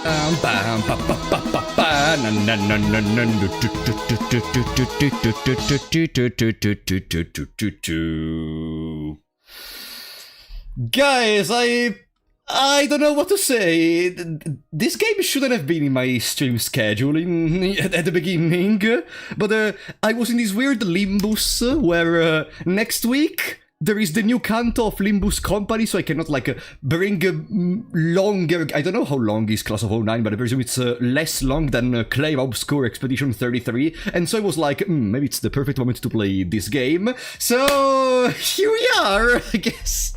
Guys, I don't know what to say. This game shouldn't have been in my stream schedule at the beginning, but I was in this weird limbus where next week there is the new canto of Limbus Company, so I cannot bring longer. I don't know how long is Class of 09, but I presume it's less long than Claim Obscure Expedition 33, and so I was like, maybe it's the perfect moment to play this game. So here we are, I guess.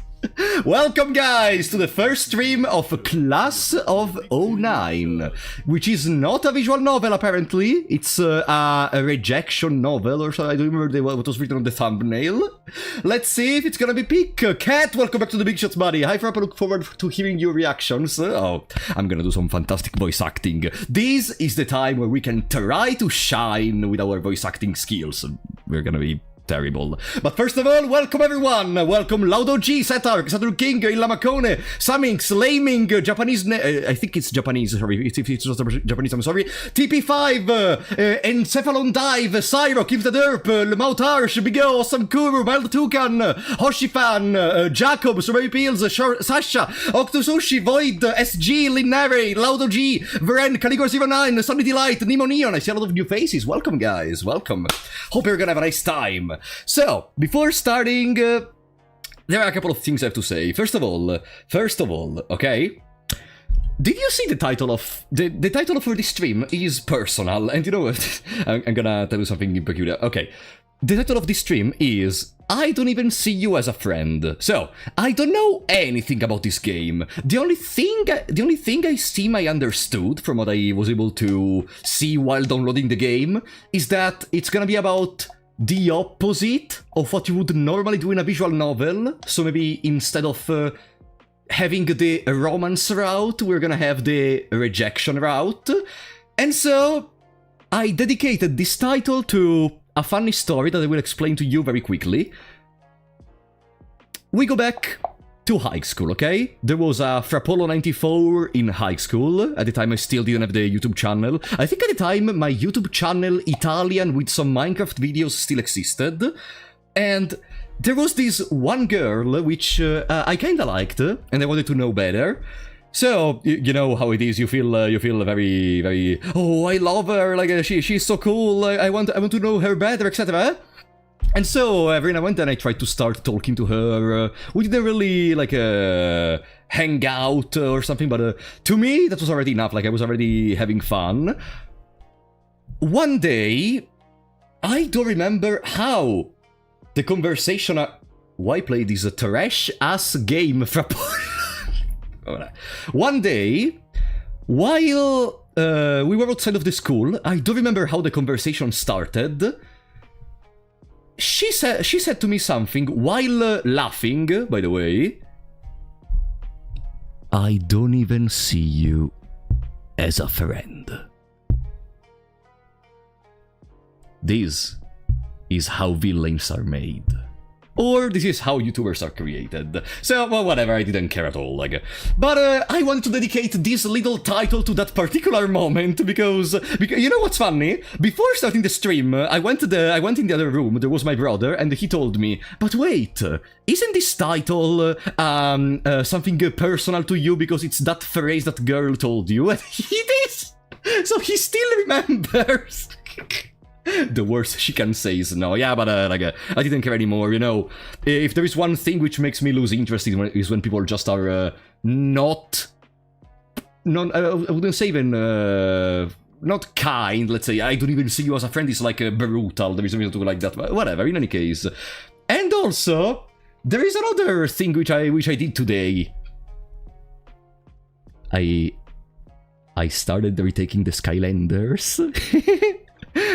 Welcome guys to the first stream of Class of 09, which is not a visual novel apparently, it's a rejection novel or so. I don't remember what was written on the thumbnail. Let's see if it's gonna be pick. Cat, welcome back to the Big Shots, buddy. Hi Frappa, look forward to hearing your reactions. Oh, I'm gonna do some fantastic voice acting. This is the time where we can try to shine with our voice acting skills. We're gonna be terrible. But first of all, welcome everyone! Welcome Laudo G, Setar, Satur King, Ilamakone, Samix, Laming, Japanese, I think it's Japanese, sorry, if it's not Japanese, I'm sorry, TP5, Encephalon Dive, Cyro, Kim the Derp, Lemau Tarsh, Big O, Awesome Kuru, Mild Toucan, Hoshifan, Jacob, Strawberry Peels, Sasha, Octosushi, Void, SG, Linnare, Laudo G, Veren, Caligor09, Sunny Delight, Nemo Neon. I see a lot of new faces. Welcome guys, welcome. Hope you're gonna have a nice time. So, before starting, there are a couple of things I have to say. First of all, okay? Did you see the title of... The title for this stream is personal, and you know what? I'm gonna tell you something peculiar. Okay, the title of this stream is I don't even see you as a friend. So, I don't know anything about this game. The only thing I seem I understood from what I was able to see while downloading the game is that it's gonna be about the opposite of what you would normally do in a visual novel. So maybe instead of having the romance route, we're gonna have the rejection route. And so I dedicated this title to a funny story that I will explain to you very quickly. We go back to high school, okay? There was a Frappolo 94 in high school. At the time I still didn't have the YouTube channel. I think at the time my YouTube channel, Italian with some Minecraft videos, still existed. And there was this one girl which I kinda liked, and I wanted to know better. So, you know how it is, you feel very, very, oh, I love her, like, she's so cool, I want to know her better, etc. And so, every now and then I tried to start talking to her. We didn't really, like, hang out or something, but to me, that was already enough, like, I was already having fun. One day, I don't remember how the conversation... Why play this trash-ass game, Frappo? One day, while we were outside of the school, I don't remember how the conversation started. She said to me something while laughing, by the way. I don't even see you as a friend. This is how villains are made. Or this is how YouTubers are created. So, well, whatever, I didn't care at all, like. But I wanted to dedicate this little title to that particular moment because you know what's funny? Before starting the stream, I went in the other room, there was my brother, and he told me, but wait, isn't this title something personal to you because it's that phrase that girl told you? And it is! So he still remembers. The worst she can say is no. Yeah, but I didn't care anymore, you know. If there is one thing which makes me lose interest is when people just are not... I wouldn't say even... not kind, let's say. I don't even see you as a friend, it's like brutal. There is a reason to like that. But whatever, in any case. And also, there is another thing which I did today. I started retaking the Skylanders.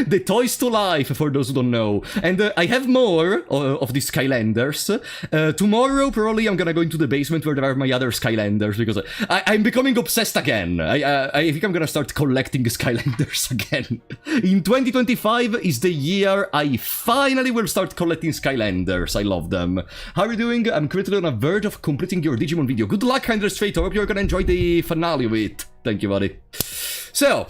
The Toys to Life, for those who don't know. And I have more of these Skylanders. Tomorrow, probably, I'm gonna go into the basement where there are my other Skylanders, because I'm becoming obsessed again. I think I'm gonna start collecting Skylanders again. In 2025 is the year I finally will start collecting Skylanders. I love them. How are you doing? I'm currently on a verge of completing your Digimon video. Good luck, Kindred Straight. I hope you're gonna enjoy the finale of it. Thank you, buddy. So,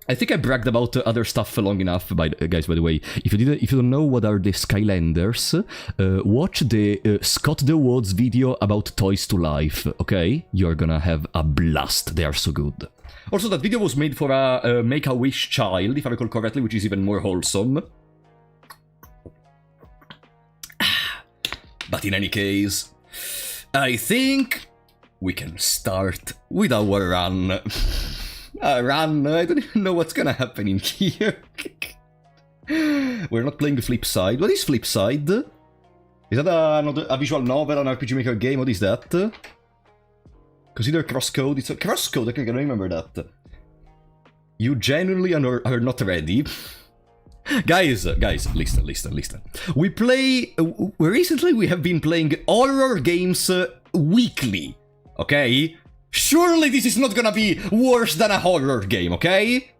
I think I bragged about other stuff long enough. Guys, by the way, if you don't know what are the Skylanders, watch the Scott the Woods video about Toys to Life. Okay, you're gonna have a blast. They are so good. Also, that video was made for a Make-A-Wish child, if I recall correctly, which is even more wholesome. But in any case, I think we can start with our run. Run, I don't even know what's gonna happen in here. We're not playing the Flip Side. What is Flip Side? Is that a visual novel, an RPG Maker game? What is that? Consider Crosscode. It's a Crosscode, I can remember that. You genuinely are not ready. Guys, listen. Recently we have been playing horror games weekly, okay? Surely this is not gonna be worse than a horror game, okay?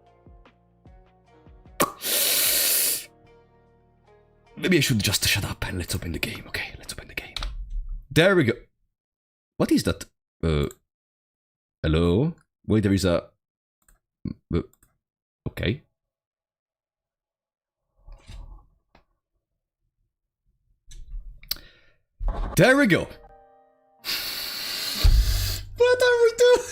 Maybe I should just shut up and let's open the game, okay? Let's open the game. There we go. What is that? Hello? Wait, there is a... Okay. There we go. What are we doing?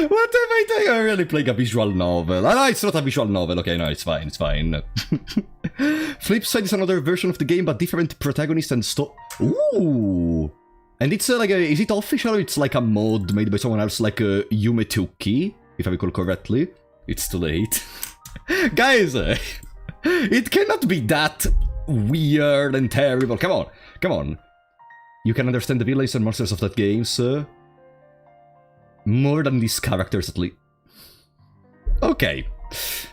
What am I doing? I'm really playing a visual novel. Oh, no, it's not a visual novel. Okay, no, it's fine, it's fine. Flip Side is another version of the game, but different protagonist and Ooh! And it's like a... Is it official or it's like a mod made by someone else, like Yumetuki, if I recall correctly? It's too late. Guys, it cannot be that weird and terrible. Come on, come on. You can understand the villains and monsters of that game, sir. More than these characters, at least. Okay.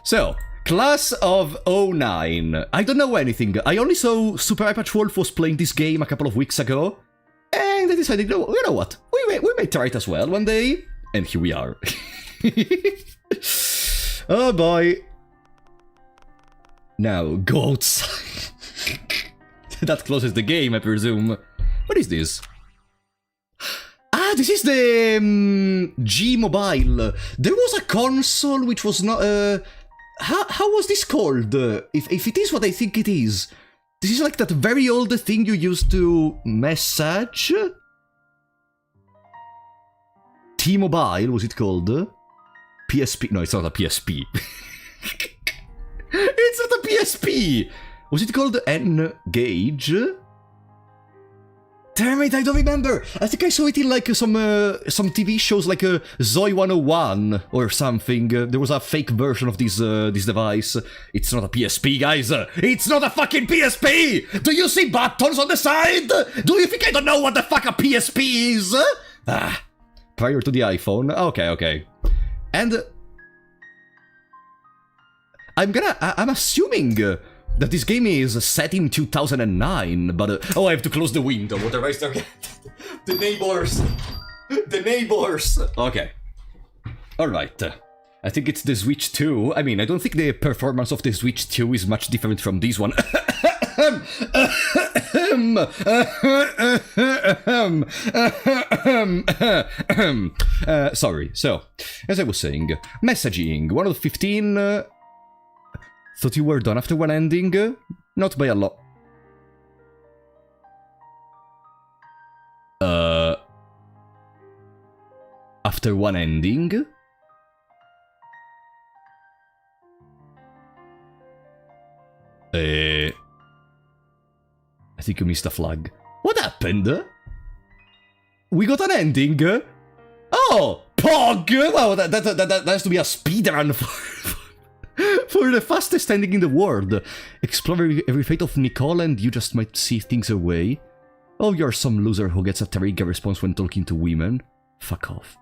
So, class of 09. I don't know anything. I only saw Super Apache Wolf was playing this game a couple of weeks ago. And I decided, you know what? We may try it as well one day. And here we are. Oh boy. Now, go outside. That closes the game, I presume. What is this? Ah, this is the G Mobile. There was a console which was not... how was this called? If it is what I think it is. This is like that very old thing you used to message? T-Mobile, was it called? PSP? No, it's not a PSP. It's not a PSP! Was it called N-Gage? Damn it, I don't remember! I think I saw it in like some TV shows like Zoe 101 or something. There was a fake version of this device. It's not a PSP, guys! It's not a fucking PSP! Do you see buttons on the side? Do you think I don't know what the fuck a PSP is? Ah, prior to the iPhone. Okay. And... I'm assuming that this game is set in 2009, but... oh, I have to close the window, otherwise they're... The neighbors! The neighbors! Okay. Alright. I think it's the Switch 2. I mean, I don't think the performance of the Switch 2 is much different from this one. Sorry. So, as I was saying, messaging. 1 of 15... Thought you were done after one ending? Not by a lot. After one ending? I think you missed a flag. What happened? We got an ending? Oh! Pog! Wow, that has to be a speedrun for the fastest ending in the world. Explore every fate of Nicole and you just might see things away. Oh, you're some loser who gets a trigger response when talking to women. Fuck off.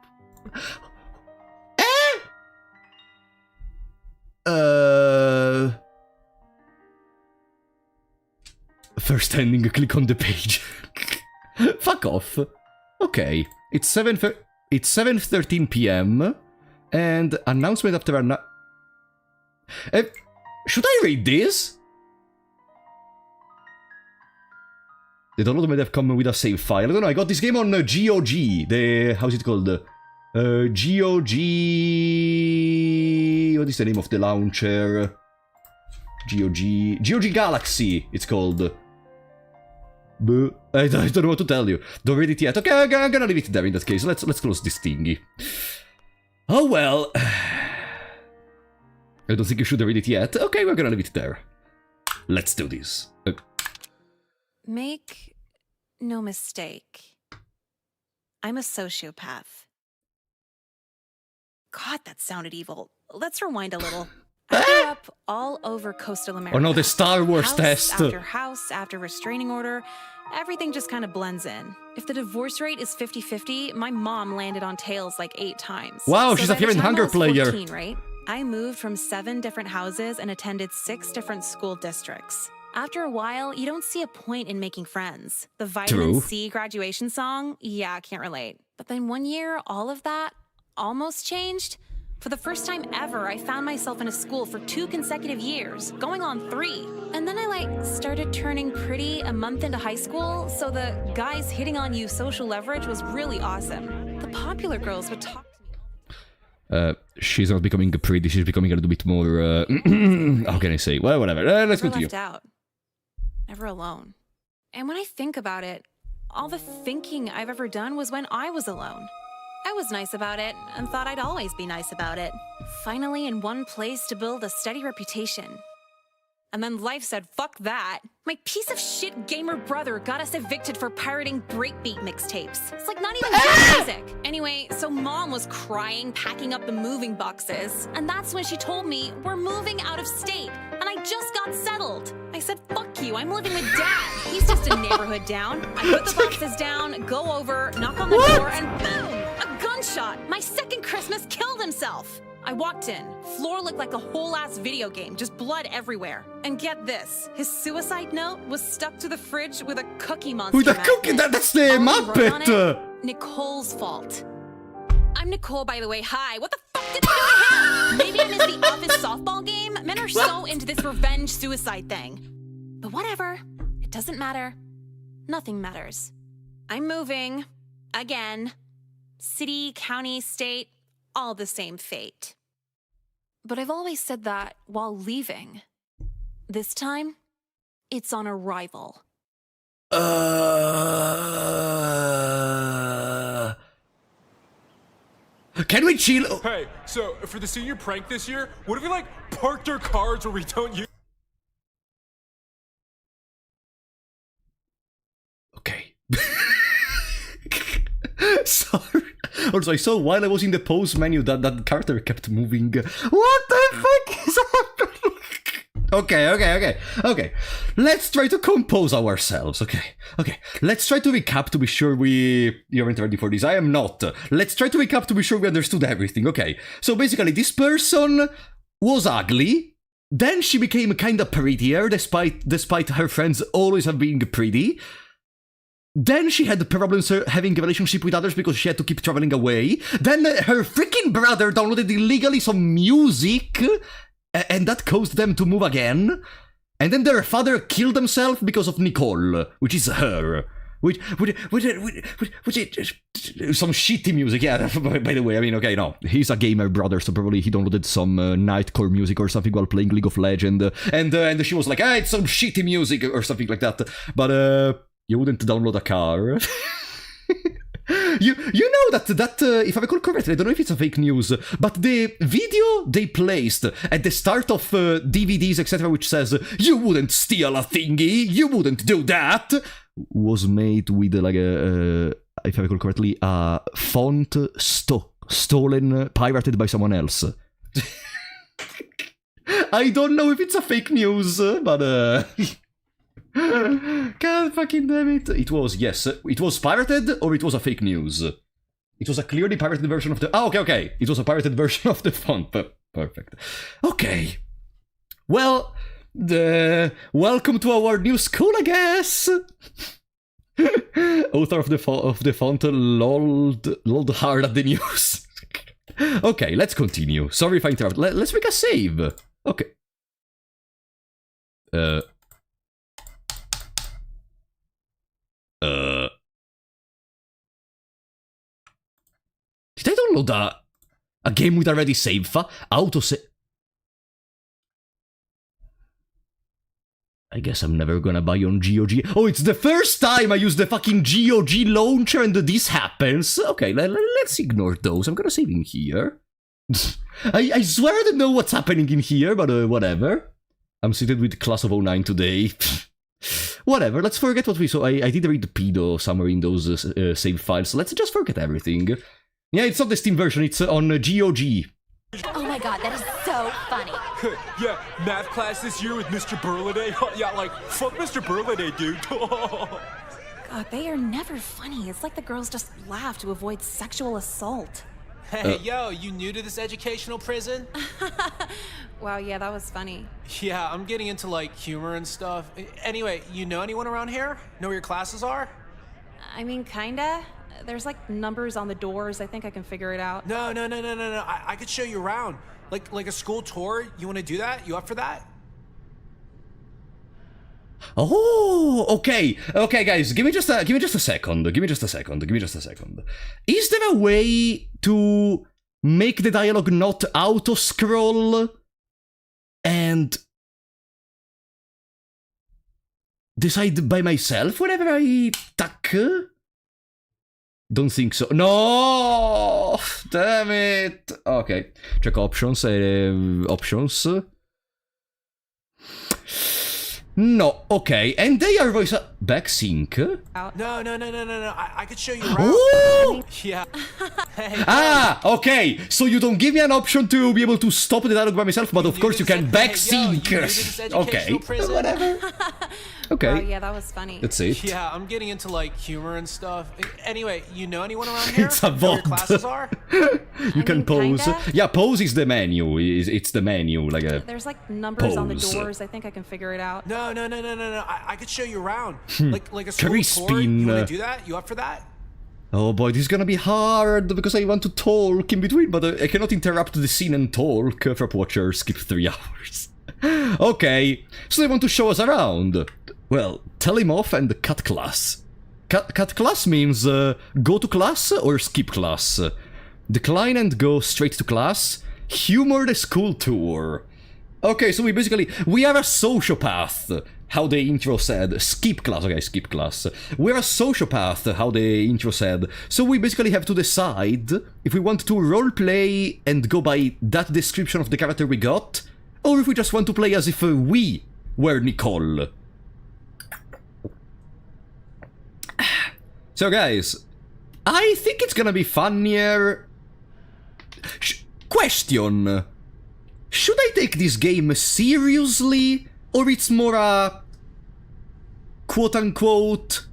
First ending, click on the page. Fuck off. Okay, it's 7:13 p.m. and announcement after should I read this? The download might have come with a save file. I don't know, I got this game on GOG. How's it called? GOG... What is the name of the launcher? GOG Galaxy, it's called. I don't know what to tell you. Don't read it yet. Okay, I'm gonna leave it there in that case. Let's close this thingy. Oh well. I don't think you should read it yet. Okay, we're gonna leave it there. Let's do this. Make no mistake. I'm a sociopath. God, that sounded evil. Let's rewind a little. I grew up all over coastal America. Oh no, the Star Wars test. House after restraining order, everything just kind of blends in. If the divorce rate is 50-50, my mom landed on tails like 8 times. Wow, so she's a hearing hunger player. 14, right? I moved from 7 different houses and attended 6 different school districts. After a while, you don't see a point in making friends. The Vitamin C graduation song? Yeah, I can't relate. But then one year, all of that almost changed. For the first time ever, I found myself in a school for 2 consecutive years, going on 3. And then I started turning pretty a month into high school, so the guys hitting on you social leverage was really awesome. The popular girls would talk to me. She's not becoming pretty, she's becoming a little bit more, how can I say? Well, whatever, let's continue. Left out. Never alone. And when I think about it, all the thinking I've ever done was when I was alone. I was nice about it and thought I'd always be nice about it. Finally in one place to build a steady reputation. And then life said, fuck that. My piece of shit gamer brother got us evicted for pirating breakbeat mixtapes. It's like not even good music. Anyway, so mom was crying, packing up the moving boxes. And that's when she told me, we're moving out of state. And I just got settled. I said, fuck you, I'm living with dad. He's just a neighborhood down. I put the boxes down, go over, knock on the door, and boom! A gunshot! My second Christmas killed himself! I walked in. Floor looked like a whole-ass video game, just blood everywhere. And get this, his suicide note was stuck to the fridge with a Cookie Monster. With a cookie? That's the Muppet! Nicole's fault. I'm Nicole, by the way. Hi. What the fuck did I do to him? Maybe I missed the office softball game? Men are so into this revenge suicide thing. But whatever. It doesn't matter. Nothing matters. I'm moving. Again. City, county, state, all the same fate. But I've always said that while leaving. This time, it's on arrival. Can we chill? Hey, so for the senior prank this year, what if we parked our cars where we don't use? Okay. Sorry. Also, I saw while I was in the pause menu that character kept moving. What the fuck is happening? Okay. Let's try to compose ourselves, okay? Let's try to recap to be sure you aren't ready for this. I am not. Let's try to recap to be sure we understood everything, okay? So basically, this person was ugly. Then she became kinda prettier, despite her friends always have been pretty. Then she had problems having a relationship with others because she had to keep traveling away. Then her freaking brother downloaded illegally some music, and that caused them to move again. And then their father killed himself because of Nicole, which is her. Which some shitty music, yeah, by the way, I mean, okay, no. He's a gamer brother, so probably he downloaded some nightcore music or something while playing League of Legends. And she was like, it's some shitty music or something like that. But, you wouldn't download a car. you know that if I recall correctly, I don't know if it's a fake news, but the video they placed at the start of DVDs, etc., which says, you wouldn't steal a thingy, you wouldn't do that, was made with, if I recall correctly, a font stolen, pirated by someone else. I don't know if it's a fake news, but... God fucking damn it. It was, yes. It was pirated or it was a fake news? It was a clearly pirated version of the... okay. It was a pirated version of the font. Perfect. Okay. Well, welcome to our new school, I guess. Author of the font lolled hard at the news. Okay, let's continue. Sorry if I interrupt. Let's make a save. Okay. Did I download a game with a ready save file? Autosave. I guess I'm never gonna buy on GOG. Oh, it's the first time I use the fucking GOG launcher and this happens. Okay, let's ignore those. I'm gonna save in here. I swear I don't know what's happening in here, but whatever. I'm seated with class of 09 today. Whatever, let's forget what we saw. I did read the pedo somewhere in those save files, so let's just forget everything. Yeah, it's not the Steam version, it's on GOG. Oh my god, that is so funny. Yeah, math class this year with Mr. Burliday. Yeah, like, fuck Mr. Burliday, dude. God, they are never funny. It's like the girls just laugh to avoid sexual assault. Hey, yo, you new to this educational prison? Wow, yeah, that was funny. Yeah, I'm getting into, like, humor and stuff. Anyway, you know anyone around here? Know where your classes are? I mean, kinda. There's like numbers on the doors. I think I can figure it out. No. I could show you around. Like a school tour. You want to do that? You up for that? Oh, okay, guys. Give me just a second. Is there a way to make the dialogue not auto scroll and decide by myself whenever I tuck? Don't think so. No! Damn it! Okay. Check options. Options. No. Okay. And they are voice back sync. No. I could show you around. Oh! Yeah. Okay. So you don't give me an option to be able to stop the dialogue by myself, but of course you can back sync. Okay. Whatever. Okay. Wow, yeah, that was funny. That's it. Yeah, I'm getting into, like, humor and stuff. Anyway, you know anyone around here? It's a Know where VOD. your classes are? You can mean, pose. kinda. Yeah, pose is the menu. It's the menu, like a. There's like numbers on the Pose. doors. I think I can figure it out. No. I could show you around. Like a school tour. Crispin. You want to do that? You up for that? Oh boy, this is gonna be hard because I want to talk in between, but I cannot interrupt the scene and talk. Frap Watcher, skip 3 hours. Okay, so they want to show us around. Well, tell him off and cut class. Cut class means go to class or skip class. Decline and go straight to class. Humor the school tour. Okay, so we are a sociopath, how the intro said. Skip class, okay, skip class. We're a sociopath, how the intro said. So we basically have to decide if we want to roleplay and go by that description of the character we got, or if we just want to play as if we were Nicole. So guys, I think it's gonna be funnier. Question. Should I take this game seriously, or it's more a quote-unquote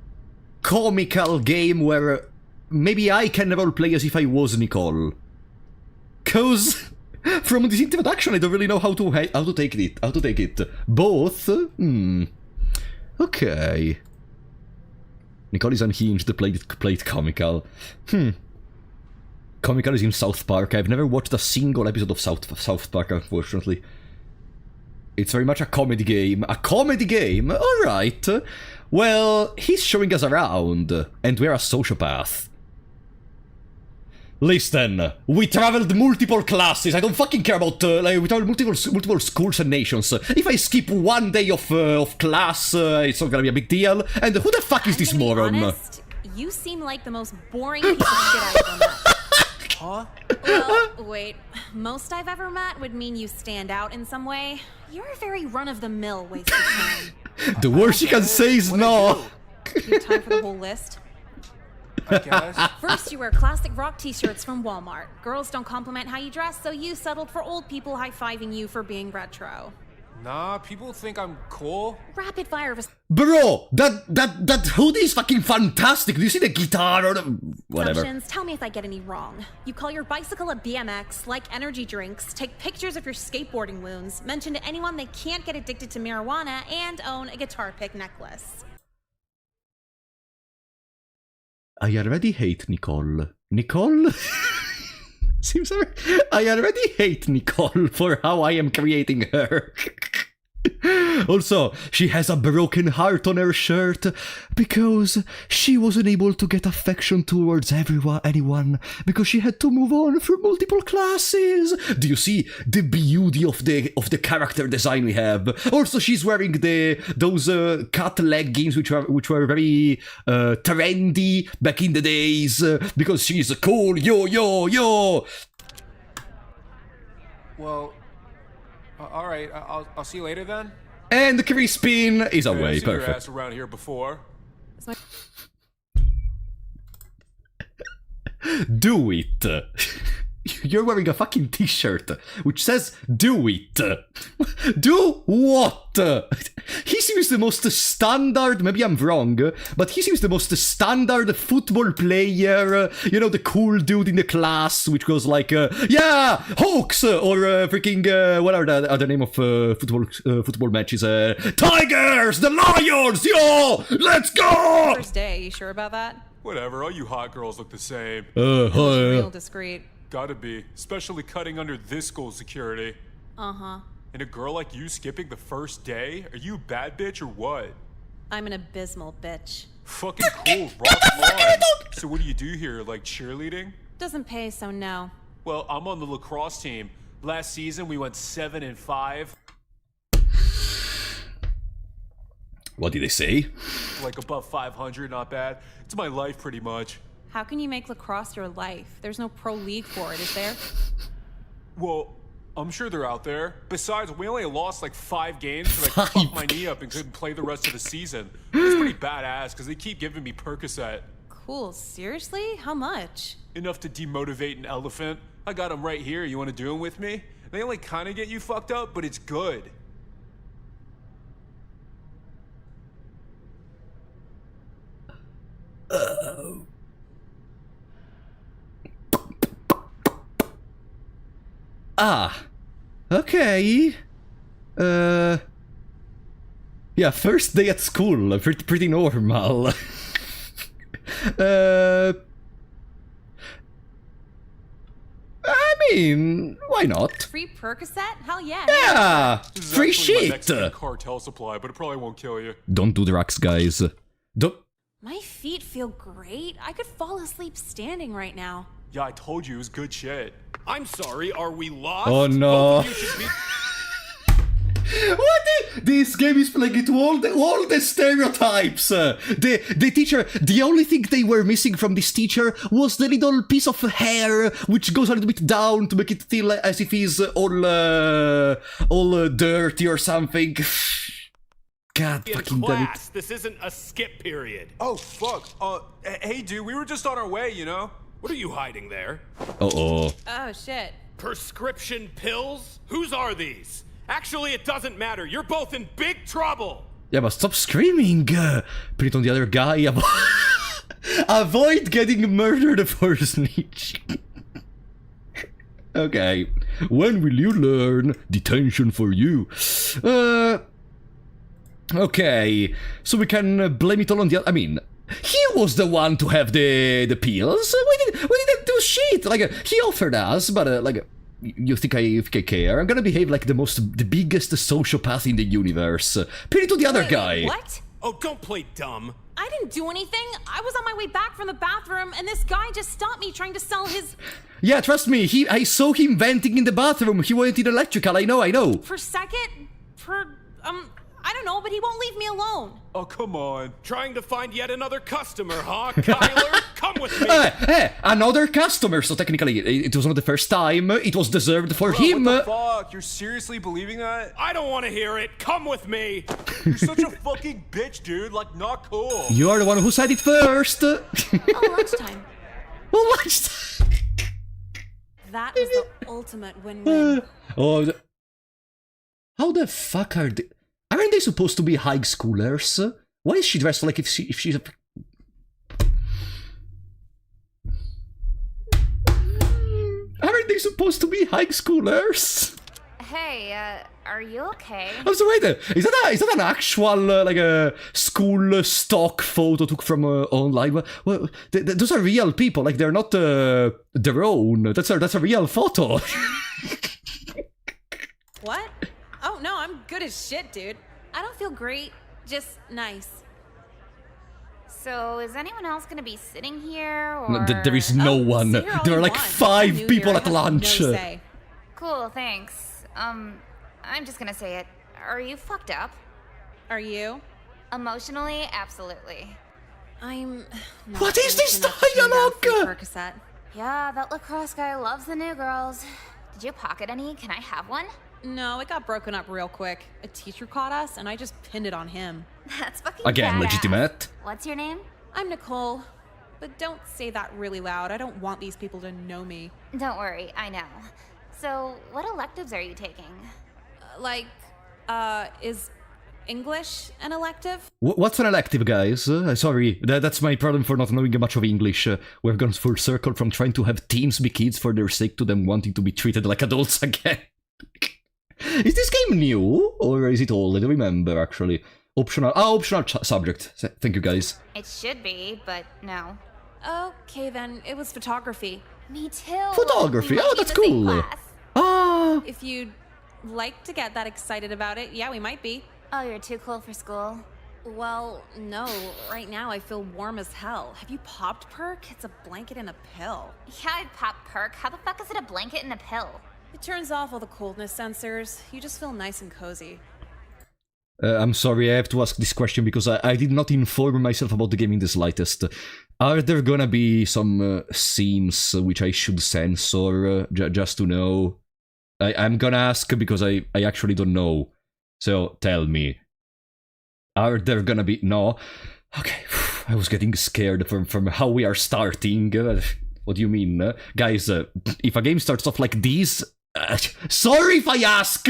comical game where maybe I can roleplay as if I was Nicole? Cause from this introduction I don't really know how to take it. Both? Okay. Nicole is unhinged, played comical. Comical is in South Park. I've never watched a single episode of South Park, unfortunately. It's very much a comedy game. A comedy game? Alright. Well, he's showing us around, and we're a sociopath. Listen, we traveled multiple classes. I don't fucking care about, we traveled multiple schools and nations. If I skip one day of class, it's not gonna be a big deal. And who the fuck is this I'm gonna be moron? honest, you seem like the most boring piece of shit I've ever met. Huh? Well, wait. Most I've ever met would mean you stand out in some way. You're a very run-of-the-mill waste of time. The worst you can say is no. You have time for the whole list? I guess. First, you wear classic rock t-shirts from Walmart. Girls don't compliment how you dress, so you settled for old people high-fiving you for being retro. Nah, people think I'm cool. Rapid fire Bro, that hoodie is fucking fantastic. Do you see the guitar or the... whatever. assumptions. Tell me if I get any wrong. You call your bicycle a BMX, like energy drinks, take pictures of your skateboarding wounds, mention to anyone they can't get addicted to marijuana, and own a guitar pick necklace. I already hate Nicole. Nicole? Seems I already hate Nicole for how I am creating her. Also, she has a broken heart on her shirt because she wasn't able to get affection towards anyone because she had to move on from multiple classes. Do you see the beauty of the character design we have? Also, she's wearing those cut leggings which were very trendy back in the days because she's cool. Yo. Well, all right. I'll see you later then. And Crispin is away. I've seen your Perfect. ass around here before. Do it. You're wearing a fucking t-shirt which says do it. Do what? He seems the most standard, maybe I'm wrong, but he seems the most standard football player, you know, the cool dude in the class which goes like, yeah, Hawks, or freaking, what are the other name of football matches? Tigers, the Lions, yo, let's go! First day, you sure about that? Whatever, all you hot girls look the same. Real discreet. Gotta be, especially cutting under this school security. Uh-huh. And a girl like you skipping the first day? Are you a bad bitch or what? I'm an abysmal bitch. Fucking cool, rock on. So what do you do here, like cheerleading? Doesn't pay, so no. Well, I'm on the lacrosse team. Last season we went 7-5. What did they say? Like above 500, not bad. It's my life pretty much. How can you make lacrosse your life? There's no pro league for it, is there? Well, I'm sure they're out there. Besides, we only lost like 5 games because I fucked my knee up and couldn't play the rest of the season. It's pretty badass because they keep giving me Percocet. Cool, seriously? How much? Enough to demotivate an elephant. I got them right here. You want to do them with me? They only kind of get you fucked up, but it's good. Ah, okay. Yeah, first day at school, pretty normal. I mean, why not? Free Percocet? Hell yeah. Yeah, This is free actually my shit. Mexican cartel supply, but it probably won't kill you. Don't do drugs, guys. Don't. My feet feel great. I could fall asleep standing right now. Yeah, I told you it was good shit. I'm sorry, are we lost? Oh no. Both of you should be- What? This game is playing into all the stereotypes. The teacher, the only thing they were missing from this teacher was the little piece of hair which goes a little bit down to make it feel as if he's all dirty or something. God in fucking damn it. class. This isn't a skip period. Oh, fuck. Hey, dude, we were just on our way, you know? What are you hiding there? Uh-oh. Oh, shit. Prescription pills? Whose are these? Actually, it doesn't matter. You're both in big trouble. Yeah, but stop screaming. Put it on the other guy. Avoid getting murdered for snitch. Okay. When will you learn? Detention for you. Okay. So we can blame it all on the other. I mean, he was the one to have the pills. We didn't do shit. Like, he offered us, but like, you think I care? I'm gonna behave like the biggest sociopath in the universe. Put it to the other Wait, guy. What? Oh, don't play dumb. I didn't do anything. I was on my way back from the bathroom, and this guy just stopped me trying to sell his... Yeah, trust me. I saw him venting in the bathroom. He wanted electrical. I know. For second? I don't know, but he won't leave me alone. Oh, come on. Trying to find yet another customer, huh, Kyler? Come with me. Hey, another customer. So technically, it was not the first time. It was deserved for Bro, him. what the fuck? You're seriously believing that? I don't want to hear it. Come with me. You're such a fucking bitch, dude. Like, not cool. You are the one who said it first. Oh, lunchtime. What? That was the ultimate win-win. Oh, how the fuck are they? Aren't they supposed to be high schoolers? Why is she dressed like if she's a... Aren't they supposed to be high schoolers? Hey, are you okay? I'm sorry, is that an actual like a school stock photo took from online? Well, those are real people. Like, they're not their own. That's a real photo. What? Oh, no, I'm good as shit, dude. I don't feel great, just nice. So, is anyone else gonna be sitting here, No, or...? there is no one. sit here all There are you like want. I'm 5 new people here, at I have lunch. No say. Cool, thanks. I'm just gonna say it. Are you fucked up? Are you? Emotionally, absolutely. I'm. not What is this rich enough to turn down free dialogue? Percocet. Yeah, that lacrosse guy loves the new girls. Did you pocket any? Can I have one? No, it got broken up real quick. A teacher caught us, and I just pinned it on him. That's fucking Again, badass. legitimate. What's your name? I'm Nicole, but don't say that really loud. I don't want these people to know me. Don't worry, I know. So, what electives are you taking? Is English an elective? What's an elective, guys? Sorry, that's my problem for not knowing much of English. We've gone full circle from trying to have teens be kids for their sake to them wanting to be treated like adults again. Is this game new, or is it old? I don't remember, actually. Optional subject. Thank you, guys. It should be, but no. Okay, then. It was photography. Me too. Photography? We might Oh, be that's in the same cool. class. Ah, If you'd like to get that excited about it, yeah, we might be. Oh, you're too cool for school. Well, no. Right now, I feel warm as hell. Have you popped Perk? It's a blanket and a pill. Yeah, I popped Perk. How the fuck is it a blanket and a pill? It turns off all the coldness sensors. You just feel nice and cozy. I'm sorry, I have to ask this question because I did not inform myself about the game in the slightest. Are there gonna be some scenes which I should censor, just to know? I'm gonna ask because I actually don't know. So, tell me. Are there gonna be... No? Okay, I was getting scared from how we are starting. What do you mean? Guys, if a game starts off like this... sorry if I ask!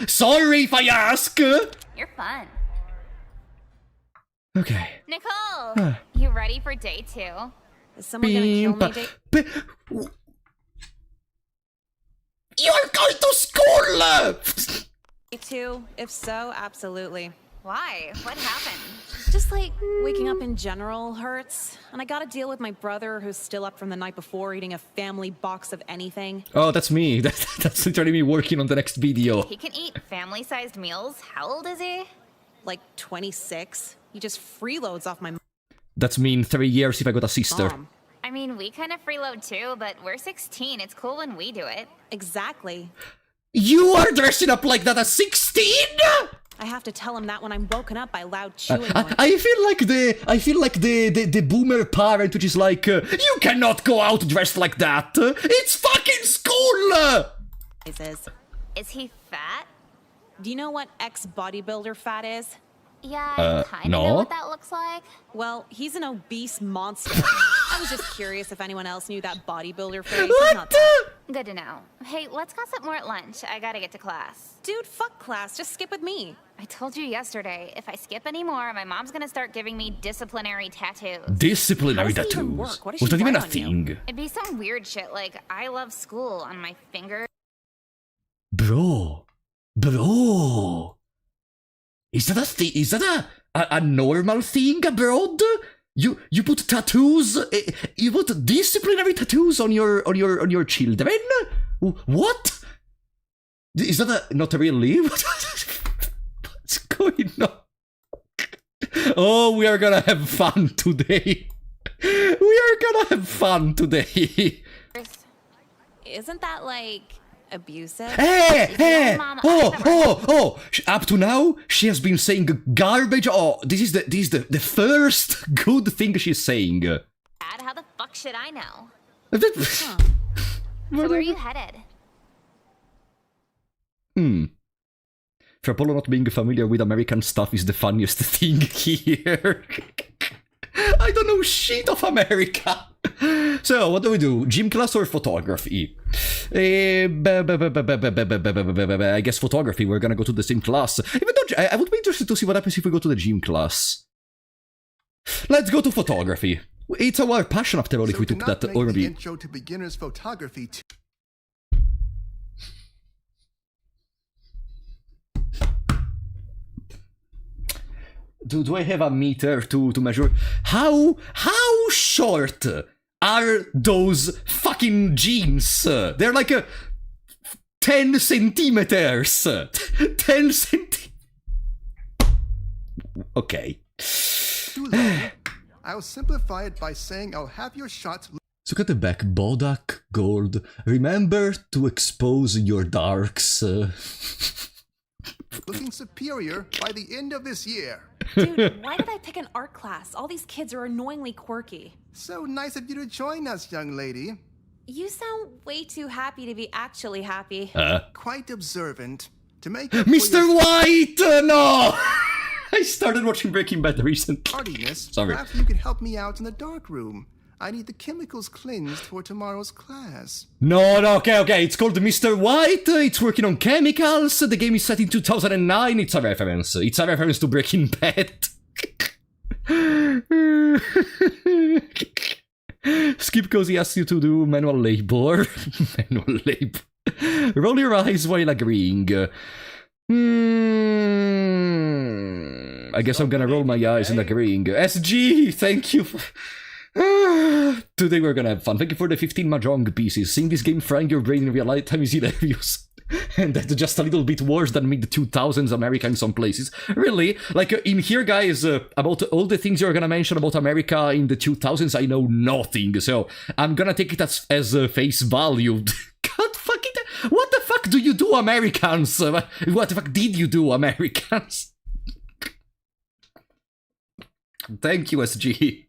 Sorry if I ask! You're fun. Okay. Nicole, you ready for day 2? Is someone gonna kill me? You are going to school! Day 2? If so, absolutely. Why? What happened? Just like waking up in general hurts. And I gotta deal with my brother who's still up from the night before eating a family box of anything. Oh, that's me. That's literally me working on the next video. He can eat family-sized meals? How old is he? Like 26. He just freeloads off my That's me in 3 years if I got a sister. mom. I mean, we kind of freeload too, but we're 16. It's cool when we do it. Exactly. You are dressing up like that at 16? I have to tell him that when I'm woken up by loud chewing noise. I feel like the boomer parent which is like, you cannot go out dressed like that. It's fucking school. Is he fat? Do you know what ex-bodybuilder fat is? Yeah, I kind of no. know what that looks like. Well, he's an obese monster. I was just curious if anyone else knew that bodybuilder phrase. He's not that. Good to know. Hey, let's gossip more at lunch. I gotta get to class. Dude, fuck class. Just skip with me. I told you yesterday, if I skip anymore, my mom's gonna start giving me disciplinary tattoos. Disciplinary How does that even tattoos. work? What does Was she that even a write on you? thing? It'd be some weird shit like, I love school on my finger. Bro. Is that a thing? Is that a normal thing abroad? You put tattoos? You put disciplinary tattoos on your children? What? Is that not a real live? What's going on? Oh, we are gonna have fun today. Isn't that like abusive? Hey! Mom, Oh! Up to now, she has been saying garbage. Oh, this is the first good thing she's saying. Dad, how the fuck should I know? Huh. So where are you headed? For Apollo not being familiar with American stuff is the funniest thing here. I don't know shit of America. So, what do? Gym class or photography? I guess photography, we're gonna go to the same class. Even though I would be interested to see what happens if we go to the gym class. Let's go to photography. It's our passion after all if we took that, or The maybe... intro to beginners photography. Do I have a meter to measure? How short are those fucking jeans? They're like 10 centimeters. 10 centimeters. Okay. Too long. I'll simplify it by saying I'll have your shots So at the back, Bodak, Gold. Remember to expose your darks. looking superior by the end of this year. Dude, why did I pick an art class? All these kids are annoyingly quirky. So nice of you to join us, young lady. You sound way too happy to be actually happy. Quite observant. To make up for Mr. your White! No! I started watching Breaking Bad recently. tardiness, Sorry. perhaps you could help me out in the dark room. I need the chemicals cleansed for tomorrow's class. No, okay. It's called Mr. White. It's working on chemicals. The game is set in 2009. It's a reference. It's a reference to Breaking Bad. Skip Cozy asks you to do manual labor. Manual labor. Roll your eyes while agreeing. I guess I'm gonna roll my eyes and agreeing. SG, thank you. Today we're gonna have fun. Thank you for the 15 Mahjong pieces. Seeing this game frying your brain in real life time is hilarious. And that's just a little bit worse than mid-2000s America in some places. Really? Like, in here, guys, about all the things you're gonna mention about America in the 2000s, I know nothing. So, I'm gonna take it as face value. God fucking... What the fuck do you do, Americans? What the fuck did you do, Americans? Thank you, SG.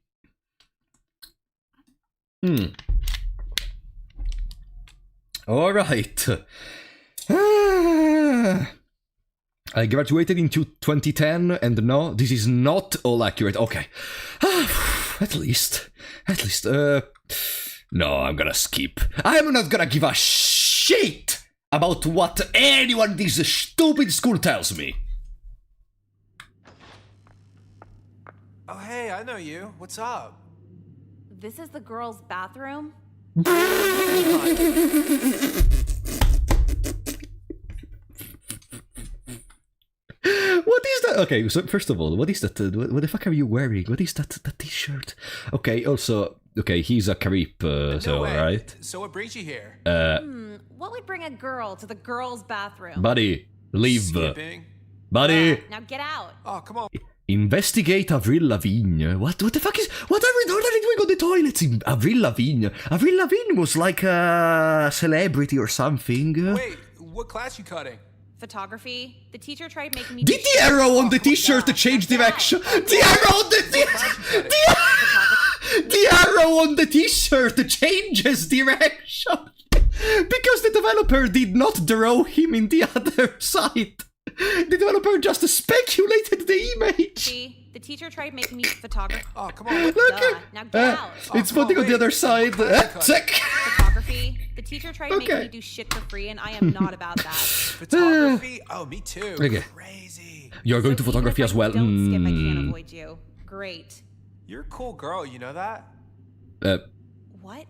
Alright. I graduated in 2010, and no, this is not all accurate. Okay. At least. No, I'm gonna skip. I'm not gonna give a shit about what anyone in this stupid school tells me. Oh, hey, I know you. What's up? This is the girls' bathroom? What is that? Okay, so first of all, what is that? What the fuck are you wearing? What is that t-shirt? Okay, also, okay, he's a creep, so, way. right? So what brings you here? What would bring a girl to the girls' bathroom? Buddy, leave. Skipping? Buddy, Now get out. Oh, come on. investigate Avril Lavigne. What the fuck is... What are they doing on the toilets in Avril Lavigne? Avril Lavigne was like a celebrity or something. Wait, what class you cutting? Photography. The teacher tried making me... Did the arrow on the t-shirt change direction? The arrow on the the arrow on the t-shirt changes direction because the developer did not draw him in the other side. The developer just speculated the image. See, the teacher tried making me photography. Oh, come on. Look, Now get out. it's come on, putting on the wait. other side. Check. Photography. The teacher tried making Okay. me do shit for free, and I am not about that. Photography? Oh, me too. Okay. Crazy. You're going to So even photography if as I well. Don't skip. I can't avoid you. Great. You're a cool girl, you know that? What?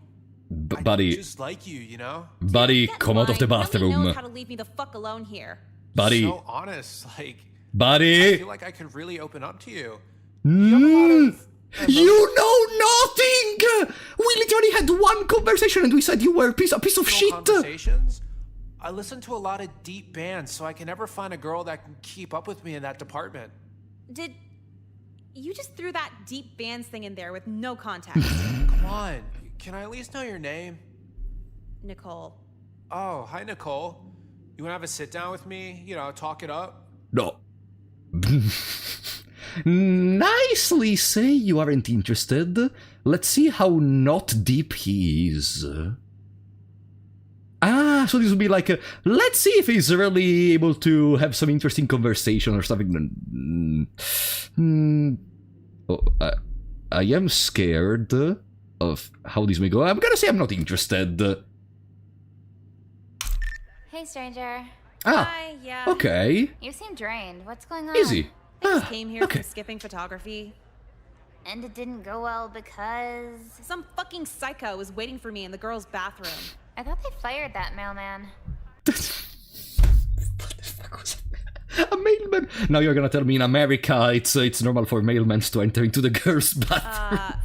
I Buddy, just like you, you know? buddy, That come out of the line really knows bathroom. how to leave me the fuck alone here. Buddy, So honest, like, I buddy. feel like I could really open up to you. You know nothing! We literally had one conversation and we said you were a piece of shit! Conversations? I listen to a lot of deep bands, so I can never find a girl that can keep up with me in that department. Did you just threw that deep bands thing in there with no context? Come on, can I at least know your name? Nicole. Oh, hi, Nicole. You wanna have a sit down with me? You know, talk it up? No. Nicely say you aren't interested. Let's see how not deep he is. So this would be like, let's see if he's really able to have some interesting conversation or something. I am scared of how this may go. I'm gonna say I'm not interested. Hey, stranger. Hi, yeah. Okay. You seem drained. What's going on? Easy. I just came here okay. from skipping photography. And it didn't go well because... Some fucking psycho was waiting for me in the girls' bathroom. I thought they fired that mailman. What the fuck was that? A mailman? Now you're gonna tell me in America it's normal for mailmen to enter into the girls' bathroom.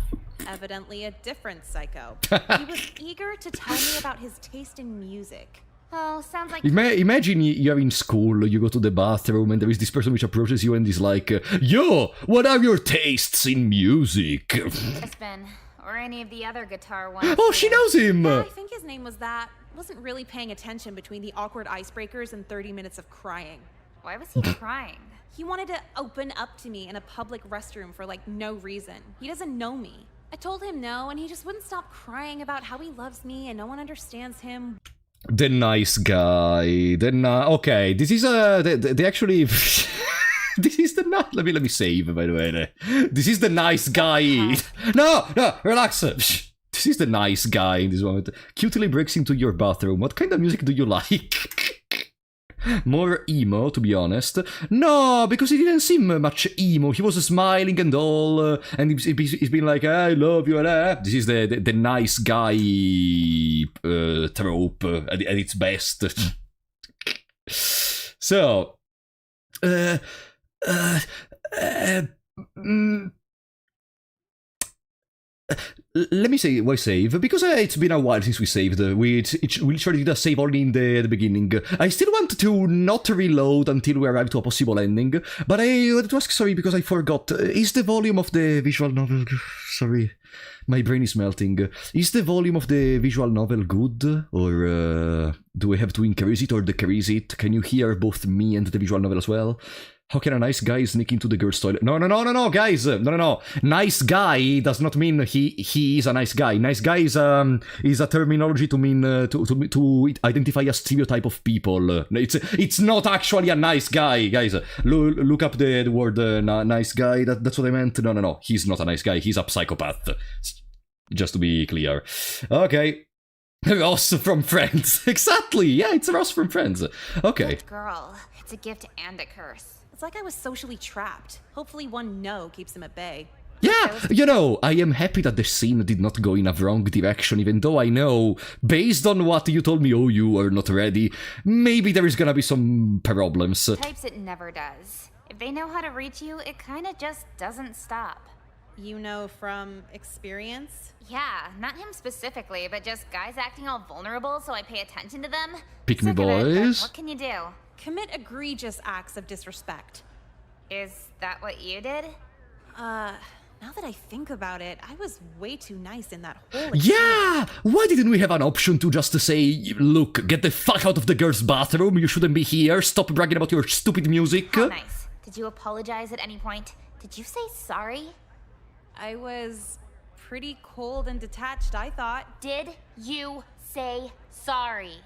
Evidently a different psycho. He was eager to tell me about his taste in music. Oh, sounds like Imagine you're in school, you go to the bathroom, and there is this person which approaches you and is like, "Yo, what are your tastes in music?" Crispin or any of the other guitar ones. Oh, she knows him! Yeah, I think his name was that. Wasn't really paying attention between the awkward icebreakers and 30 minutes of crying. Why was he crying? He wanted to open up to me in a public restroom for like no reason. He doesn't know me. I told him no, and he just wouldn't stop crying about how he loves me and no one understands him. The nice guy. Okay, this is they actually. This is the nice. Let me save, by the way. This is the nice guy. No, relax. This is the nice guy in this moment. Cutely breaks into your bathroom. What kind of music do you like? More emo, to be honest. No, because he didn't seem much emo. He was smiling and all, and he's been like, "I love you." This is the nice guy trope at its best. So, let me say why save, because it's been a while since we saved. We literally did a save only in the beginning. I still want to not reload until we arrive to a possible ending, but I wanted to ask, sorry, because I forgot. Is the volume of the visual novel... Sorry, my brain is melting. Is the volume of the visual novel good, or do I have to increase it or decrease it? Can you hear both me and the visual novel as well? How can a nice guy sneak into the girl's toilet? No, guys! No. Nice guy does not mean he is a nice guy. Nice guy is a terminology to mean to identify a stereotype of people. It's not actually a nice guy, guys. Look up the word nice guy. That's what I meant. No. He's not a nice guy. He's a psychopath. Just to be clear. Okay. Ross from Friends. Exactly. Yeah, it's Ross from Friends. Okay. Good girl. It's a gift and a curse. It's like I was socially trapped. Hopefully one no keeps him at bay. Yeah, you know, I am happy that the scene did not go in a wrong direction, even though I know, based on what you told me, oh, you are not ready, maybe there is gonna be some problems. Types it never does. If they know how to reach you, it kinda just doesn't stop. You know from experience? Yeah, not him specifically, but just guys acting all vulnerable so I pay attention to them. Pick me Sick of it, but boys. what can you do? Commit egregious acts of disrespect. Is that what you did? Now that I think about it, I was way too nice in that whole Yeah! Why didn't we have an option to just say, look, get the fuck out of the girl's bathroom, you shouldn't be here, stop bragging about your stupid music? How nice. Did you apologize at any point? Did you say sorry? I was pretty cold and detached, I thought. Did you say sorry?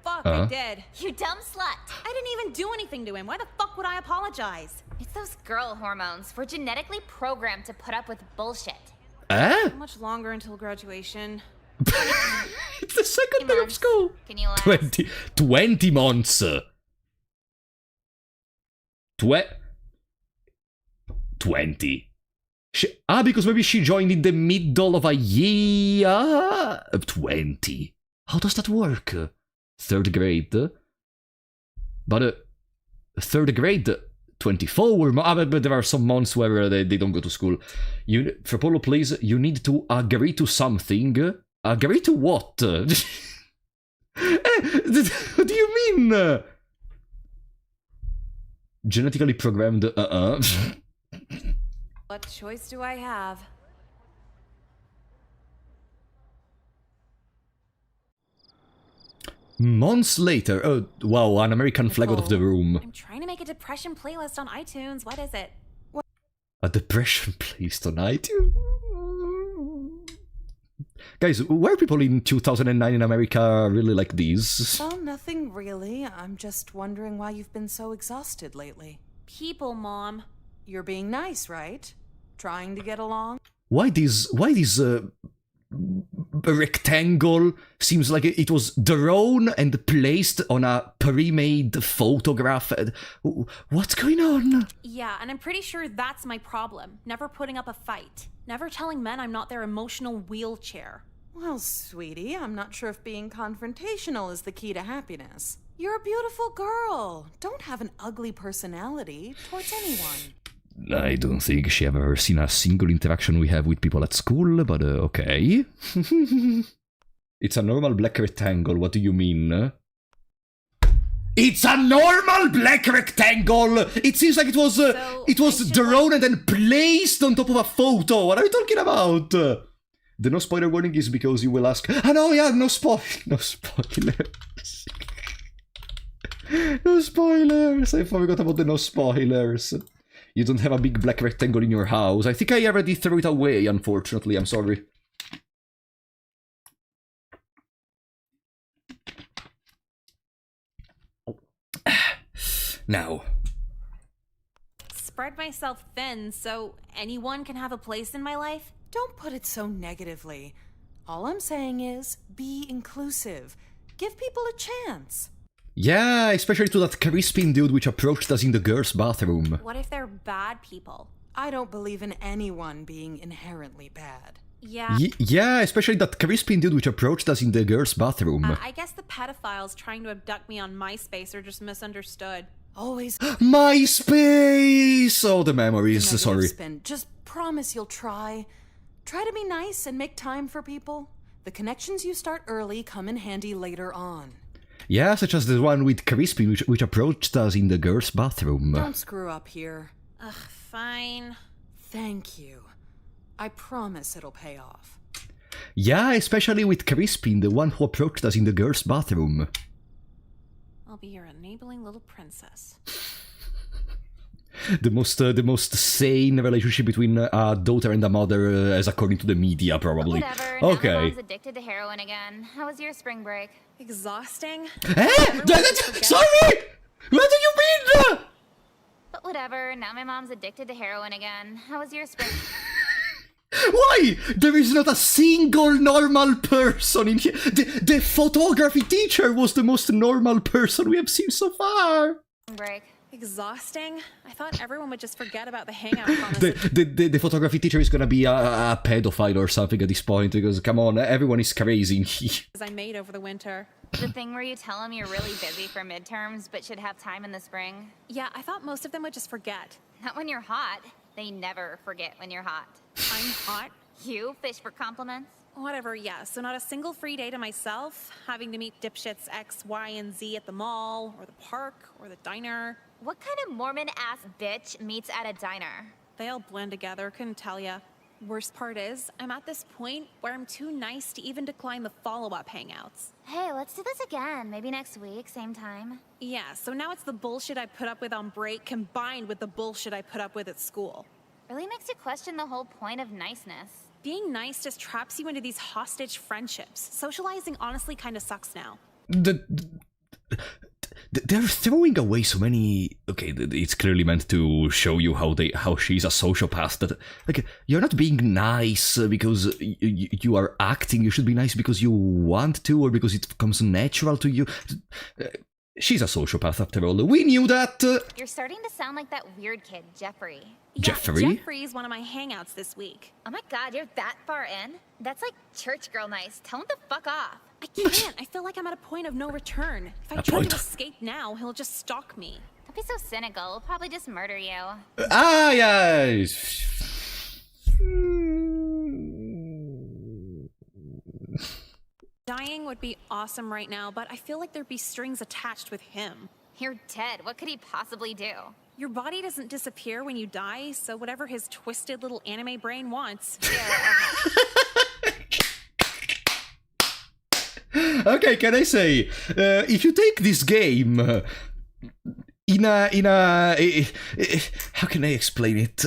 Fuck, I did. You dumb slut! I didn't even do anything to him. Why the fuck would I apologize? It's those girl hormones. We're genetically programmed to put up with bullshit. Eh? How much longer until graduation? It's the second day of school! Can you last? 20 months! 20. Because maybe she joined in the middle of a year? 20. How does that work? 3rd grade? But 3rd grade, 24, but there are some months where they don't go to school. For Polo, please, you need to agree to something. Agree to what? What do you mean? Genetically programmed, What choice do I have? Months later, oh wow, an American flag out of the room. I'm trying to make a depression playlist on iTunes. What is it? A depression placed on iTunes? Guys, were people in 2009 in America really like these? Oh, nothing really. I'm just wondering why you've been so exhausted lately. People, Mom. You're being nice, right? Trying to get along? Why this rectangle seems like it was drawn and placed on a pre-made photograph? What's going on? Yeah, and I'm pretty sure that's my problem. Never putting up a fight. Never telling men I'm not their emotional wheelchair. Well, sweetie, I'm not sure if being confrontational is the key to happiness. You're a beautiful girl. Don't have an ugly personality towards anyone. I don't think she ever seen a single interaction we have with people at school, but okay. It's a normal black rectangle, what do you mean? It's a normal black rectangle! It seems like it was drawn and then placed on top of a photo. What are you talking about? The no spoiler warning is because you will ask, no, yeah, no spoilers. No spoilers. I forgot about the no spoilers. You don't have a big black rectangle in your house. I think I already threw it away, unfortunately. I'm sorry. Now. Spread myself thin so anyone can have a place in my life? Don't put it so negatively. All I'm saying is, be inclusive. Give people a chance. Yeah, especially to that Crispin dude which approached us in the girls' bathroom. What if they're bad people? I don't believe in anyone being inherently bad. Yeah. Yeah, especially that Crispin dude which approached us in the girls' bathroom. I guess the pedophiles trying to abduct me on MySpace are just misunderstood. Always MySpace! Oh, the memories, negative sorry. spin. Just promise you'll try. Try to be nice and make time for people. The connections you start early come in handy later on. Yeah, such as the one with Crispin which approached us in the girls' bathroom. Don't screw up here. Ugh, fine. Thank you. I promise it'll pay off. Yeah, especially with Crispin, the one who approached us in the girls' bathroom. I'll be your enabling little princess. The most sane relationship between a daughter and a mother, as according to the media, probably. Whatever. Okay. Now my mom's addicted to heroin again. How was your spring break? Exhausting? Sorry! What do you mean? But whatever. Now my mom's addicted to heroin again. How was your spring? Why? There is not a single normal person in here. The photography teacher was the most normal person we have seen so far. Break. Exhausting? I thought everyone would just forget about the hangout promise. The photography teacher is gonna be a pedophile or something at this point, because, come on, everyone is crazy in here. I made over the winter. The thing where you tell them you're really busy for midterms but should have time in the spring? Yeah, I thought most of them would just forget. Not when you're hot. They never forget when you're hot. I'm hot? You fish for compliments? Whatever, yeah. So not a single free day to myself, having to meet dipshits X, Y, and Z at the mall, or the park, or the diner. What kind of Mormon-ass bitch meets at a diner? They all blend together, couldn't tell ya. Worst part is, I'm at this point where I'm too nice to even decline the follow-up hangouts. Hey, let's do this again. Maybe next week, same time. Yeah, so now it's the bullshit I put up with on break combined with the bullshit I put up with at school. Really makes you question the whole point of niceness. Being nice just traps you into these hostage friendships. Socializing honestly kind of sucks now. They're throwing away so many. Okay, it's clearly meant to show you how she's a sociopath. That, like, you're not being nice because you are acting. You should be nice because you want to, or because it comes natural to you. She's a sociopath after all. We knew that. You're starting to sound like that weird kid, Jeffrey. Jeffrey? Yeah, Jeffrey's one of my hangouts this week. Oh my god, you're that far in? That's like church girl nice. Tell him to fuck off. I can't. I feel like I'm at a point of no return. If I try to escape now, he'll just stalk me. Don't be so cynical. He'll probably just murder you. Yeah. Dying would be awesome right now, but I feel like there'd be strings attached with him. You're dead. What could he possibly do? Your body doesn't disappear when you die, so whatever his twisted little anime brain wants. Okay, can I say, if you take this game in a how can I explain it?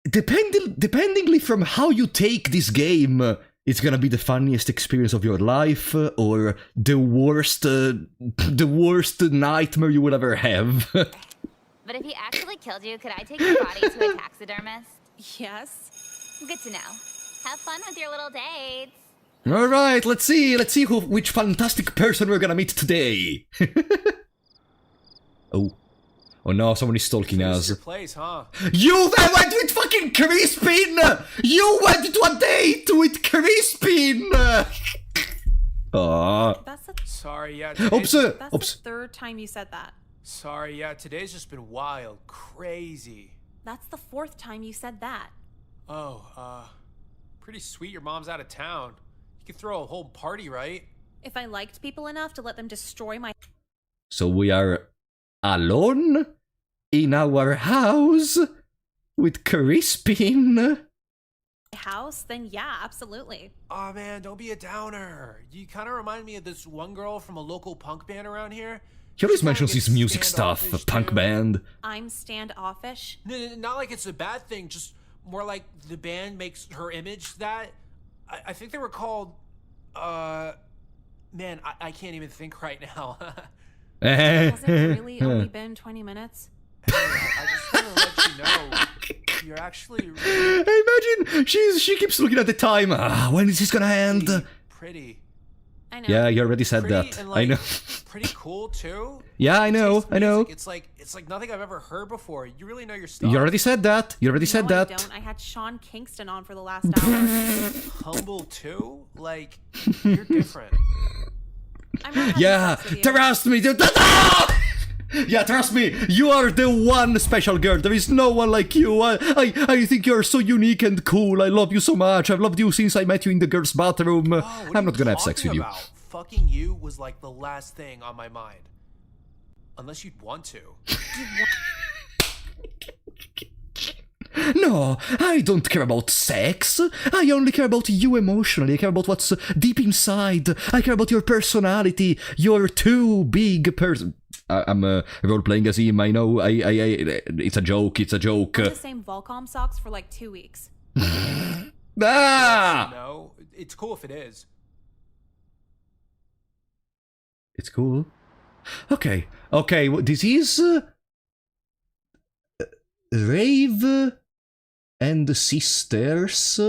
Dependingly from how you take this game, it's gonna be the funniest experience of your life, or the worst nightmare you will ever have. But if he actually killed you, could I take your body to a taxidermist? Yes. Good to know. Have fun with your little dates. All right, let's see which fantastic person we're gonna meet today. Oh no, someone is stalking us. Your place, huh? You went with fucking Crispin! You went to a date with Crispin! That's the Sorry, yeah. Oops. the third time you said that. Sorry, yeah. Today's just been wild, crazy. That's the fourth time you said that. Oh, pretty sweet. Your mom's out of town. You could throw a whole party, right? If I liked people enough to let them destroy my So we are alone in our house with Crispin. House, then yeah, absolutely. Aw, man, don't be a downer. You kind of remind me of this one girl from a local punk band around here. He always She kinda mentions gets his music stuff, standoffish, punk too. band. I'm standoffish. No, not like it's a bad thing, just more like the band makes her image that. I think they were called, man, I can't even think right now. Has it really only been 20 minutes? I just want to let you know, you're actually Imagine she keeps looking at the time. When is this gonna end? really pretty. I know. Yeah, you already said Pretty that. and, I like, know. Pretty cool too. Yeah, I know. Taste I know. music, It's like nothing I've ever heard before. You really know your stuff. You already said that. You already said No, I that. don't. I had Sean Kingston on for the last hour. Humble too. Like you're different. I'm not having Yeah, sex with you. trust me, dude. Yeah, trust me. You are the one special girl. There is no one like you. I think you're so unique and cool. I love you so much. I've loved you since I met you in the girls' bathroom. Oh, what are I'm you not gonna have sex with talking you. about? Fucking you was like the last thing on my mind. Unless you'd want to. No, I don't care about sex. I only care about you emotionally. I care about what's deep inside. I care about your personality. You're too big person. I'm role playing as him. I know. It's a joke. It's a joke. The same Volcom socks for like 2 weeks. Ah! No, it's cool if it is. It's cool. Okay. This is Rave and Sisters.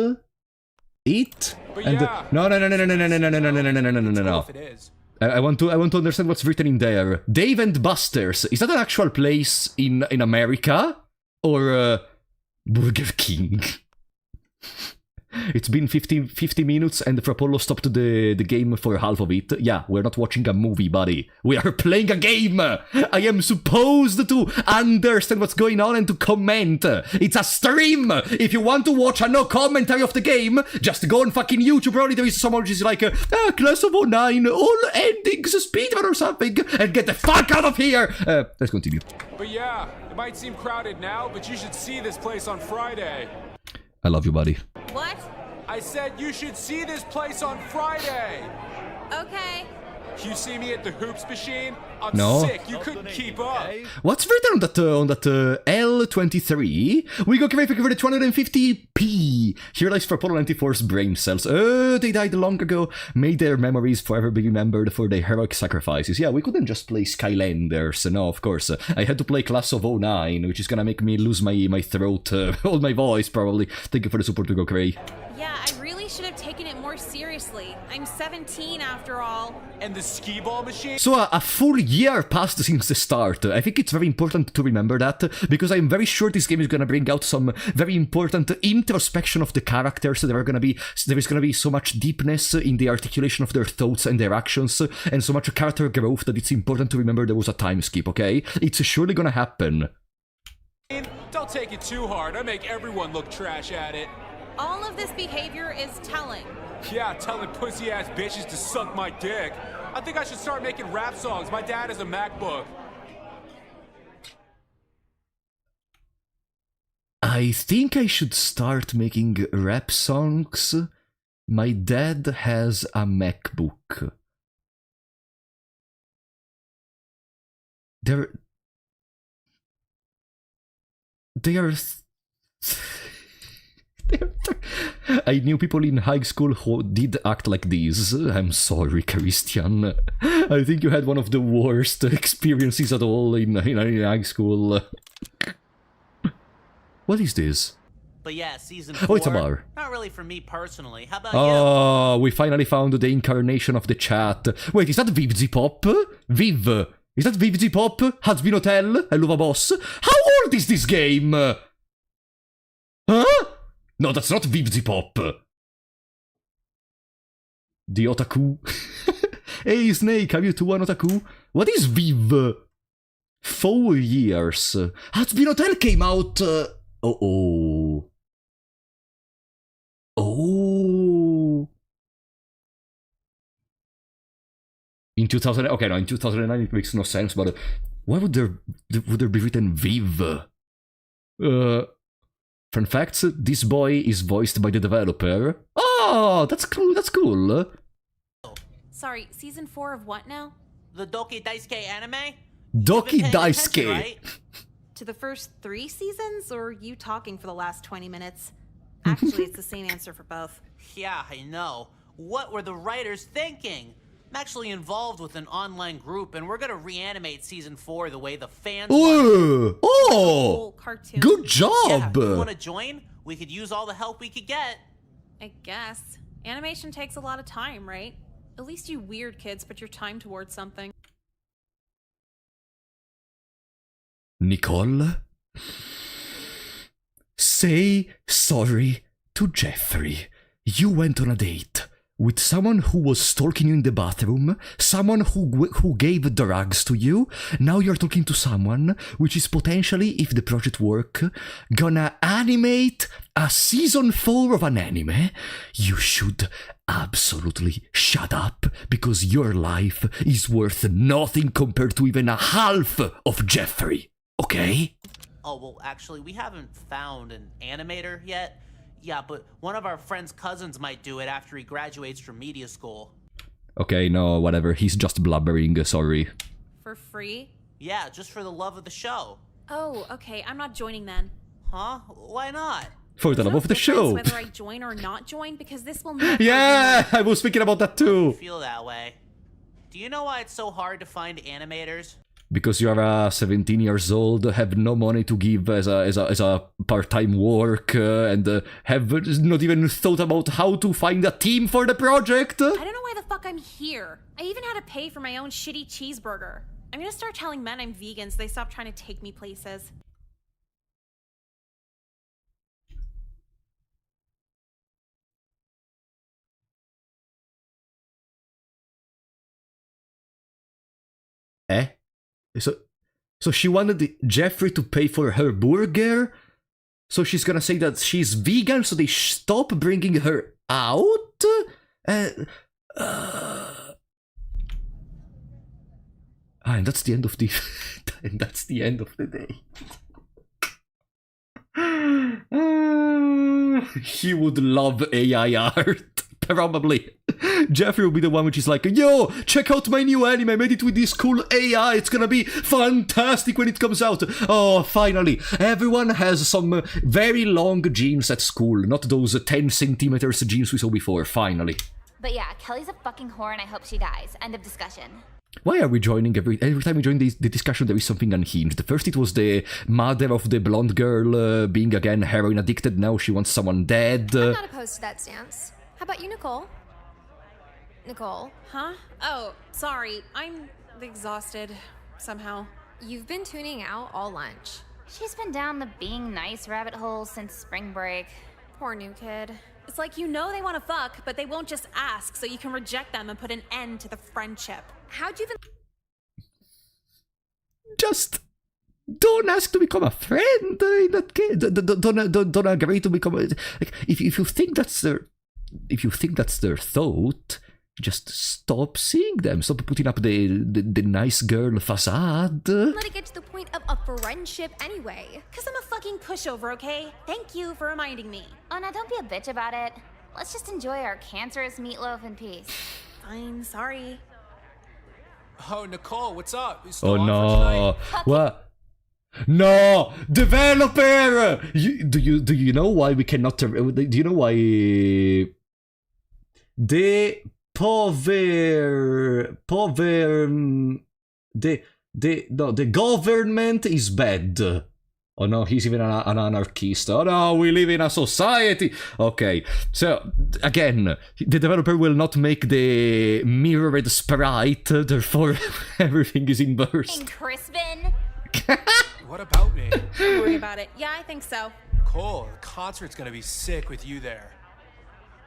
It But and yeah. no. It's cool if it is. I want to understand what's written in there. Dave and Buster's. Is that an actual place in America or Burger King? It's been 50 minutes and Frapollo stopped the game for half of it. Yeah, we're not watching a movie, buddy. We are playing a game! I am supposed to understand what's going on and to comment. It's a stream! If you want to watch a no commentary of the game, just go on fucking YouTube. Probably there is someone who's like, Class of 09, all endings, speedrun or something, and get the fuck out of here! Let's continue. But yeah, it might seem crowded now, but you should see this place on Friday. I love you, buddy. What? I said you should see this place on Friday. Okay. You see me at the hoops machine? I'm No. sick. You couldn't keep up. What's written on that L23? We go crazy for the 250p. Here lies for Apollo 94's brain cells. They died long ago. May their memories forever be remembered for their heroic sacrifices. Yeah, we couldn't just play Skylanders. No, of course. I had to play Class of 09, which is gonna make me lose my throat, all my voice, probably. Thank you for the support to go cray. Yeah, I really should have taken it more seriously. I'm 17 after all. And the skee ball machine? So a full year passed since the start. I think it's very important to remember that, because I'm very sure this game is gonna bring out some very important introspection of the characters. There is gonna be so much deepness in the articulation of their thoughts and their actions, and so much character growth that it's important to remember there was a time skip, okay? It's surely gonna happen. Don't take it too hard. I make everyone look trash at it. All of this behavior is telling. Yeah, telling pussy-ass bitches to suck my dick. I think I should start making rap songs. My dad has a MacBook. I think I should start making rap songs. My dad has a MacBook. They are... I knew people in high school who did act like this. I'm sorry, Christian. I think you had one of the worst experiences at all in high school. What is this? But yeah, season Oh, 4. it's a bar. Not really for me personally. How about Oh, we finally found the incarnation of the chat. Wait, is that Vivzy Pop? Viv. Is that Vivzy Pop? Has been Hotel? I love a boss. How old is this game? Huh? No, that's not Vivzy Pop. The otaku. Hey, Snake, have you too an otaku? What is Viv? 4 years. Has been Hotel came out... Oh. In 2000, okay, no, in 2009 it makes no sense, but why would there be written Viv? Fun facts, this boy is voiced by the developer. Oh, that's cool, that's cool. Sorry, season 4 of what now? The Doki Daisuke anime? Doki You've been paying attention, Daisuke. right? To the first 3 seasons, or you talking for the last 20 minutes? Actually, it's the same answer for both. Yeah, I know. What were the writers thinking? I'm actually involved with an online group, and we're gonna reanimate season 4 the way the fans want. Ooh, oh, Whole cartoon. good Yeah, job. you wanna join? We could use all the help we could get. I guess. Animation takes a lot of time, right? At least you weird kids put your time towards something. Nicole, say sorry to Jeffrey. You went on a date with someone who was stalking you in the bathroom, someone who gave drugs to you. Now you're talking to someone which is potentially, if the project work, gonna animate a season 4 of an anime. You should absolutely shut up, because your life is worth nothing compared to even a half of Jeffrey, okay? Oh, well, actually, we haven't found an animator yet. Yeah, but one of our friend's cousins might do it after he graduates from media school. Okay, no, whatever, he's just blubbering, sorry. For free? Yeah, just for the love of the show. Oh, okay, I'm not joining then. Huh? Why not? For the love of the show. Whether I join or not join, because this will never Yeah, I was thinking about that I too. feel that way. Do you know why it's so hard to find animators? Because you are 17 years old, have no money to give as a part-time work, and have not even thought about how to find a team for the project. I don't know why the fuck I'm here. I even had to pay for my own shitty cheeseburger. I'm gonna start telling men I'm vegan so they stop trying to take me places. Eh? So she wanted Jeffrey to pay for her burger? So she's gonna say that she's vegan, so they stop bringing her out? And that's the end of the... and that's the end of the day. He would love AI art. Probably. Jeffrey will be the one which is like, yo, check out my new anime, I made it with this cool AI, it's gonna be fantastic when it comes out. Oh, finally. Everyone has some very long jeans at school, not those 10 centimeters jeans we saw before, finally. But yeah, Kelly's a fucking whore and I hope she dies. End of discussion. Why are we joining every time we join the discussion there is something unhinged? First it was the mother of the blonde girl being again heroin addicted, now she wants someone dead. I'm not opposed to that stance. How about you, Nicole? Nicole? Huh? Oh, sorry. I'm exhausted. Somehow. You've been tuning out all lunch. She's been down the being nice rabbit hole since spring break. Poor new kid. It's like you know they want to fuck, but they won't just ask, so you can reject them and put an end to the friendship. How'd you even... Just don't ask to become a friend in that case. Don't agree to become a... Like, if you think that's their thought, just stop seeing them. Stop putting up the nice girl facade. Let it get to the point of a friendship anyway. Cause I'm a fucking pushover, okay? Thank you for reminding me. Oh, now don't be a bitch about it. Let's just enjoy our cancerous meatloaf in peace. Fine, sorry. Oh, Nicole, what's up? You still Oh on for no! tonight? What? No, developer! Do you know why we cannot? Do you know why? The government is bad. Oh no, he's even an anarchist. Oh no, we live in a society. Okay, so again, the developer will not make the mirrored sprite, therefore everything is inverse. And Crispin? What about me? Don't worry about it. Yeah, I think so. Cole, the concert's gonna be sick with you there.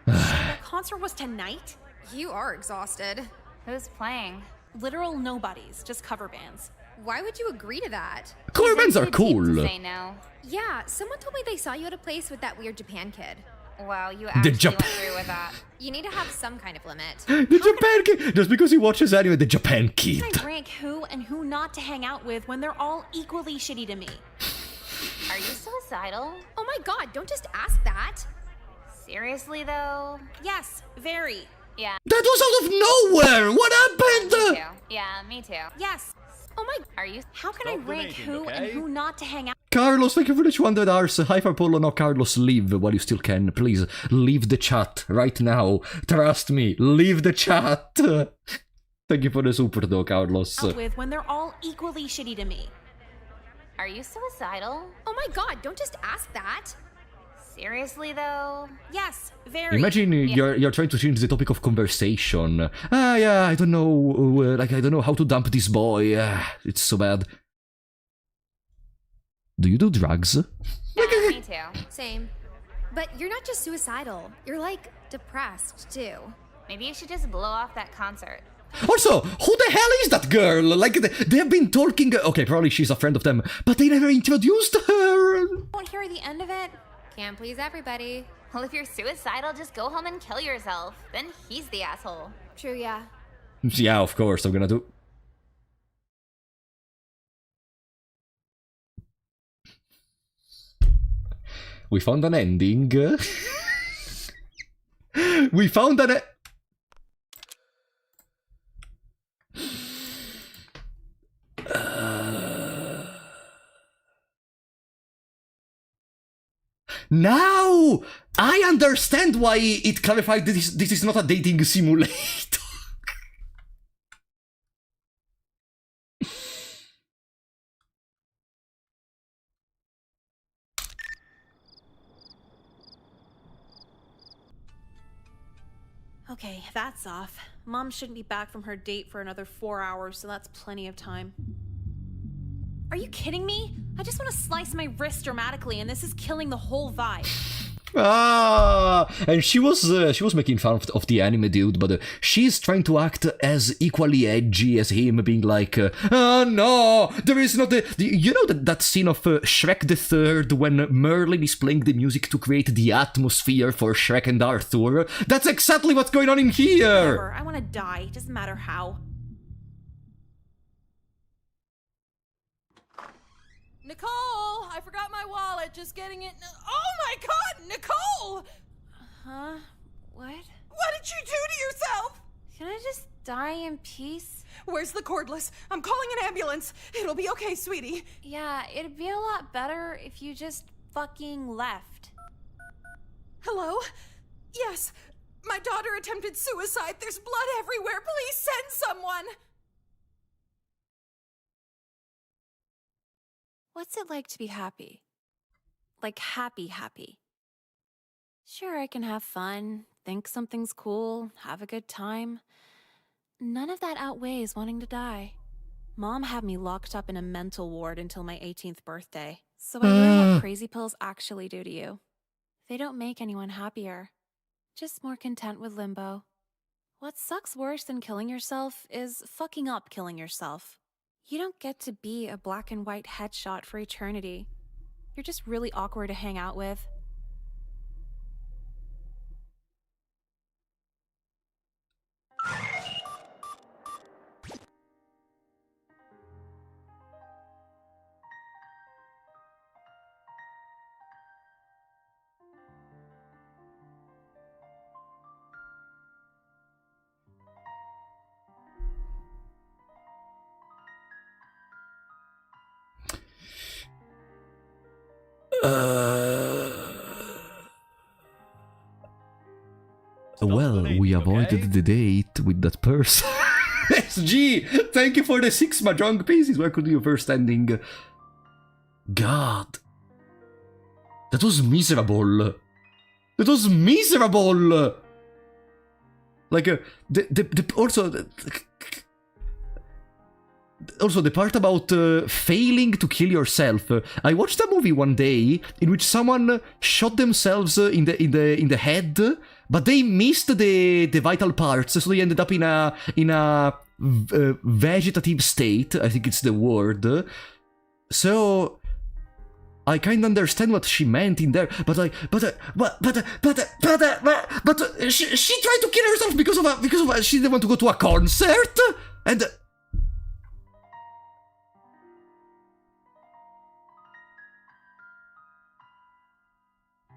The concert was tonight? You are exhausted. Who's playing? Literal nobodies, just cover bands. Why would you agree to that? Cover bands are Too deep to cool. say no. Yeah, someone told me they saw you at a place with that weird Japan kid. Wow, you actually went Japan- through with that. You need to have some kind of limit. The Japan kid! Just because he watches anime, the Japan kid. I rank who and who not to hang out with when they're all equally shitty to me. Are you suicidal? Oh my god, don't just ask that. Seriously, though? Yes, very. Yeah. That was out of nowhere! What Me happened? too. Yeah, me too. Yes. Oh my. Are you? How can I rank who and who not to hang out? Carlos, thank you for the 200 hours. Hi for Polo. No, Carlos, leave while you still can. Please, leave the chat right now. Trust me, leave the chat. Thank you for the super though, Carlos. With when they're all equally shitty to me. Are you suicidal? Oh my god, don't just ask that. Seriously, though? Yes, very. Imagine you're trying to change the topic of conversation. Yeah, I don't know, I don't know how to dump this boy. It's so bad. Do you do drugs? Yeah, me too. Same. But you're not just suicidal. You're like depressed too. Maybe you should just blow off that concert. Also, who the hell is that girl? Like, they have been talking... Okay, probably she's a friend of them, but they never introduced her. Won't hear the end of it. Can't please everybody. Well, if you're suicidal, just go home and kill yourself. Then he's the asshole. True, yeah. Yeah, of course, I'm gonna do... We found an ending. We found an... Now I understand why it clarified that this is not a dating simulator. Okay, that's off. Mom shouldn't be back from her date for another 4 hours, so that's plenty of time. Are you kidding me? I just want to slice my wrist dramatically, and this is killing the whole vibe. And she was making fun of the anime dude, but she's trying to act as equally edgy as him, being like, oh no, there is not you know that scene of Shrek the Third when Merlin is playing the music to create the atmosphere for Shrek and Arthur? That's exactly what's going on in here. Whatever, I want to die. Doesn't matter how. Nicole, I forgot my wallet. Just getting it. Oh my god, Nicole! Huh? What? What did you do to yourself? Can I just die in peace? Where's the cordless? I'm calling an ambulance. It'll be okay, sweetie. Yeah, it'd be a lot better if you just fucking left. Hello? Yes, my daughter attempted suicide. There's blood everywhere. Please send someone. What's it like to be happy? Like happy. Sure, I can have fun, think something's cool, have a good time. None of that outweighs wanting to die. Mom had me locked up in a mental ward until my 18th birthday. So I learned what crazy pills actually do to you. They don't make anyone happier. Just more content with limbo. What sucks worse than killing yourself is fucking up killing yourself. You don't get to be a black and white headshot for eternity. You're just really awkward to hang out with. Well, we avoided the date with that person. SG, thank you for the 6 mahjong pieces. Where could your first ending? God. That was miserable. That was miserable. Like, also the part about failing to kill yourself. I watched a movie one day in which someone shot themselves in the head, but they missed the vital parts, so they ended up in a vegetative state. I think it's the word. So I kind of understand what she meant in there, but she tried to kill herself because of she didn't want to go to a concert, and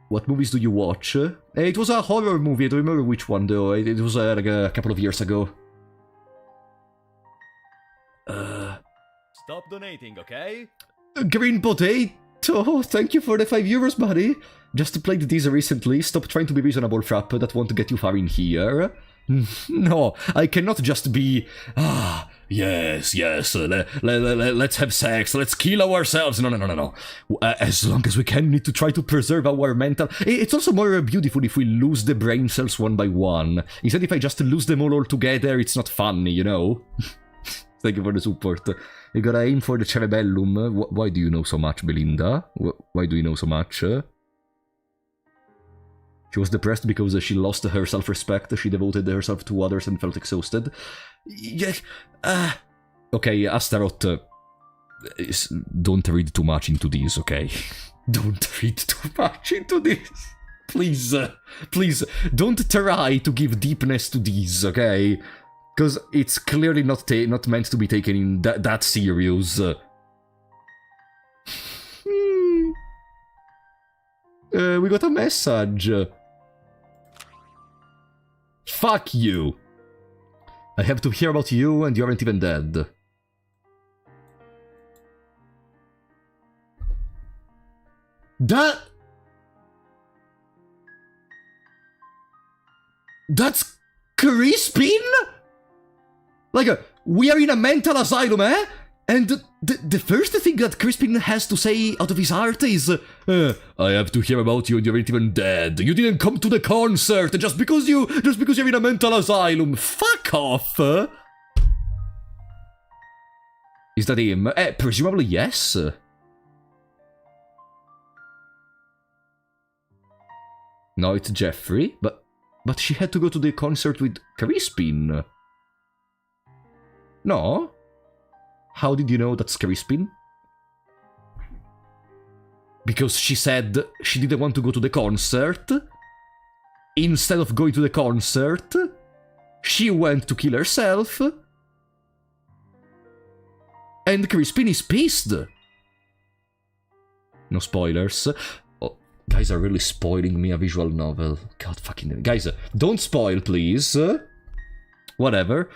what movies do you watch? It was a horror movie. I don't remember which one though. It was like a couple of years ago. Stop donating, okay? Green Potato, thank you for the €5, buddy. Just played this recently. Stop trying to be reasonable, Frapp. That won't get you far in here. No, I cannot just be... yes, let's have sex, let's kill ourselves. No. As long as we can, we need to try to preserve our mental... It's also more beautiful if we lose the brain cells one by one. Instead, if I just lose them all together, it's not funny, you know? Thank you for the support. You gotta aim for the cerebellum. Why do you know so much, Belinda? Why do you know so much? She was depressed because she lost her self-respect. She devoted herself to others and felt exhausted. Yeah. Okay, Astaroth. Don't read too much into this, okay? Don't read too much into this. Please, please, don't try to give deepness to this, okay? Because it's clearly not meant to be taken in that serious. We got a message. Fuck you. I have to hear about you and you aren't even dead. That's Crispin? Like, we are in a mental asylum, eh? And the first thing that Crispin has to say out of his heart is, I have to hear about you and you aren't even dead. You didn't come to the concert just because you're in a mental asylum. Fuck off. Is that him? Presumably yes. No, it's Jeffrey, but she had to go to the concert with Crispin. No? How did you know that's Crispin? Because she said she didn't want to go to the concert. Instead of going to the concert, she went to kill herself. And Crispin is pissed. No spoilers. Oh, guys are really spoiling me a visual novel. God fucking... Guys, don't spoil, please. Whatever.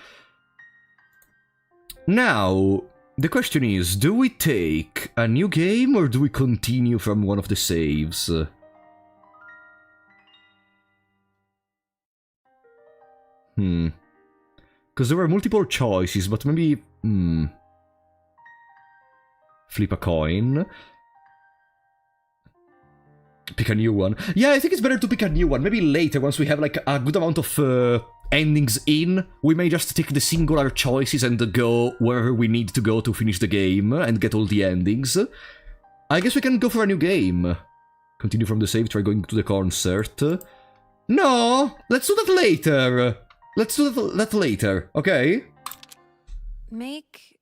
Now, the question is, do we take a new game or do we continue from one of the saves? Because there were multiple choices, but maybe... Flip a coin. Pick a new one. Yeah, I think it's better to pick a new one. Maybe later, once we have like a good amount of endings in, we may just take the singular choices and go wherever we need to go to finish the game and get all the endings. I guess we can go for a new game. Continue from the save, try going to the concert. No! Let's do that later! Let's do that later, okay? Make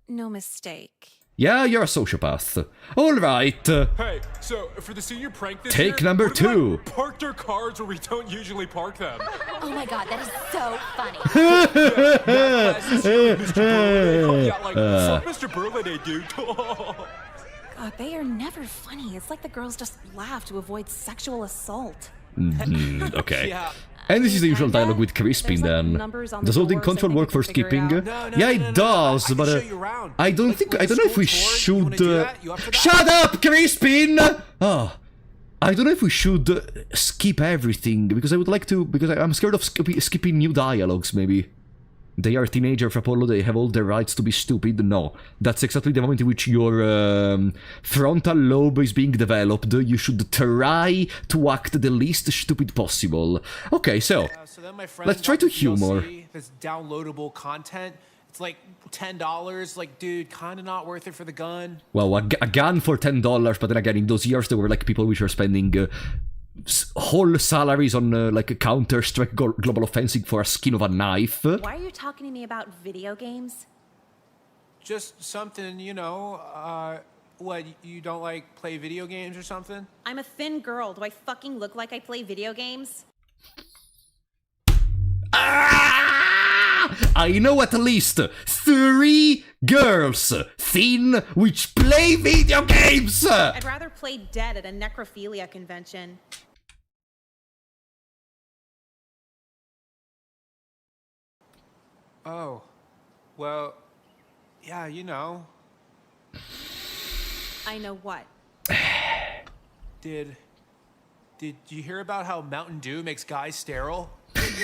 no mistake. Yeah, you're a sociopath. Alright. Hey, so for the senior prank this Take year, number what if I 2. Parked our cars where we don't usually park them. Oh my god, that is so funny. Fuck Mr. Burley, dude. God, they are never funny. It's like the girls just laugh to avoid sexual assault. Okay. Yeah. And this is the usual dialogue with Crispin then. Does holding control work for skipping? Yeah, it does, but I don't know if we should... Shut up, Crispin! Oh, I don't know if we should skip everything, because I would like to... Because I'm scared of skipping new dialogues, maybe. They are teenager for Apollo, they have all the rights to be stupid. No, that's exactly the moment in which your frontal lobe is being developed. You should try to act the least stupid possible. Okay, so then my friend let's try to got the humor. DLC, this downloadable content. It's like $10. Like, dude, kind of not worth it for the gun. Well, a gun for $10, but then again, in those years, there were like people which were spending... whole salaries on like a Counter-Strike Global Offensive for a skin of a knife. Why are you talking to me about video games? Just something, you know, What, you don't like play video games or something? I'm a thin girl. Do I fucking look like I play video games? I know at least 3 girls thin which play video games! I'd rather play dead at a necrophilia convention. Oh. Well, yeah, you know. I know what. Did you hear about how Mountain Dew makes guys sterile?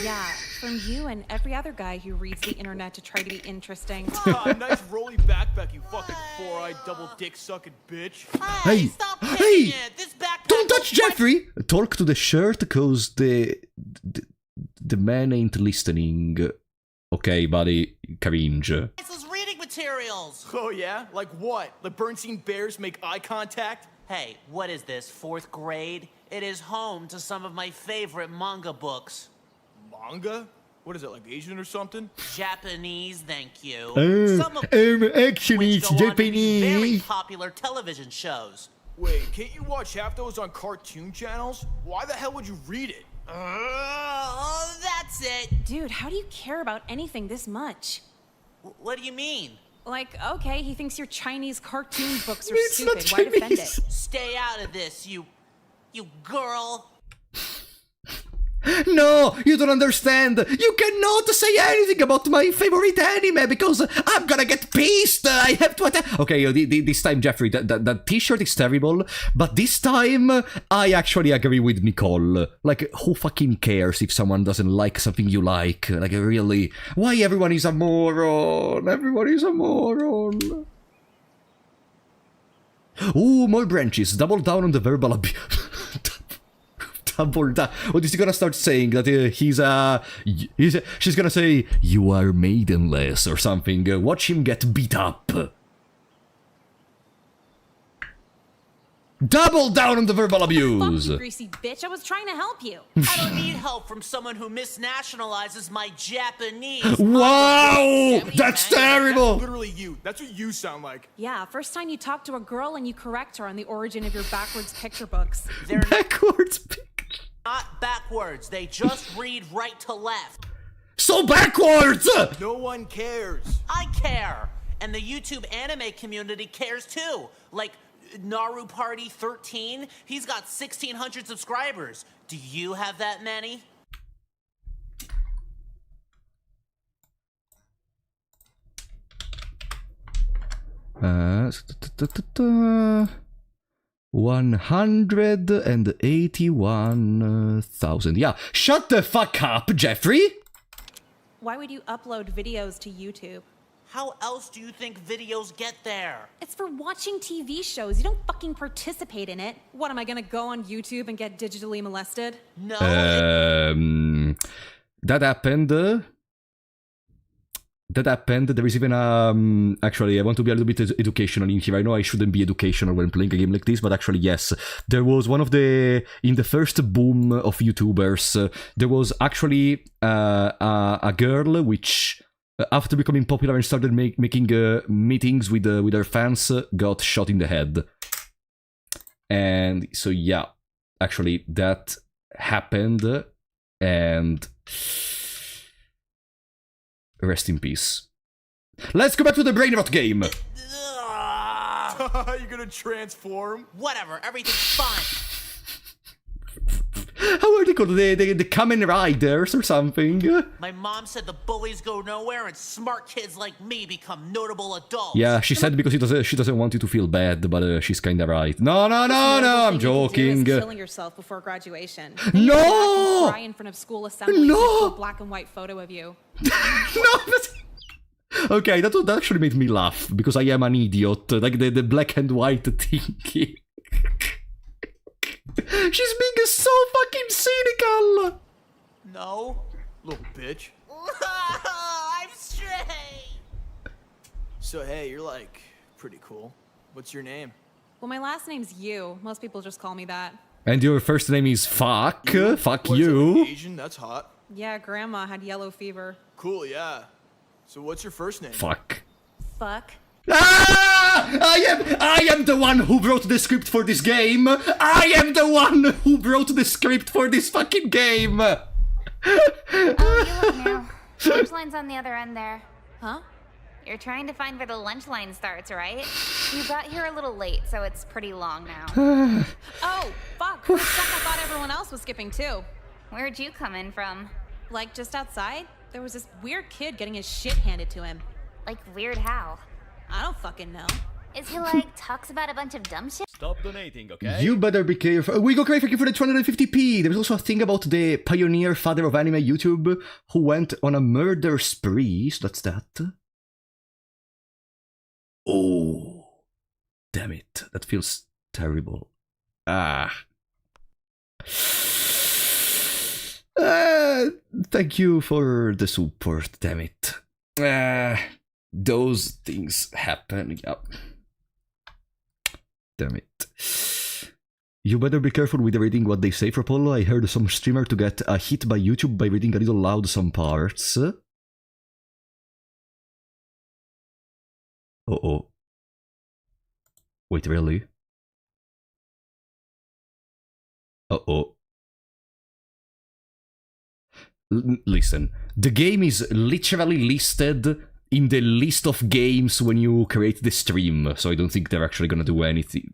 Yeah, from you and every other guy who reads the internet to try to be interesting. Nice rolly backpack, you fucking four-eyed double dick sucking bitch. Hey, Stop hey! kicking it! This backpack Don't touch goes Jeffrey! Talk to the shirt, cause the man ain't listening. Okay, buddy, cringe. Those reading materials. Oh yeah? Like what? The Bernstein Bears make eye contact? Hey, what is this, 4th grade? It is home to some of my favorite manga books. Manga? What is it, like Asian or something? Japanese, thank you. Some of Actually, which it's go on to be very Japanese. popular television shows. Wait, can't you watch half those on cartoon channels? Why the hell would you read it? That's it. Dude, how do you care about anything this much? What do you mean? Like, okay, he thinks your Chinese cartoon books are It's not stupid. Why defend Chinese. it? Stay out of this, you girl. No, you don't understand. You cannot say anything about my favorite anime because I'm gonna get pissed. I have to attack. Okay, this time, Jeffrey, that t-shirt is terrible, but this time I actually agree with Nicole. Like, who fucking cares if someone doesn't like something you like? Like, really? Why everyone is a moron? Everyone is a moron. Ooh, more branches. Double down on the verbal abuse. What is he gonna start saying? That she's gonna say, you are maidenless or something. Watch him get beat up. Double down on the verbal abuse. Fuck you, greasy bitch. I was trying to help you. I don't need help from someone who misnationalizes my Japanese. Wow, that's terrible. Literally you. That's what you sound like. Yeah, first time you talk to a girl and you correct her on the origin of your backwards picture books. They're Backwards. not backwards. They just read right to left. So backwards. No one cares. I care. And the YouTube anime community cares too. Like Naru Party 13, he's got 1,600 subscribers. Do you have that many? Uh, 181,000. Yeah, shut the fuck up, Jeffrey. Why would you upload videos to YouTube? How else do you think videos get there? It's for watching TV shows. You don't fucking participate in it. What, am I gonna go on YouTube and get digitally molested? No. That happened. There is even actually, I want to be a little bit educational in here. I know I shouldn't be educational when playing a game like this, but actually, yes, there was in the first boom of YouTubers, there was actually a girl which, after becoming popular and started making meetings with her fans, got shot in the head. And so yeah, actually that happened, and rest in peace. Let's go back to the brain rot game. You're gonna transform? Whatever, everything's fine. How are they called? The Kamen Riders or something? My mom said the bullies go nowhere and smart kids like me become notable adults. Yeah, she said because she doesn't want you to feel bad, but she's kinda right. No, I'm joking. Killing yourself before graduation. No! Cry in front of school assembly. No! A black and white photo of you. No, but... Okay, that actually made me laugh, because I am an idiot. Like the black and white thinking. She's being so fucking cynical! No. Little bitch. I'm straight. So hey, you're like pretty cool. What's your name? Well, my last name's Yu. Most people just call me that. And your first name is Fuck? Fuck What, is that, you. like, Asian? That's hot. Yeah, Grandma had yellow fever. Cool, yeah. So what's your first name? Fuck. Fuck. Ah! I am the one who wrote the script for this game. I am the one who wrote the script for this fucking game. Oh, you look new. Lunch line's on the other end there. Huh? You're trying to find where the lunch line starts, right? You got here a little late, so it's pretty long now. Oh, fuck. For a second, I thought everyone else was skipping too. Where'd you come in from? Like, just outside, there was this weird kid getting his shit handed to him. Like, weird how? I don't fucking know. Is he like, talks about a bunch of dumb shit? Stop donating, okay? You better be careful. We go crazy, thank you for the 250p. There was also a thing about the pioneer father of anime YouTube who went on a murder spree. So that's that. Oh, damn it. That feels terrible. Thank you for the support, damn it. Those things happen, yep. Damn it. You better be careful with reading what they say for Polo. I heard some streamer to get hit by YouTube by reading a little loud some parts. Uh-oh. Wait, really? Uh-oh. Listen, the game is literally listed in the list of games when you create the stream, so I don't think they're actually gonna do anything.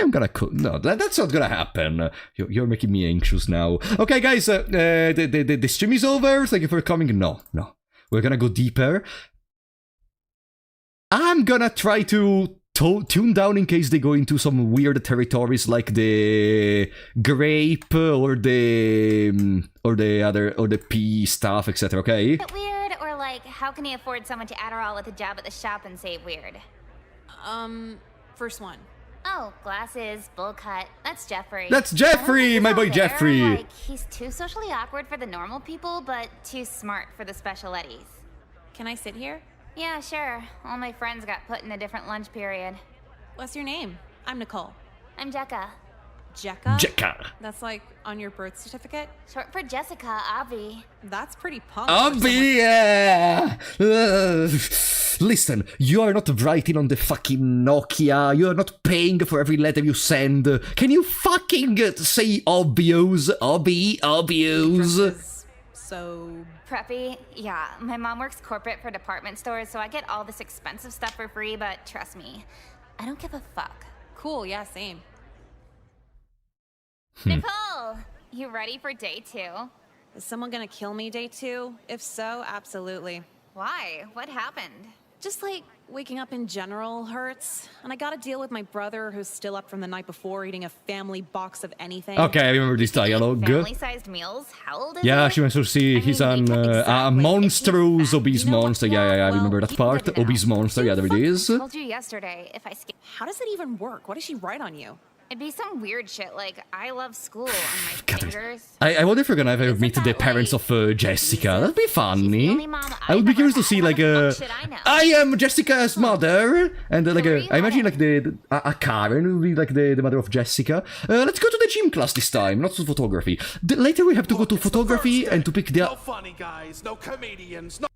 I'm gonna... No, that's not gonna happen. You're making me anxious now. Okay, guys, the stream is over. Thank you for coming. No. We're gonna go deeper. I'm gonna try to tune down in case they go into some weird territories like the grape or the pea stuff, etc. Okay. Is it weird, or like, how can he afford someone to Adderall with a job at the shop and say weird? First one. Oh, glasses, bowl cut. That's Jeffrey. That's Jeffrey, my boy There, Jeffrey. like, he's too socially awkward for the normal people, but too smart for the special eddies. Can I sit here? Yeah, sure. All my friends got put in a different lunch period. What's your name? I'm Nicole. I'm Jekka. Jekka? Jekka. That's like on your birth certificate? Short for Jessica, Avi. That's pretty punk. Obvi, yeah. Listen, you are not writing on the fucking Nokia. You are not paying for every letter you send. Can you fucking say obvious? Obvious. So... Preppy? Yeah, my mom works corporate for department stores, so I get all this expensive stuff for free, but trust me, I don't give a fuck. Cool, yeah, same. Nicole, you ready for day 2? Is someone gonna kill me day 2? If so, absolutely. Why? What happened? Just like waking up in general hurts, and I gotta deal with my brother who's still up from the night before eating a family box of anything. Okay, I remember this dialogue. Family-sized meals? How old is Yeah, he? she wants to see he's a monstrous obese monster. Yeah, I remember that part. Obese monster, yeah, there it is. I told you yesterday, if I skip... How does it even work? What does she write on you? It'd be some weird shit like, I love school on my fingers. I wonder if we're gonna ever meet the parents of Jessica. That'd be funny. I would be curious to see, like, I am Jessica's mother! And, like, I imagine, like, a Karen would be, like, the mother of Jessica. Let's go to the gym class this time, not to photography. Later we have to go to photography and to pick the... No funny guys, no comedians, no...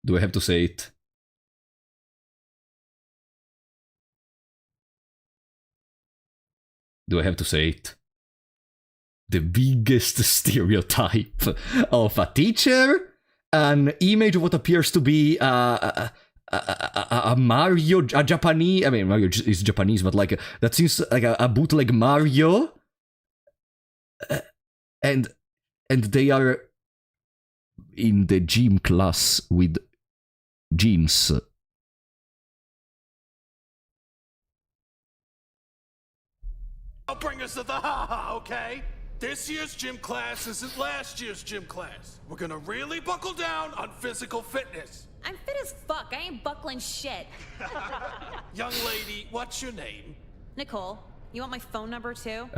Do I have to say it? Do I have to say it? The biggest stereotype of a teacher, an image of what appears to be a Mario, a Japanese, I mean, Mario is Japanese, but like, that seems like a bootleg Mario, and they are in the gym class with James. I'll bring us to the ha-ha, okay? This year's gym class isn't last year's gym class. We're gonna really buckle down on physical fitness. I'm fit as fuck. I ain't buckling shit. Young lady, what's your name? Nicole, you want my phone number too?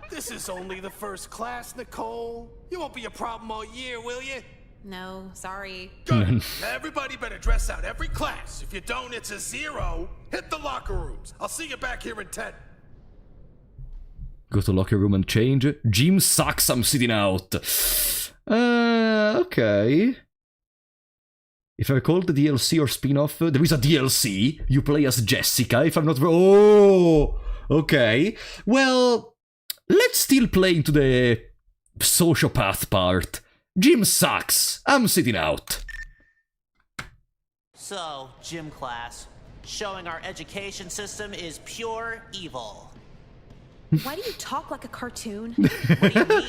This is only the first class, Nicole. You won't be a problem all year, will you? No, sorry. Good. Everybody better dress out every class. If you don't, it's a 0. Hit the locker rooms. I'll see you back here in 10. Go to locker room and change. Gym sucks, I'm sitting out. Okay. If I recall the DLC or spin-off, there is a DLC. You play as Jessica, if I'm not wrong. Oh, okay. Well, let's still play into the sociopath part. Gym sucks, I'm sitting out. So, gym class. Showing our education system is pure evil. Why do you talk like a cartoon? What do you mean?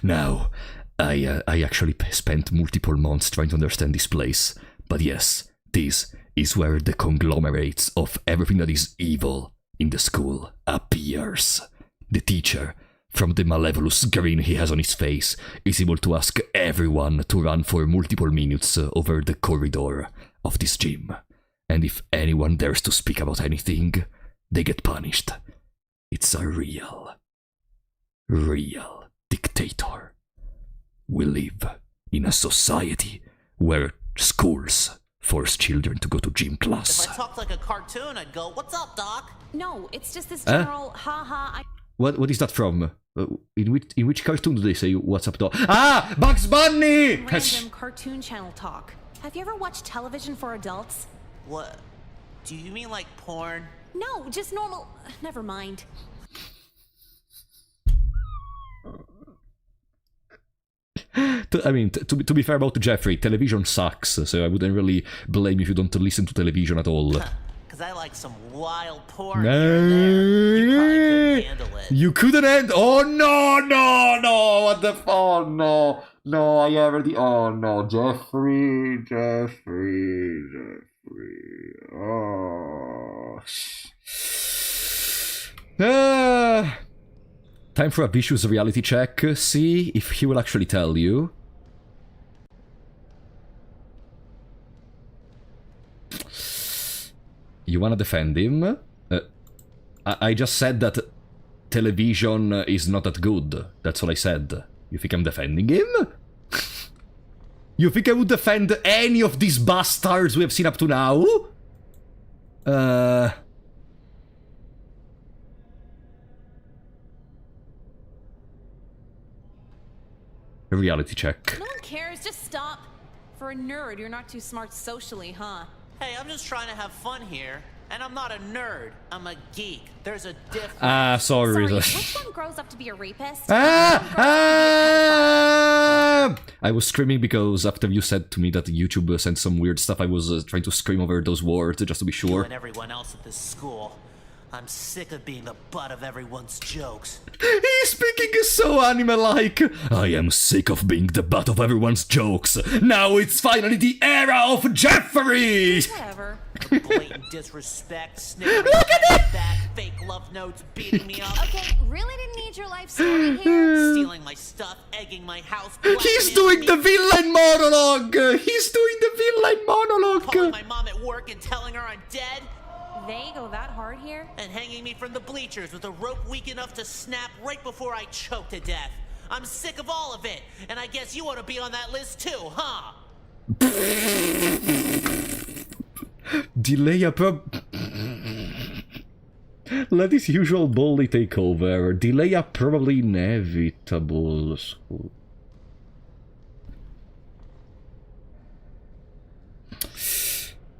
Now, I actually spent multiple months trying to understand this place. But yes, this is where the conglomerates of everything that is evil in the school appears. The teacher, from the malevolous grin he has on his face, is able to ask everyone to run for multiple minutes over the corridor of this gym. And if anyone dares to speak about anything, they get punished. It's a real dictator. We live in a society where schools force children to go to gym class. If I talked like a cartoon, I'd go, "What's up, Doc?" No, it's just this general ha-ha. What is that from? In which cartoon do they say "What's up, dog"? Ah, Bugs Bunny! Random cartoon channel talk. Have you ever watched television for adults? What? Do you mean like porn? No, just normal. Never mind. To be fair about Jeffrey, television sucks, so I wouldn't really blame you if you don't listen to television at all. Because I like some wild porn here and there. You probably couldn't handle it. You couldn't handle. Oh no! What the? Oh no! I already. Oh no, Jeffrey. Oh. Time for a vicious reality check. See if he will actually tell you. You wanna defend him? I just said that television is not that good. That's what I said. You think I'm defending him? You think I would defend any of these bastards we have seen up to now? Reality check. No one cares, just stop. For a nerd, you're not too smart socially, huh? Hey, I'm just trying to have fun here. And I'm not a nerd. I'm a geek. There's a difference. Sorry. Which one grows up to be a rapist? I was screaming because after you said to me that YouTube sent some weird stuff, I was trying to scream over those words just to be sure. You and everyone else at this school. I'm sick of being the butt of everyone's jokes. He's speaking so anime-like. I am sick of being the butt of everyone's jokes. Now it's finally the era of Jeffrey! Whatever. Blatant disrespect, snickering behind back, fake love notes, beating me up. Okay, really didn't need your life story here. Stealing my stuff, egging my house. He's doing the villain monologue! Calling my mom at work and telling her I'm dead. They go that hard here? And hanging me from the bleachers with a rope weak enough to snap right before I choke to death. I'm sick of all of it, and I guess you want to be on that list too, huh? Delay let his usual boldly take over. Delay are probably inevitable.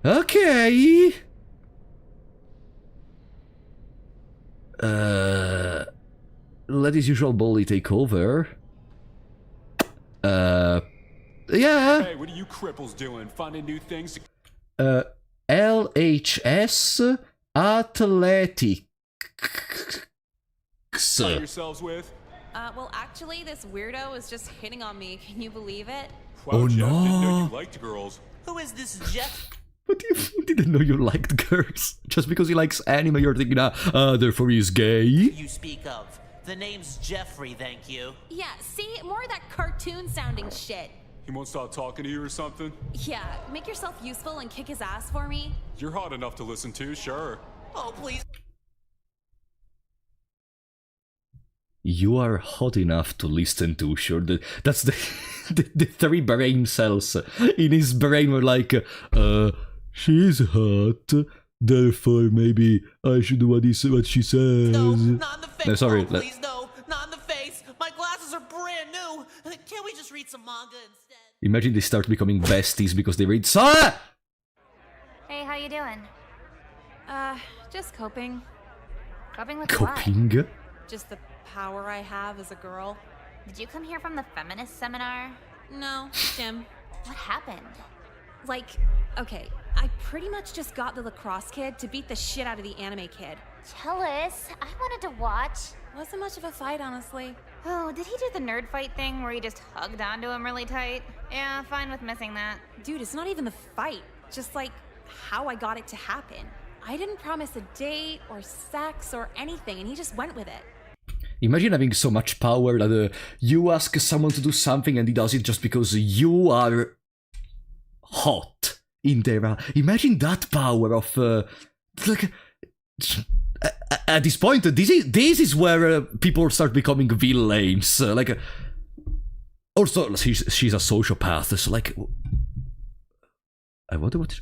Okay. Let his usual boldly take over. Yeah. Hey, what are you cripples doing? Finding new things to... LHS Athletics. Tie yourselves with? Well, actually, this weirdo is just hitting on me. Can you believe it? Wow, Oh, Jeff, no. didn't know you liked girls. Who is this Jeff? What do you didn't know you liked girls? Just because he likes anime, you're thinking, therefore he's gay? You speak of. The name's Jeffrey, thank you. Yeah, see? More of that cartoon-sounding shit. He won't stop talking to you or something? Yeah, make yourself useful and kick his ass for me. You're hot enough to listen to, sure. Oh, please. You are hot enough to listen to, sure. That's the the three brain cells in his brain were like, she's hot, therefore maybe I should do what she says. No, not in the face. No, sorry. Oh, please, no, not in the face. My glasses are brand new. Can't we just read some manga instead? Imagine they start becoming besties because they read Hey, how you doing? Just coping. Coping with what? Coping? Just the power I have as a girl. Did you come here from the feminist seminar? No, Jim. What happened? Like, okay, I pretty much just got the lacrosse kid to beat the shit out of the anime kid. Jealous. I wanted to watch. Wasn't much of a fight, honestly. Oh, did he do the nerd fight thing where he just hugged onto him really tight? Yeah, fine with missing that. Dude, it's not even the fight. Just like how I got it to happen. I didn't promise a date or sex or anything, and he just went with it. Imagine having so much power that you ask someone to do something and he does it just because you are hot in there. Imagine that power of like at this point. This is where people start becoming villains. Also, she's a sociopath. So like, I wonder what.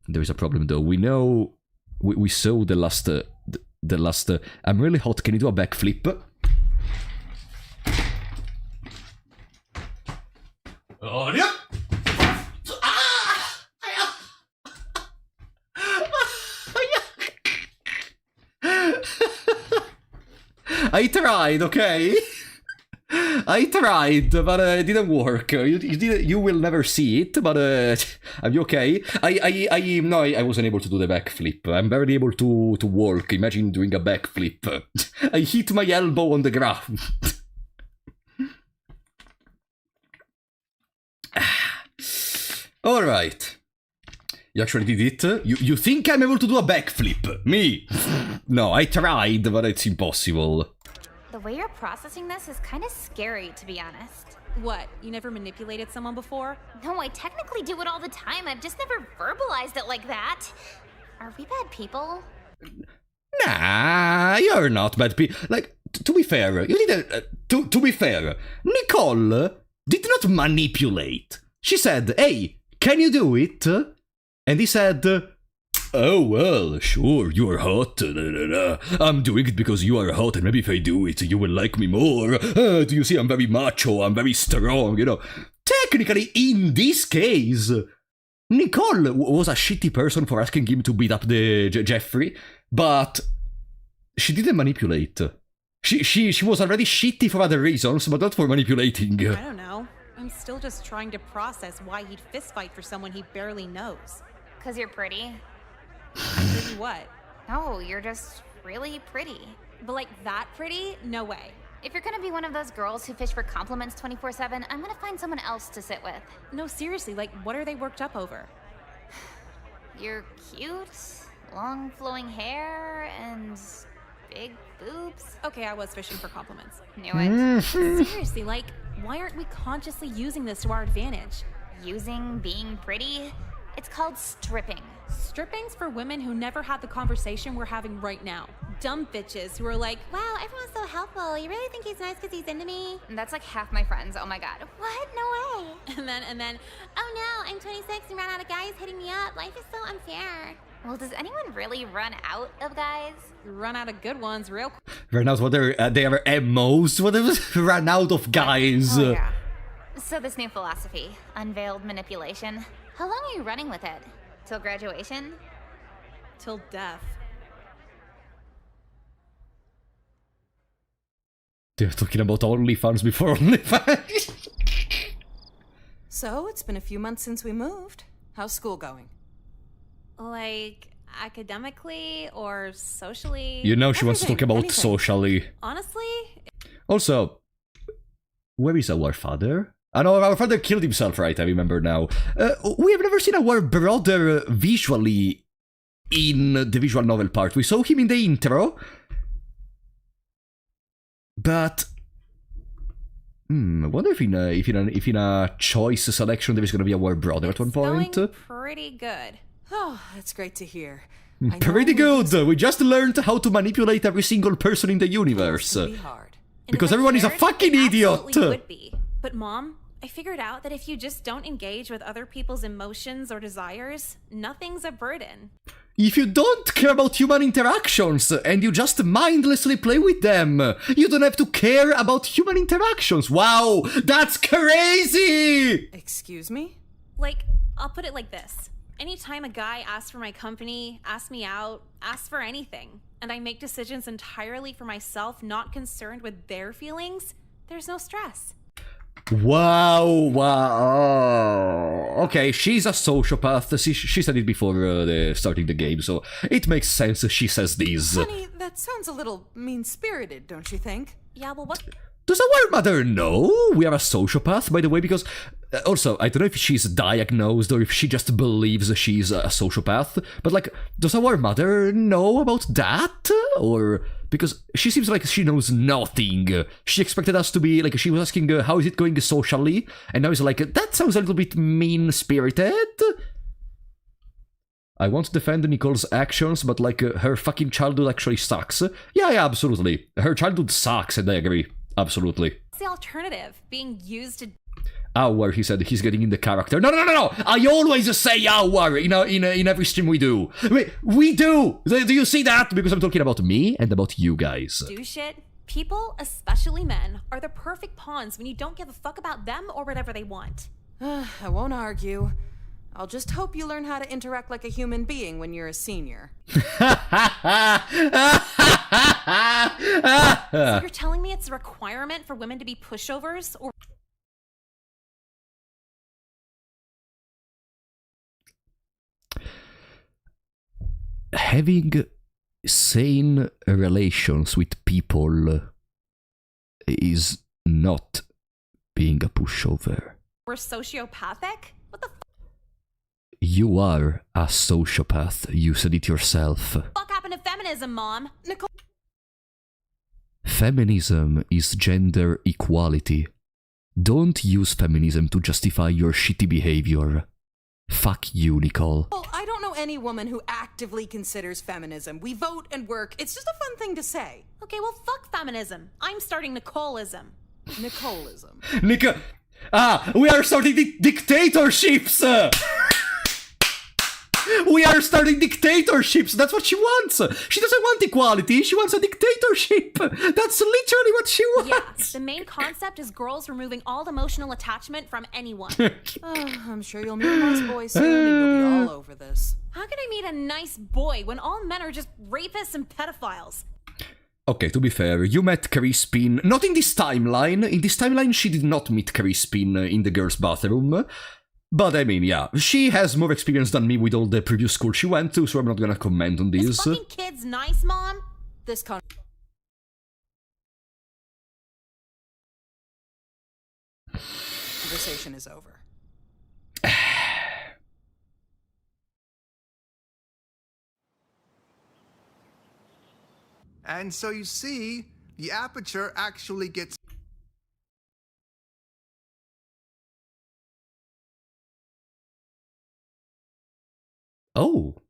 There is a problem though. We know we saw the last. The last. I'm really hot. Can you do a backflip? Oh yeah. I tried, okay? I tried, but it didn't work. You will never see it, but are you okay? I wasn't able to do the backflip. I'm barely able to walk. Imagine doing a backflip. I hit my elbow on the ground. Alright. You actually did it? You think I'm able to do a backflip? Me? No, I tried, but it's impossible. The way you're processing this is kind of scary, to be honest. What, you never manipulated someone before? No, I technically do it all the time. I've just never verbalized it like that. Are we bad people? Nah, you're not bad people. Like, to be fair, you didn't. To be fair, Nicole did not manipulate. She said, "Hey, can you do it?" And he said, "Oh, well, sure, you are hot. I'm doing it because you are hot, and maybe if I do it, you will like me more. Do you see, I'm very macho, I'm very strong, you know." Technically, in this case, Nicole was a shitty person for asking him to beat up the Jeffrey, but she didn't manipulate. She was already shitty for other reasons, but not for manipulating. I don't know. I'm still just trying to process why he'd fistfight for someone he barely knows. 'Cause you're pretty? Pretty what? No, you're just really pretty. But like that pretty? No way. If you're gonna be one of those girls who fish for compliments 24/7, I'm gonna find someone else to sit with. No, seriously, like what are they worked up over? You're cute, long flowing hair, and big boobs. Okay, I was fishing for compliments. Knew it. Seriously, like, why aren't we consciously using this to our advantage? Using being pretty? It's called stripping. Stripping's for women who never had the conversation we're having right now. Dumb bitches who are like, Wow, everyone's so helpful. You really think he's nice because he's into me? That's like half my friends. Oh my god. What? No way. and then, Oh no, I'm 26 and ran out of guys hitting me up. Life is so unfair. Well, does anyone really run out of guys? run out of good ones real quick. Run out, what are they are MOs? What is run out of guys? Oh, yeah. So this new philosophy, unveiled manipulation. How long are you running with it? Till graduation? Till death. They're talking about OnlyFans before OnlyFans. So, it's been a few months since we moved. How's school going? Like, academically or socially? You know she wants to talk about anything. socially. Honestly? Also, where is our father? I know our father killed himself, right? I remember now. We have never seen our brother visually in the visual novel part. We saw him in the intro. But I wonder if in a choice selection there is going to be our brother at one point. Going pretty good. Oh, that's great to hear. I know Pretty we good. just- We just learned how to manipulate every single person in the universe. It's gonna be hard. And Because if I everyone is a cared, fucking it idiot. absolutely would be. But Mom, I figured out that if you just don't engage with other people's emotions or desires, nothing's a burden. If you don't care about human interactions and you just mindlessly play with them, you don't have to care about human interactions. Wow, that's crazy! Excuse me? Like, I'll put it like this. Anytime a guy asks for my company, asks me out, asks for anything, and I make decisions entirely for myself, not concerned with their feelings, there's no stress. Wow. Okay, she's a sociopath. She said it before starting the game, so it makes sense she says this. Honey, that sounds a little mean-spirited, don't you think? Yeah, well, what? Does our mother know we are a sociopath, by the way? Because, also, I don't know if she's diagnosed or if she just believes she's a sociopath, but, like, does our mother know about that? Or, because she seems like she knows nothing. She expected us to be, like, she was asking, how is it going socially? And now it's like, that sounds a little bit mean-spirited. I want to defend Nicole's actions, but, like, her fucking childhood actually sucks. Yeah, absolutely. Her childhood sucks, and I agree. Absolutely. What's the alternative? Being used to... Hour, he said. He's getting in the character. No. I always say hour in every stream we do. We do! Do you see that? Because I'm talking about me and about you guys. do shit? People, especially men, are the perfect pawns when you don't give a fuck about them or whatever they want. I won't argue. I'll just hope you learn how to interact like a human being when you're a senior. So you're telling me it's a requirement for women to be pushovers, or... Having sane relations with people is not being a pushover. We're sociopathic? What the You are a sociopath. You said it yourself. fuck happened to feminism, Mom? Nicole... Feminism is gender equality. Don't use feminism to justify your shitty behavior. Fuck you, Nicole. Well, I don't know any woman who actively considers feminism. We vote and work. It's just a fun thing to say. Okay, well, fuck feminism. I'm starting Nicoleism. Nicoleism. We are starting dictatorships! We are starting dictatorships! That's what she wants! She doesn't want equality, she wants a dictatorship! That's literally what she wants! Yeah, the main concept is girls removing all emotional attachment from anyone. I'm sure you'll meet a nice boy soon and you'll be all over this. How can I meet a nice boy when all men are just rapists and pedophiles? Okay, to be fair, you met Crispin, not in this timeline. In this timeline, she did not meet Crispin in the girls' bathroom. But I mean, yeah, she has more experience than me with all the previous school she went to, so I'm not gonna comment on this. This fucking kid's nice, Mom? This conversation is over. And so you see, the aperture actually gets... Oh,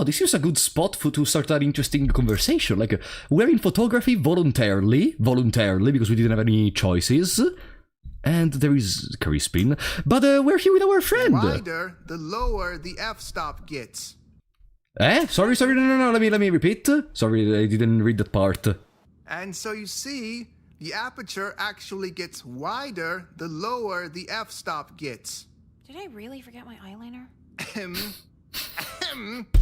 this is a good spot to start an interesting conversation. Like, we're in photography voluntarily, because we didn't have any choices. And there is Crispin. But we're here with our friend. The wider, the lower the f-stop gets. Sorry, no, let me repeat. Sorry, I didn't read that part. And so you see, the aperture actually gets wider the lower the f-stop gets. Did I really forget my eyeliner?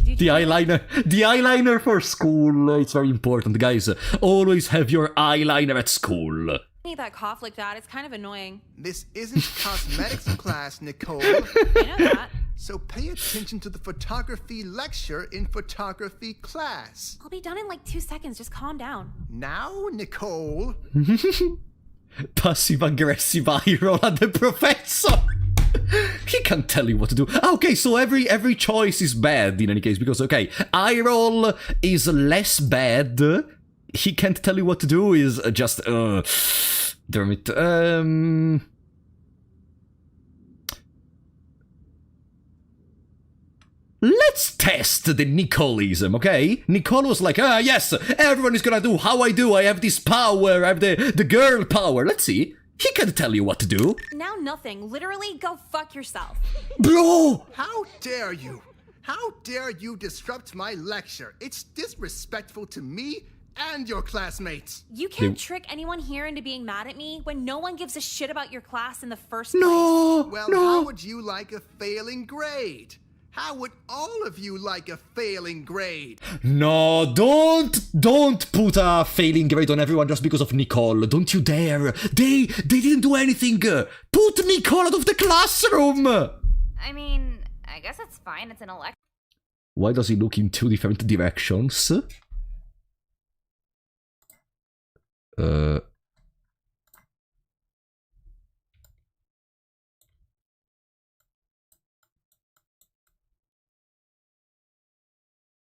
The eyeliner for school. It's very important, guys. Always have your eyeliner at school. I need that cough like that. It's kind of annoying. This isn't cosmetics class, Nicole. I know that. So pay attention to the photography lecture in photography class. I'll be done in like 2 seconds. Just calm down. Now, Nicole. Passive-aggressive eye roll at the professor. He can't tell you what to do. Okay, so every choice is bad in any case, because, okay, eye roll is less bad. He can't tell you what to do is just, damn it, let's test the Nicoleism, okay? Nicole was like, yes, everyone is gonna do how I do. I have this power, I have the girl power. Let's see. He can't tell you what to do. Now nothing. Literally, go fuck yourself. Bro! How dare you? How dare you disrupt my lecture? It's disrespectful to me and your classmates. You can't trick anyone here into being mad at me when no one gives a shit about your class in the first place. No! Well, no! how would you like a failing grade? How would all of you like a failing grade? No, don't put a failing grade on everyone just because of Nicole. Don't you dare. They didn't do anything. Put Nicole out of the classroom. I mean, I guess it's fine. It's an elective. Why does he look in two different directions?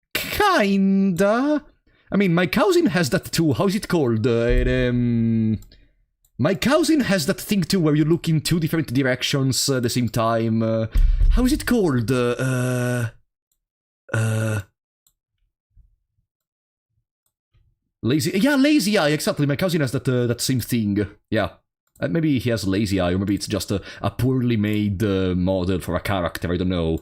Kinda. I mean, my cousin has that too. How's it called? My cousin has that thing too, where you look in two different directions at the same time. How is it called? Lazy. Yeah, lazy eye. Exactly. My cousin has that same thing. Yeah. Maybe he has lazy eye, or maybe it's just a poorly made model for a character. I don't know.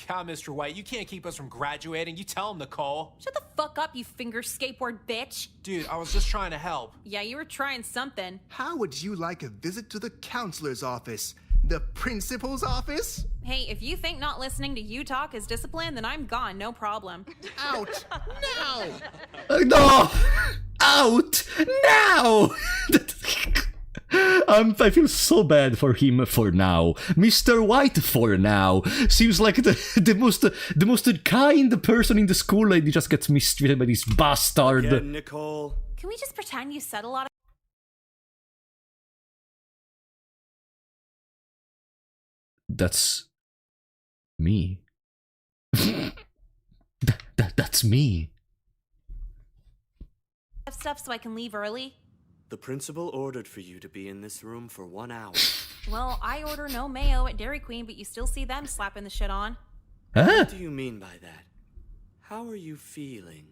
Yeah, Mr. White, you can't keep us from graduating. You tell him, Nicole. Shut the fuck up, you finger skateboard bitch. Dude, I was just trying to help. Yeah, you were trying something. How would you like a visit to the counselor's office? The principal's office? Hey, if you think not listening to you talk is discipline, then I'm gone, no problem. Out now! No! Out now! I feel so bad for him for now. Mr. White for now. Seems like the most kind person in the school, and he just gets mistreated by this bastard. Again, Nicole. Can we just pretend you said a lot of... That's me. That's me. stuff so I can leave early? The principal ordered for you to be in this room for 1 hour. Well, I order no mayo at Dairy Queen, but you still see them slapping the shit on. Huh? What do you mean by that? How are you feeling?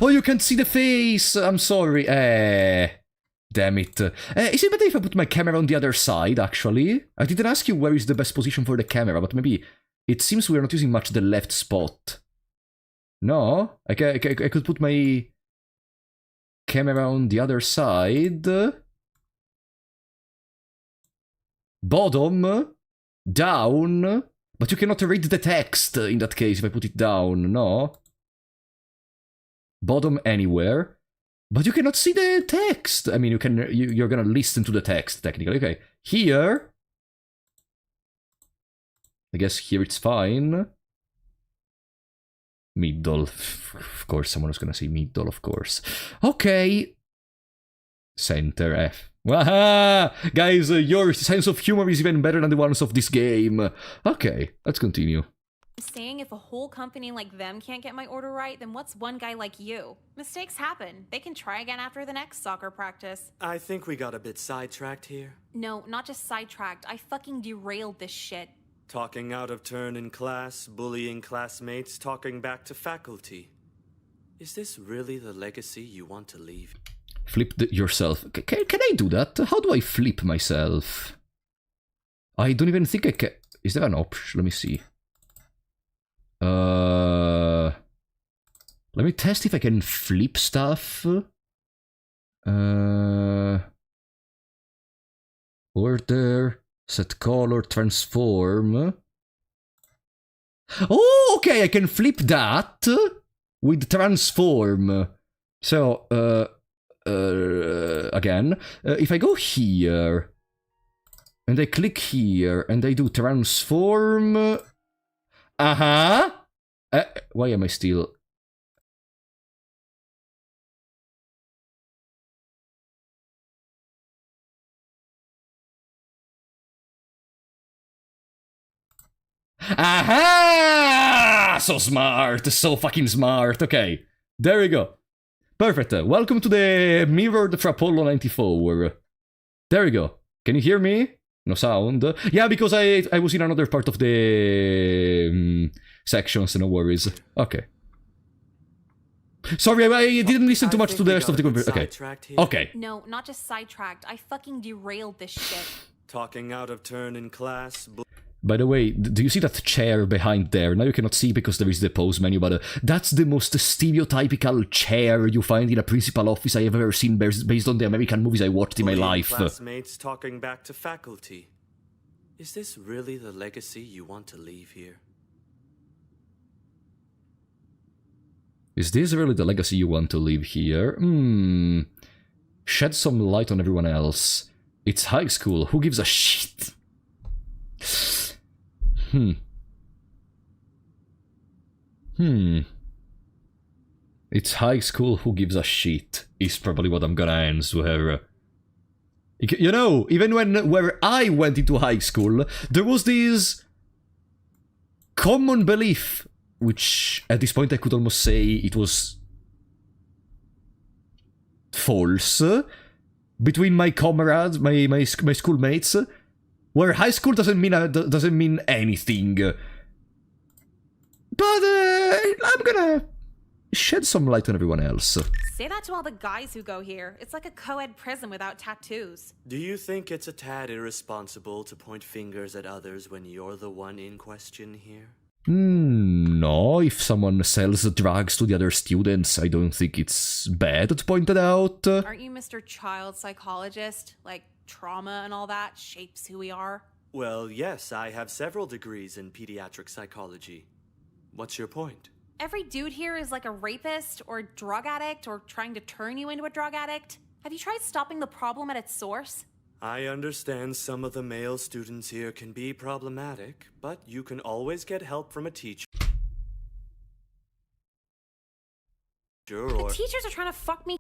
Oh, you can't see the face! I'm sorry. Damn it. Is it better if I put my camera on the other side, actually? I didn't ask you where is the best position for the camera, but maybe it seems we're not using much the left spot. No? I could put my camera on the other side. Bottom. Down. But you cannot read the text in that case if I put it down, no? Bottom anywhere. But you cannot see the text. I mean, you're gonna listen to the text, technically. Okay, here. I guess here it's fine. Middle. Of course, someone was gonna say middle, of course. Okay. Center F. Waha! Guys, your sense of humor is even better than the ones of this game. Okay, let's continue. I'm saying if a whole company like them can't get my order right, then what's one guy like you? Mistakes happen. They can try again after the next soccer practice. I think we got a bit sidetracked here. No, not just sidetracked. I fucking derailed this shit. Talking out of turn in class, bullying classmates, talking back to faculty. Is this really the legacy you want to leave? Flip yourself. Can I do that? How do I flip myself? I don't even think I can. Is there an option? Let me see. Let me test if I can flip stuff. Order, set color, transform. Oh, okay, I can flip that with transform. So, again, if I go here and I click here and I do transform. Why am I still... Aha! So smart, so fucking smart. Okay, there we go. Perfect. Welcome to the mirrored for Apollo 94. There we go. Can you hear me? No sound. Yeah, because I was in another part of the sections, no worries. Okay. Sorry, I didn't listen too much to the rest of the conversation. Okay. Sidetracked here. Okay. No, not just sidetracked. I fucking derailed this shit. Talking out of turn in class. By the way, do you see that chair behind there? Now you cannot see because there is the pose menu, but that's the most stereotypical chair you find in a principal office I have ever seen based on the American movies I watched in my life. Classmates talking back to faculty. Is this really the legacy you want to leave here? Is this really the legacy you want to leave here? Shed some light on everyone else. It's high school. Who gives a shit? It's high school. Who gives a shit? Is probably what I'm gonna answer. You know, even where I went into high school, there was this common belief, which at this point I could almost say it was false, between my comrades, my schoolmates, where high school doesn't mean anything. But I'm gonna shed some light on everyone else. Say that to all the guys who go here. It's like a co-ed prison without tattoos. Do you think it's a tad irresponsible to point fingers at others when you're the one in question here? No, if someone sells drugs to the other students, I don't think it's bad to point it out. Aren't you Mr. Child Psychologist? Like, trauma and all that shapes who we are? Well, yes, I have several degrees in pediatric psychology. What's your point? Every dude here is like a rapist or drug addict or trying to turn you into a drug addict. Have you tried stopping the problem at its source? I understand some of the male students here can be problematic, but you can always get help from a teacher. The teachers are trying to fuck me.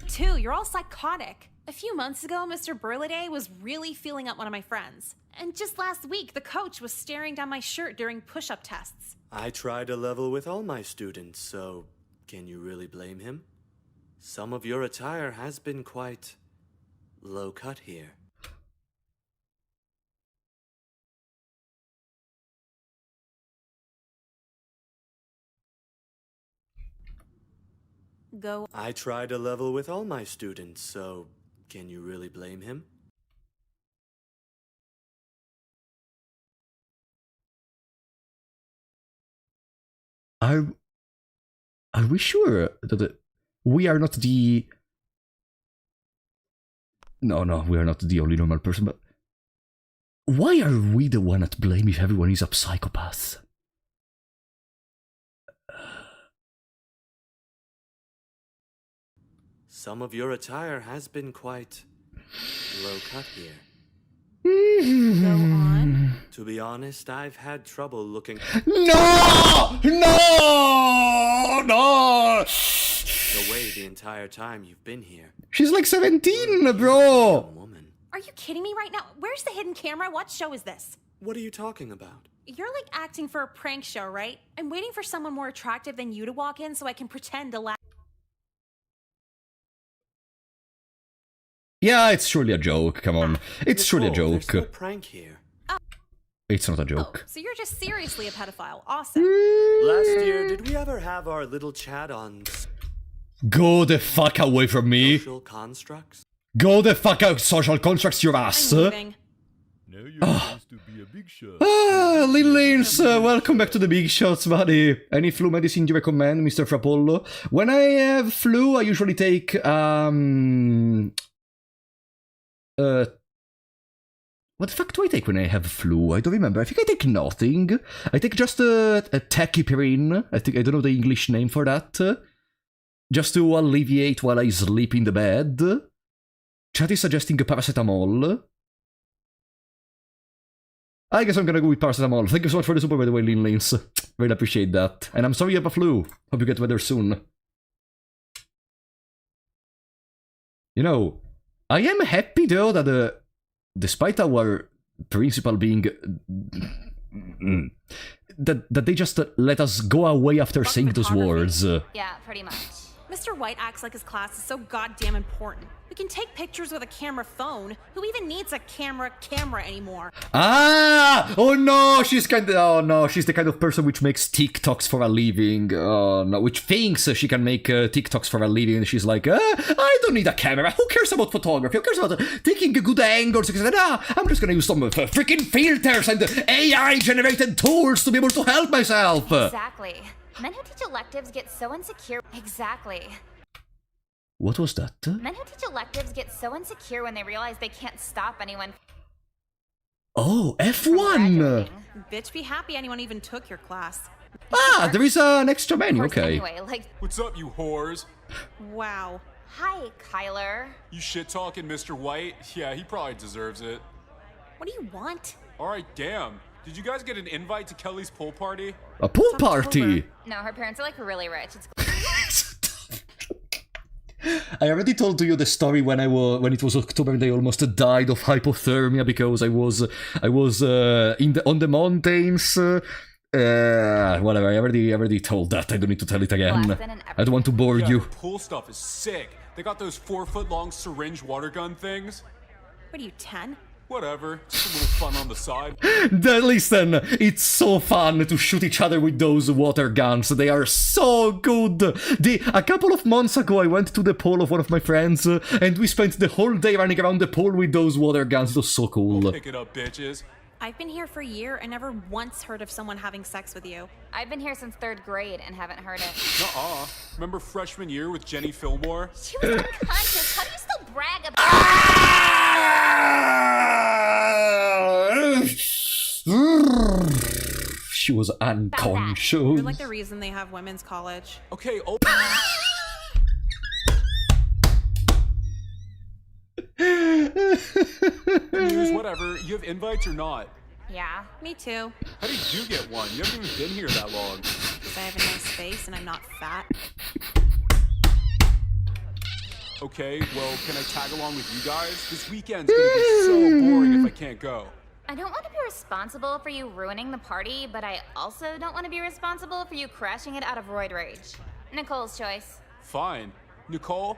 Two, you're all psychotic. A few months ago, Mr. Burliday was really feeling up one of my friends. And just last week, the coach was staring down my shirt during push-up tests. I try to level with all my students, so can you really blame him? Some of your attire has been quite low cut here. Go. I try to level with all my students, so can you really blame him? Are we sure that we are not the... No, we are not the only normal person, but... Why are we the one at blame if everyone is a psychopath? Some of your attire has been quite low cut here. Go on. To be honest, I've had trouble looking... No! away the entire time you've been here. She's like 17, bro! Woman. Are you kidding me right now? Where's the hidden camera? What show is this? What are you talking about? You're like acting for a prank show, right? I'm waiting for someone more attractive than you to walk in so I can pretend to laugh. Yeah, it's surely a joke, come on. It's surely a Nicole, joke. There's no prank here. It's not a joke. So you're just seriously a pedophile. Awesome. Last year, did we ever have our little chat on Go the fuck away from me. social constructs? Go the fuck out, social constructs, your ass. I'm leaving. Now you're supposed to be a big shot. Lil Lanes, welcome back to the big shots, buddy. Any flu medicine you recommend, Mr. Frapollo? When I have flu, I usually take, what the fuck do I take when I have flu? I don't remember. I think I take nothing. I take just a tachypirine. I don't know the English name for that. Just to alleviate while I sleep in the bed. Chat is suggesting paracetamol. I guess I'm gonna go with paracetamol. Thank you so much for the support, by the way, Lin Lanes. Really appreciate that. And I'm sorry you have a flu. Hope you get better soon. You know, I am happy though that despite our principal being that they just let us go away after saying those words. Yeah, pretty much. Mr. White acts like his class is so goddamn important. We can take pictures with a camera phone. Who even needs a camera anymore? Ah! Oh no, she's the kind of person which makes TikToks for a living. Oh no, which thinks she can make TikToks for a living. And she's like, I don't need a camera. Who cares about photography? Who cares about taking good angles? I'm just gonna use some freaking filters and AI-generated tools to be able to help myself. Exactly. Men who teach electives get so insecure. Exactly. What was that? Men who teach electives get so insecure when they realize they can't stop anyone. Oh, F1! Bitch, be happy anyone even took your class. Ah, there is an extra menu, okay. Anyway, like... What's up, you whores? Wow. Hi, Kyler. You shit-talking Mr. White? Yeah, he probably deserves it. What do you want? Alright, damn. Did you guys get an invite to Kelly's pool party? A pool party? No, her parents are like really rich. It's I already told you the story when it was October and I almost died of hypothermia because I was on the mountains. Whatever. I already told that. I don't need to tell it again. I don't want to bore you. The pool stuff is sick. They got those 4-foot-long syringe water gun things. What are you, 10? Whatever, just a little fun on the side. Listen, it's so fun to shoot each other with those water guns. They are so good. A couple of months ago, I went to the pool of one of my friends, and we spent the whole day running around the pool with those water guns. It was so cool. Pick it up, bitches. I've been here for a year and never once heard of someone having sex with you. I've been here since 3rd grade and haven't heard it. Nuh-uh. Remember freshman year with Jenny Fillmore? She was unconscious. How do you still brag about She was unconscious. You're like the reason they have women's college. Okay, News, whatever. You have invites or not? Yeah. Me too. How did you get one? You haven't even been here that long. Because I have a nice face and I'm not fat. Okay, well, can I tag along with you guys? This weekend's gonna be so boring if I can't go. I don't want to be responsible for you ruining the party, but I also don't want to be responsible for you crashing it out of roid rage. Nicole's choice. Fine. Nicole,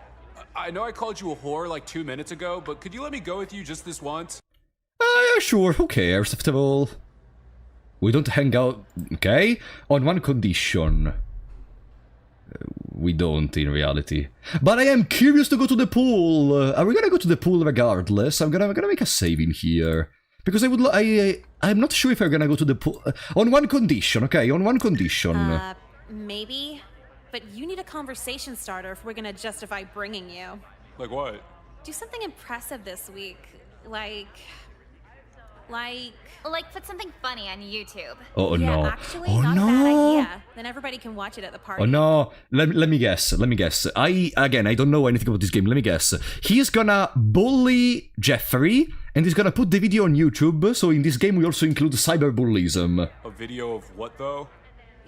I know I called you a whore like 2 minutes ago, but could you let me go with you just this once? Yeah, sure, who cares after all? We don't hang out, okay? On one condition. We don't, in reality. But I am curious to go to the pool. Are we gonna go to the pool regardless? I'm gonna make a save in here. Because I'm not sure if I'm gonna go to the pool. On one condition, okay? On one condition. Maybe. But you need a conversation starter if we're gonna justify bringing you. Like what? Do something impressive this week. Like put something funny on YouTube. Oh yeah, no. Actually, oh not no. a bad idea. Then everybody can watch it at the party. Oh no. Let me guess. I don't know anything about this game. Let me guess. He's gonna bully Jeffrey and he's gonna put the video on YouTube. So in this game we also include cyberbullyism. A video of what though?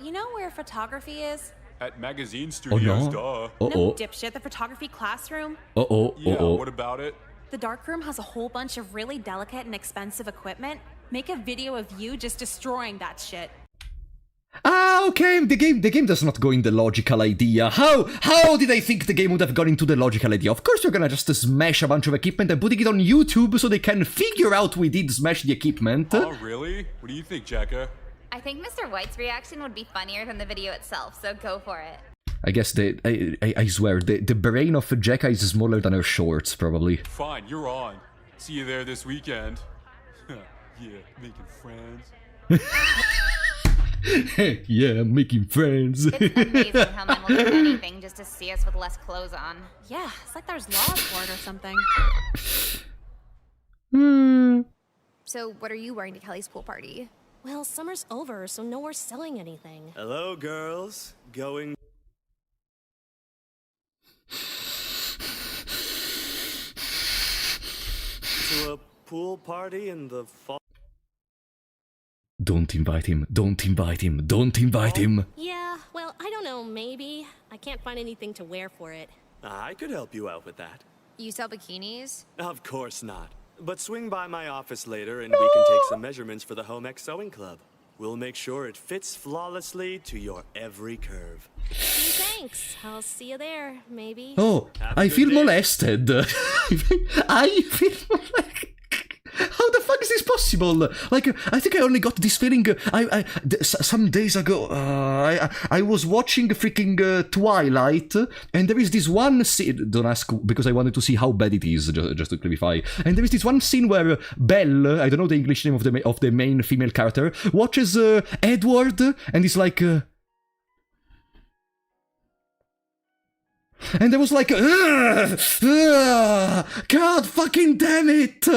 You know where photography is? At Magazine Studios, duh. No, dipshit, the photography classroom. Yeah, what about it? The darkroom has a whole bunch of really delicate and expensive equipment. Make a video of you just destroying that shit. Ah, okay, the game does not go in the logical idea. How did I think the game would have gone into the logical idea? Of course we're gonna just smash a bunch of equipment and putting it on YouTube so they can figure out we did smash the equipment. Oh, really? What do you think, Jacka? I think Mr. White's reaction would be funnier than the video itself, so go for it. I guess I swear, the brain of Jacka is smaller than her shorts, probably. Fine, you're on. See you there this weekend. Yeah, making friends. Yeah, making friends. It's amazing how men will do anything just to see us with less clothes on. Yeah, it's like there's laws for it or something. So what are you wearing to Kelly's pool party? Well, summer's over, so no more selling anything. Hello, girls. Going... to a pool party in the fall. Don't invite him. Don't invite him. Don't invite him. Yeah, well, I don't know, maybe. I can't find anything to wear for it. I could help you out with that. You sell bikinis? Of course not. But swing by my office later and we can take some measurements for the Home Ec Sewing Club. We'll make sure it fits flawlessly to your every curve. Thanks. I'll see you there, maybe. Oh, I feel molested. I feel molested. How the fuck is this possible? Like, I think I only got this feeling. Some days ago, I was watching freaking Twilight, and there is this one scene. Don't ask, because I wanted to see how bad it is, just to clarify. And there is this one scene where Belle, I don't know the English name of the main female character, watches Edward, and is like. And there was like, God fucking damn it!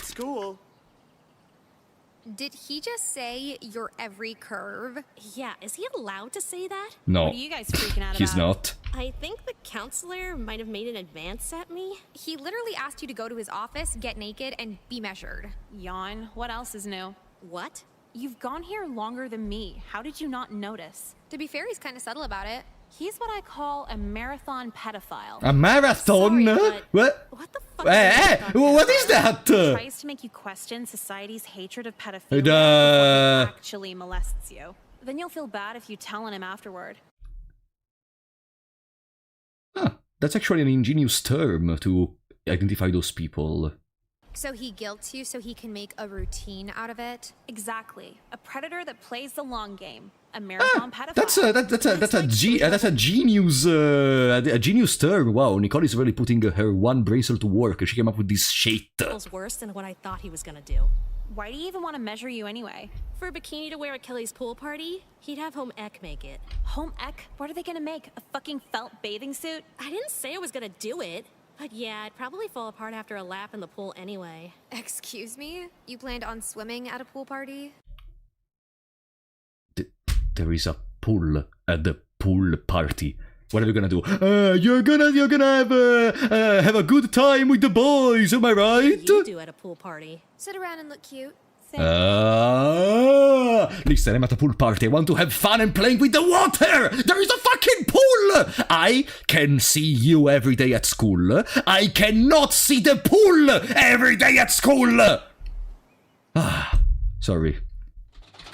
School. Did he just say your every curve? Yeah, is he allowed to say that? No. What are you guys freaking out He's about? not. I think the counselor might have made an advance at me. He literally asked you to go to his office, get naked, and be measured. Yawn. What else is new? What? You've gone here longer than me. How did you not notice? To be fair, he's kind of subtle about it. He's what I call a marathon pedophile. A marathon? Sorry, What? What the fuck? What is that? He tries to make you question society's hatred of pedophilia before he actually molests you. Then you'll feel bad if you tell on him afterward. That's actually an ingenious term to identify those people. So he guilts you so he can make a routine out of it? Exactly. A predator that plays the long game. A marathon pedophile. That's a genius term. Wow, Nicole is really putting her one brain cell to work. She came up with this shit. It was worse than what I thought he was gonna do. Why do you even want to measure you anyway? For a bikini to wear at Kelly's pool party, he'd have Home Ec make it. Home Ec? What are they gonna make? A fucking felt bathing suit? I didn't say I was gonna do it. But yeah, I'd probably fall apart after a lap in the pool anyway. Excuse me? You planned on swimming at a pool party? There is a pool at the pool party. What are you gonna do? You're gonna have a good time with the boys, am I right? You do at a pool party. Sit around and look cute. Listen, I'm at a pool party. I want to have fun and playing with the water. There is a fucking pool. I can see you every day at school. I cannot see the pool every day at school. Sorry.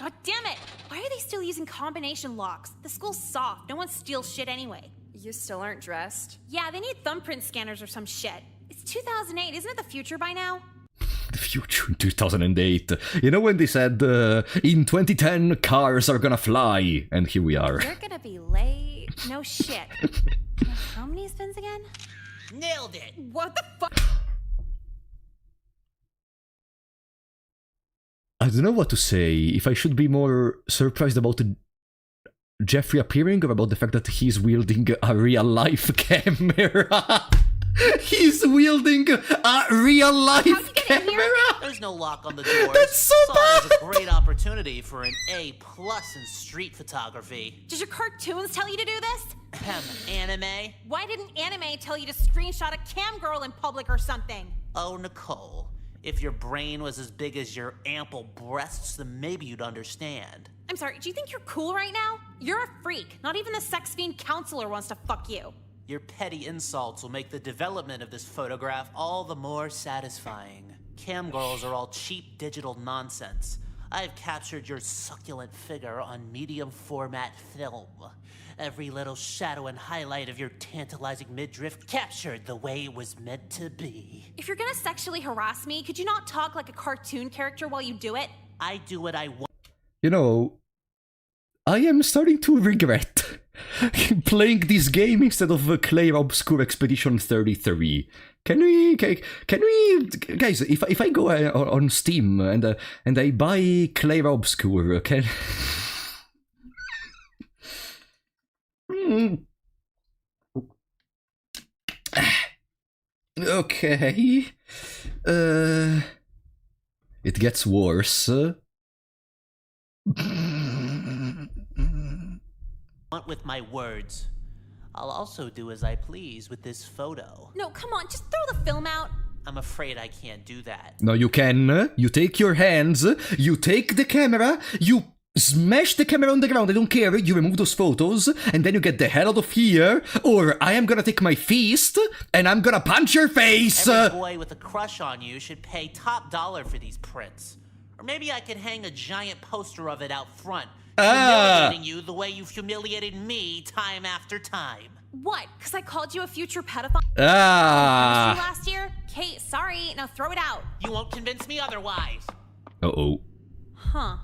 God damn it! Why are they still using combination locks? The school's soft. No one steals shit anyway. You still aren't dressed? Yeah, they need thumbprint scanners or some shit. It's 2008. Isn't it the future by now? The future in 2008. You know when they said, in 2010, cars are gonna fly? And here we are. You're gonna be late. No shit. How many spins again? Nailed it! What the fuck? I don't know what to say. If I should be more surprised about Jeffrey appearing or about the fact that he's wielding a real-life camera. He's wielding a real-life camera. There's no lock on the doors. That's so bad. It's a great opportunity for an A+ in street photography. Did your cartoons tell you to do this? Anime? Why didn't anime tell you to screenshot a cam girl in public or something? Oh, Nicole. If your brain was as big as your ample breasts, then maybe you'd understand. I'm sorry, do you think you're cool right now? You're a freak. Not even the sex fiend counselor wants to fuck you. Your petty insults will make the development of this photograph all the more satisfying. Cam girls are all cheap digital nonsense. I've captured your succulent figure on medium format film. Every little shadow and highlight of your tantalizing midriff captured the way it was meant to be. If you're gonna sexually harass me, could you not talk like a cartoon character while you do it? I do what I want. You know, I am starting to regret playing this game instead of Clair Obscure Expedition 33. Can we, guys? If I go on Steam and I buy Clair Obscure, can? Okay. It gets worse. With my words. I'll also do as I please with this photo. No, come on, just throw the film out. I'm afraid I can't do that. No, you can. You take your hands, you take the camera, you smash the camera on the ground, I don't care, you remove those photos, and then you get the hell out of here, or I am gonna take my fist, and I'm gonna punch your face! Every boy with a crush on you should pay top dollar for these prints. Or maybe I could hang a giant poster of it out front, humiliating you the way you've humiliated me time after time. What? Because I called you a future pedophile? Last year? Kate, sorry. Now throw it out. You won't convince me otherwise. Uh-oh. Huh.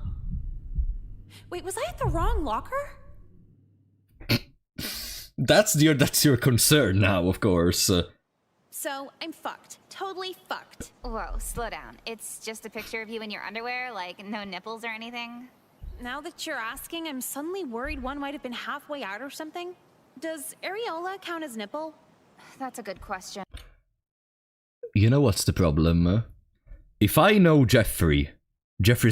Wait, was I at the wrong locker? That's your concern now, of course. So, I'm fucked. Totally fucked. Whoa, slow down. It's just a picture of you in your underwear, like no nipples or anything? Now that you're asking, I'm suddenly worried one might have been halfway out or something. Does areola count as nipple? That's a good question. You know what's the problem? If I know Jeffrey's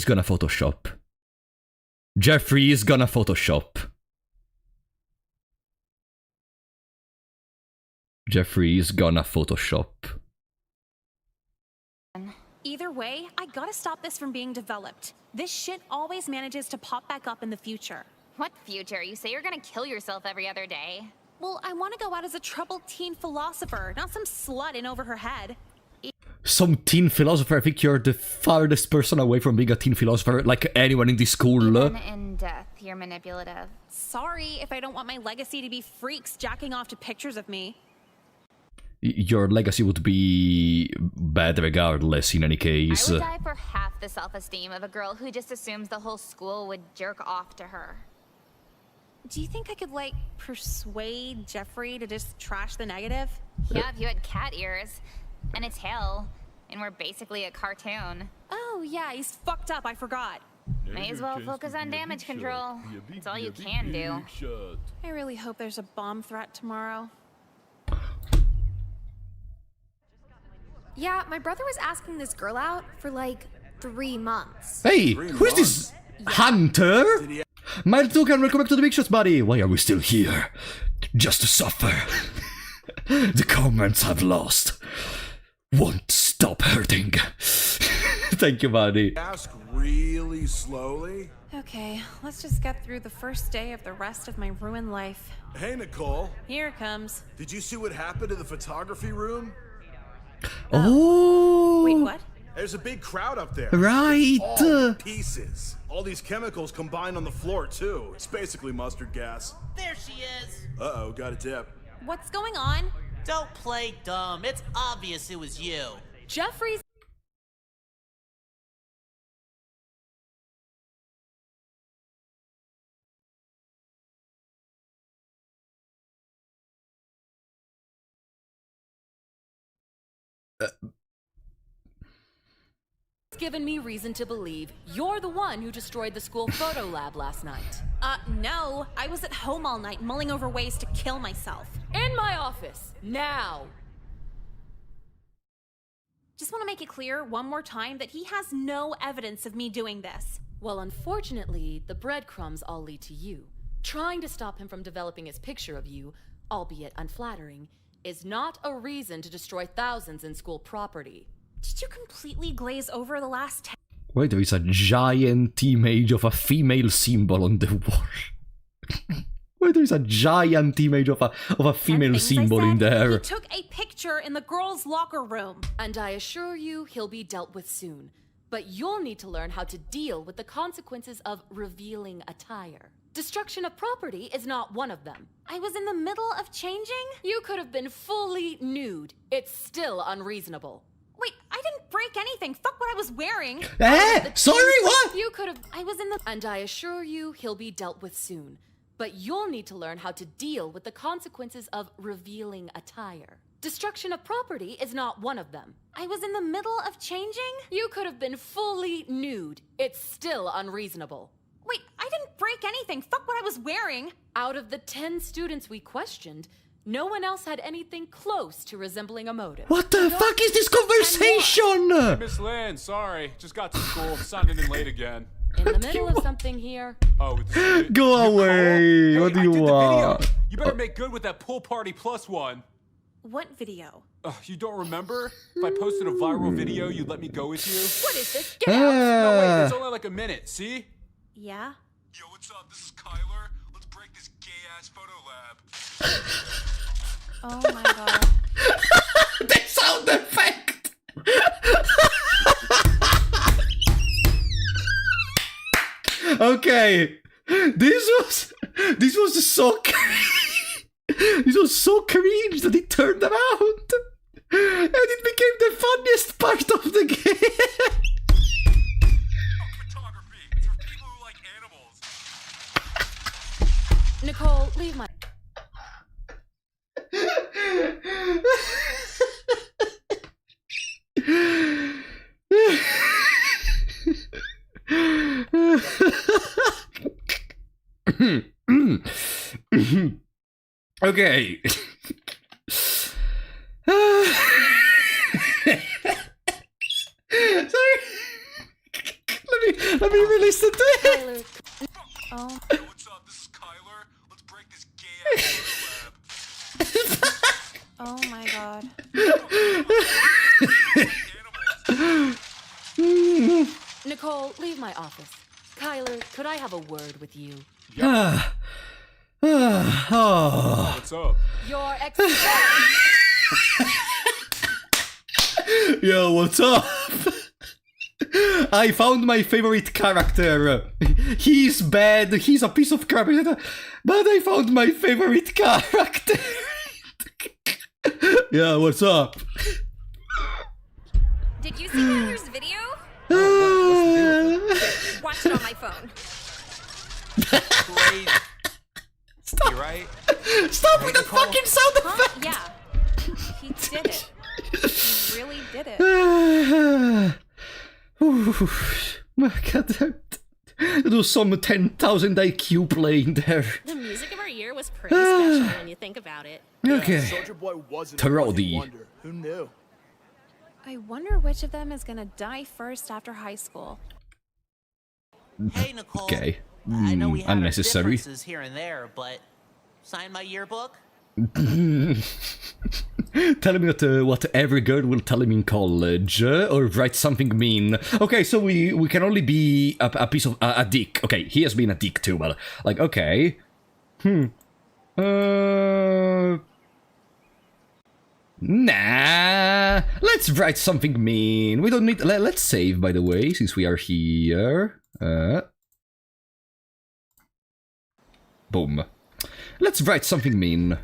gonna Photoshop. Jeffrey is gonna Photoshop. Jeffrey is gonna Photoshop. Either way, I gotta stop this from being developed. This shit always manages to pop back up in the future. What future? You say you're gonna kill yourself every other day. Well, I want to go out as a troubled teen philosopher, not some slut in over her head. Some teen philosopher? I think you're the farthest person away from being a teen philosopher, like anyone in this school. Even in death, you're manipulative. Sorry if I don't want my legacy to be freaks jacking off to pictures of me. Your legacy would be bad regardless, in any case. I would die for half the self-esteem of a girl who just assumes the whole school would jerk off to her. Do you think I could, like, persuade Jeffrey to just trash the negative? Yeah, if you had cat ears and a tail, and we're basically a cartoon. Oh, yeah, he's fucked up, I forgot. May as well focus on damage control. It's all you can do. I really hope there's a bomb threat tomorrow. Yeah, my brother was asking this girl out for like 3 months. Hey, who's this? Hunter? Mild Toucan, welcome back to the Big Shots, buddy. Why are we still here? Just to suffer. The comments I've lost won't stop hurting. Thank you, buddy. Ask really slowly. Okay, let's just get through the first day of the rest of my ruined life. Hey, Nicole. Here it comes. Did you see what happened in the photography room? Oh. Wait, what? There's a big crowd up there. Right. It's all pieces. All these chemicals combined on the floor, too. It's basically mustard gas. There she is. Uh-oh, got a dip. What's going on? Don't play dumb. It's obvious it was you. Jeffrey's... Given me reason to believe you're the one who destroyed the school photo lab last night. No. I was at home all night mulling over ways to kill myself. In my office, now! Just want to make it clear one more time that he has no evidence of me doing this. Well, unfortunately, the breadcrumbs all lead to you. Trying to stop him from developing his picture of you, albeit unflattering, is not a reason to destroy thousands in school property. Did you completely glaze over the last 10? Wait, there is a giant image of a female symbol on the wall. Wait, there is a giant image of a female symbol in there. He took a picture in the girls' locker room. And I assure you he'll be dealt with soon. But you'll need to learn how to deal with the consequences of revealing attire. Destruction of property is not one of them. I was in the middle of changing? You could have been fully nude. It's still unreasonable. Wait, I didn't break anything. Fuck what I was wearing. Sorry, what? You could have... I was in the... And I assure you he'll be dealt with soon. But you'll need to learn how to deal with the consequences of revealing attire. Destruction of property is not one of them. I was in the middle of changing? You could have been fully nude. It's still unreasonable. Wait, I didn't break anything. Fuck what I was wearing. Out of the 10 students we questioned, no one else had anything close to resembling a motive. What the fuck is this conversation? Hey, Miss Lynn, sorry. Just got to school. Signing in late again. In the middle of something here. Oh, go away. Hey, what do you want? You better make good with that pool party plus one. What video? You don't remember? If I posted a viral video, you'd let me go with you? What is this? Get out! No, wait, it's only like a minute, see? Yeah? Yo, what's up? This is Kyler. Let's break this gay-ass photo lab. Oh my god. The sound effect! Okay, this was so this was so cringe that it turned around, and it became the funniest part of the game. Photography. It's for people who like animals. Nicole, leave my. Okay. Sorry. Let me release the tape. Oh. Yo, what's up? This is Kyler. Let's break this gay-ass photo lab. Oh my god. Nicole, leave my office. Kyler, could I have a word with you? What's up? Your ex. Yo, what's up? I found my favorite character. He's bad, he's a piece of crap, but I found my favorite character. Yeah, what's up? Did you see Tyler's video? Watched it on my phone. Great. Stop. You're right. Stop with the fucking sound effect! Yeah. He did it. He really did it. God, there was some 10,000 IQ playing there. The music of our year was pretty special when you think about it. Okay. Soldier Boy wasn't Tarodi. a wonder. Who knew? I wonder which of them is gonna die first after high school. Hey, Nicole. Okay. I know we have our Unnecessary. differences here and there, but sign my yearbook? Tell me what every girl will tell him in college, or write something mean. Okay, so we can only be a piece of a dick. Okay, he has been a dick too, but like, okay. Nah, let's write something mean. We don't need. Let's save, by the way, since we are here. Boom. Let's write something mean.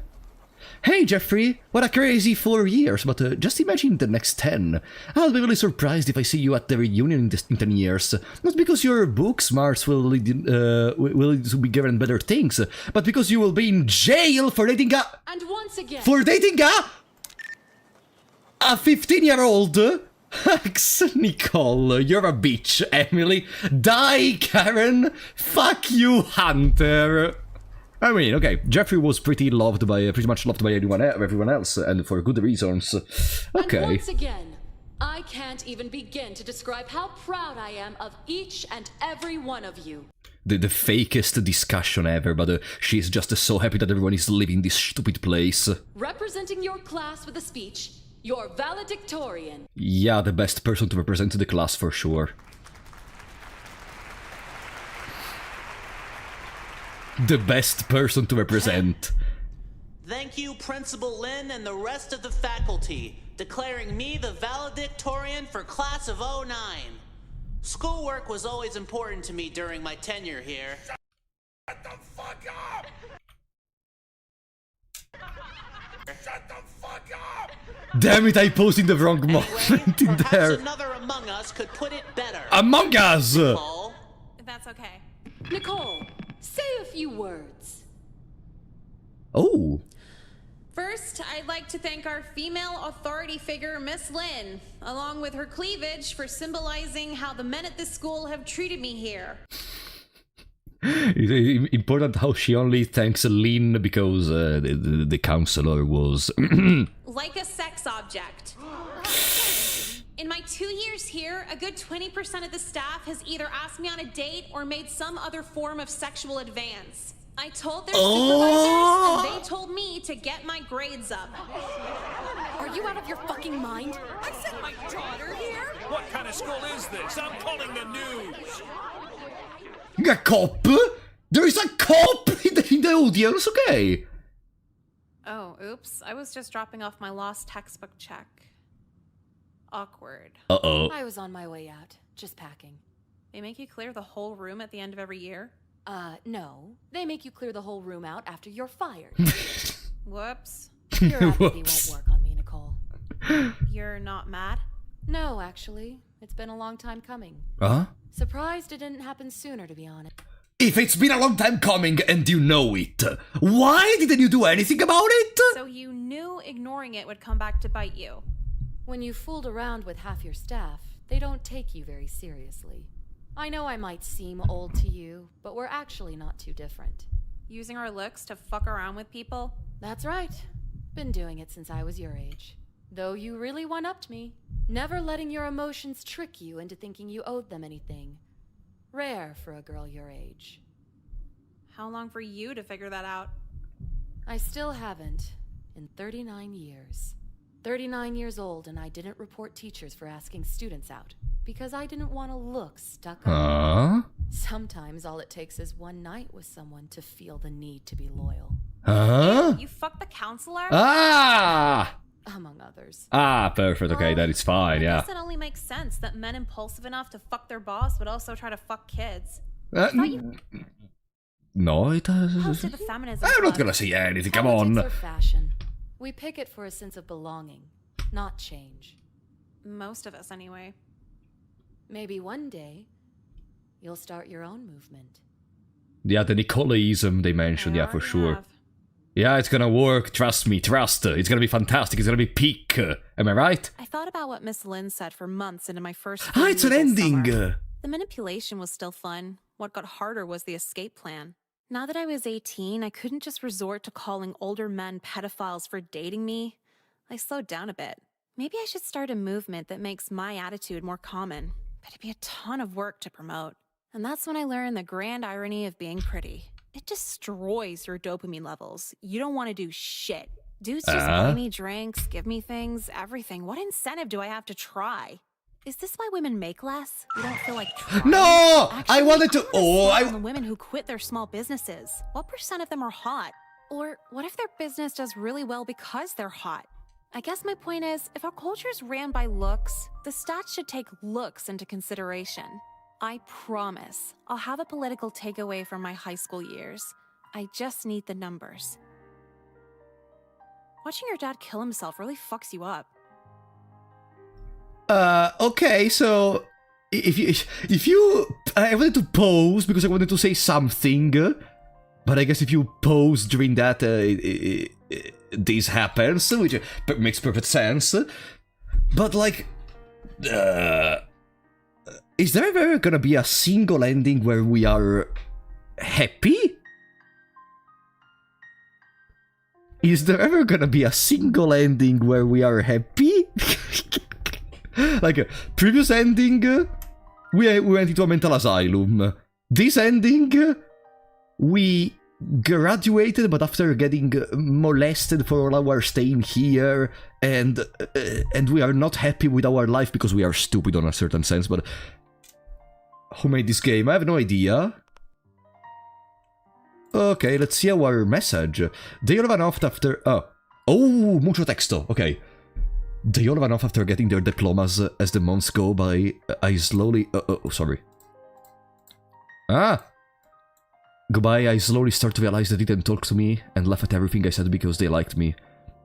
Hey Jeffrey, what a crazy 4 years, but just imagine the next 10. I'll be really surprised if I see you at the reunion in 10 years. Not because your book smarts will be given better things, but because you will be in jail for dating a... And once again... For dating a 15-year-old? Nicole, you're a bitch, Emily. Die, Karen. Fuck you, Hunter. I mean, okay, Jeffrey was pretty much loved by everyone else, and for good reasons. Okay. And once again, I can't even begin to describe how proud I am of each and every one of you. The fakest discussion ever, but she's just so happy that everyone is leaving this stupid place. Representing your class with a speech, your valedictorian. Yeah, the best person to represent the class for sure. The best person to represent. Thank you, Principal Lin and the rest of the faculty, declaring me the valedictorian for class of 09. Schoolwork was always important to me during my tenure here. Shut the fuck up! Shut the fuck up! Damn it, I posted the wrong moment in Perhaps there. another Among Us could put it better. Among Us! Nicole? That's okay. Nicole, say a few words. Oh. First, I'd like to thank our female authority figure, Miss Lynn, along with her cleavage for symbolizing how the men at this school have treated me here. It's important how she only thanks Lynn because the counselor was... Like a sex object. In my 2 years here, a good 20% of the staff has either asked me on a date or made some other form of sexual advance. I told their supervisors, and they told me to get my grades up. Are you out of your fucking mind? I sent my daughter here. What kind of school is this? I'm calling the news. A cop? There is a cop in the audience, okay? Oh, oops. I was just dropping off my lost textbook check. Awkward. Uh-oh. I was on my way out, just packing. They make you clear the whole room at the end of every year? No. They make you clear the whole room out after you're fired. Whoops. Your apathy won't work on me, Nicole. You're not mad? No, actually. It's been a long time coming. Huh? Surprised it didn't happen sooner, to be honest. If it's been a long time coming and you know it, why didn't you do anything about it? So you knew ignoring it would come back to bite you. When you fooled around with half your staff, they don't take you very seriously. I know I might seem old to you, but we're actually not too different. Using our looks to fuck around with people? That's right. Been doing it since I was your age. Though you really one-upped me. Never letting your emotions trick you into thinking you owed them anything. Rare for a girl your age. How long for you to figure that out? I still haven't. In 39 years. 39 years old, and I didn't report teachers for asking students out. Because I didn't want to look stuck up. Sometimes all it takes is one night with someone to feel the need to be loyal. You fucked the counselor? Among others. Perfect, okay, that is fine, I yeah. guess it only makes sense that men impulsive enough to fuck their boss would also try to fuck kids. No, it Hosted the feminism I'm not club. gonna say anything, come Politics on. or fashion. We pick it for a sense of belonging, not change. Most of us, anyway. Maybe one day, you'll start your own movement. Yeah, the Nicoleism they mentioned, yeah, for sure. Yeah, it's gonna work, trust me, trust. It's gonna be fantastic, it's gonna be peak. Am I right? I thought about what Miss Lynn said for months into my first It's an ending! The manipulation was still fun. What got harder was the escape plan. Now that I was 18, I couldn't just resort to calling older men pedophiles for dating me. I slowed down a bit. Maybe I should start a movement that makes my attitude more common. But it'd be a ton of work to promote. And that's when I learned the grand irony of being pretty. It destroys your dopamine levels. You don't want to do shit. Dudes just buy me drinks, give me things, everything. What incentive do I have to try? Is this why women make less? You don't feel like trying? No! Actually, I wanted to. on the women who quit their small businesses. What % of them are hot? Or what if their business does really well because they're hot? I guess my point is, if our culture is ran by looks, the stats should take looks into consideration. I promise, I'll have a political takeaway from my high school years. I just need the numbers. Watching your dad kill himself really fucks you up. Okay, so if you I wanted to pause because I wanted to say something, but I guess if you pause during that, this happens, which makes perfect sense. But like, is there ever gonna be a single ending where we are happy? Is there ever gonna be a single ending where we are happy? Like, previous ending, we went into a mental asylum. This ending, we graduated, but after getting molested for all our staying here, and we are not happy with our life because we are stupid on a certain sense, but who made this game? I have no idea. Okay, let's see our message. They all ran off after... Oh, mucho texto, okay. They all ran off after getting their diplomas. As the months go by, I slowly... sorry. Goodbye, I slowly start to realize they didn't talk to me and laugh at everything I said because they liked me.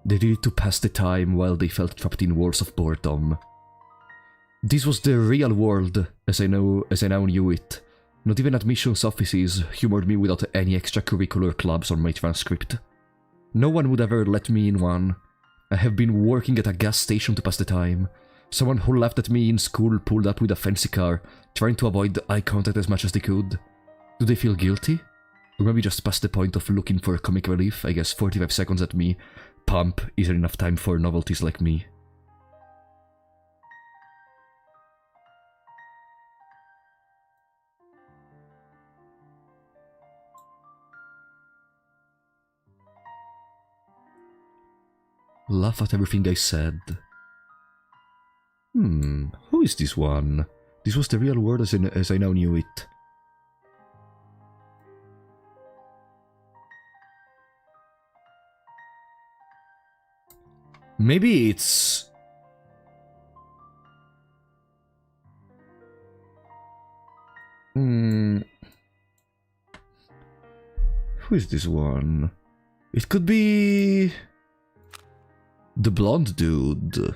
They did it to pass the time while they felt trapped in walls of boredom. This was the real world, as I now knew it. Not even admissions offices humored me without any extracurricular clubs on my transcript. No one would ever let me in one. I have been working at a gas station to pass the time. Someone who laughed at me in school pulled up with a fancy car, trying to avoid eye contact as much as they could. Do they feel guilty? Or maybe just past the point of looking for comic relief? I guess 45 seconds at me pump isn't enough time for novelties like me. Laugh at everything I said. Who is this one? This was the real world as I now knew it. Maybe it's... Who is this one? It could be... the blonde dude.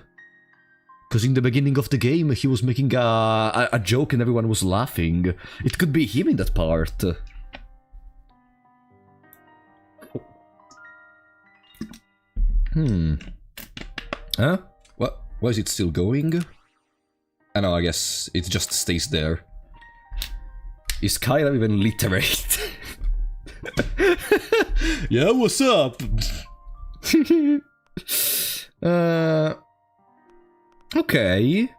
Because in the beginning of the game, he was making a joke and everyone was laughing. It could be him in that part. Huh? What? Why is it still going? I know, I guess it just stays there. Is Kyla even literate? Yeah, what's up? Okay.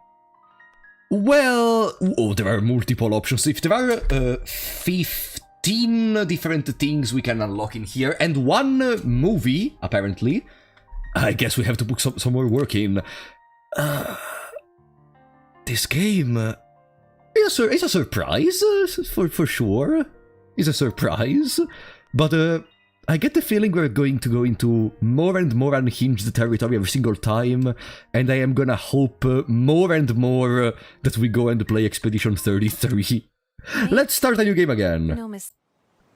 Well... Oh, there are multiple options. If there are 15 different things we can unlock in here, and one movie, apparently, I guess we have to put some more work in. This game is a surprise, for sure. It's a surprise. But I get the feeling we're going to go into more and more unhinged territory every single time, and I am gonna hope more and more that we go and play Expedition 33. Let's start a new game again. No, miss.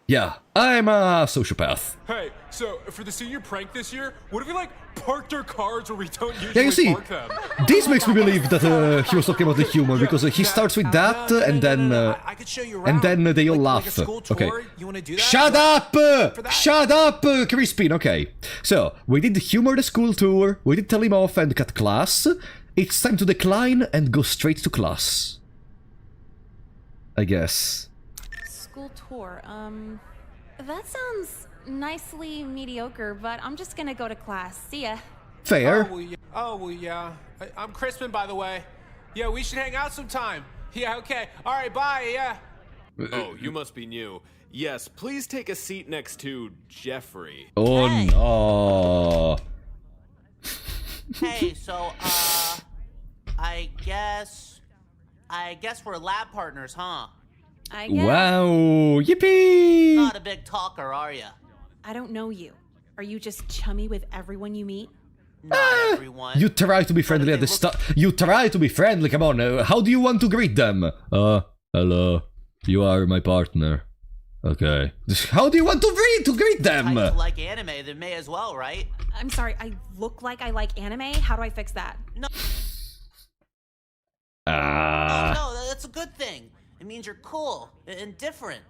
Yeah, I'm a sociopath. Hey, so for the senior prank this year, what if we like parked our cars where we don't usually Yeah, you see, park them? this makes me believe that he was talking about the humor, because he starts with that, and then they all laugh. Okay. Shut up! Shut up, Crispin! Okay, so, we did humor the school tour, we did tell him off and cut class. It's time to decline and go straight to class. I guess. School tour, that sounds nicely mediocre, but I'm just gonna go to class. See ya. Fair. Oh, well, yeah. I'm Crispin, by the way. Yeah, we should hang out sometime. Yeah, okay. All right, bye, yeah. Oh, you must be new. Yes, please take a seat next to Jeffrey. Oh, Hey. no. Hey, so, I guess we're lab partners, huh? I guess. Wow, yippee! Not a big talker, are ya? I don't know you. Are you just chummy with everyone you meet? Not everyone. You try to be friendly at the start. You try to be friendly, come on. How do you want to greet them? Hello. You are my partner. Okay. How do you want to greet them? If you like anime, then may as well, right? I'm sorry, I look like I like anime? How do I fix that? No. Ah. No, that's a good thing. It means you're cool and different.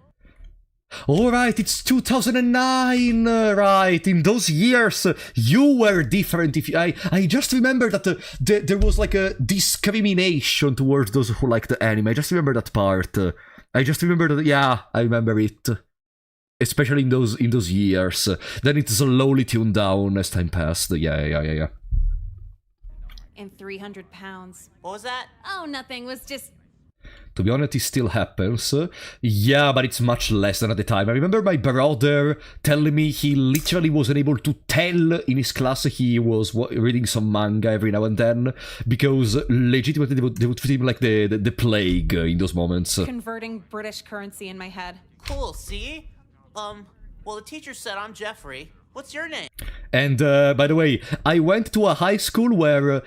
Alright, it's 2009, right? In those years, you were different. I just remember that there was like a discrimination towards those who liked the anime. I just remember that part. I just remember that, yeah, I remember it. Especially in those years. Then it slowly tuned down as time passed. Yeah. And 300 pounds. What was that? Oh, nothing. Was just... To be honest, it still happens. Yeah, but it's much less than at the time. I remember my brother telling me he literally wasn't able to tell in his class he was reading some manga every now and then, because legitimately they would treat him like the plague in those moments. Converting British currency in my head. Cool, see? Well, the teacher said I'm Jeffrey. What's your name? And, by the way, I went to a high school where...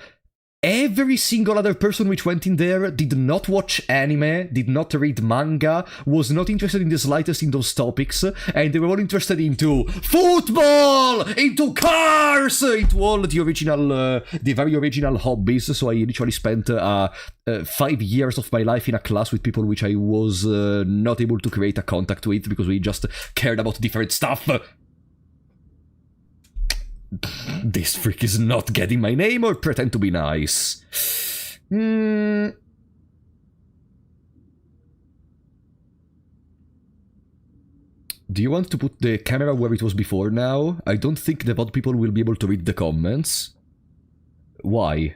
every single other person which went in there did not watch anime, did not read manga, was not interested in the slightest in those topics, and they were all interested into football, into cars, into all the very original hobbies. So I literally spent 5 years of my life in a class with people which I was not able to create a contact with because we just cared about different stuff. This freak is not getting my name or pretend to be nice. Do you want to put the camera where it was before now? I don't think the VOD people will be able to read the comments. Why?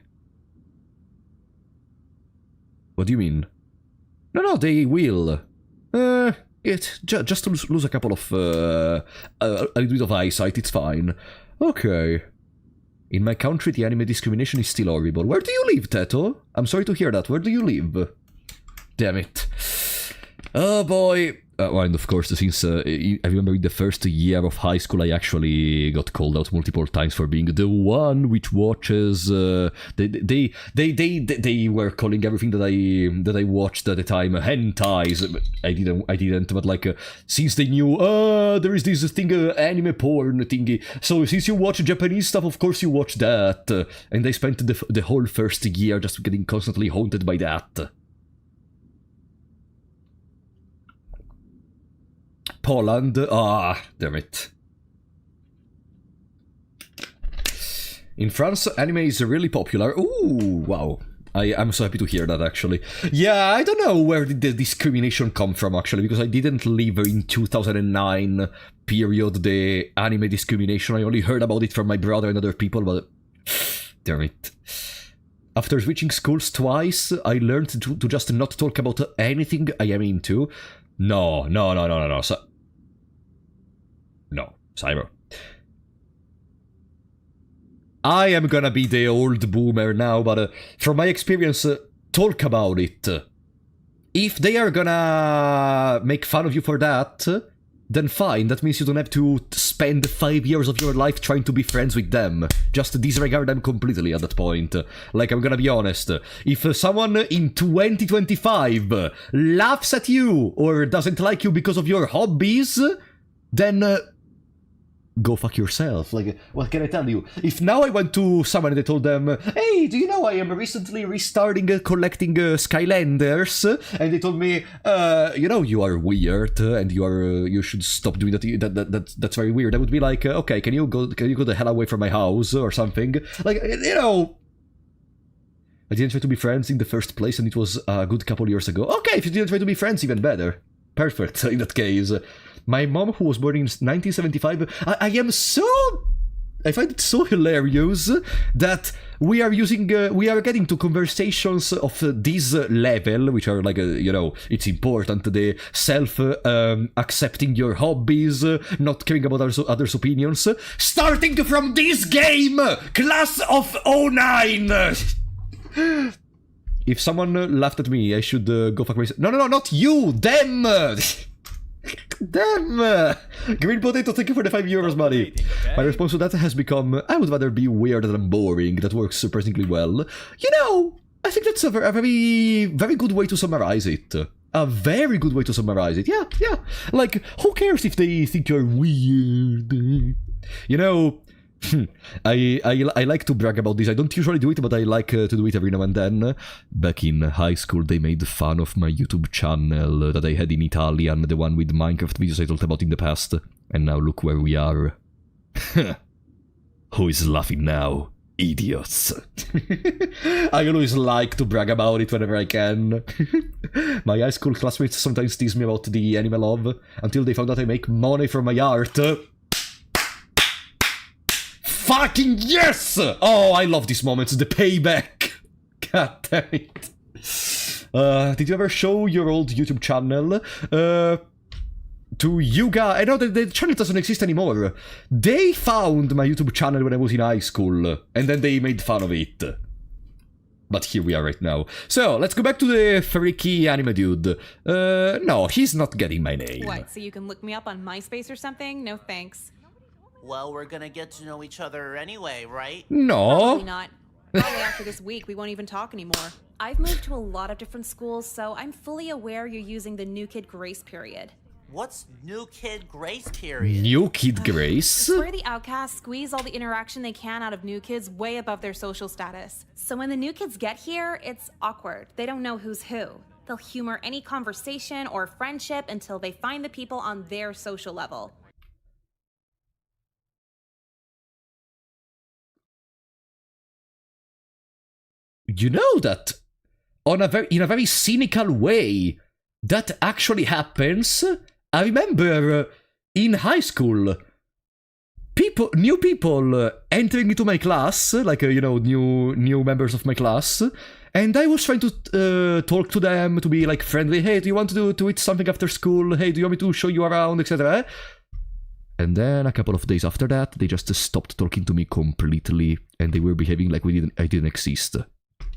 What do you mean? No, they will. Just to lose a couple of... a little bit of eyesight, it's fine. Okay. In my country, the anime discrimination is still horrible. Where do you live, Teto? I'm sorry to hear that. Where do you live? Damn it. Oh boy. and of course, since I remember in the first year of high school, I actually got called out multiple times for being the one which watches. They were calling everything that I watched at the time hentais. I didn't. But like, since they knew, there is this thing, anime porn thingy. So since you watch Japanese stuff, of course you watch that. And I spent the whole first year just getting constantly haunted by that. Poland. Damn it. In France, anime is really popular. Ooh, wow. I'm so happy to hear that, actually. Yeah, I don't know where did the discrimination come from, actually, because I didn't live in 2009 period, the anime discrimination. I only heard about it from my brother and other people, but... Damn it. After switching schools twice, I learned to just not talk about anything I am into. No. No, Cyber. I am gonna be the old boomer now, but from my experience, talk about it. If they are gonna make fun of you for that, then fine. That means you don't have to spend 5 years of your life trying to be friends with them. Just disregard them completely at that point. Like, I'm gonna be honest. If someone in 2025 laughs at you or doesn't like you because of your hobbies, then... go fuck yourself. Like, what can I tell you? If now I went to someone and I told them, hey, do you know I am recently restarting collecting Skylanders? And they told me, you know, you are weird and you should stop doing that. That's very weird. I would be like, okay, can you go the hell away from my house or something? Like, you know, I didn't try to be friends in the first place, and it was a good couple years ago. Okay, if you didn't try to be friends, even better. Perfect, in that case. My mom, who was born in 1975, I find it so hilarious that we are getting to conversations of this level, which are like, you know, it's important, the accepting your hobbies, not caring about others' opinions, starting from this game, class of 09! If someone laughed at me, I should go fuck myself. No, not you! Them! Them! Green Potato, thank you for the €5, buddy. My response to that has become, I would rather be weird than boring. That works surprisingly well. You know, I think that's a very, very good way to summarize it. A very good way to summarize it. Yeah. Like, who cares if they think you're weird? You know... I like to brag about this. I don't usually do it, but I like to do it every now and then. Back in high school, they made fun of my YouTube channel that I had in Italian, the one with Minecraft videos I talked about in the past. And now look where we are. Who is laughing now? Idiots. I always like to brag about it whenever I can. My high school classmates sometimes tease me about the anime love, until they found out I make money from my art. Fucking yes! Oh, I love these moments, the payback. God damn it. Did you ever show your old YouTube channel to Yuga? I know that the channel doesn't exist anymore. They found my YouTube channel when I was in high school, and then they made fun of it. But here we are right now. So, let's go back to the freaky anime dude. No, he's not getting my name. What, so you can look me up on MySpace or something? No thanks. Well, we're gonna get to know each other anyway, right? No. Probably not. Probably after this week, we won't even talk anymore. I've moved to a lot of different schools, so I'm fully aware you're using the New Kid Grace period. What's New Kid Grace period? New Kid Grace? It's where the outcasts squeeze all the interaction they can out of new kids way above their social status. So when the new kids get here, it's awkward. They don't know who's who. They'll humor any conversation or friendship until they find the people on their social level. You know that in a very cynical way, that actually happens. I remember in high school, new people entering into my class, like you know, new members of my class, and I was trying to talk to them, to be like friendly. Hey, do you want to eat something after school? Hey, do you want me to show you around, etc. And then a couple of days after that, they just stopped talking to me completely, and they were behaving like I didn't exist.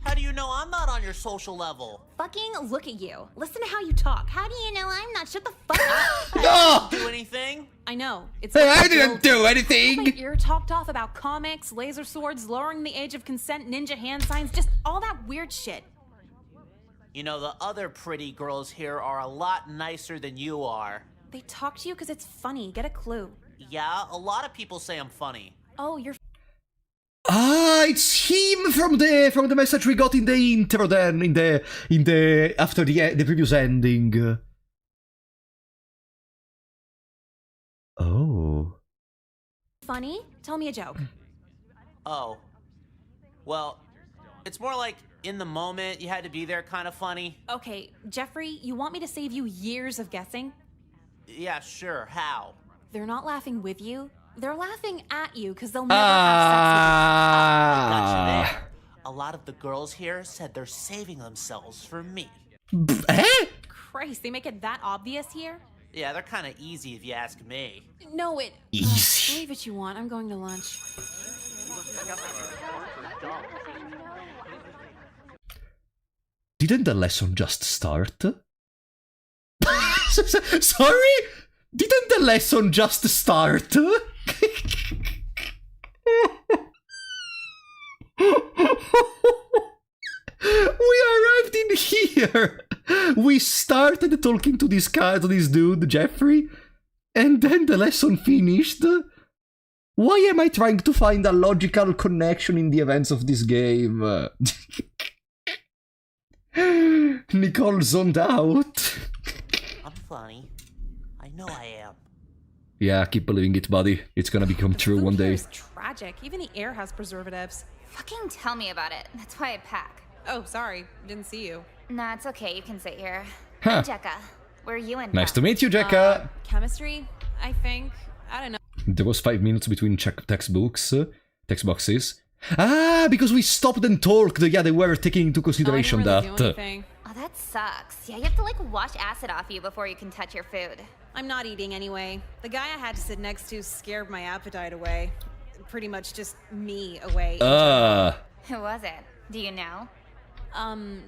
How do you know I'm not on your social level? Fucking look at you. Listen to how you talk. How do you know I'm not? Shut the fuck up. I didn't do anything. I know. It's Hey, like I you didn't build- do anything! My ear talked off about comics, laser swords, lowering the age of consent, ninja hand signs, just all that weird shit. You know, the other pretty girls here are a lot nicer than you are. They talk to you because it's funny. Get a clue. Yeah, a lot of people say I'm funny. Oh, you're... Ah, it's him from the message we got in the intro then, in the after the previous ending. Oh. funny? Tell me a joke. Oh. Well, it's more like in the moment, you had to be there kind of funny. Okay, Jeffrey, you want me to save you years of guessing? Yeah, sure. How? They're not laughing with you. They're laughing at you because they'll never have sex with you. Gotcha there. A lot of the girls here said they're saving themselves for me. Christ, they make it that obvious here? Yeah, they're kind of easy if you ask me. No, it... Easy. Believe what you want. I'm going to lunch. Didn't the lesson just start? Sorry? Didn't the lesson just start? We arrived in here. We started talking to this guy, to this dude, Jeffrey, and then the lesson finished. Why am I trying to find a logical connection in the events of this game? Nicole zoned out. I'm funny. I know I am. Yeah, keep believing it, buddy. It's gonna become true one day. It's tragic. Even the air has preservatives. Fucking tell me about it. That's why I pack. Oh, sorry. Didn't see you. Nah, it's okay. You can sit here. Huh. I'm Jekka. Where are you in? Nice to meet you, Jekka. Chemistry, I think. I don't know. There was 5 minutes between text boxes. Ah, because we stopped and talked. Yeah, they were taking into consideration I didn't really that. do anything. Oh, that sucks. Yeah, you have to like wash acid off you before you can touch your food. I'm not eating anyway. The guy I had to sit next to scared my appetite away. Pretty much just me away. Who was it? Do you know?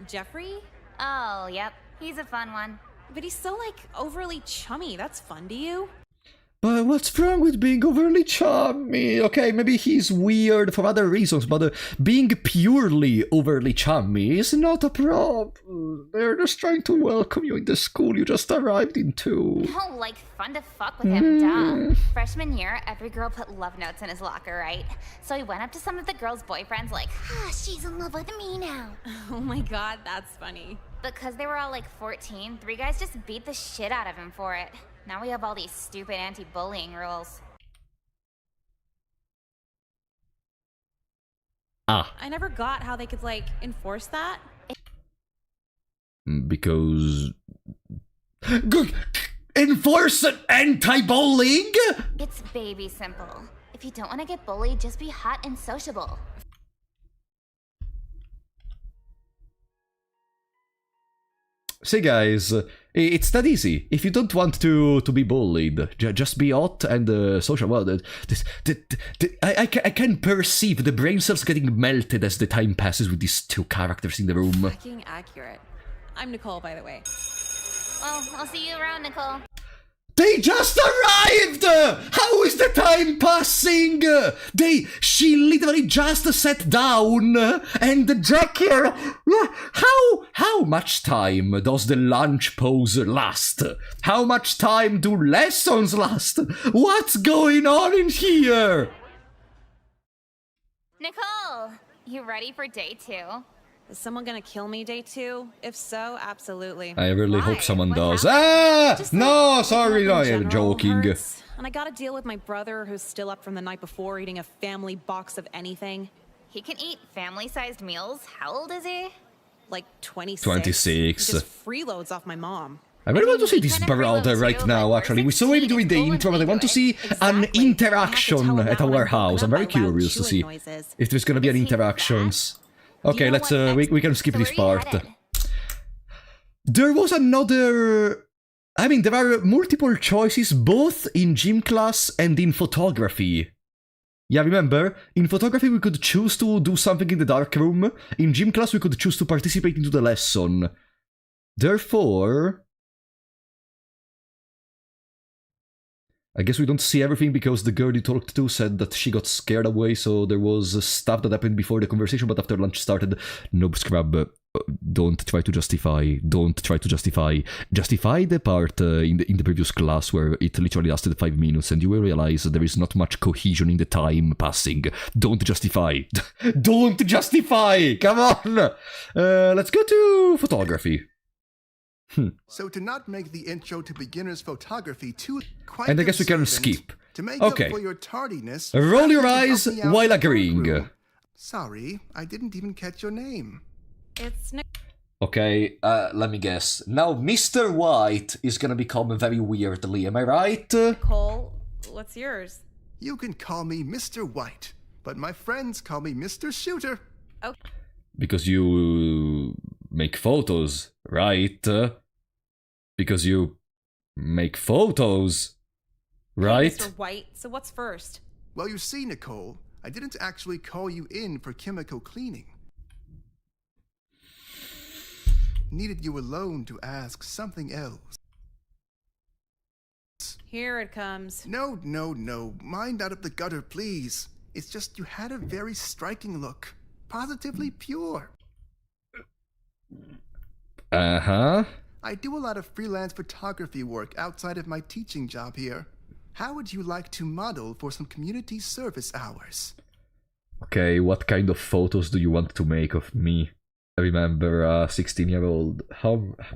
Jeffrey? Oh, yep. He's a fun one. But he's so, like, overly chummy. That's fun to you? But what's wrong with being overly chummy? Okay, maybe he's weird for other reasons, but being purely overly chummy is not a problem. They're just trying to welcome you in the school you just arrived into. No, like, fun to fuck with him, duh. Freshman year, every girl put love notes in his locker, right? So he went up to some of the girls' boyfriends like, she's in love with me now. Oh my god, that's funny. Because they were all like 14, 3 guys just beat the shit out of him for it. Now we have all these stupid anti-bullying rules. I never got how they could, like, enforce that. Because... Enforce anti-bullying? It's baby simple. If you don't want to get bullied, just be hot and sociable. See guys, it's that easy. If you don't want to be bullied, just be hot and social. Well, I can perceive the brain cells getting melted as the time passes with these 2 characters in the room. Fucking accurate. I'm Nicole, by the way. Well, I'll see you around, Nicole. They just arrived! How is the time passing? She literally just sat down and Jack here. How much time does the lunch pause last? How much time do lessons last? What's going on in here? Nicole, you ready for day 2? Is someone gonna kill me day 2? If so, absolutely. I really hope someone does. No, sorry, no, I'm joking. And I gotta deal with my brother who's still up from the night before eating a family box of anything. He can eat family-sized meals? How old is he? Like 26. 26. He just freeloads off my mom. I really want to see this brother right now, actually. We saw him doing the intro, but I want to see an interaction at our house. I'm very curious to see if there's gonna be any interactions. Okay, let's, we can skip this part. There was another... I mean, there are multiple choices both in gym class and in photography. Yeah, remember? In photography we could choose to do something in the dark room. In gym class we could choose to participate into the lesson. Therefore... I guess we don't see everything because the girl you talked to said that she got scared away, so there was stuff that happened before the conversation, but after lunch started, nope, scrub, don't try to justify, justify the part in the previous class where it literally lasted 5 minutes, and you will realize there is not much cohesion in the time passing. Don't justify. Don't justify! Come on! Let's go to photography. So to not make the intro to beginner's photography too quite And I guess we can observant, skip. to make Okay. up for your tardiness, Roll your perhaps eyes you could help me out while in the agreeing. darkroom. Sorry, I didn't even catch your name. It's Okay, let me guess. Now Mr. White is gonna become very weirdly, am I right? Nicole. What's yours? You can call me Mr. White, but my friends call me Mr. Shooter. Oh. Because you make photos, right? Because you make photos, right? Mr. White. So what's first? Well, you see, Nicole, I didn't actually call you in for chemical cleaning. Needed you alone to ask something else. Here it comes. No, mind out of the gutter, please. It's just you had a very striking look. Positively pure. Uh-huh. I do a lot of freelance photography work outside of my teaching job here. How would you like to model for some community service hours? Okay, what kind of photos do you want to make of me? I remember, 16-year-old.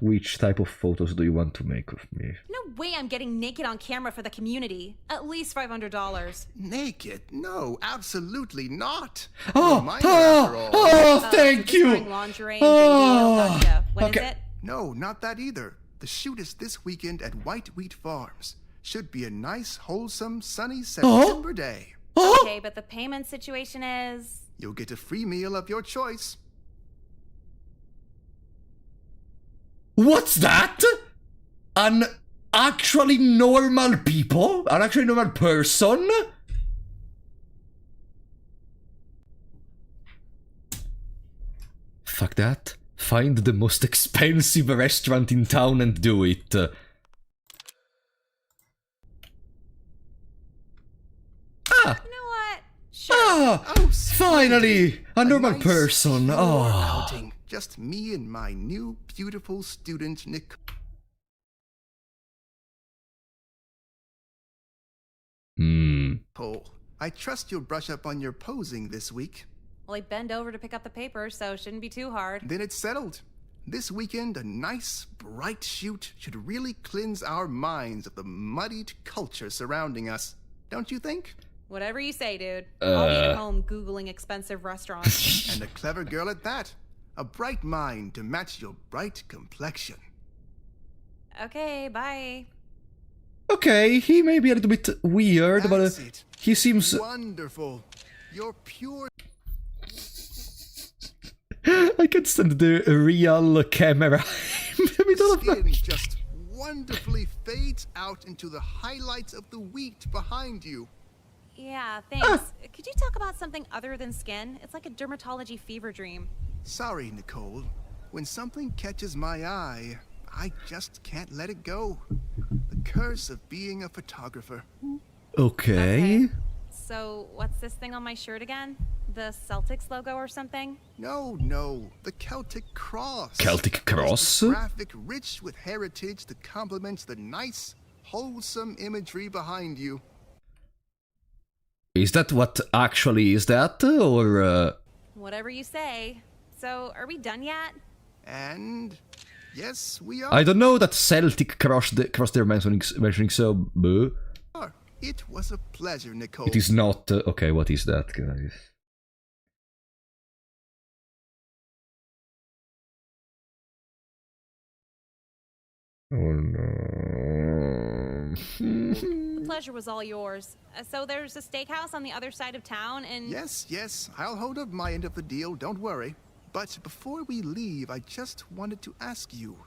Which type of photos do you want to make of me? No way I'm getting naked on camera for the community. At least $500. Naked? No, absolutely not. Oh, No, thank you. Wearing lingerie and video. Gotcha. When is it? No, not that either. The shoot is this weekend at White Wheat Farms. Should be a nice, wholesome, sunny September day. Okay, but the payment situation is... You'll get a free meal of your choice. What's that? An actually normal people? An actually normal person? Fuck that. Find the most expensive restaurant in town and do it. You know what? Sure. Finally! A normal nice person. pure Oh. outing. Just me and my new beautiful student, Nicole. I trust you'll brush up on your posing this week. Well, I bend over to pick up the paper, so it shouldn't be too hard. Then it's settled. This weekend, a nice, bright shoot should really cleanse our minds of the muddied culture surrounding us. Don't you think? Whatever you say, dude. I'll be at home Googling expensive restaurants. And a clever girl at that. A bright mind to match your bright complexion. Okay, bye. Okay, he may be a little bit weird, That's but it. he seems... Wonderful. You're pure... I can stand the real camera in the middle of Skin just wonderfully fades out into the highlights of the wheat behind you. Yeah, thanks. Could you talk about something other than skin? It's like a dermatology fever dream. Sorry, Nicole. When something catches my eye, I just can't let it go. The curse of being a photographer. Okay. So, what's this thing on my shirt again? The Celtics logo or something? No, the Celtic Cross. Celtic Cross? A graphic rich with heritage that complements the nice, wholesome imagery behind you. Is that what actually is that, or... Whatever you say. So, are we done yet? And... yes, we are. I don't know that Celtic cross they're mentioning so... It was a pleasure, Nicole. It is not... okay, what is that, guys? Oh no. The pleasure was all yours. So there's a steakhouse on the other side of town and... Yes, I'll hold up my end of the deal, don't worry. But before we leave, I just wanted to ask you,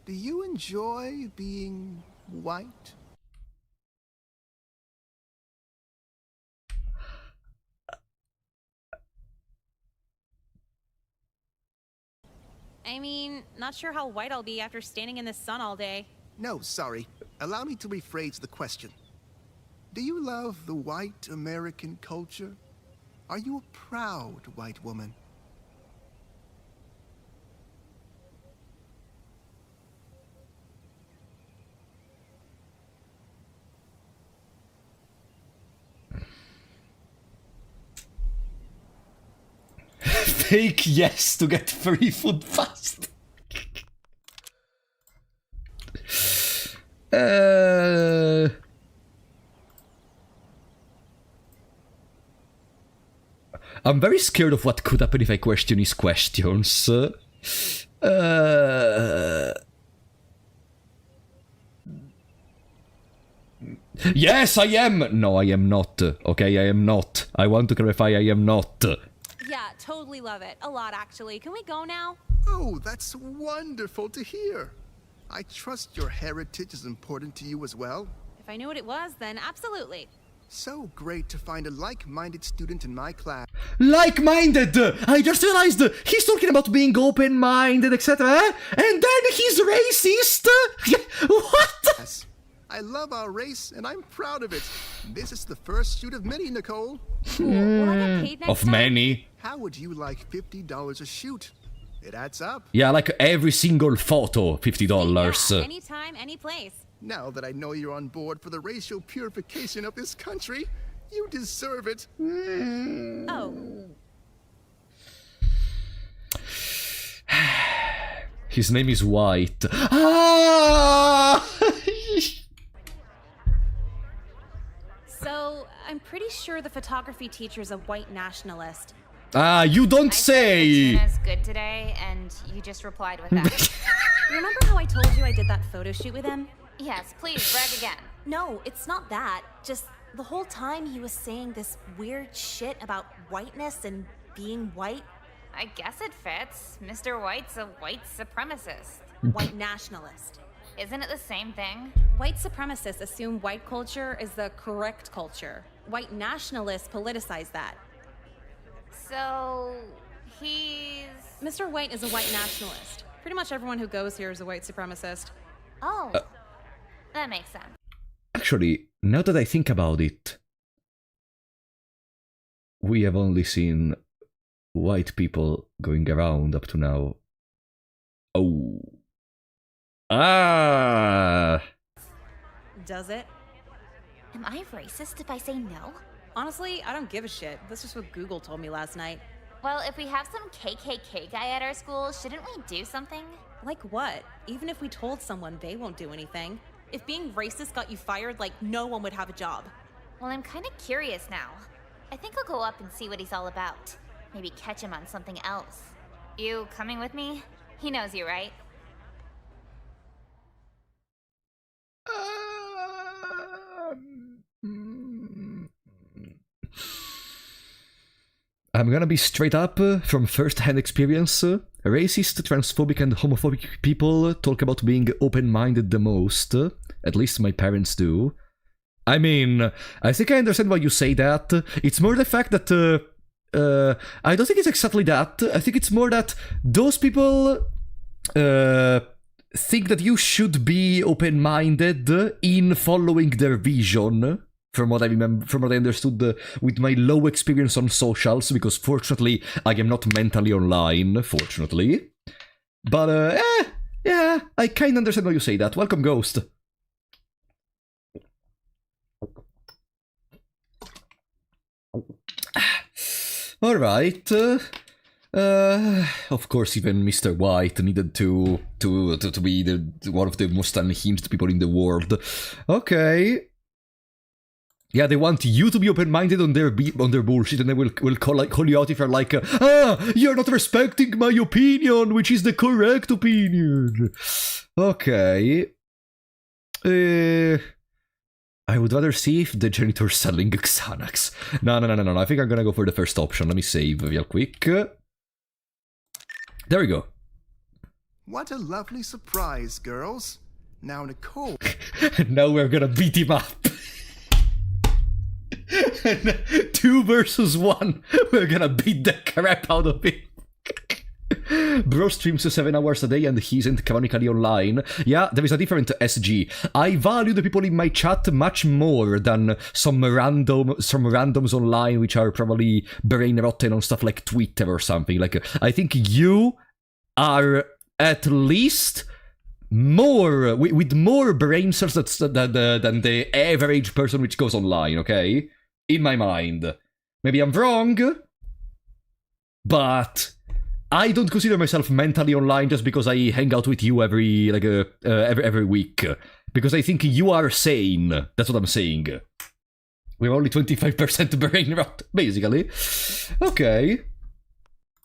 do you enjoy being white? I mean, not sure how white I'll be after standing in the sun all day. No, sorry. Allow me to rephrase the question. Do you love the white American culture? Are you a proud white woman? Fake yes to get free food fast. I'm very scared of what could happen if I question his questions. Yes, I am! No, I am not. Okay, I am not. I want to clarify, I am not. Yeah, totally love it. A lot, actually. Can we go now? Oh, that's wonderful to hear. I trust your heritage is important to you as well. If I knew what it was, then absolutely. So great to find a like-minded student in my class. Like-minded! I just realized he's talking about being open-minded, etc. And then he's racist! What? I love our race, and I'm proud of it. This is the first shoot of many, Nicole. Cool. Will I get paid next Of time? many. How would you like $50 a shoot? It adds up. Yeah, like every single photo, $50. Yeah, anytime, any place. Now that I know you're on board for the racial purification of this country, you deserve it. Oh. His name is White. Ah! So, I'm pretty sure the photography teacher's a white nationalist. Ah, you don't say! Tuna's good today, and you just replied with that. Remember how I told you I did that photo shoot with him? Yes, please, brag again. No, it's not that. Just the whole time he was saying this weird shit about whiteness and being white. I guess it fits. Mr. White's a white supremacist. White nationalist. Isn't it the same thing? White supremacists assume white culture is the correct culture. White nationalists politicize that. So, he's... Mr. White is a white nationalist. Pretty much everyone who goes here is a white supremacist. Oh, that makes sense. Actually, now that I think about it, we have only seen white people going around up to now. Oh. Ah! Does it? Am I racist if I say no? Honestly, I don't give a shit. That's just what Google told me last night. Well, if we have some KKK guy at our school, shouldn't we do something? Like what? Even if we told someone, they won't do anything. If being racist got you fired, like, no one would have a job. Well, I'm kind of curious now. I think I'll go up and see what he's all about. Maybe catch him on something else. You coming with me? He knows you, right? I'm gonna be straight up from first-hand experience. Racist, transphobic, and homophobic people talk about being open-minded the most. At least my parents do. I mean, I think I understand why you say that. It's more the fact that I don't think it's exactly that. I think it's more that those people think that you should be open-minded in following their vision. From what I remember, from what I understood with my low experience on socials, because fortunately I am not mentally online, fortunately. But, yeah, I kinda understand why you say that. Welcome, Ghost. Alright. Of course, even Mr. White needed to be one of the most unhinged people in the world. Okay. Yeah, they want you to be open-minded on their bullshit, and they will call you out if you're like, you're not respecting my opinion, which is the correct opinion. Okay. I would rather see if the janitor's selling Xanax. No. I think I'm gonna go for the first option. Let me save real quick. There we go. What a lovely surprise, girls. Now, Nicole. Now we're gonna beat him up. 2 versus 1. We're gonna beat the crap out of him. Bro streams 7 hours a day and he isn't chronically online. Yeah, there is a different SG. I value the people in my chat much more than some randoms online which are probably brain rotten on stuff like Twitter or something. Like, I think you are at least more with more brain cells than the average person which goes online, okay? In my mind. Maybe I'm wrong, but I don't consider myself mentally online just because I hang out with you every week. Because I think you are sane. That's what I'm saying. We're only 25% brain rot, basically. Okay.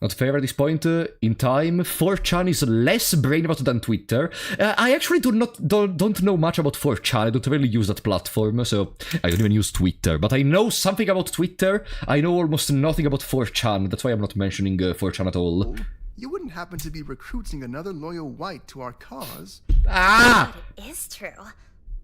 Not fair at this point in time. 4chan is less brain rot than Twitter. I actually don't know much about 4chan. I don't really use that platform, so I don't even use Twitter. But I know something about Twitter. I know almost nothing about 4chan. That's why I'm not mentioning 4chan at all. You wouldn't happen to be recruiting another loyal white to our cause? Ah! It is true.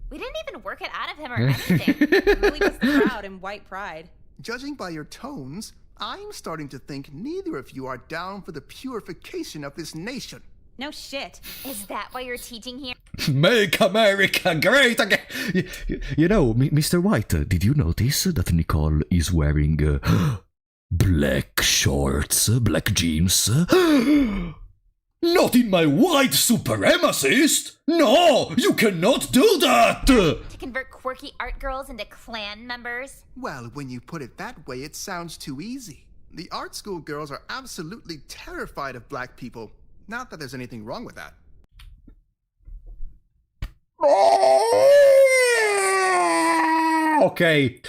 We didn't even work it out of him or anything. Really was proud and white pride. Judging by your tones, I'm starting to think neither of you are down for the purification of this nation. No shit. Is that why you're teaching here? Make America great again! You know, Mr. White, did you notice that Nicole is wearing black shorts, black jeans? Not in my white supremacist! No, you cannot do that! To convert quirky art girls into clan members? Well, when you put it that way, it sounds too easy. The art school girls are absolutely terrified of black people. Not that there's anything wrong with that. Okay,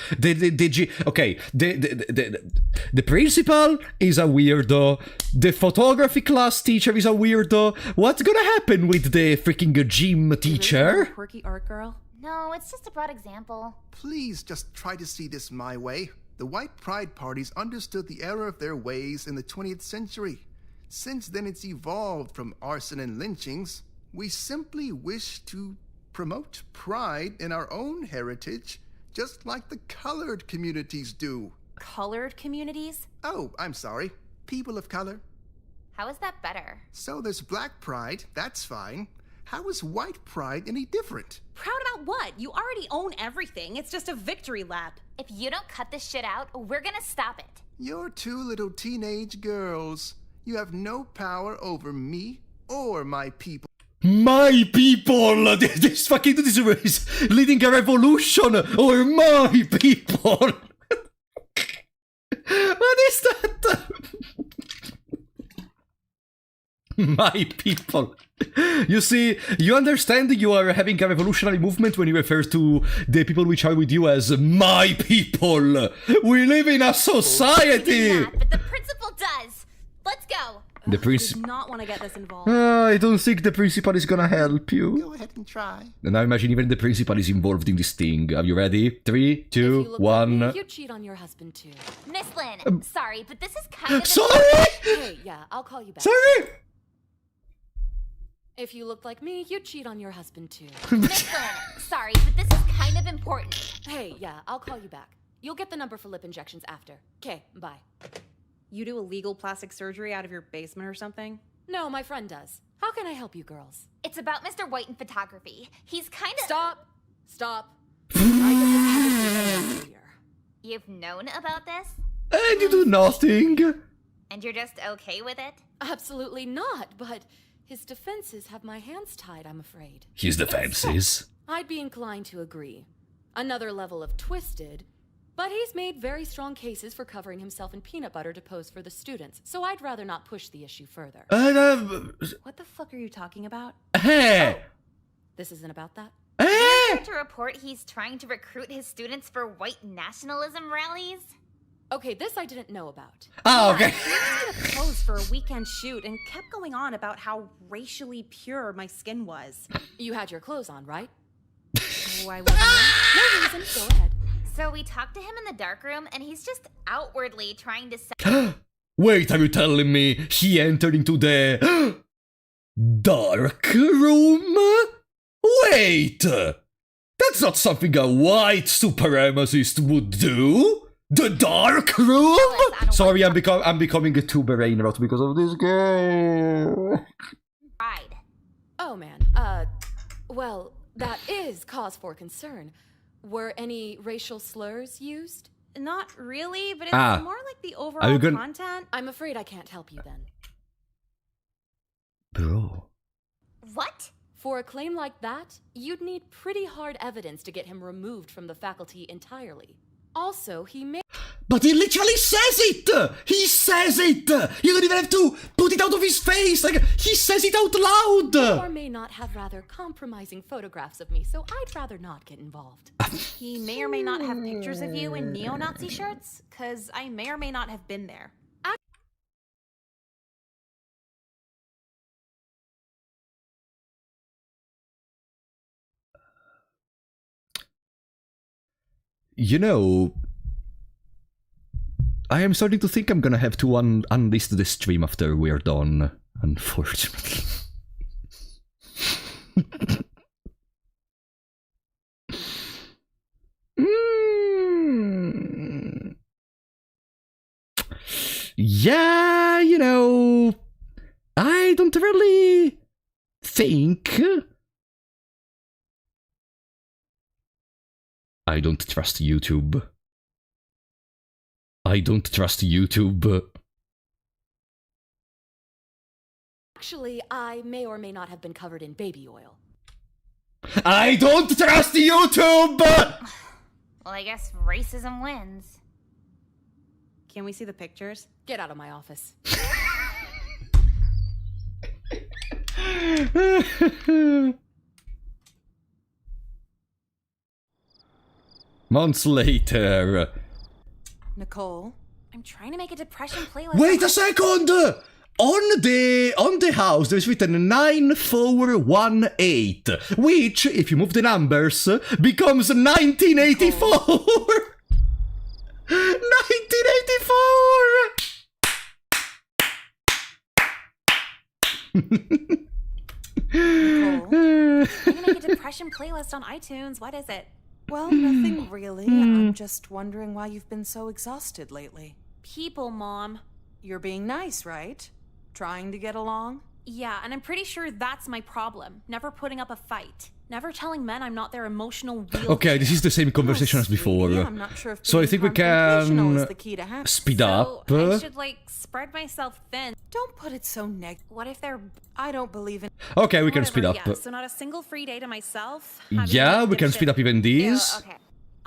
the principal is a weirdo. The photography class teacher is a weirdo. What's gonna happen with the freaking gym teacher? Quirky art girl? No, it's just a broad example. Please just try to see this my way. The white pride parties understood the error of their ways in the 20th century. Since then, it's evolved from arson and lynchings. We simply wish to promote pride in our own heritage, just like the colored communities do. Colored communities? Oh, I'm sorry. People of color. How is that better? So there's black pride, that's fine. How is white pride any different? Proud about what? You already own everything. It's just a victory lap. If you don't cut this shit out, we're gonna stop it. You're two little teenage girls. You have no power over me or my people. My people! This fucking this is leading a revolution! Or my people! What is that? My people. You see, you understand you are having a revolutionary movement when you refer to the people which are with you as my people. We live in a society. But the principal does. Let's go. The principal does not want to get this involved. I don't think the principal is gonna help you. Go ahead and try. And now imagine even the principal is involved in this thing. Are you ready? 3, 2, 1. Like me, you'd cheat on your husband too. Miss Lynn, sorry, but this is kind of... Sorry! Hey, yeah, I'll call you back. Sorry! If you looked like me, you'd cheat on your husband too. Miss Lynn, sorry, but this is kind of important. Hey, yeah, I'll call you back. You'll get the number for lip injections after. Okay, bye. You do illegal plastic surgery out of your basement or something? No, my friend does. How can I help you girls? It's about Mr. White in photography. He's kind of... Stop. I get this You've known about this? And you do nothing. And you're just okay with it? Absolutely not, but his defenses have my hands tied, I'm afraid. His defenses? I'd be inclined to agree. Another level of twisted, but he's made very strong cases for covering himself in peanut butter to pose for the students, so I'd rather not push the issue further. What the fuck are you talking about? Hey! This isn't about that? You're to report he's trying to recruit his students for white nationalism rallies? Okay, this I didn't know about. Oh, okay. I did a pose for a weekend shoot and kept going on about how racially pure my skin was. You had your clothes on, right? Why wasn't I? No reason, go ahead. So we talked to him in the darkroom, and he's just outwardly trying to... Wait, are you telling me he entered into the dark room? Wait! That's not something a white supremacist would do! The dark room? Sorry, I'm becoming a tuber brain rot because of this game. Pride. Oh man, well, that is cause for concern. Were any racial slurs used? Not really, but it's Ah. more like the Are overall you gonna- content. I'm afraid I can't help you then. Bro. What? For a claim like that, you'd need pretty hard evidence to get him removed from the faculty entirely. Also, he may... But he literally says it! He says it! You don't even have to put it out of his face! Like, he says it out loud! or may not have rather compromising photographs of me, so I'd rather not get involved. He may or may not have pictures of you in neo-Nazi shirts, because I may or may not have been there. You know, I am starting to think I'm gonna have to unlist the stream after we're done, unfortunately. Yeah, you know, I don't really think... I don't trust YouTube. I don't trust YouTube. Actually, I may or may not have been covered in baby oil. I don't trust YouTube! Well, I guess racism wins. Can we see the pictures? Get out of my office. Months later. Nicole? I'm trying to make a depression playlist. Wait a second! On the house there's written 9418, which, if you move the numbers, becomes 1984! 1984! I'm gonna make a depression playlist on iTunes. What is it? Well, nothing really. I'm just wondering why you've been so exhausted lately. People, Mom. You're being nice, right? Trying to get along? Yeah, and I'm pretty sure that's my problem. Never putting up a fight. Never telling men I'm not their emotional wheelchair. Okay, this is the same conversation as before. I'm not sure if So I being think we confrontational can is the key to happiness. speed So up. I should, like, spread myself thin. Don't put it so negative. What if they're... I don't believe in... Okay, we can Whatever, speed up. Yeah, so not a single free day to myself. Yeah, we can speed up even these. Okay.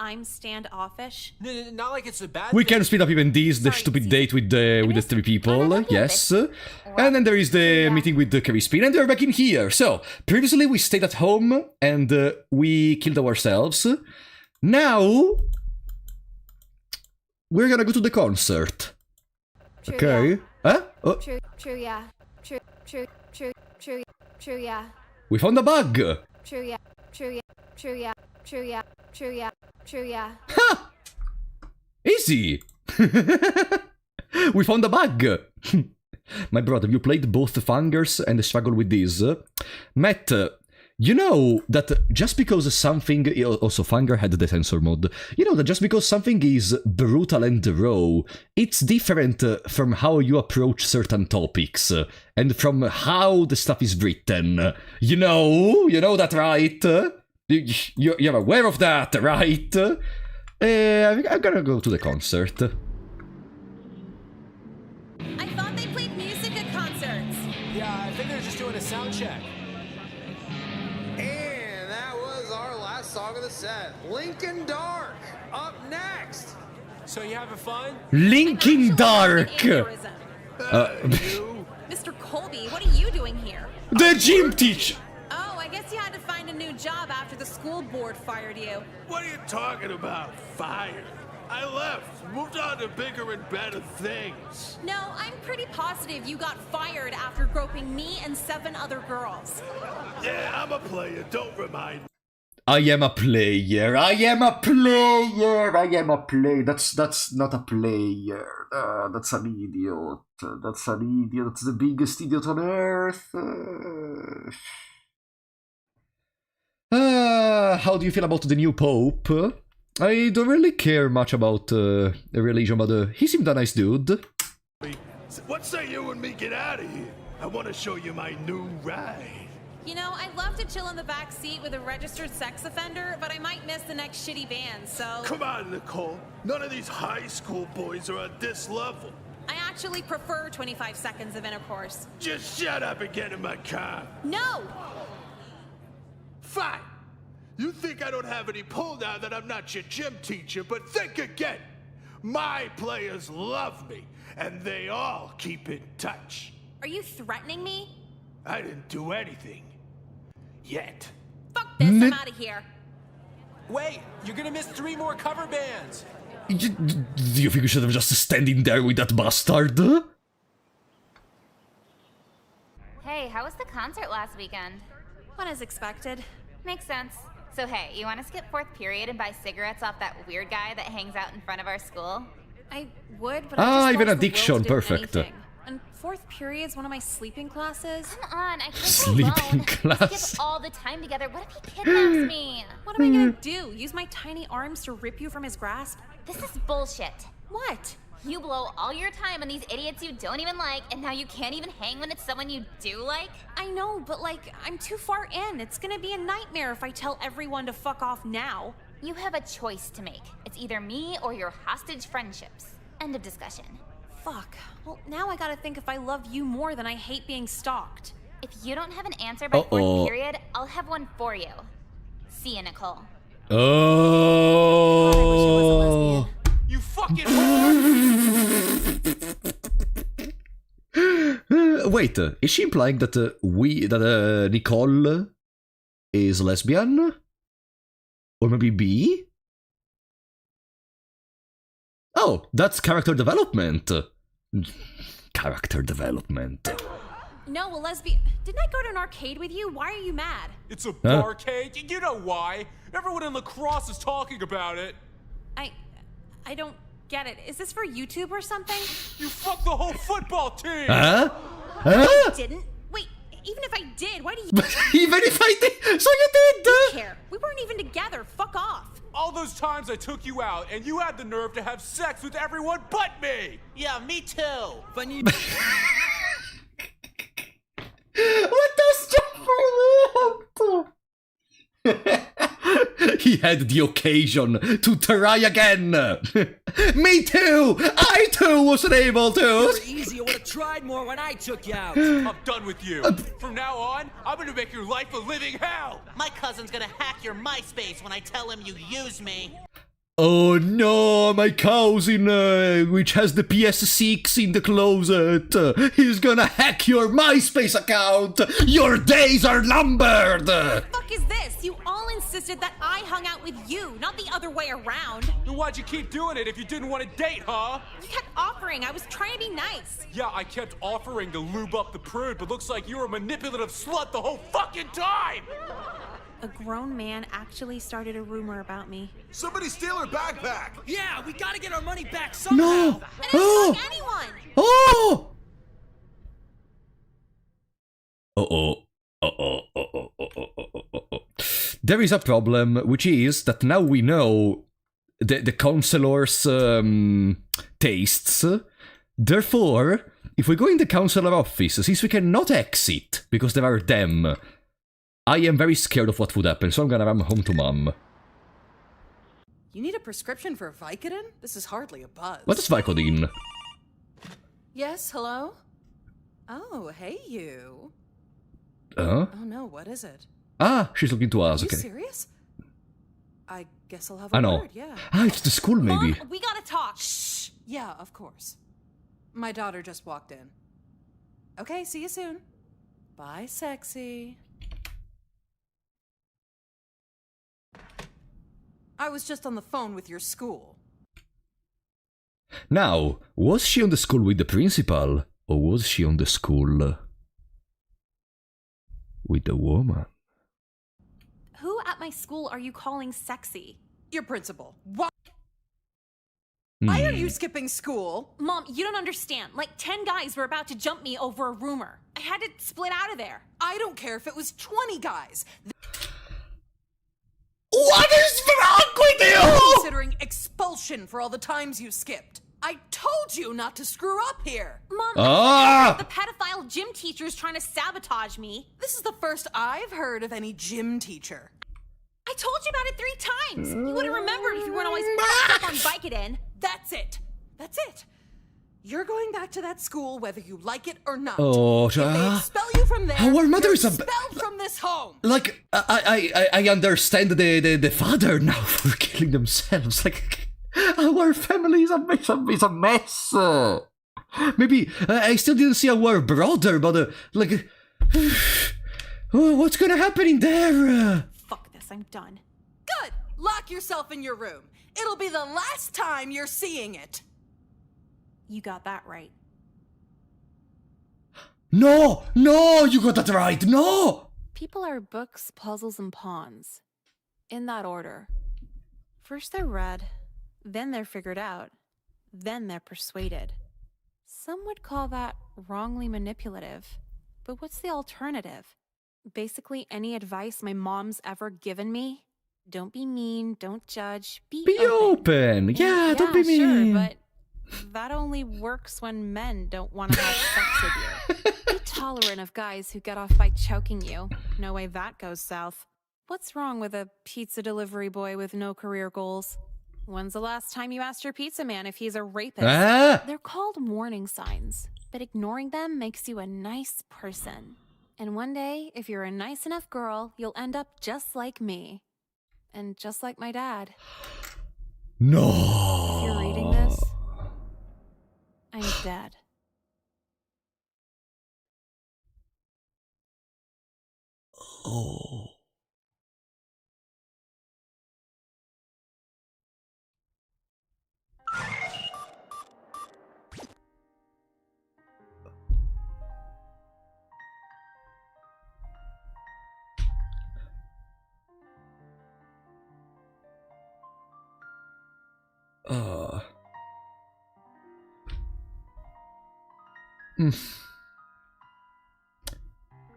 I'm standoffish. No, not like it's a bad We thing. can speed up even these, the stupid date with the three people, yes. And then there is the meeting with the Crispin, and we're back in here. So, previously we stayed at home, and we killed ourselves. Now, we're gonna go to the concert. True, Okay. Huh? Oh, True, yeah. True, yeah. we found a bug. True, yeah. True, yeah. Easy. We found a bug. My brother, you played both the Fangers and struggle with this. Matt, you know that just because something... Also, Fanger had the sensor mode. You know that just because something is brutal and raw, it's different from how you approach certain topics. And from how the stuff is written. You know that, right? You're aware of that, right? I'm gonna go to the concert. I thought they played music at concerts. Yeah, I think they're just doing a sound check. And that was our last song of the set. Lincoln Dark, up next. So you having fun? Linkin Dark! Mr. Colby, what are you doing here? The gym teacher! Oh, I guess you had to find a new job after the school board fired you. What are you talking about? Fired? I left, moved on to bigger and better things. No, I'm pretty positive you got fired after groping me and 7 other girls. Yeah, I'm a player, don't remind me. I am a player. That's not a player. That's an idiot. That's the biggest idiot on earth. How do you feel about the new pope? I don't really care much about religion, but he seemed a nice dude. What say you and me get out of here? I want to show you my new ride. You know, I'd love to chill in the back seat with a registered sex offender, but I might miss the next shitty band, so... Come on, Nicole. None of these high school boys are at this level. I actually prefer 25 seconds of intercourse. Just shut up and get in my car. No! Fine. You think I don't have any pull now that I'm not your gym teacher, but think again. My players love me, and they all keep in touch. Are you threatening me? I didn't do anything. Yet. Fuck this, I'm out of here. Wait, you're gonna miss 3 more cover bands. Do you think you should have just standing there with that bastard? Hey, how was the concert last weekend? What as expected. Makes sense. So hey, you want to skip 4th period and buy cigarettes off that weird guy that hangs out in front of our school? I would, but I just even lost the will addiction, to do perfect. anything. And 4th period's one of my sleeping classes. Come on, I can't go Sleeping alone. class. We skip all the time together. What if he kidnaps me? What am I gonna do? Use my tiny arms to rip you from his grasp? This is bullshit. What? You blow all your time on these idiots you don't even like, and now you can't even hang when it's someone you do like? I know, but like, I'm too far in. It's gonna be a nightmare if I tell everyone to fuck off now. You have a choice to make. It's either me or your hostage friendships. End of discussion. Fuck. Well, now I gotta think if I love you more than I hate being stalked. If you don't have an answer by 4th period, I'll have one for you. See you, Nicole. Oh. You fucking whore! Wait, is she implying that Nicole is lesbian? Or maybe bi? Oh, that's character development. Character development. No, a lesbian. Didn't I go to an arcade with you? Why are you mad? It's a barcade. You know why? Everyone in lacrosse is talking about it. I don't get it. Is this for YouTube or something? You fucked the whole football team! Huh? I didn't. Wait, even if I did, why do you... Even if I did? So you did? I don't care. We weren't even together. Fuck off. All those times I took you out, and you had the nerve to have sex with everyone but me! Yeah, me too. What does Jeffrey want? He had the occasion to try again. Me too! I too wasn't able to! You were easy. I would have tried more when I took you out. I'm done with you. From now on, I'm gonna make your life a living hell! My cousin's gonna hack your MySpace when I tell him you used me. Oh no, my cousin, which has the PS6 in the closet. He's gonna hack your MySpace account. Your days are numbered. What the fuck is this? You all insisted that I hung out with you, not the other way around. Then why'd you keep doing it if you didn't want to date, huh? You kept offering. I was trying to be nice. Yeah, I kept offering to lube up the prude, but looks like you were a manipulative slut the whole fucking time! A grown man actually started a rumor about me. Somebody steal her backpack! Yeah, we gotta get our money back somehow. No! And I didn't fuck anyone! Oh! There is a problem, which is that now we know the counselor's tastes. Therefore, if we go in the counselor office, since we cannot exit because there are them, I am very scared of what would happen, so I'm gonna run home to mom. You need a prescription for Vicodin? This is hardly a buzz. What is Vicodin? Yes, hello? Oh, hey you. Huh? Oh no, what is it? Ah, she's looking to us, Are okay. you serious? I guess I'll have a I know. word, yeah. Ah, it's the school, maybe. Mom, we gotta talk. Shh. Yeah, of course. My daughter just walked in. Okay, see you soon. Bye, sexy. I was just on the phone with your school. Now, was she on the school with the principal, or was she on the school with the woman? Who at my school are you calling sexy? Your principal. Why are you skipping school? Mom, you don't understand. Like 10 guys were about to jump me over a rumor. I had to split out of there. I don't care if it was 20 guys. What is wrong with you? considering expulsion for all the times you skipped. I told you not to screw up here. Mom, the pedophile gym teacher is trying to sabotage me. This is the first I've heard of any gym teacher. I told you about it 3 times. You would have remembered if you weren't always fucked up on Vicodin. That's it. That's it. You're going back to that school whether you like it or not. Oh, if they expel you from there, our mother is expelled from this home. Like, I understand the father now for killing themselves. Like, our family is a mess. Maybe I still didn't see our brother, but like, what's gonna happen in there? Fuck this, I'm done. Good. Lock yourself in your room. It'll be the last time you're seeing it. You got that right. No, you got that right. No. People are books, puzzles, and pawns. In that order. First they're read, then they're figured out, then they're persuaded. Some would call that wrongly manipulative. But what's the alternative? Basically any advice my mom's ever given me? Don't be mean, don't judge, be open. Yeah, don't be mean. Sure, but that only works when men don't want to have sex with you. Be tolerant of guys who get off by choking you. No way that goes south. What's wrong with a pizza delivery boy with no career goals? When's the last time you asked your pizza man if he's a rapist? They're called warning signs, but ignoring them makes you a nice person. And one day, if you're a nice enough girl, you'll end up just like me. And just like my dad. No. If you're reading this, I'm dead. Oh.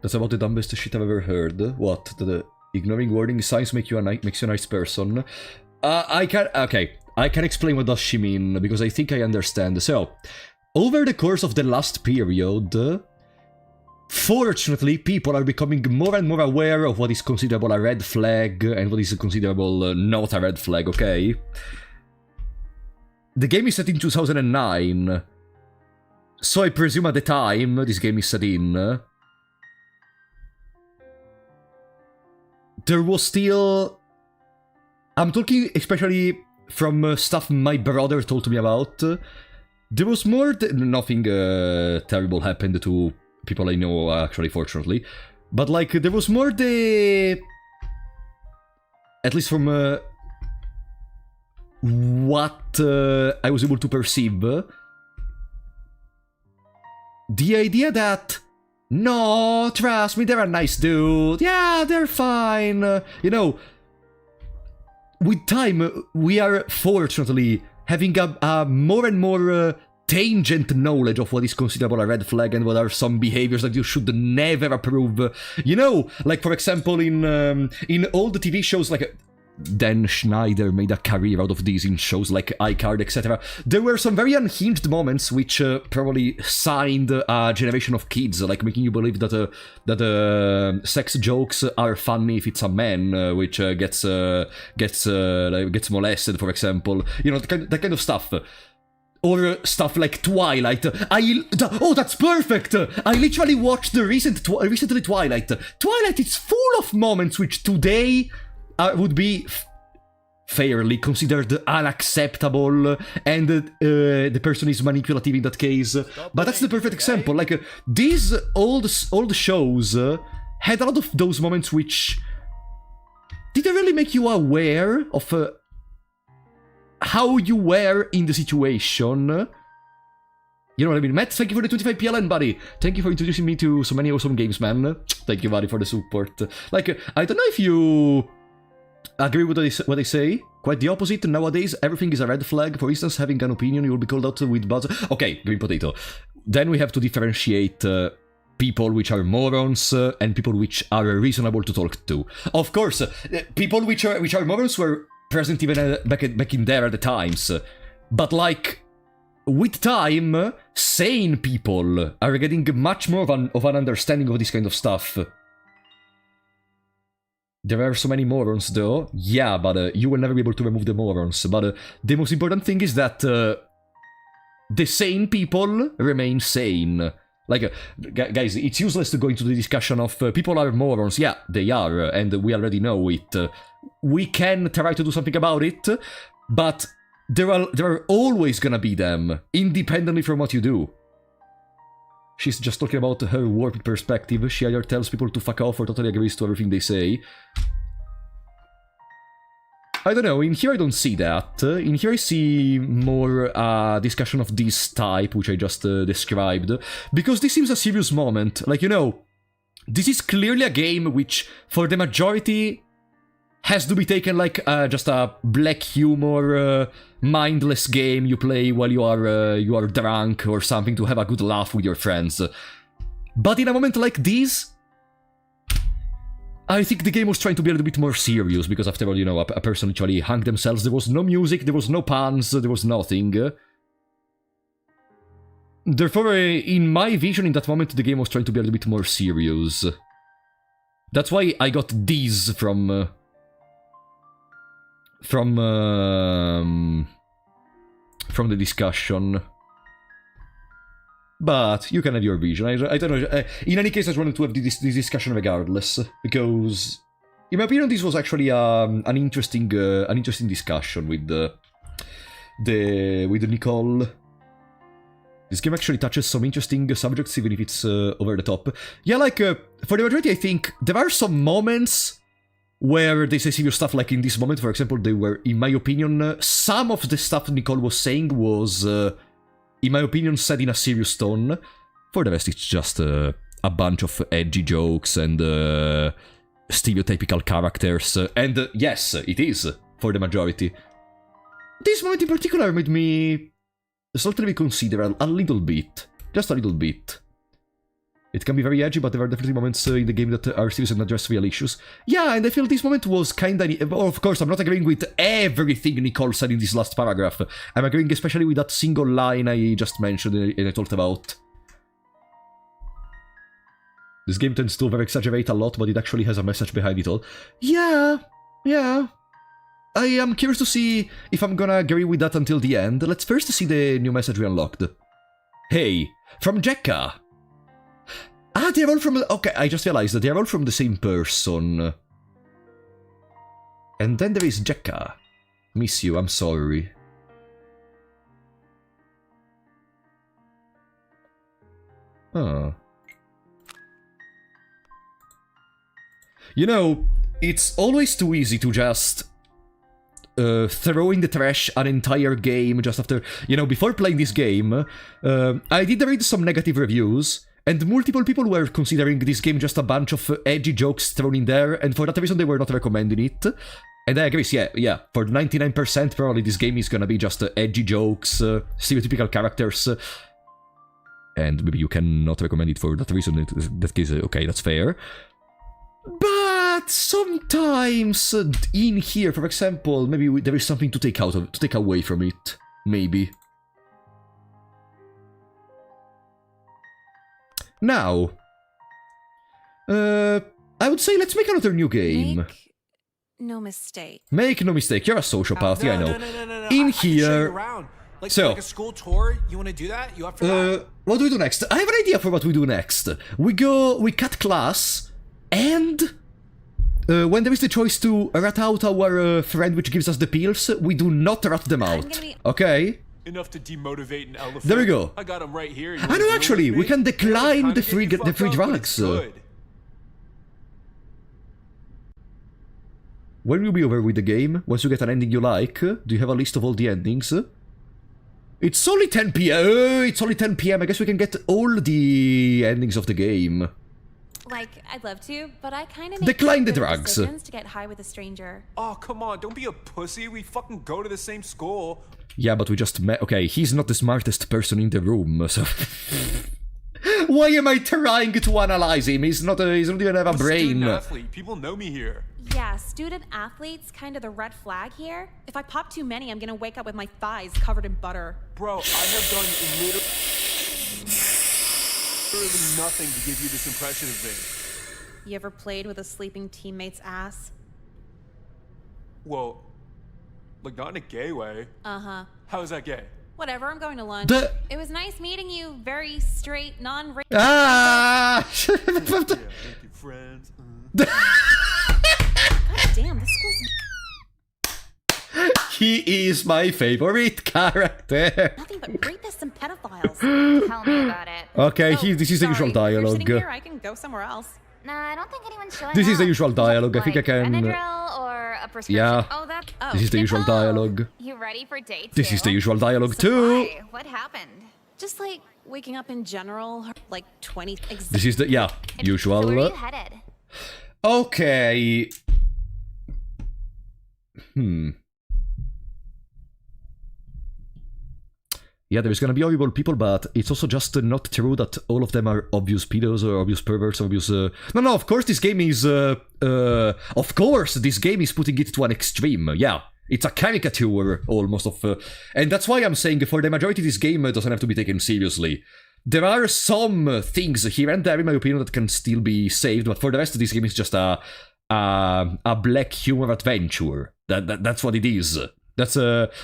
That's about the dumbest shit I've ever heard. What? The ignoring warning signs makes you a nice person. I can explain what does she mean, because I think I understand. So, over the course of the last period, fortunately, people are becoming more and more aware of what is considerable a red flag and what is considerable not a red flag, okay? The game is set in 2009, so I presume at the time this game is set in, there was still... I'm talking especially from stuff my brother told me about. There was more... Nothing terrible happened to people I know, actually, fortunately. But, like, there was more the... At least from what I was able to perceive. The idea that... No, trust me, they're a nice dude. Yeah, they're fine. You know, with time, we are fortunately having a more and more tangent knowledge of what is considerable a red flag and what are some behaviors that you should never approve. You know, like for example, in all the TV shows, like Dan Schneider made a career out of these in shows like iCard, etc. There were some very unhinged moments which probably signed a generation of kids, like making you believe that sex jokes are funny if it's a man which gets molested, for example. You know, that kind of stuff. Or stuff like Twilight. Oh, that's perfect! I literally watched the recently Twilight. Twilight is full of moments which today would be fairly considered unacceptable, and the person is manipulative in that case. But that's the perfect example. Like, these old shows had a lot of those moments which didn't really make you aware of how you were in the situation. You know what I mean? Matt, thank you for the 25 PLN, buddy. Thank you for introducing me to so many awesome games, man. Thank you, buddy, for the support. Like, I don't know if you agree with what I say. Quite the opposite. Nowadays, everything is a red flag. For instance, having an opinion, you will be called out with buzz. Okay, green potato. Then we have to differentiate people which are morons and people which are reasonable to talk to. Of course, people which are morons were present even back in there at the times. But like, with time, sane people are getting much more of an understanding of this kind of stuff. There are so many morons though. Yeah, but you will never be able to remove the morons. But the most important thing is that the sane people remain sane. Like, guys, it's useless to go into the discussion of people are morons. Yeah, they are, and we already know it. We can try to do something about it, but there are always gonna be them, independently from what you do. She's just talking about her warped perspective. She either tells people to fuck off or totally agrees to everything they say. I don't know, in here I don't see that. In here I see more discussion of this type, which I just described. Because this seems a serious moment. Like, you know, this is clearly a game which, for the majority, has to be taken like just a black humor, mindless game you play while you are drunk or something to have a good laugh with your friends. But in a moment like this, I think the game was trying to be a little bit more serious, because after all, you know, a person literally hung themselves, there was no music, there was no puns, there was nothing. Therefore, in my vision, in that moment, the game was trying to be a little bit more serious. That's why I got these from the discussion. But you can have your vision. I don't know. In any case, I just wanted to have this discussion regardless, because, in my opinion, this was actually an interesting discussion with Nicole. This game actually touches some interesting subjects, even if it's over the top. Yeah, like for the majority, I think there are some moments where they say serious stuff. Like in this moment, for example, they were, in my opinion, some of the stuff Nicole was saying was, in my opinion, said in a serious tone. For the rest, it's just a bunch of edgy jokes and stereotypical characters. And yes, it is, for the majority. This moment in particular made me slightly reconsider a little bit. Just a little bit. It can be very edgy, but there are definitely moments in the game that are serious and address real issues. Yeah, and I feel this moment was kinda... Of course, I'm not agreeing with everything Nicole said in this last paragraph. I'm agreeing especially with that single line I just mentioned and I talked about. This game tends to over-exaggerate a lot, but it actually has a message behind it all. Yeah. I am curious to see if I'm gonna agree with that until the end. Let's first see the new message we unlocked. Hey, from Jekka. Ah, they're all from... Okay, I just realized that they're all from the same person. And then there is Jekka. Miss you, I'm sorry. Huh. You know, it's always too easy to just throw in the trash an entire game just after... You know, before playing this game, I did read some negative reviews, and multiple people were considering this game just a bunch of edgy jokes thrown in there, and for that reason they were not recommending it. And I agree, yeah, for 99% probably this game is gonna be just edgy jokes, stereotypical characters, and maybe you cannot recommend it for that reason. In that case, okay, that's fair. But sometimes in here, for example, maybe there is something to take away from it, maybe. Now, I would say let's make another new game. Make no mistake. Make no mistake, you're a sociopath, yeah, I know. No. In I here... can show you around. Like a school tour, you want to do that? You up for that? What do we do next? I have an idea for what we do next. We cut class, and when there is the choice to rat out our friend which gives us the pills, we do not rat them out. Okay? Enough to demotivate an elephant. There we go. I got him right here. I know, actually, we can decline the free drugs. When will be over with the game? Once you get an ending you like? Do you have a list of all the endings? It's only 10 PM. It's only 10 PM. I guess we can get all the endings of the game. Like, I'd love to, but I kind of decline the drugs to get high with a stranger. Oh, come on, don't be a pussy. We fucking go to the same school. Yeah, but we just met. Okay, he's not the smartest person in the room, so... Why am I trying to analyze him? He doesn't even have a I'm brain. student athlete. People know me here. Yeah, student athlete's kind of the red flag here. If I pop too many, I'm gonna wake up with my thighs covered in butter. Bro, I have done literally nothing to give you this impression of me. You ever played with a sleeping teammate's ass? Well, like not in a gay way. Uh-huh. How is that gay? Whatever, I'm going to lunch. It was nice meeting you. Very straight, non-racist. Ah! Yeah, make you friends. God damn, this school's He is my favorite character. nothing but rapists and pedophiles. Tell me about it. Okay, this is the usual If you're dialogue. sitting here, I can go somewhere else. Nah, I don't think anyone's showing This is the up. usual dialogue. I think I Like can. Benadryl or a prescription. Yeah. Oh, that. Oh, This is the usual dialogue. You ready for date two? This is the usual dialogue too. Why? What happened? Just like waking up in general, like 20. This is the usual. So where are you headed? Okay. Yeah, there's gonna be horrible people, but it's also just not true that all of them are obvious pedos or obvious perverts, obvious... No, of course this game is... of course this game is putting it to an extreme, yeah. It's a caricature, almost, of... and that's why I'm saying for the majority this game doesn't have to be taken seriously. There are some things here and there, in my opinion, that can still be saved, but for the rest, this game is just a black humor adventure. That's what it is. That's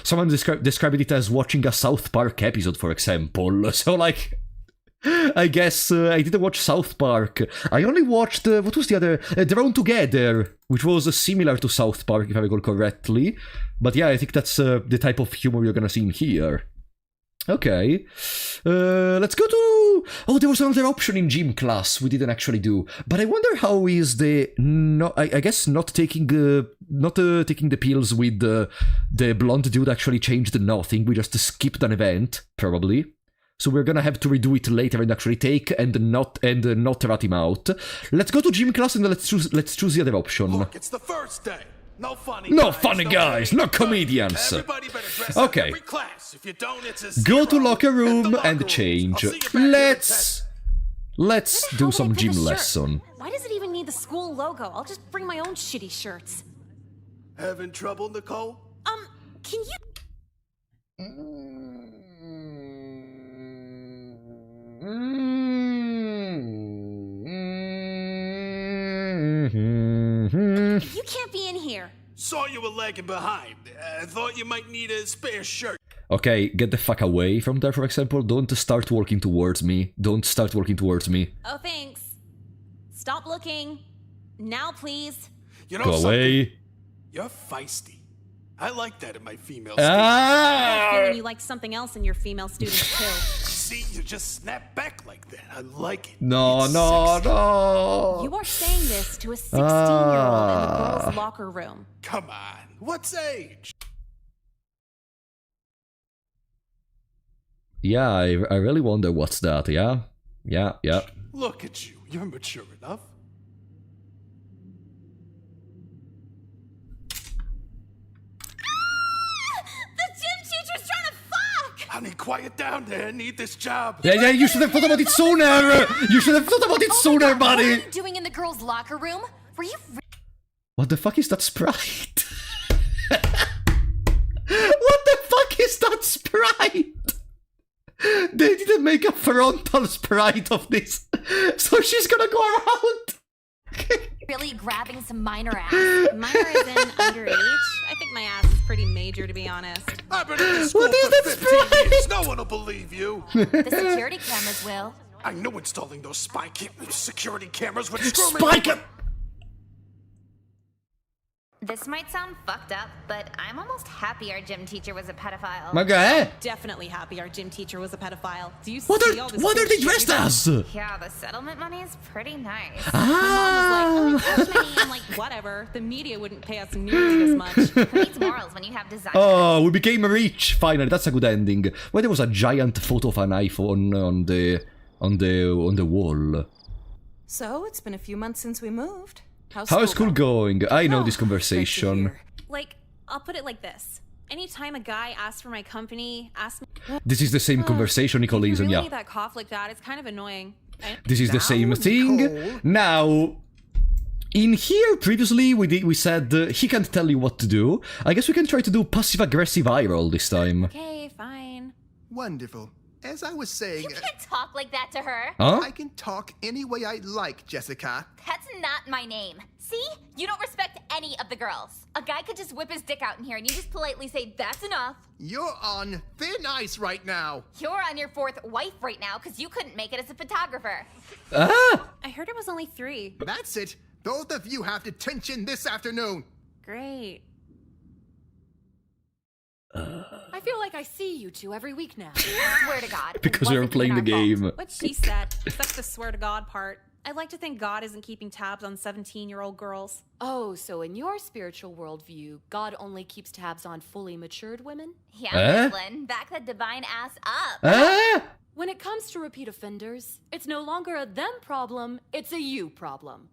someone described it as watching a South Park episode, for example. So, like, I guess I didn't watch South Park. I only watched what was the other? Drawn Together, which was similar to South Park, if I recall correctly. But yeah, I think that's the type of humor you're gonna see in here. Okay, let's go to... Oh, there was another option in gym class we didn't actually do. But I wonder how is the... No, I guess not taking the pills with the blonde dude actually changed nothing. We just skipped an event, probably. So we're gonna have to redo it later and actually take and not rat him out. Let's go to gym class and let's choose the other option. Look, it's the first day. No funny guys, no comedians. Everybody better dress up Okay. every class. If you don't, it's a Go zero. to locker room Hit the locker and rooms. change. I'll see you back here at Let's do some gym lesson. Why does it even need the school logo? I'll just bring my own shitty shirts. 10. Having trouble, Nicole? Can you... You can't be in here. Saw you were lagging behind. Thought you might need a spare shirt. Okay, get the fuck away from there, for example. Don't start walking towards me. Oh, thanks. Stop looking. Now, please. You know Go something? away. You're feisty. I like that in my female I Ah! have a feeling you like something else in your female students, too. See, you just snap back like that. I like it. No. You are saying this to a 16-year-old in the girls' locker room. Come on. What's age? Yeah, I really wonder what's that, yeah? Yeah. Look at you. You're mature enough. The gym teacher's trying to fuck! Honey, quiet down there. I need this job. Yeah, you should have thought about it sooner! You should have thought about it sooner, What buddy! are you doing in the girls' locker room? Were you... What the fuck is that sprite? What the fuck is that sprite? They didn't make a frontal sprite of this, so she's gonna go around. really grabbing some minor ass? Minor is in underage. I think my ass is pretty major, to be honest. I've been in this school for 15 years. No one will believe you. The security cameras will. I knew installing those security cameras would screw me. Spike! This might sound fucked up, but I'm almost happy our gym teacher was a pedophile. Okay. Definitely happy our gym teacher was a pedophile. Do you What see are all this what are weird they shit dressed we do? as? Yeah, the settlement money is pretty nice. My mom was like, oh, I'm like, whatever. The media wouldn't pay us nearly this much. Who needs morals when you have design? Oh, we became rich finally. That's a good ending. Where there was a giant photo of an iPhone on the wall. So, it's been a few months since we moved. How is school going? I know this conversation. Like, I'll put it like this. Anytime a guy asks for my company, asks me... This is the same conversation, If you Nicole's, and really yeah. need that cough like that, it's kind of annoying. This is the same thing. Now, in here, previously, we said he can't tell you what to do. I guess we can try to do passive-aggressive eye roll this time. Okay, fine. Wonderful. As I was saying... You can't talk like that to her. Huh? I can talk any way I like, Jessica. That's not my name. See? You don't respect any of the girls. A guy could just whip his dick out in here and you just politely say, that's enough. You're on thin ice right now. You're on your 4th wife right now because you couldn't make it as a photographer. Ah! I heard it was only 3. That's it. Both of you have detention this afternoon. Great. I feel like I see you two every week now. Swear to God. Because we were playing the game. What she said. That's the swear to God part. I'd like to think God isn't keeping tabs on 17-year-old girls. Oh, so in your spiritual worldview, God only keeps tabs on fully matured women? Yeah, Lynn, back that divine ass up. When it comes to repeat offenders, it's no longer a them problem, it's a you problem.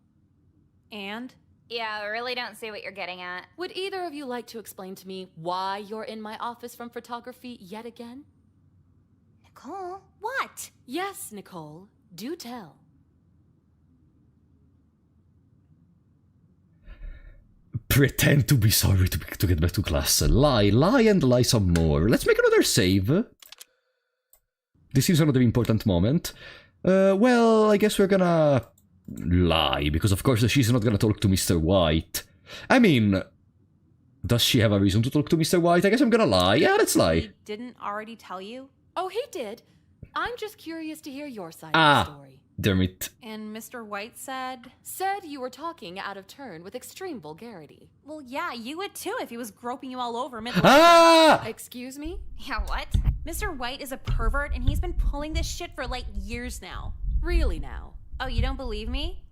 And? Yeah, I really don't see what you're getting at. Would either of you like to explain to me why you're in my office from photography yet again? Nicole? What? Yes, Nicole. Do tell. Pretend to be sorry to get back to class. Lie and lie some more. Let's make another save. This is another important moment. Well, I guess we're gonna lie, because of course she's not gonna talk to Mr. White. I mean, does she have a reason to talk to Mr. White? I guess I'm gonna lie. Yeah, let's lie. He didn't already tell you? Oh, he did. I'm just curious to hear your side of the story. Damn it. And Mr. White said? Said you were talking out of turn with extreme vulgarity. Well, yeah, you would too if he was groping you all over Excuse me? Yeah, what? Mr. White is a pervert and he's been pulling this shit for like years now. Really now? Oh, you don't believe me?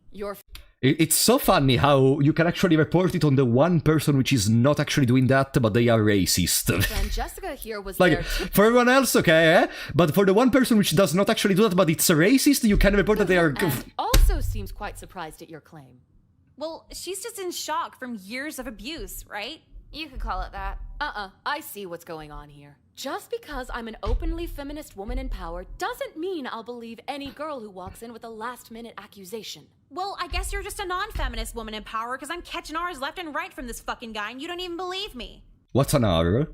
It's so funny how you can actually report it on the one person which is not actually doing that, but they are racist. And Jessica here was like, there too. for everyone else, okay, but for the one person which does not actually do that, but it's a racist, you can report that they are... And also seems quite surprised at your claim. Well, she's just in shock from years of abuse, right? You could call it that. I see what's going on here. Just because I'm an openly feminist woman in power doesn't mean I'll believe any girl who walks in with a last-minute accusation. Well, I guess you're just a non-feminist woman in power because I'm catching ours left and right from this fucking guy and you don't even believe me. What's an R?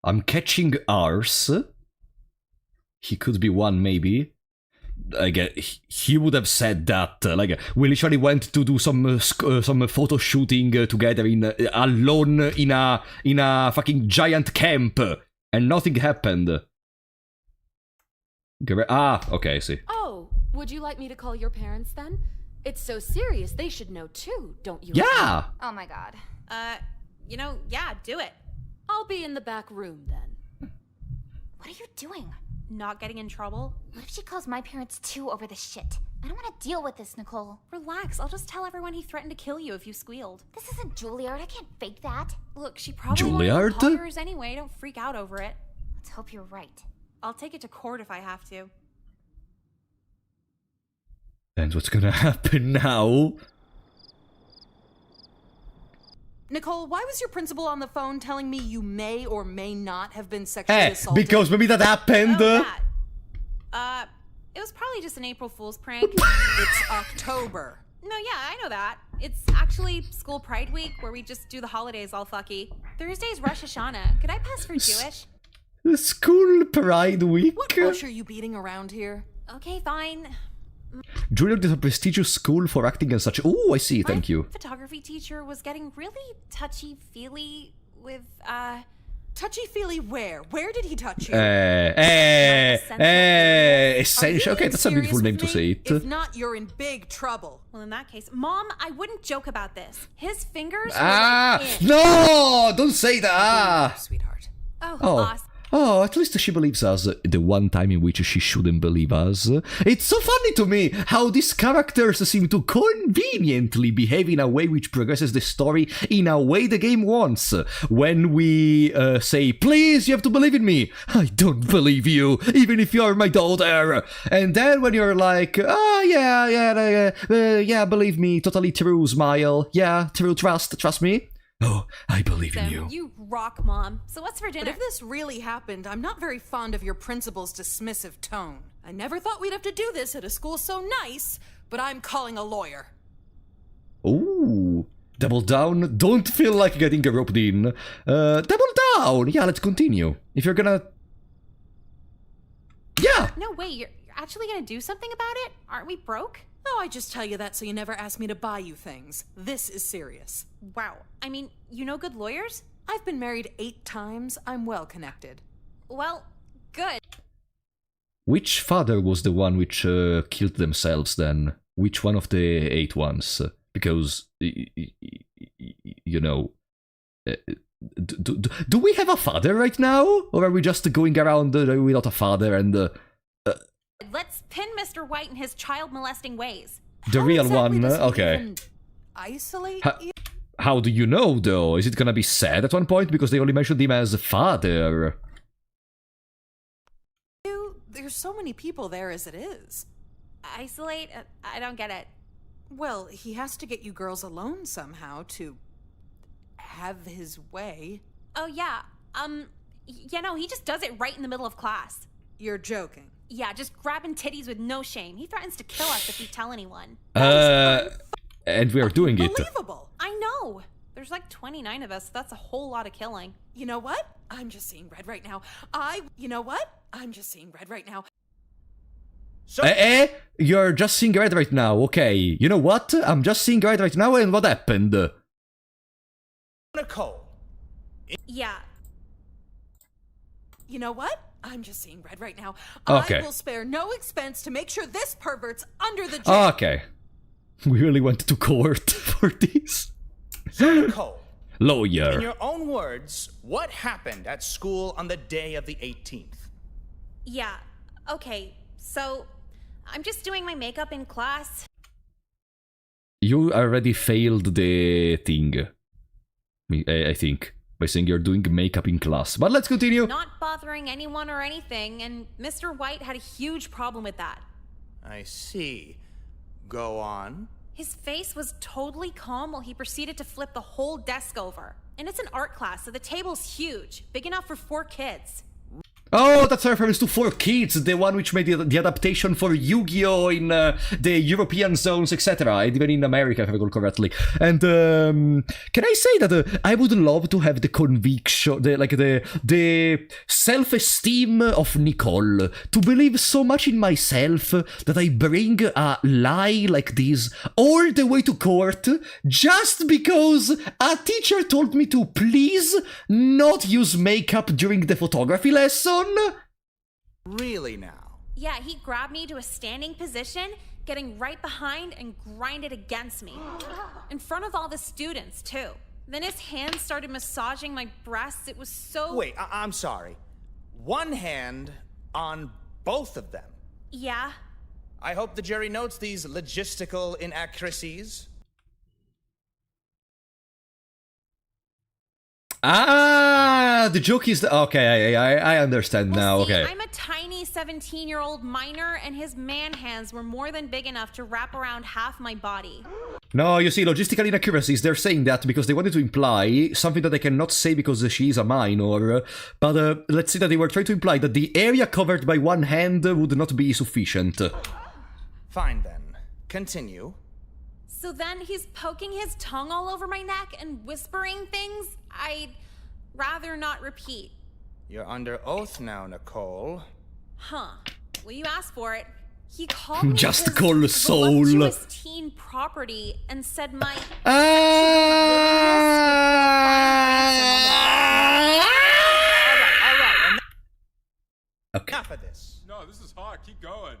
I'm catching ours. He could be one, maybe. He would have said that. We literally went to do some photo shooting together alone in a fucking giant camp, and nothing happened. Okay, I see. Oh, would you like me to call your parents then? It's so serious, they should know too, don't you? Yeah! Oh my God. Yeah, do it. I'll be in the back room then. What are you doing? Not getting in trouble? What if she calls my parents too over this shit? I don't want to deal with this, Nicole. Relax, I'll just tell everyone he threatened to kill you if you squealed. This isn't Juilliard, I can't fake that. Look, she probably Juilliard? won't yours anyway, don't freak out over it. Let's hope you're right. I'll take it to court if I have to. And what's gonna happen now? Nicole, why was your principal on the phone telling me you may or may not have been sexually assaulted? Because maybe that happened. It was probably just an April Fool's prank. It's October. No, yeah, I know that. It's actually school Pride Week where we just do the holidays all fucky. Thursday's Rosh Hashanah. Could I pass for Jewish? School Pride Week? What bush are you beating around here? Okay, fine. Juilliard is a prestigious school for acting and such. Oh, I see, thank you. Photography teacher was getting really touchy-feely with, Touchy-feely where? Where did he touch you? Essential. Okay, that's a beautiful name to say it. If not, you're in big trouble. Well, in that case, Mom, I wouldn't joke about this. His fingers were like in. No! Don't say that! Sweetheart. Oh, boss. Oh, at least she believes us the one time in which she shouldn't believe us. It's so funny to me how these characters seem to conveniently behave in a way which progresses the story in a way the game wants. When we say, please, you have to believe in me. I don't believe you, even if you're my daughter. And then when you're like, yeah, believe me, totally true, smile. Yeah, true, trust me. Oh, I believe in you. You rock, Mom. So what's for dinner? But if this really happened, I'm not very fond of your principal's dismissive tone. I never thought we'd have to do this at a school so nice, but I'm calling a lawyer. Ooh. Double down. Don't feel like getting roped in. Double down. Yeah, let's continue. If you're gonna... Yeah! No, wait, you're actually gonna do something about it? Aren't we broke? Oh, I just tell you that so you never ask me to buy you things. This is serious. Wow. I mean, you know good lawyers? I've been married 8 times. I'm well connected. Well, good. Which father was the one which killed themselves then? Which one of the 8 ones? Because, you know... Do we have a father right now? Or are we just going around without a father and... Let's pin Mr. White in his child-molesting ways. The real exactly one? does he Okay. even isolate you? How do you know, though? Is it gonna be sad at one point? Because they only mentioned him as a father. There's so many people there as it is. Isolate? I don't get it. Well, he has to get you girls alone somehow to have his way. Oh, yeah. You know, he just does it right in the middle of class. You're joking. Yeah, just grabbing titties with no shame. He threatens to kill us if we tell anyone. And we're doing it. Unbelievable. I know. There's like 29 of us. So that's a whole lot of killing. You know what? I'm just seeing red right now. You know what? I'm just seeing red right now. You're just seeing red right now. Okay. You know what? I'm just seeing red right now, and what happened? Nicole. Yeah. You know what? I'm just seeing red right now. Okay. I will spare no expense to make sure this pervert's under the jail. Okay. We really went to court for this. So, Nicole, in Lawyer. your own words, what happened at school on the day of the 18th? Yeah. Okay. So, I'm just doing my makeup in class. You already failed the thing. I think. By saying you're doing makeup in class. But let's continue. Not bothering anyone or anything, and Mr. White had a huge problem with that. I see. Go on. His face was totally calm while he proceeded to flip the whole desk over. And it's an art class, so the table's huge, big enough for 4 kids. Oh, that's a reference to 4 Kids, the one which made the adaptation for Yu-Gi-Oh! In the European zones, etc., and even in America, if I recall correctly. And can I say that I would love to have the conviction, the self-esteem of Nicole, to believe so much in myself that I bring a lie like this all the way to court, just because a teacher told me to please not use makeup during the photography lesson. Really now? Yeah, he grabbed me to a standing position, getting right behind and grinded against me. In front of all the students, too. Then his hands started massaging my breasts. It was so... Wait, I'm sorry. One hand on both of them? Yeah. I hope the jury notes these logistical inaccuracies. The joke is... Okay, I understand now, See, okay. I'm a tiny 17-year-old minor, and his man hands were more than big enough to wrap around half my body. No, you see, logistical inaccuracies, they're saying that because they wanted to imply something that they cannot say because she is a minor, but let's say that they were trying to imply that the area covered by one hand would not be sufficient. Fine then. Continue. So then he's poking his tongue all over my neck and whispering things I'd rather not repeat. You're under oath now, Nicole. Huh. Well, you asked for it. He called me Just his call soul. voluptuous teen property and said my... Okay. Enough of this. No, this is hot. Keep going.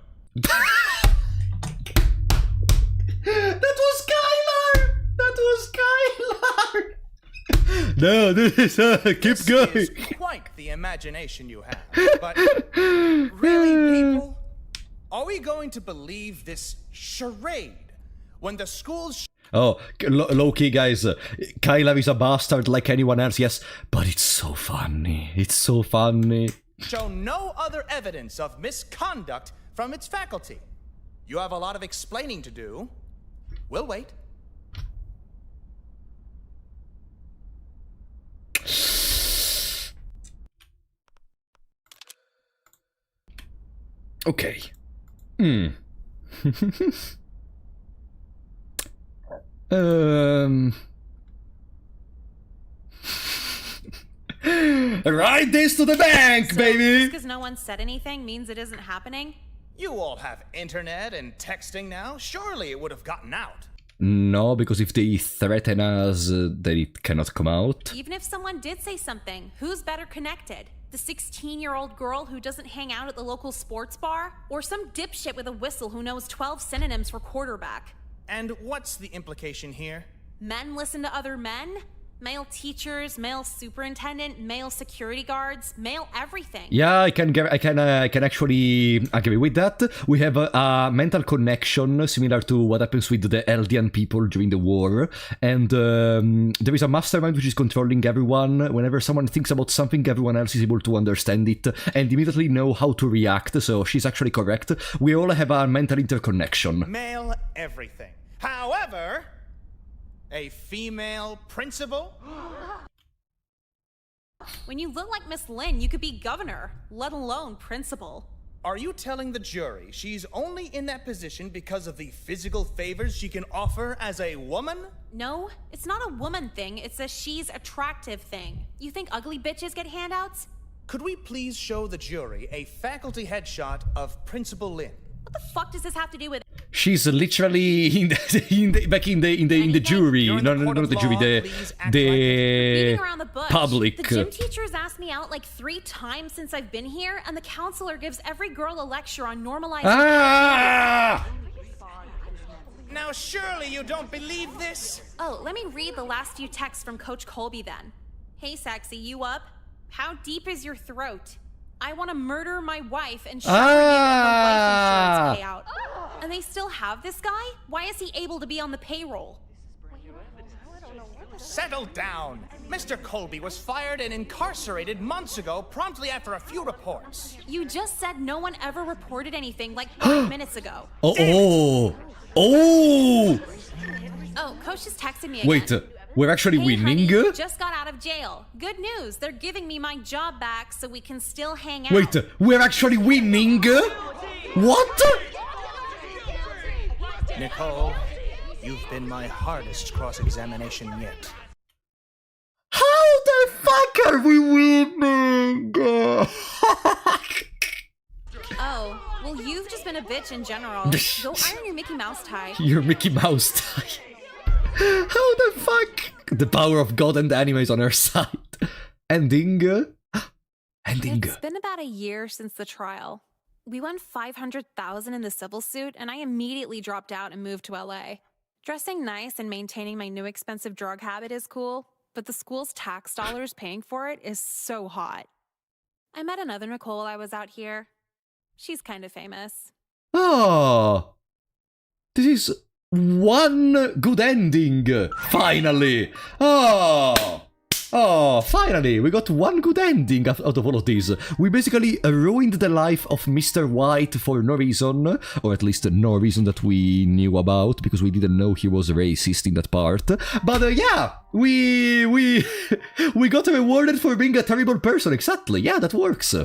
That was Skylar! That was Skylar! No, this is... keep going. Is quite the imagination you have. But really, people, are we going to believe this charade when the school's... Oh, low-key, guys, Kyler is a bastard like anyone else, yes, but it's so funny. It's so funny. show no other evidence of misconduct from its faculty? You have a lot of explaining to do. We'll wait. Okay, Hmm. Write this to the bank, baby! Just because no one said anything means it isn't happening? You all have internet and texting now. Surely it would have gotten out. No, because if they threaten us, then it cannot come out. Even if someone did say something, who's better connected? The 16-year-old girl who doesn't hang out at the local sports bar? Or some dipshit with a whistle who knows 12 synonyms for quarterback? And what's the implication here? Men listen to other men? Male teachers, male superintendent, male security guards, male everything. Yeah, I can actually agree with that. We have a mental connection similar to what happens with the Eldian people during the war, and there is a mastermind which is controlling everyone. Whenever someone thinks about something, everyone else is able to understand it and immediately know how to react. So she's actually correct. We all have a mental interconnection. Male everything. However, a female principal? When you look like Miss Lynn, you could be governor, let alone principal. Are you telling the jury she's only in that position because of the physical favors she can offer as a woman? No, it's not a woman thing, it's a she's attractive thing. You think ugly bitches get handouts? Could we please show the jury a faculty headshot of Principal Lynn? What the fuck does this have to do with... She's literally back in the jury, no, not the jury, the around the bush. public. The gym teacher's asked me out like 3 times since I've been here, and the counselor gives every girl a lecture on normalizing. Now surely you don't believe this? Oh, let me read the last few texts from Coach Colby then. Hey, sexy, you up? How deep is your throat? I want to murder my wife and shower you a life insurance payout. And they still have this guy? Why is he able to be on the payroll? Settle down. Mr. Colby was fired and incarcerated months ago, promptly after a few reports. You just said no one ever reported anything like 5 minutes ago. Oh, Coach just texted me again. wait, we're actually winning? Honey, just got out of jail. Good news, they're giving me my job back so we can still hang out. Wait, we're actually winning? What? Nicole, you've been my hardest cross-examination yet. How the fuck are we winning? Oh, well, you've just been a bitch in general. Go iron your Mickey Mouse tie. Your Mickey Mouse tie. How the fuck? The power of God and anime is on our side. Ending. It's been about a year since the trial. We won $500,000 in the civil suit, and I immediately dropped out and moved to LA. Dressing nice and maintaining my new expensive drug habit is cool, but the school's tax dollars paying for it is so hot. I met another Nicole while I was out here. She's kind of famous. Oh, this is one good ending. Finally. Oh, finally, we got one good ending out of all of this. We basically ruined the life of Mr. White for no reason, or at least no reason that we knew about, because we didn't know he was racist in that part. But yeah, we got rewarded for being a terrible person, exactly. Yeah, that works.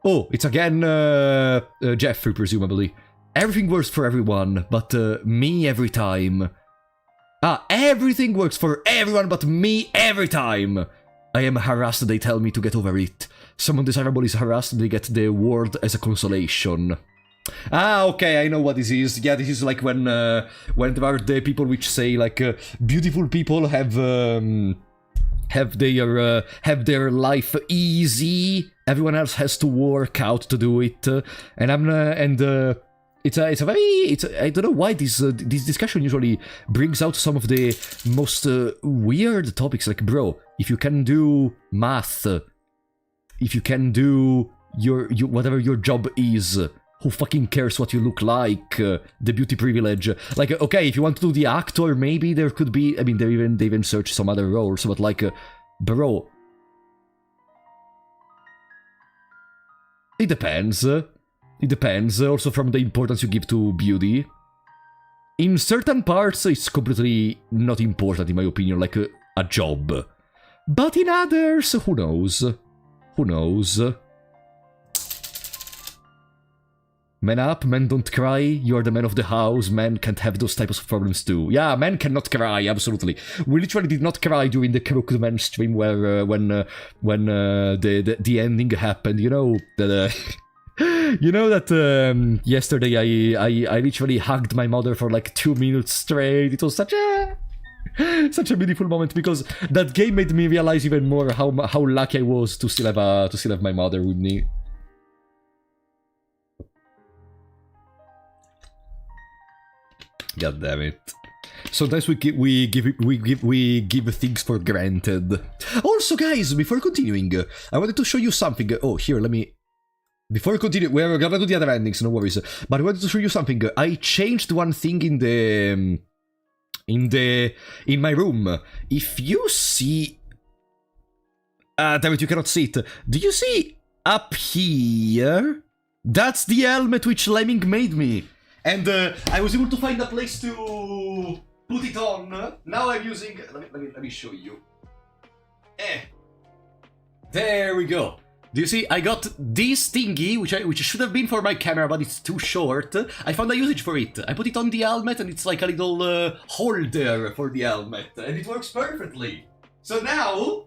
Oh, it's again Jeffrey, presumably. Everything works for everyone, but me every time. Everything works for everyone but me every time. I am harassed, they tell me to get over it. Someone desirable is harassed, they get the world as a consolation. Okay, I know what this is. Yeah, this is like when there are the people which say, like, beautiful people have their life easy, everyone else has to work out to do it, It's a very I don't know why this discussion usually brings out some of the most weird topics. Like, bro, if you can do math, if you can do your whatever your job is, who fucking cares what you look like? The beauty privilege. Like, okay, if you want to do the actor, maybe there could be. I mean, they even search some other roles, but like, bro, it depends. It depends also from the importance you give to beauty. In certain parts, it's completely not important, in my opinion, like a job. But in others, who knows? Who knows? Man up, men don't cry, you're the man of the house, men can't have those types of problems too. Yeah, men cannot cry, absolutely. We literally did not cry during the Crooked Man stream where, when the ending happened, you know, that, you know that, yesterday I literally hugged my mother for like 2 minutes straight. It was such a beautiful moment, because that game made me realize even more how lucky I was to still have my mother with me. God damn it! Sometimes we give things for granted. Also, guys, before continuing, I wanted to show you something. Oh, here, let me. Before we continue, we're gonna do the other endings, no worries. But I wanted to show you something. I changed one thing in my room. If you see, damn it, you cannot see it. Do you see up here? That's the helmet which Lemming made me. And I was able to find a place to put it on. Now I'm using... Let me show you. There we go. Do you see? I got this thingy, which should have been for my camera, but it's too short. I found a usage for it. I put it on the helmet, and it's like a little holder for the helmet. And it works perfectly. So now,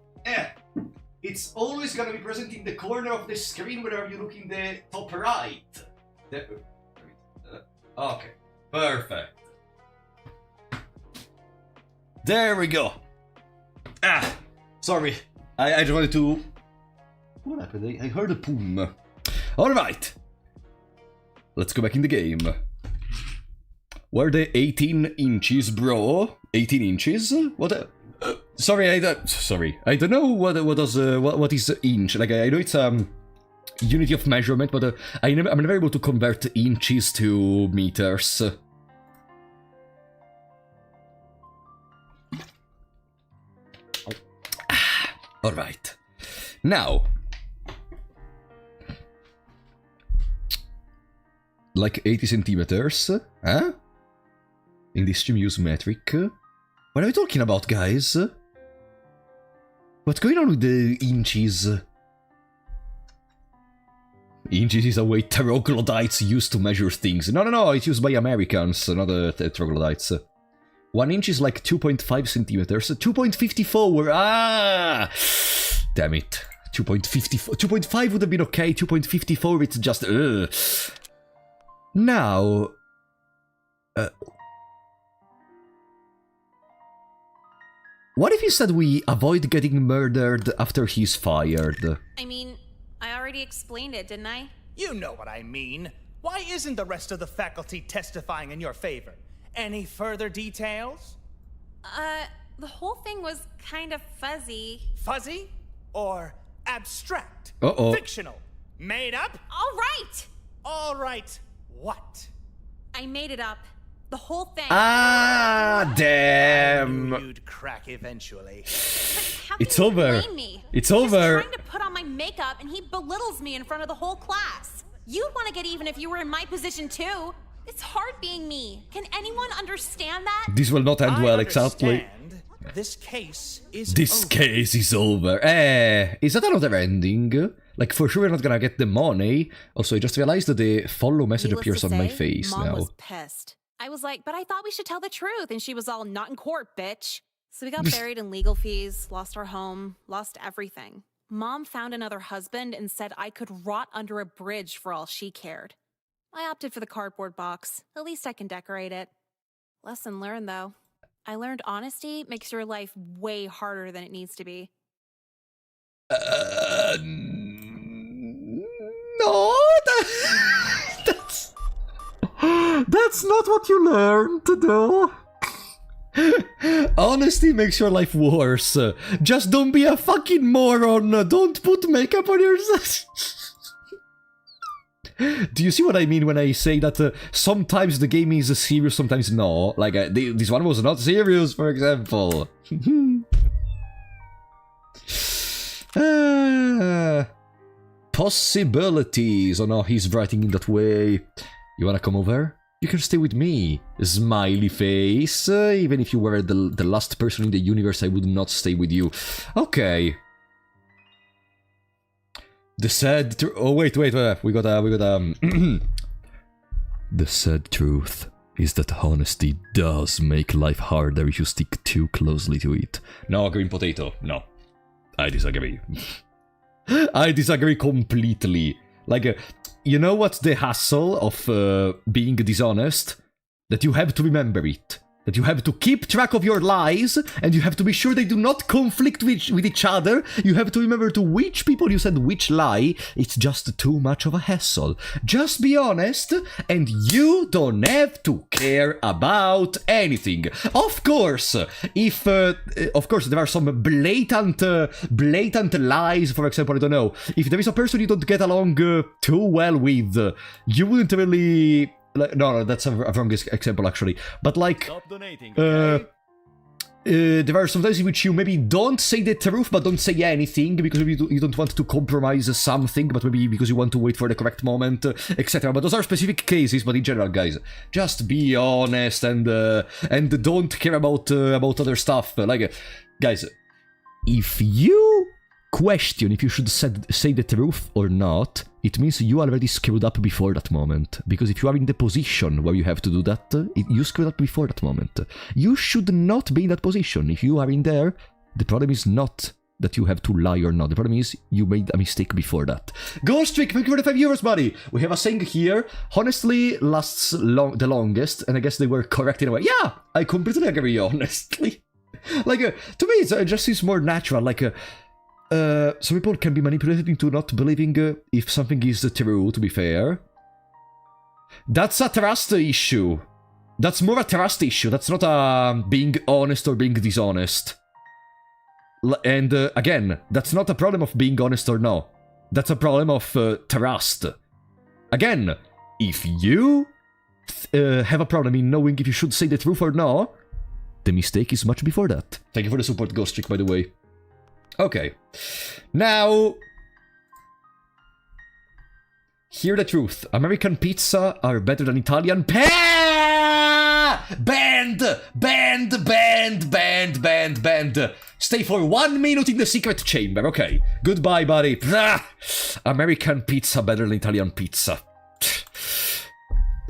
it's always gonna be present in the corner of the screen whenever you look in the top right. There. Okay, perfect. There we go. Sorry. I just wanted to... What happened? I heard a boom. Alright. Let's go back in the game. Where the 18 inches, bro? 18 inches? What? Sorry, I don't know what is inch. Like, I know it's unity of measurement, but I'm never able to convert inches to meters. Alright. Now, like 80 centimeters, huh? In this stream use metric. What are we talking about, guys? What's going on with the inches? Inches is a way troglodytes used to measure things. No, it's used by Americans, not troglodytes. 1 inch is like 2.5 centimeters. 2.54, damn it. 2.54, 2.5 would have been okay, 2.54 it's just, Now... what if instead we avoid getting murdered after he's fired? I mean, I already explained it, didn't I? You know what I mean. Why isn't the rest of the faculty testifying in your favor? Any further details? The whole thing was kind of fuzzy. Fuzzy? Or abstract? Uh-oh. Fictional? Made up? All right! All right, what? I made it up. The whole thing. Damn. I knew you'd crack eventually. It's over. Me? It's over. He's trying to put on my makeup and he belittles me in front of the whole class. You'd want to get even if you were in my position too. It's hard being me. Can anyone understand that? This will not end well, exactly. This case is This case is over. Is that another ending? Like, for sure we're not gonna get the money. Also, I just realized that the follow message appears on my face Mom now. was pissed. I was like, but I thought we should tell the truth. And she was all, not in court, bitch. So we got buried in legal fees, lost our home, lost everything. Mom found another husband and said I could rot under a bridge for all she cared. I opted for the cardboard box. At least I can decorate it. Lesson learned, though. I learned honesty makes your life way harder than it needs to be. No, that's not what you learned to do. Honesty makes your life worse. Just don't be a fucking moron. Don't put makeup on yourself. Do you see what I mean when I say that sometimes the game is serious, sometimes no? Like, this one was not serious, for example. Possibilities. Oh no, he's writing in that way. You wanna come over? You can stay with me. Smiley face. Even if you were the last person in the universe, I would not stay with you. Okay. The sad... oh, wait. We got The sad truth is that honesty does make life harder if you stick too closely to it. No, green potato, no. I disagree. I disagree completely. Like, you know what's the hassle of being dishonest? That you have to remember it. That you have to keep track of your lies, and you have to be sure they do not conflict with each other. You have to remember to which people you said which lie. It's just too much of a hassle. Just be honest, and you don't have to care about anything. Of course, if of course there are some blatant lies. For example, I don't know, if there is a person you don't get along too well with, you wouldn't really. Like, no, that's a wrong example actually. But like, Stop donating, okay? There are some times in which you maybe don't say the truth, but don't say anything because maybe you don't want to compromise something, but maybe because you want to wait for the correct moment, etc. But those are specific cases. But in general, guys, just be honest and don't care about other stuff. Like, guys, if you question if you should say the truth or not, it means you already screwed up before that moment. Because if you are in the position where you have to do that, you screwed up before that moment. You should not be in that position. If you are in there, the problem is not that you have to lie or not. The problem is you made a mistake before that. Ghost Trick, thank you for the €5, buddy. We have a saying here, honestly lasts the longest, and I guess they were correct in a way. Yeah, I completely agree, honestly. Like, to me, it just seems more natural. Like, some people can be manipulated into not believing if something is true, to be fair. That's a trust issue. That's more a trust issue. That's not a being honest or being dishonest. And again, that's not a problem of being honest or no. That's a problem of trust. Again, if you have a problem in knowing if you should say the truth or no, the mistake is much before that. Thank you for the support, Ghost Trick, by the way. Okay, now, hear the truth. American pizza are better than Italian Banned! Stay for 1 minute in the secret chamber. Okay, goodbye, buddy. American pizza better than Italian pizza.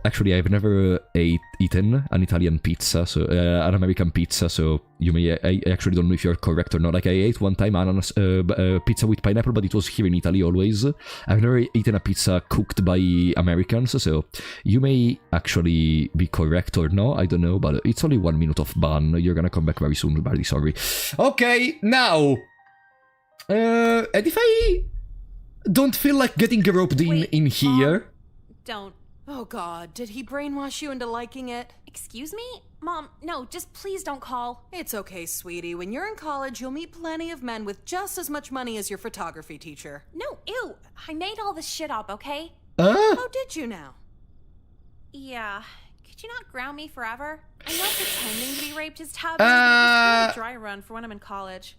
Actually, I've never eaten an Italian pizza, so an American pizza, so you may, I actually don't know if you're correct or not. Like, I ate one time ananas pizza with pineapple, but it was here in Italy always. I've never eaten a pizza cooked by Americans, so you may actually be correct or no, I don't know, but it's only 1 minute of ban. You're gonna come back very soon, buddy, sorry. Okay, now, and if I don't feel like getting roped in here... Don't. Oh god, did he brainwash you into liking it? Excuse me? Mom, no, just please don't call. It's okay, sweetie. When you're in college, you'll meet plenty of men with just as much money as your photography teacher. No, ew. I made all this shit up, okay? Oh, did you now? Yeah. Could you not ground me forever? I know pretending to be raped is taboo, but it's kind of a dry run for when I'm in college.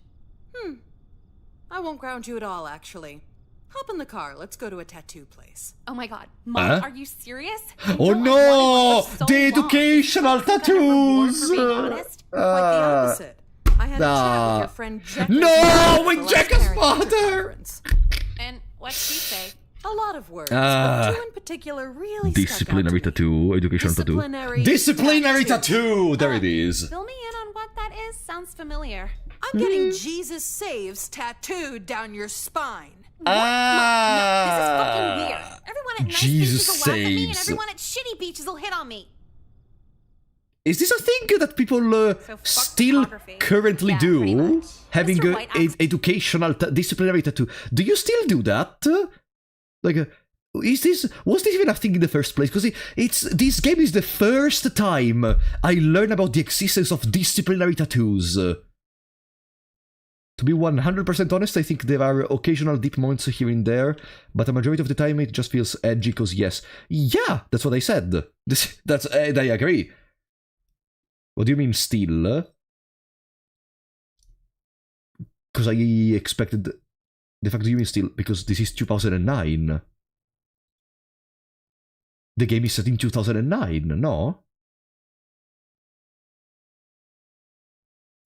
I won't ground you at all, actually. Hop in the car. Let's go to a tattoo place. Oh my god. Mom, are you serious? Oh no! The educational tattoos! Quite the opposite. I had a chat with your friend Jack. No! With Jack's father! And what'd she say? A lot of words, but two in particular really disciplinary tattoo, educational tattoo. Disciplinary tattoo! There it is. Fill me in on what that is. Sounds familiar. I'm getting Jesus Saves tattooed down your spine. What? No, this is fucking weird. Everyone at nice Jesus beaches will laugh at me, and saves. everyone at shitty beaches will hit on me. Is this a thing that people still currently do? Having educational disciplinary tattoo. Do you still do that? Like, was this even a thing in the first place? Because this game is the first time I learn about the existence of disciplinary tattoos. To be 100% honest, I think there are occasional deep moments here and there, but the majority of the time it just feels edgy because yes. Yeah, that's what I said. And I agree. What do you mean still? Because I expected... The fact that you mean still, because this is 2009. The game is set in 2009, no?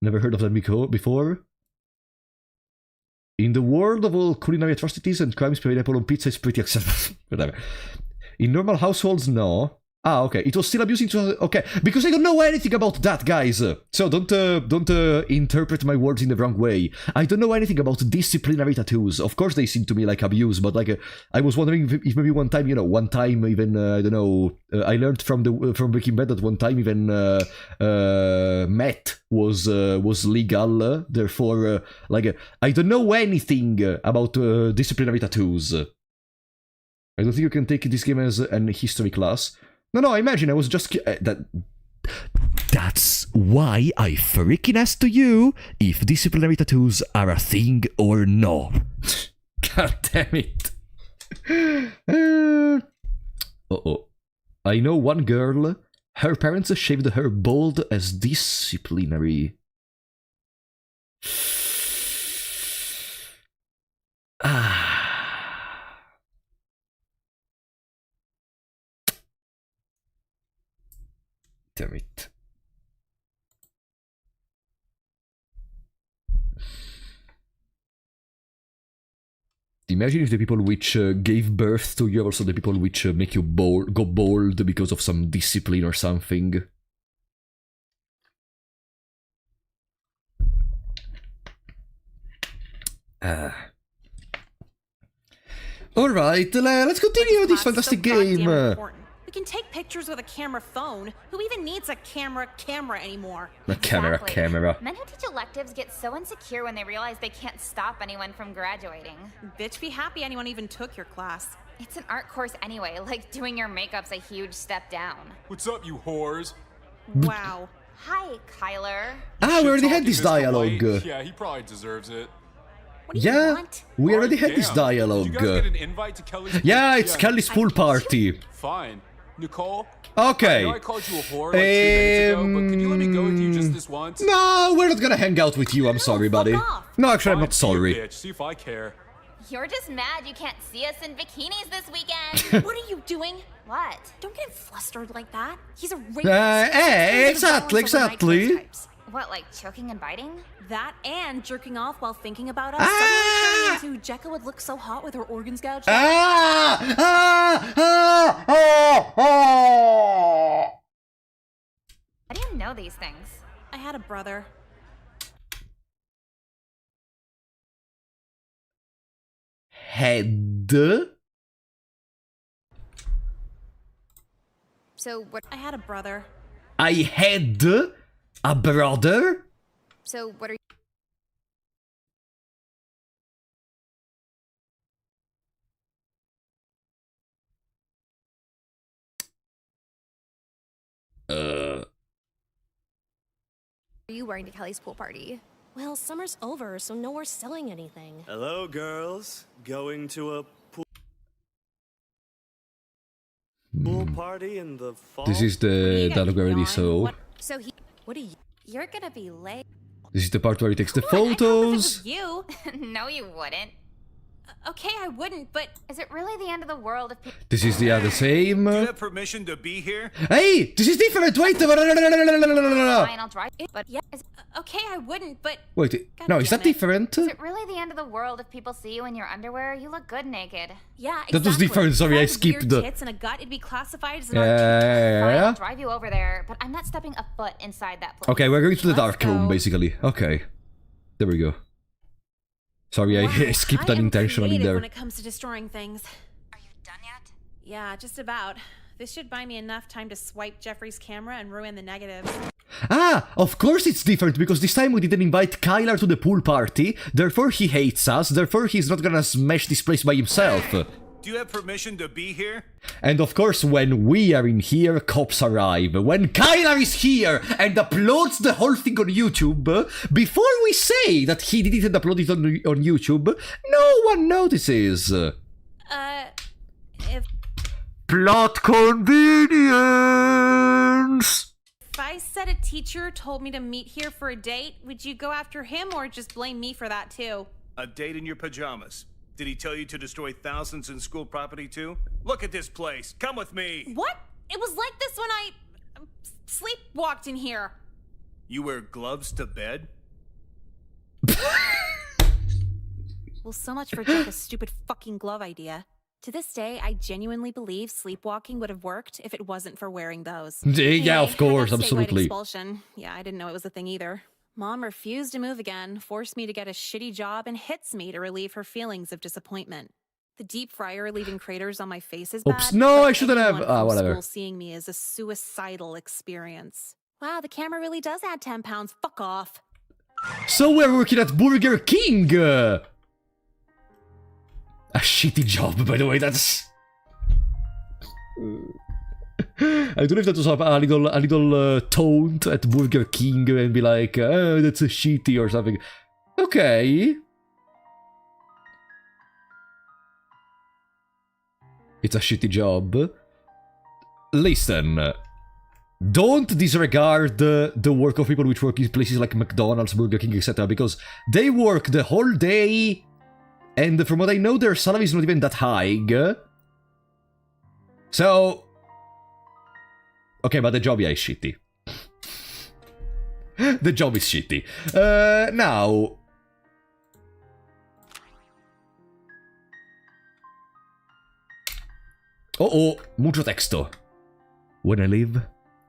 Never heard of that before? In the world of all culinary atrocities and crimes, pineapple on pizza is pretty acceptable. Whatever. In normal households, no. Ah, okay. It was still abusing to... Okay, because I don't know anything about that, guys. So don't interpret my words in the wrong way. I don't know anything about disciplinary tattoos. Of course they seem to me like abuse, but like I was wondering if maybe one time even, I don't know, I learned from Breaking Bad that one time even meth was legal. Therefore, I don't know anything about disciplinary tattoos. I don't think you can take this game as an history class. No, I imagine I was just... That's why I freaking asked to you if disciplinary tattoos are a thing or no. God damn it. Uh-oh. I know one girl, her parents shaved her bald as disciplinary. Damn it. Imagine if the people which gave birth to you are also the people which make you go bald because of some discipline or something. Alright, let's continue this fantastic game. We can take pictures with a camera phone. Who even needs a camera anymore? A camera. Men who teach electives get so insecure when they realize they can't stop anyone from graduating. Bitch, be happy anyone even took your class. It's an art course anyway, like doing your makeup's a huge step down. What's up, you whores? Wow. Hi, Kyler. We already had this dialogue. Yeah, he probably deserves it. What do you want? We already had this dialogue. Did you guys get an invite to Kelly's Yeah, it's Kelly's pool party. Fine. Nicole? Okay. I know I called you a whore like 2 minutes ago, but could you let me go with you just this once? No, we're not gonna hang out with you. I'm sorry, buddy. No, actually, I'm not sorry. Bitch, see if I care. You're just mad you can't see us in bikinis this weekend. What are you doing? What? Don't get flustered like that. He's a rapist. Exactly. What, like choking and biting? That and jerking off while thinking about us. Suddenly turning into Jekka would look so hot with her organs gouged out. How do you know these things? I had a brother. Head? So what? I had a brother. I had a brother? So what are you? Are you wearing to Kelly's pool party? Well, summer's over, so no more selling anything. Hello, girls. Going to a pool party in the fall? This is the dialogue already, so... So what are you? You're gonna be late. This is the part where he takes the photos. You? No, you wouldn't. Okay, I wouldn't, but is it really the end of the world if people... This is the same. Do you have permission to be here? Hey, this is different. Wait. Fine, I'll drive it, but yeah. Okay, I wouldn't, but wait. No, is that different? Is it really the end of the world if people see you in your underwear? You look good naked. Yeah, exactly. That was different. Sorry, I skipped weird the... tits and a gut, it'd be classified as an Fine, I'll drive you over there, but I'm not stepping a foot inside that place. Okay, we're going to the dark room, basically. Okay. There we go. Sorry, I skipped unintentionally there. When it comes to destroying things. Are you done yet? Yeah, just about. This should buy me enough time to swipe Jeffrey's camera and ruin the negatives. Of course it's different, because this time we didn't invite Kyler to the pool party, therefore he hates us, therefore he's not gonna smash this place by himself. Do you have permission to be here? And of course, when we are in here, cops arrive. When Kyler is here and uploads the whole thing on YouTube, before we say that he didn't upload it on YouTube, no one notices. If Plot convenience! If I said a teacher told me to meet here for a date, would you go after him or just blame me for that too? A date in your pajamas. Did he tell you to destroy thousands in school property too? Look at this place. Come with me. What? It was like this when I sleepwalked in here. You wear gloves to bed? Well, so much for Jekka's stupid fucking glove idea. To this day, I genuinely believe sleepwalking would have worked if it wasn't for wearing those. Yeah, of course, I got statewide absolutely. expulsion. Yeah, I didn't know it was a thing either. Mom refused to move again, forced me to get a shitty job, and hits me to relieve her feelings of disappointment. The deep fryer leaving craters on my face is Oops, bad. no, but I shouldn't have. anyone from Whatever. school seeing me is a suicidal experience. Wow, the camera really does add 10 pounds. Fuck off. So we're working at Burger King! A shitty job, by the way, that's... I don't know if that was a little taunt at Burger King and be like, oh, that's a shitty or something. Okay. It's a shitty job. Listen. Don't disregard the work of people which work in places like McDonald's, Burger King, etc. Because they work the whole day, and from what I know, their salary is not even that high. So... Okay, but the job, yeah, is shitty. The job is shitty. Now... Oh, mucho texto. When I leave,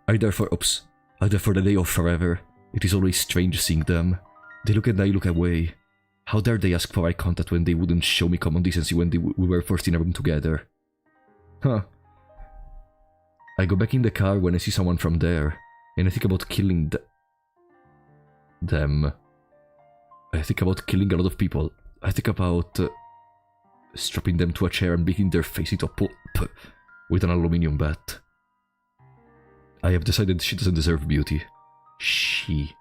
either for the day or forever, it is always strange seeing them. They look and I look away. How dare they ask for eye contact when they wouldn't show me common decency when we were first in a room together? Huh. I go back in the car when I see someone from there, and I think about killing them. I think about killing a lot of people. I think about strapping them to a chair and beating their face into a pulp with an aluminium bat. I have decided she doesn't deserve beauty. She.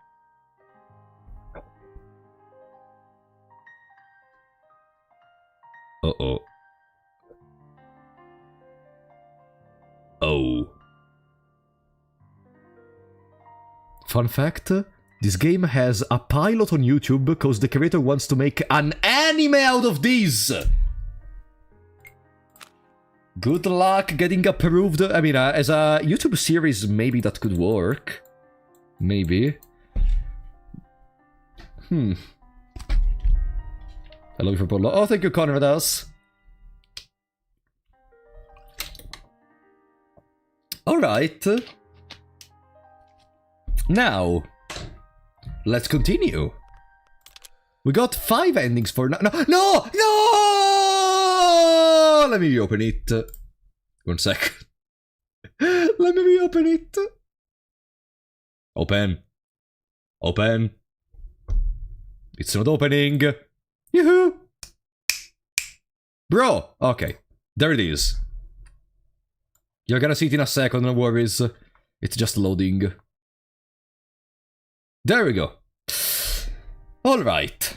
Uh-oh. Oh. Fun fact, this game has a pilot on YouTube because the creator wants to make an anime out of this! Good luck getting approved. I mean, as a YouTube series, maybe that could work. Maybe. Hello for Polo. Oh, thank you, Conradas. Alright. Now, let's continue. We got 5 endings for now. No! Let me reopen it. 1 sec. Let me reopen it. Open. It's not opening. Yoo-hoo! Bro! Okay. There it is. You're gonna see it in a second, no worries. It's just loading. There we go. Alright.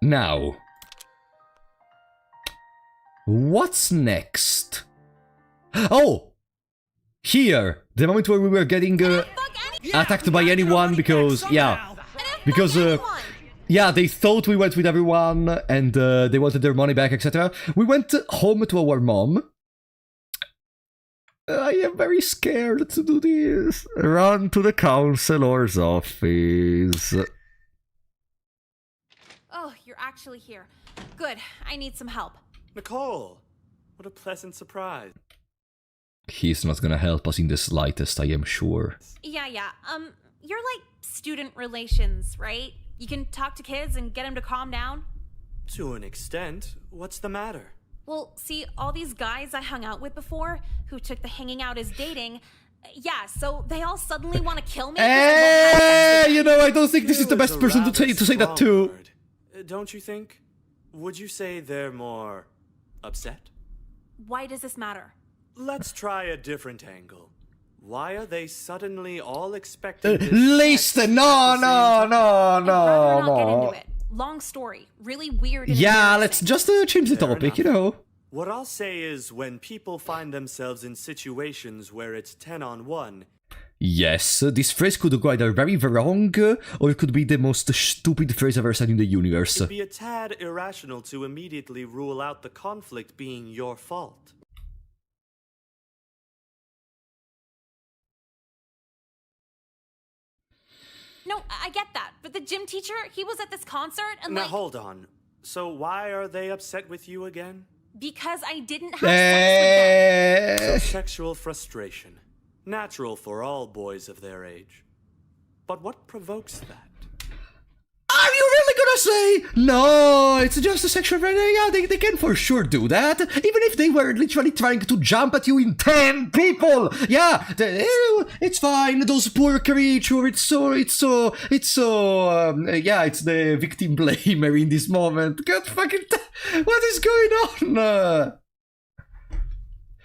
Now. What's next? Oh! Here! The moment where we were getting attacked by anyone because... Yeah. Because... yeah, they thought we went with everyone and they wanted their money back, etc. We went home to our mom. I am very scared to do this. Run to the counselor's office. Oh, you're actually here. Good. I need some help. Nicole! What a pleasant surprise. He's not gonna help us in the slightest, I am sure. Yeah. You're like student relations, right? You can talk to kids and get them to calm down? To an extent. What's the matter? Well, see, all these guys I hung out with before, who took the hanging out as dating, yeah, so they all suddenly want to kill me? You know, I don't think this is the best person to say that to. Don't you think? Would you say they're more upset? Why does this matter? Let's try a different angle. Why are they suddenly all expecting this? Listen, no. Long story. Really weird. Yeah, let's just change the topic, you know. What I'll say is when people find themselves in situations where it's 10-on-1. Yes, this phrase could go either very wrong, or it could be the most stupid phrase ever said in the universe. It'd be a tad irrational to immediately rule out the conflict being your fault. No, I get that, but the gym teacher, he was at this concert and Now hold on. So why are they upset with you again? Because I didn't have sex with them. So sexual frustration. Natural for all boys of their age. But what provokes that? Are you really gonna say, no, it's just a sexual... Yeah, they can for sure do that, even if they were literally trying to jump at you in 10 people! Yeah, it's fine, those poor creatures, yeah, it's the victim blamer in this moment. God fucking... What is going on?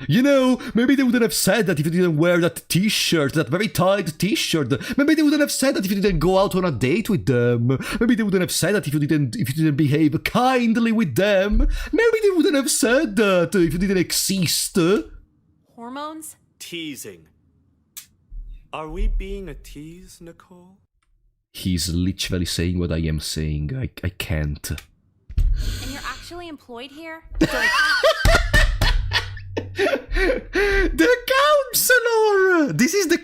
You know, maybe they wouldn't have said that if you didn't wear that t-shirt, that very tight t-shirt. Maybe they wouldn't have said that if you didn't go out on a date with them. Maybe they wouldn't have said that if you didn't behave kindly with them. Maybe they wouldn't have said that if you didn't exist. Hormones? Teasing. Are we being a tease, Nicole? He's literally saying what I am saying. I can't. And you're actually employed here? The counselor! This is the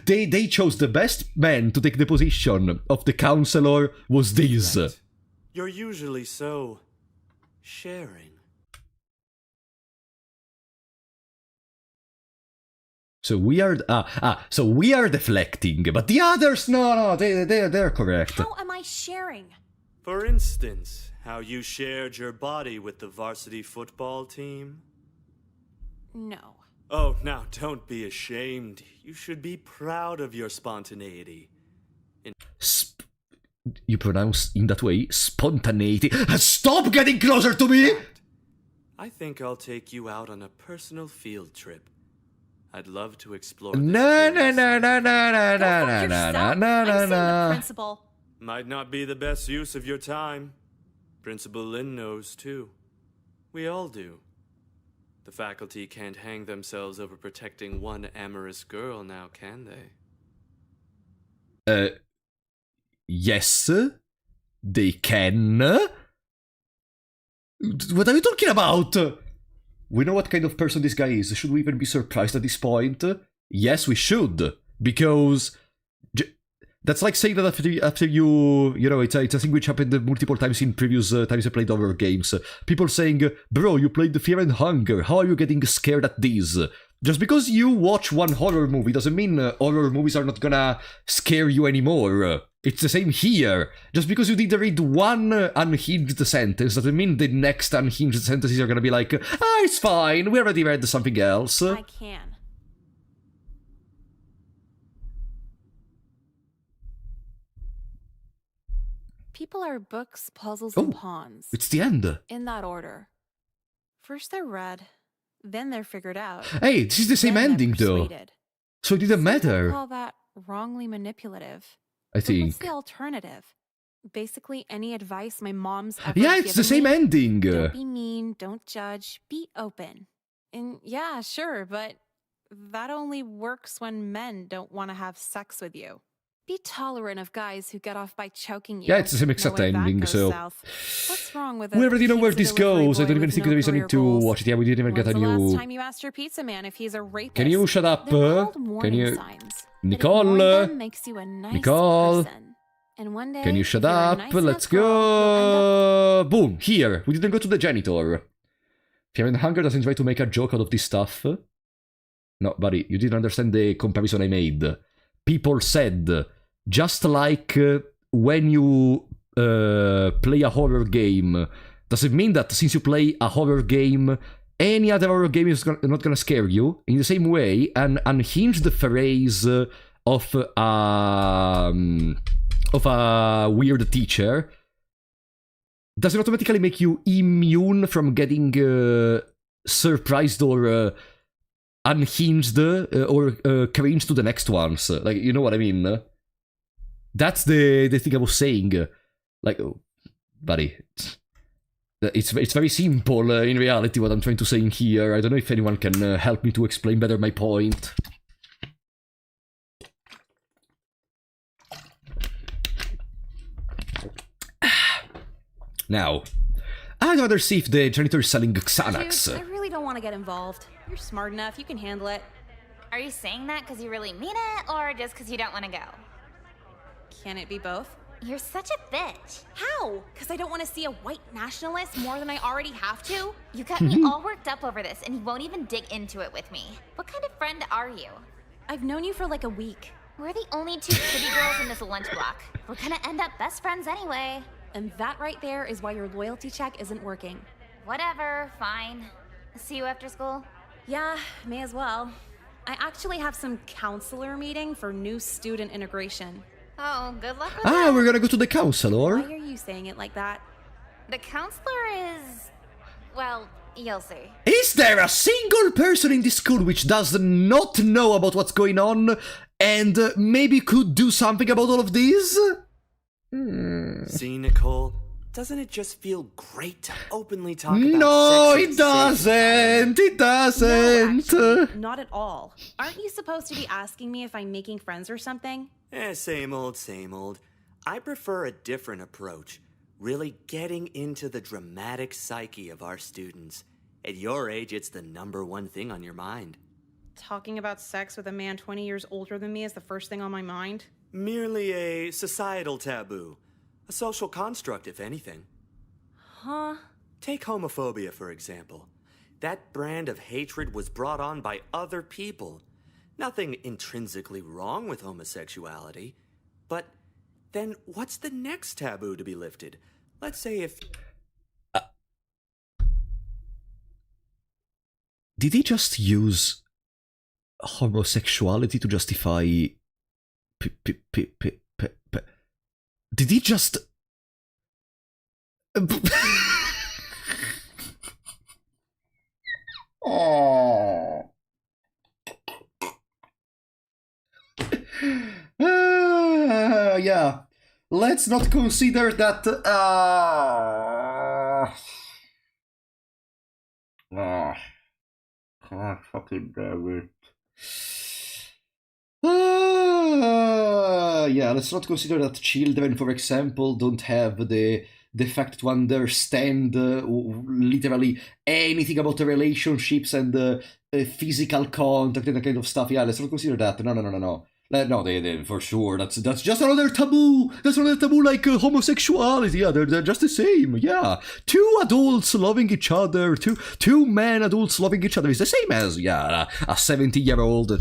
they chose the best man to take the position of the counselor was this. Right. You're usually so sharing. So we are so we are deflecting, but the others no, they're correct. How am I sharing? For instance, how you shared your body with the varsity football team? No. Oh, now don't be ashamed. You should be proud of your spontaneity. You pronounce in that way? Spontaneity. Stop getting closer to me! I think I'll take you out on a personal field trip. I'd love to explore this. No. Principal. Might not be the best use of your time. Principal Lin knows too. We all do. The faculty can't hang themselves over protecting one amorous girl now, can they? Yes, they can. What are you talking about? We know what kind of person this guy is. Should we even be surprised at this point? Yes, we should. Because... that's like saying that after you know, it's a thing which happened multiple times in previous times I played horror games. People saying, bro, you played the Fear and Hunger, how are you getting scared at this? Just because you watch one horror movie doesn't mean horror movies are not gonna scare you anymore. It's the same here. Just because you did read one unhinged sentence doesn't mean the next unhinged sentences are gonna be like, it's fine, we already read something else. I can. People are books, puzzles, and pawns. It's the end. In that order. First they're read, then they're figured out. Hey, this is the same ending though. So it didn't matter. I call that wrongly manipulative. I think. What's the alternative? Basically any advice my mom's ever Yeah, it's the same ending. Don't be mean, don't judge, be open. And yeah, sure, but that only works when men don't want to have sex with you. Be tolerant of guys who get off by choking you. Yeah, it's the same exact ending, so... What's wrong with we already know where this goes. I don't even think there is any to watch it. Yeah, we didn't even get a new... When's the last time you asked your pizza man if he's a rapist? Can you shut up? Can you... Signs. Nicole? Makes you a nice Nicole? person. And one day, can you shut if you're a up? nice Let's enough girl, go! Boom! Here! We didn't go to the janitor. Fear and Hunger doesn't try to make a joke out of this stuff. No, buddy, you didn't understand the comparison I made. People said... just like when you play a horror game, does it mean that since you play a horror game, any other horror game is not gonna scare you? In the same way, an unhinged phrase of a weird teacher doesn't automatically make you immune from getting surprised or unhinged or cringe to the next ones. Like, you know what I mean? That's the thing I was saying. Like, oh, buddy, it's very simple in reality what I'm trying to say in here. I don't know if anyone can help me to explain better my point. Now, I'd rather see if the janitor is selling Xanax. Dude, I really don't want to get involved. You're smart enough, you can handle it. Are you saying that because you really mean it, or just because you don't want to go? Can it be both? You're such a bitch. How? Because I don't want to see a white nationalist more than I already have to? You got me all worked up over this, and you won't even dig into it with me. What kind of friend are you? I've known you for like a week. We're the only two city girls in this lunch block. We're gonna end up best friends anyway. And that right there is why your loyalty check isn't working. Whatever, fine. See you after school? Yeah, may as well. I actually have some counselor meeting for new student integration. Oh, good luck with that. Ah, we're gonna go to the counselor. Why are you saying it like that? The counselor is... well, you'll see. Is there a single person in this school which does not know about what's going on and maybe could do something about all of this? See, Nicole? Doesn't it just feel great to openly talk about No, sex it doesn't. It doesn't. No, actually, not at all. Aren't you supposed to be asking me if I'm making friends or something? Same old, same old. I prefer a different approach. Really getting into the dramatic psyche of our students. At your age, it's the #1 thing on your mind. Talking about sex with a man 20 years older than me is the first thing on my mind? Merely a societal taboo. A social construct, if anything. Huh? Take homophobia, for example. That brand of hatred was brought on by other people. Nothing intrinsically wrong with homosexuality. But then what's the next taboo to be lifted? Let's say if... Did he just use homosexuality to justify... Did he just... Oh. Yeah. Let's not consider that... God fucking damn it. Yeah, let's not consider that children, for example, don't have the fact to understand literally anything about the relationships and physical contact and that kind of stuff. Yeah, let's not consider that. No. No, they for sure. That's just another taboo. That's another taboo like homosexuality. Yeah, they're just the same. Yeah, two adults loving each other. Two men adults loving each other is the same as a 70-year-old.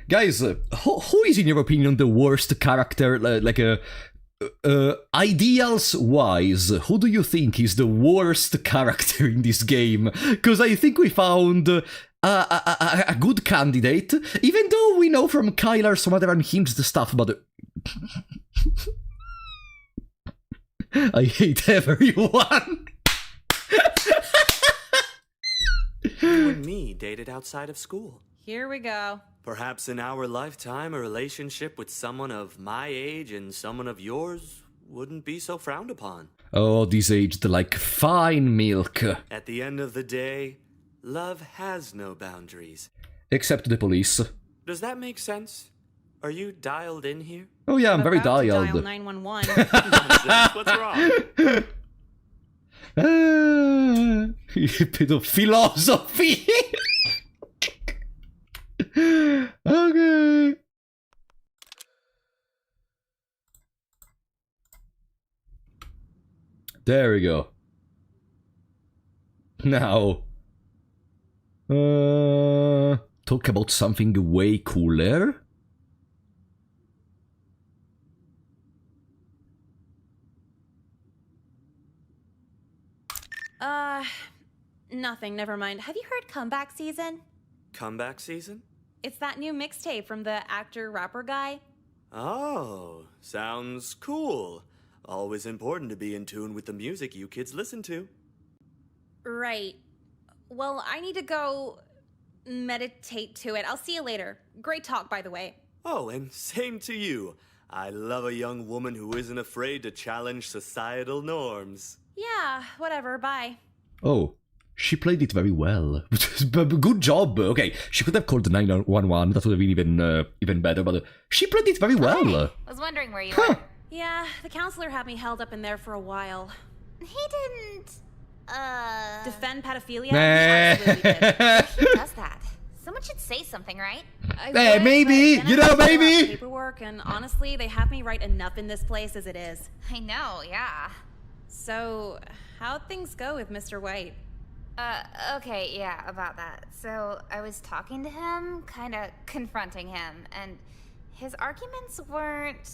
Guys, who is in your opinion the worst character, ideals wise, who do you think is the worst character in this game? Because I think we found a good candidate, even though we know from Kyler some other unhinged stuff, but... I hate everyone! You and me dated outside of school. Here we go. Perhaps in our lifetime, a relationship with someone of my age and someone of yours wouldn't be so frowned upon. Oh, this aged like fine milk. At the end of the day, love has no boundaries. Except the police. Does that make sense? Are you dialed in here? Oh yeah, I'm very about dialed. To dial 911. What's wrong? Bit of philosophy. Okay. There we go. Now, talk about something way cooler. Nothing, never mind. Have you heard Comeback Season? Comeback season? It's that new mixtape from the actor-rapper guy. Oh, sounds cool. Always important to be in tune with the music you kids listen to. Right. Well, I need to go meditate to it. I'll see you later. Great talk, by the way. Oh, and same to you. I love a young woman who isn't afraid to challenge societal norms. Yeah, whatever, bye. Oh, she played it very well. Good job. Okay, she could have called 911. That would have been even better, but she played it very well. Hi. Was wondering where you were. Yeah, the counselor had me held up in there for a while. He didn't... Defend pedophilia? Nah. Absolutely did. He does that. Someone should say something, right? Hey, maybe! But then You I know, have to fill out maybe! Paperwork, and honestly, they have me write enough in this place as it is. I know, yeah. So, how'd things go with Mr. White? Okay, yeah, about that. So, I was talking to him, kinda confronting him, and his arguments weren't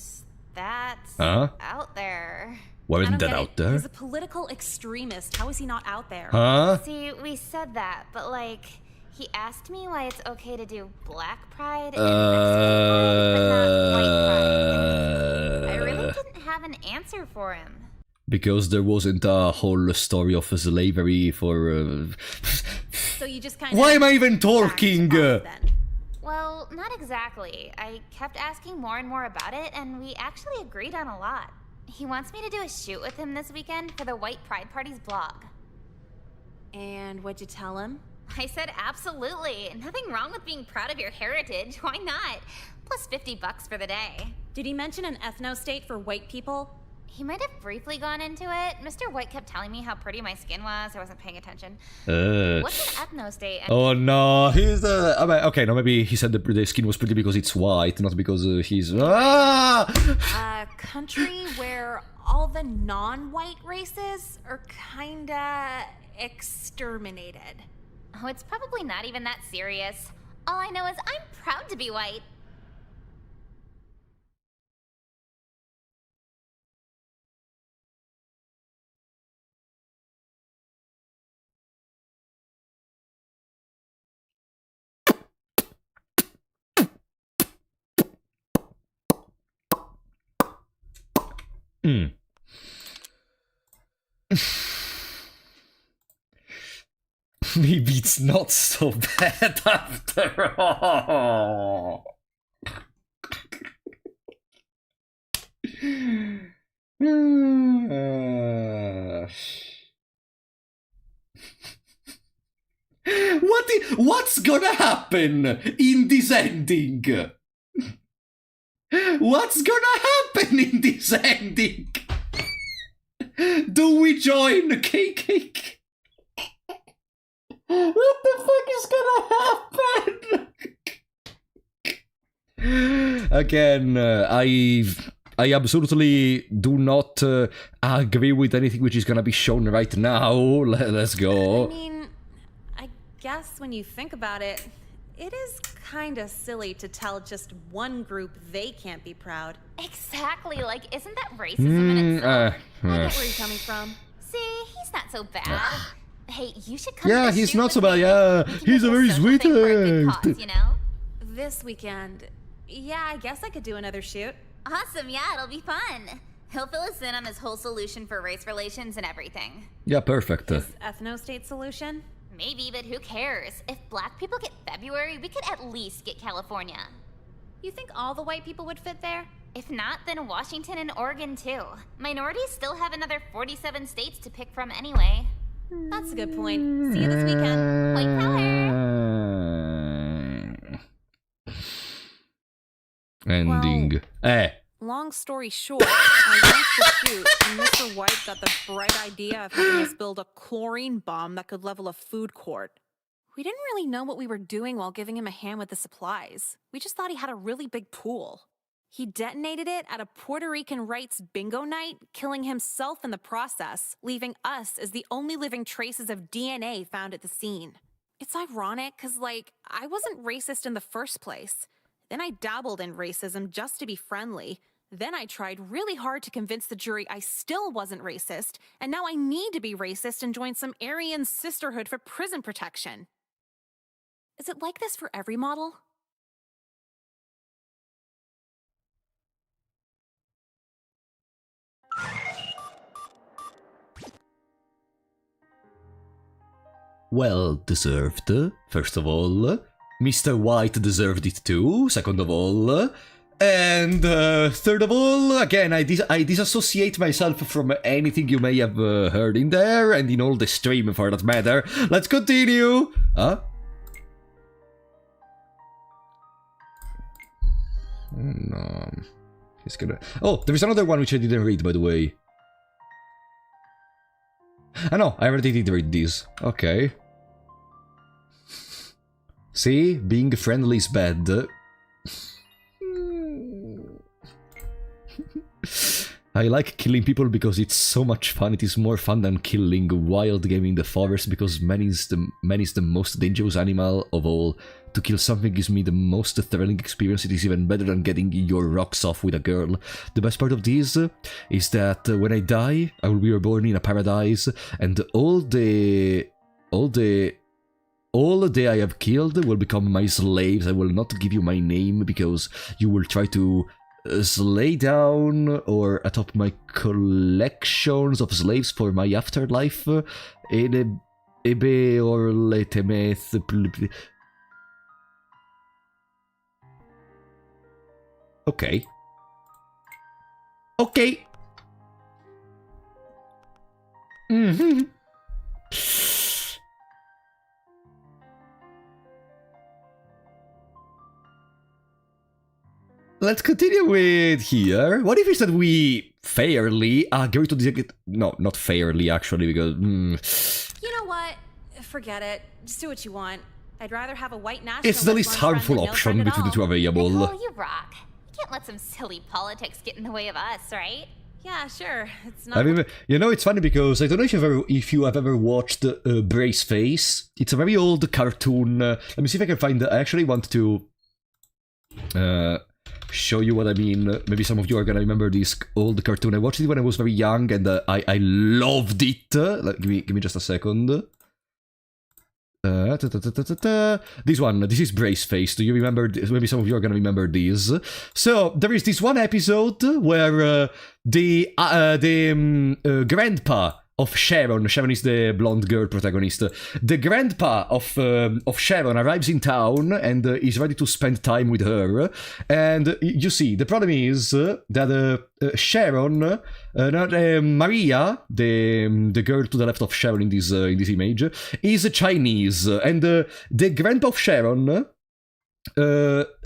that out there. Why I isn't don't that get out it. there? He's a political extremist. How is he not out there? Huh? See, we said that, but like, he asked me why it's okay to do Black Pride and Mexican Pride, but not White Pride. And I really didn't have an answer for him. Because there wasn't a whole story of slavery for... So you just kind of... Why am I even talking? Well, not exactly. I kept asking more and more about it, and we actually agreed on a lot. He wants me to do a shoot with him this weekend for the White Pride Party's blog. And what'd you tell him? I said absolutely. Nothing wrong with being proud of your heritage. Why not? Plus $50 for the day. Did he mention an ethno-state for white people? He might have briefly gone into it. Mr. White kept telling me how pretty my skin was. I wasn't paying attention. What's an ethno-state? Oh no, he's I mean, okay, no, maybe he said the skin was pretty because it's white, not because he's... A country where all the non-white races are kinda exterminated. Oh, it's probably not even that serious. All I know is I'm proud to be white. Maybe it's not so bad after all. What's gonna happen in this ending? What's gonna happen in this ending? Do we join KK? What the fuck is gonna happen? Again, I absolutely do not agree with anything which is gonna be shown right now. Let's go. I mean, I guess when you think about it, it is kinda silly to tell just one group they can't be proud. Exactly, like, isn't that racism in itself? I get where you're coming from. See, he's not so bad. Hey, you should come Yeah, to the he's shoot not with so bad, me. yeah. We can He's make a very social sweet thing for a good cause, you know? This weekend, yeah, I guess I could do another shoot. Awesome, yeah, it'll be fun. He'll fill us in on his whole solution for race relations and everything. Yeah, perfect. Ethno-state solution? Maybe, but who cares? If black people get February, we could at least get California. You think all the white people would fit there? If not, then Washington and Oregon too. Minorities still have another 47 states to pick from anyway. That's a good point. See you this weekend. White power! Ending. Long story short, I went to shoot, and Mr. White got the bright idea of having us build a chlorine bomb that could level a food court. We didn't really know what we were doing while giving him a hand with the supplies. We just thought he had a really big pool. He detonated it at a Puerto Rican rights bingo night, killing himself in the process, leaving us as the only living traces of DNA found at the scene. It's ironic because, like, I wasn't racist in the first place. Then I dabbled in racism just to be friendly. Then I tried really hard to convince the jury I still wasn't racist, and now I need to be racist and join some Aryan sisterhood for prison protection. Is it like this for every model? Well deserved, first of all. Mr. White deserved it too, second of all. And third of all, again, I disassociate myself from anything you may have heard in there, and in all the stream for that matter. Let's continue! Huh? No. He's gonna... Oh, there is another one which I didn't read, by the way. Ah no, I already did read these. Okay. See? Being friendly is bad. I like killing people because it's so much fun. It is more fun than killing a wild game in the forest because man is the most dangerous animal of all. To kill something gives me the most thrilling experience. It is even better than getting your rocks off with a girl. The best part of this is that when I die, I will be reborn in a paradise, and all the I have killed will become my slaves. I will not give you my name because you will try to slay down or atop my collections of slaves for my afterlife. Ebe or letemeth. Okay. Okay. Mm-hmm. Let's continue with here. What if instead we fairly agree to disagree? No, not fairly, actually, because... You know what? Forget it. Just do what you want. I'd rather have a white nationalist. It's the least harmful option between the two available. Nicole, you rock. You can't let some silly politics get in the way of us, right? Yeah, sure. It's not. I mean, you know, it's funny because I don't know if you have ever watched Brace Face. It's a very old cartoon. Let me see if I can find. I actually want to show you what I mean. Maybe some of you are gonna remember this old cartoon. I watched it when I was very young, and I loved it. Give me just a second. This one, this is Brace Face. Do you remember? Maybe some of you are gonna remember this. So there is this one episode where the grandpa of Sharon is the blonde girl protagonist. The grandpa of Sharon arrives in town and is ready to spend time with her. And you see, the problem is that Sharon, not Maria, the girl to the left of Sharon in this image, is Chinese, and the grandpa of Sharon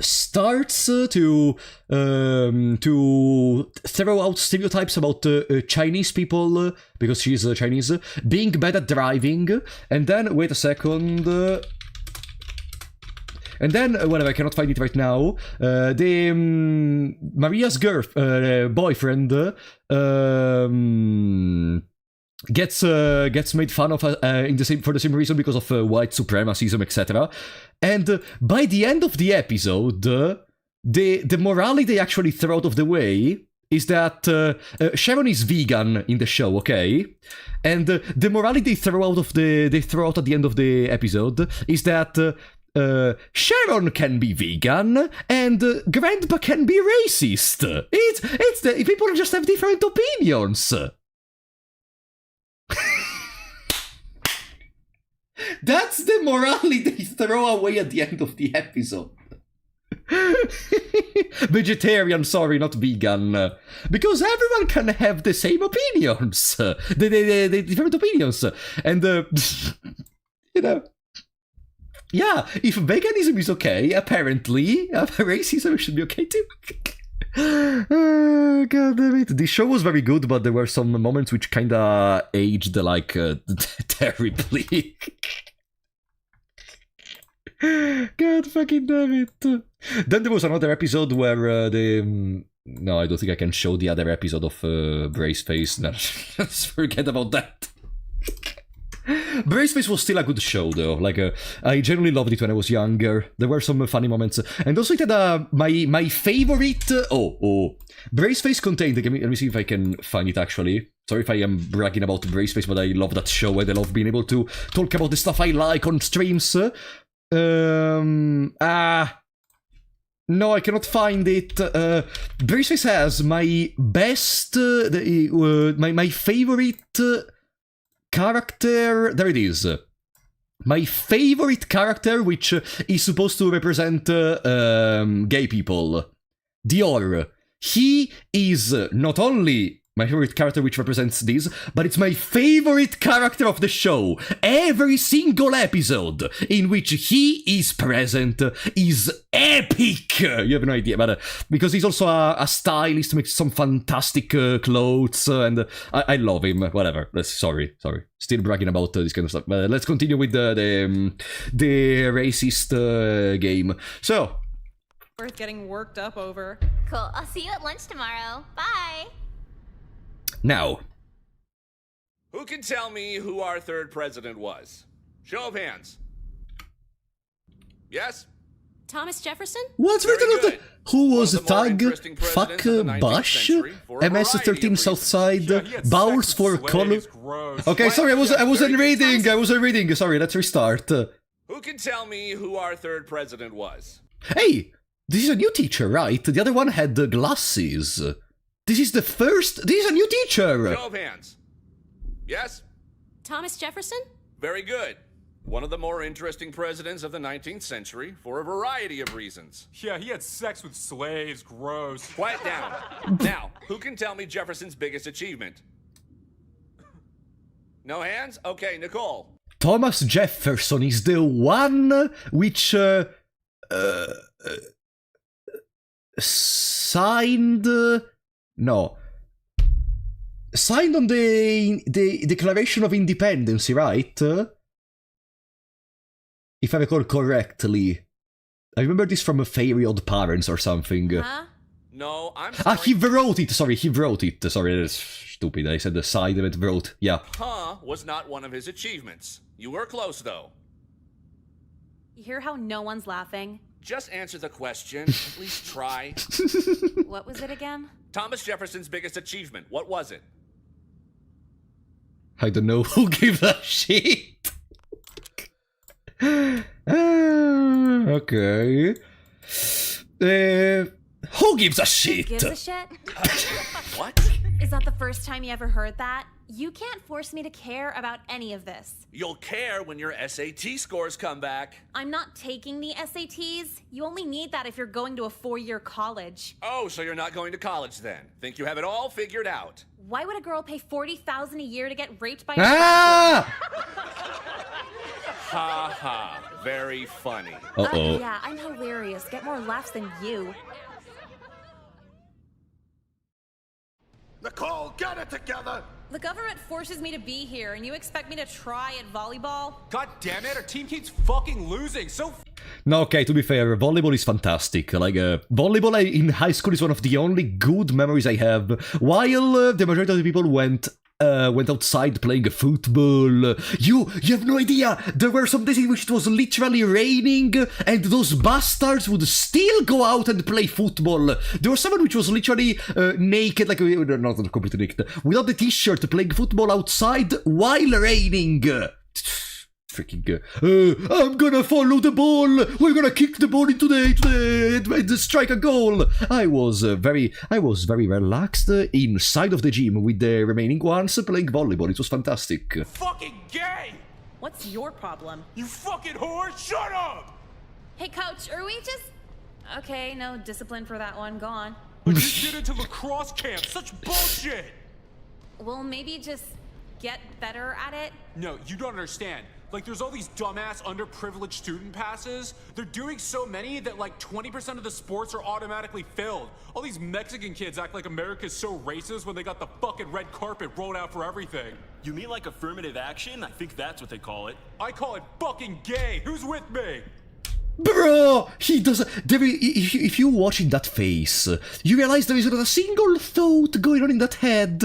starts to throw out stereotypes about Chinese people because she's Chinese being bad at driving, and then wait a second. And then, whatever, I cannot find it right now. Maria's boyfriend gets made fun of for the same reason because of white supremacism, etc. And by the end of the episode, the morality they actually throw out of the way is that Sharon is vegan in the show, okay? And the morality they throw out at the end of the episode is that Sharon can be vegan and Grandpa can be racist. People just have different opinions. That's the morality they throw away at the end of the episode. Vegetarian, sorry, not vegan. Because everyone can have the same opinions. The different opinions. And, you know... Yeah, if veganism is okay, apparently, racism should be okay too. God damn it. The show was very good, but there were some moments which kinda aged, like, terribly. God fucking damn it. Then there was another episode where no, I don't think I can show the other episode of Brace Face. No, let's forget about that. Brace Face was still a good show, though. Like, I genuinely loved it when I was younger. There were some funny moments. And also it had my favorite... Brace Face contained... Let me see if I can find it, actually. Sorry if I am bragging about Brace Face, but I love that show and I love being able to talk about the stuff I like on streams. No, I cannot find it. Brace Face has my best... my favorite... character, there it is. My favorite character, which is supposed to represent gay people. Dior. He is not only my favorite character which represents this, but it's my favorite character of the show. Every single episode in which he is present is epic. You have no idea, but because he's also a stylist, makes some fantastic clothes, and I love him. Whatever. Sorry. Still bragging about this kind of stuff. But let's continue with the racist game. So. Worth getting worked up over. Cool. I'll see you at lunch tomorrow. Bye. Now. Who can tell me who our third president was? Show of hands. Yes? Thomas Jefferson? What's written on the... Who was Thug? Fuck Bush? MS-13 Southside? Bowls for color? Okay, sorry, I wasn't reading. Sorry, let's restart. Who can tell me who our third president was? Hey! This is a new teacher, right? The other one had the glasses. This is a new teacher! Show of hands. Yes? Thomas Jefferson? Very good. One of the more interesting presidents of the 19th century for a variety of reasons. Yeah, he had sex with slaves. Gross. Quiet down. Now, who can tell me Jefferson's biggest achievement? No hands? Okay, Nicole. Thomas Jefferson is the one which signed on the Declaration of Independence, right? If I recall correctly. I remember this from a Fairy Odd Parents or something. Huh? No, I'm sorry. He wrote it. Sorry, that's stupid. I said the side of it wrote. Yeah. Huh was not one of his achievements. You were close, though. You hear how no one's laughing? Just answer the question. At least try. What was it again? Thomas Jefferson's biggest achievement. What was it? I don't know. Who gives a shit? Okay. Who gives a shit? Who gives a shit? What? Is that the first time you ever heard that? You can't force me to care about any of this. You'll care when your SAT scores come back. I'm not taking the SATs. You only need that if you're going to a 4-year college. Oh, so you're not going to college then? Think you have it all figured out? Why would a girl pay $40,000 a year to get raped by a Ha ha. Very funny. Uh-oh. Yeah, I'm hilarious. Get more laughs than you. Nicole, get it together! The government forces me to be here, and you expect me to try at volleyball? God damn it, our team keeps fucking losing, so... No, okay, to be fair, volleyball is fantastic. Like, volleyball in high school is one of the only good memories I have. While the majority of the people went outside playing football. You have no idea! There were some days in which it was literally raining, and those bastards would still go out and play football. There was someone which was literally naked, like, not completely naked, without the t-shirt, playing football outside while raining. Freaking, I'm gonna follow the ball. We're gonna kick the ball into the strike a goal. I was very relaxed inside of the gym with the remaining ones playing volleyball. It was fantastic. Fucking gay! What's your problem? You fucking whore! Shut up! Hey, coach, are we just... Okay, no discipline for that one. Go on. When you get into lacrosse camp, such bullshit! Well, maybe just get better at it? No, you don't understand. Like, there's all these dumbass underprivileged student passes. They're doing so many that like 20% of the sports are automatically filled. All these Mexican kids act like America's so racist when they got the fucking red carpet rolled out for everything. You mean like affirmative action? I think that's what they call it. I call it fucking gay. Who's with me? Bro, he doesn't. If you're watching that face, you realize there is not a single thought going on in that head.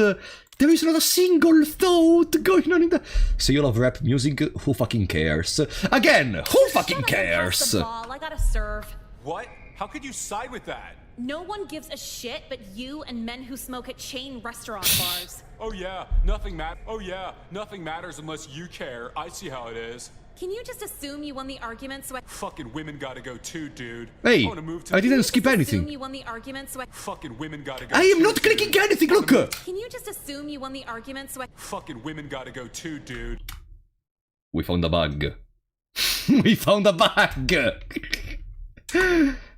There is not a single thought going on in that. So you love rap music? Who fucking cares? Again, who fucking cares? Pass the ball. I gotta serve. What? How could you side with that? No one gives a shit but you and men who smoke at chain restaurant bars. Oh yeah, nothing matters unless you care. I see how it is. Can you just assume you won the argument so I... Fucking women gotta go too, dude. Hey, I didn't skip anything. Assume you won the argument so I... Fucking women gotta go I am not clicking anything, look! Can you just assume you won the argument so I... Fucking women gotta go too, dude. We found a bug. We found a bug!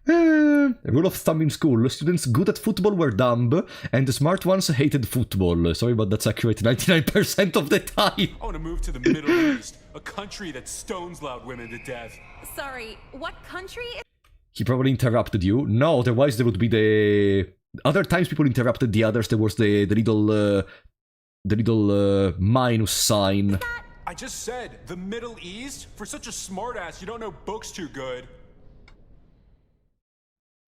Rule of thumb in school, students good at football were dumb, and the smart ones hated football. Sorry, but that's accurate 99% of the time. I want to move to the Middle East, a country that stones loud women to death. Sorry, what country? He probably interrupted you. No, otherwise there would be the... Other times people interrupted the others, there was the little minus sign. I just said, the Middle East? For such a smartass, you don't know books too good.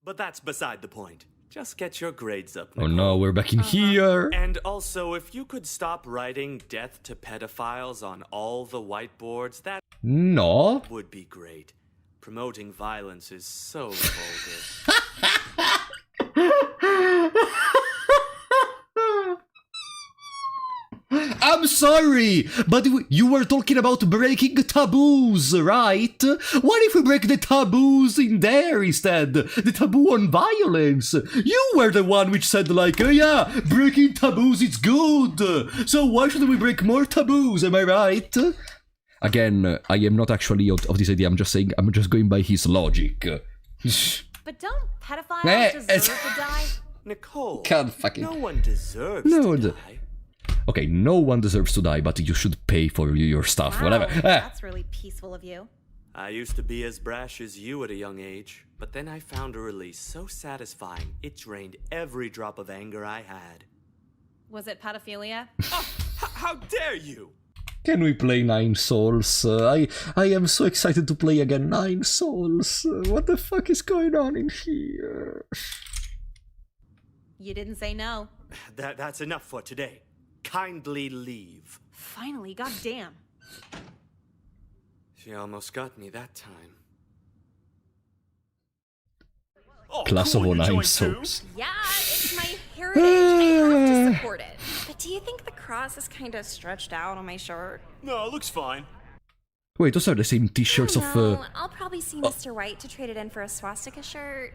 But that's beside the point. Just get your grades up, Oh no, we're back in here. And also, if you could stop writing death to pedophiles on all the whiteboards, that No. would be great. Promoting violence is so vulgar. I'm sorry, but you were talking about breaking taboos, right? What if we break the taboos in there instead? The taboo on violence. You were the one which said like, yeah, breaking taboos is good. So why shouldn't we break more taboos, am I right? Again, I am not actually of this idea, I'm just saying, I'm just going by his logic. But don't pedophiles deserve to die? Nicole, Can't fucking... no one deserves No, to die. Okay, no one deserves to die, but you should pay for your stuff, Wow, whatever. That's really peaceful of you. I used to be as brash as you at a young age, but then I found a release so satisfying, it drained every drop of anger I had. Was it pedophilia? How dare you! Can we play Nine Souls? I am so excited to play again Nine Souls. What the fuck is going on in here? You didn't say no. That's enough for today. Kindly leave. Finally, goddamn. She almost got me that time. Class of 09 Souls. Yeah, it's my heritage. I have to support it. But do you think the cross is kind of stretched out on my shirt? No, it looks fine. Wait, those are the same t-shirts of... No, I'll probably see Mr. White to trade it in for a swastika shirt.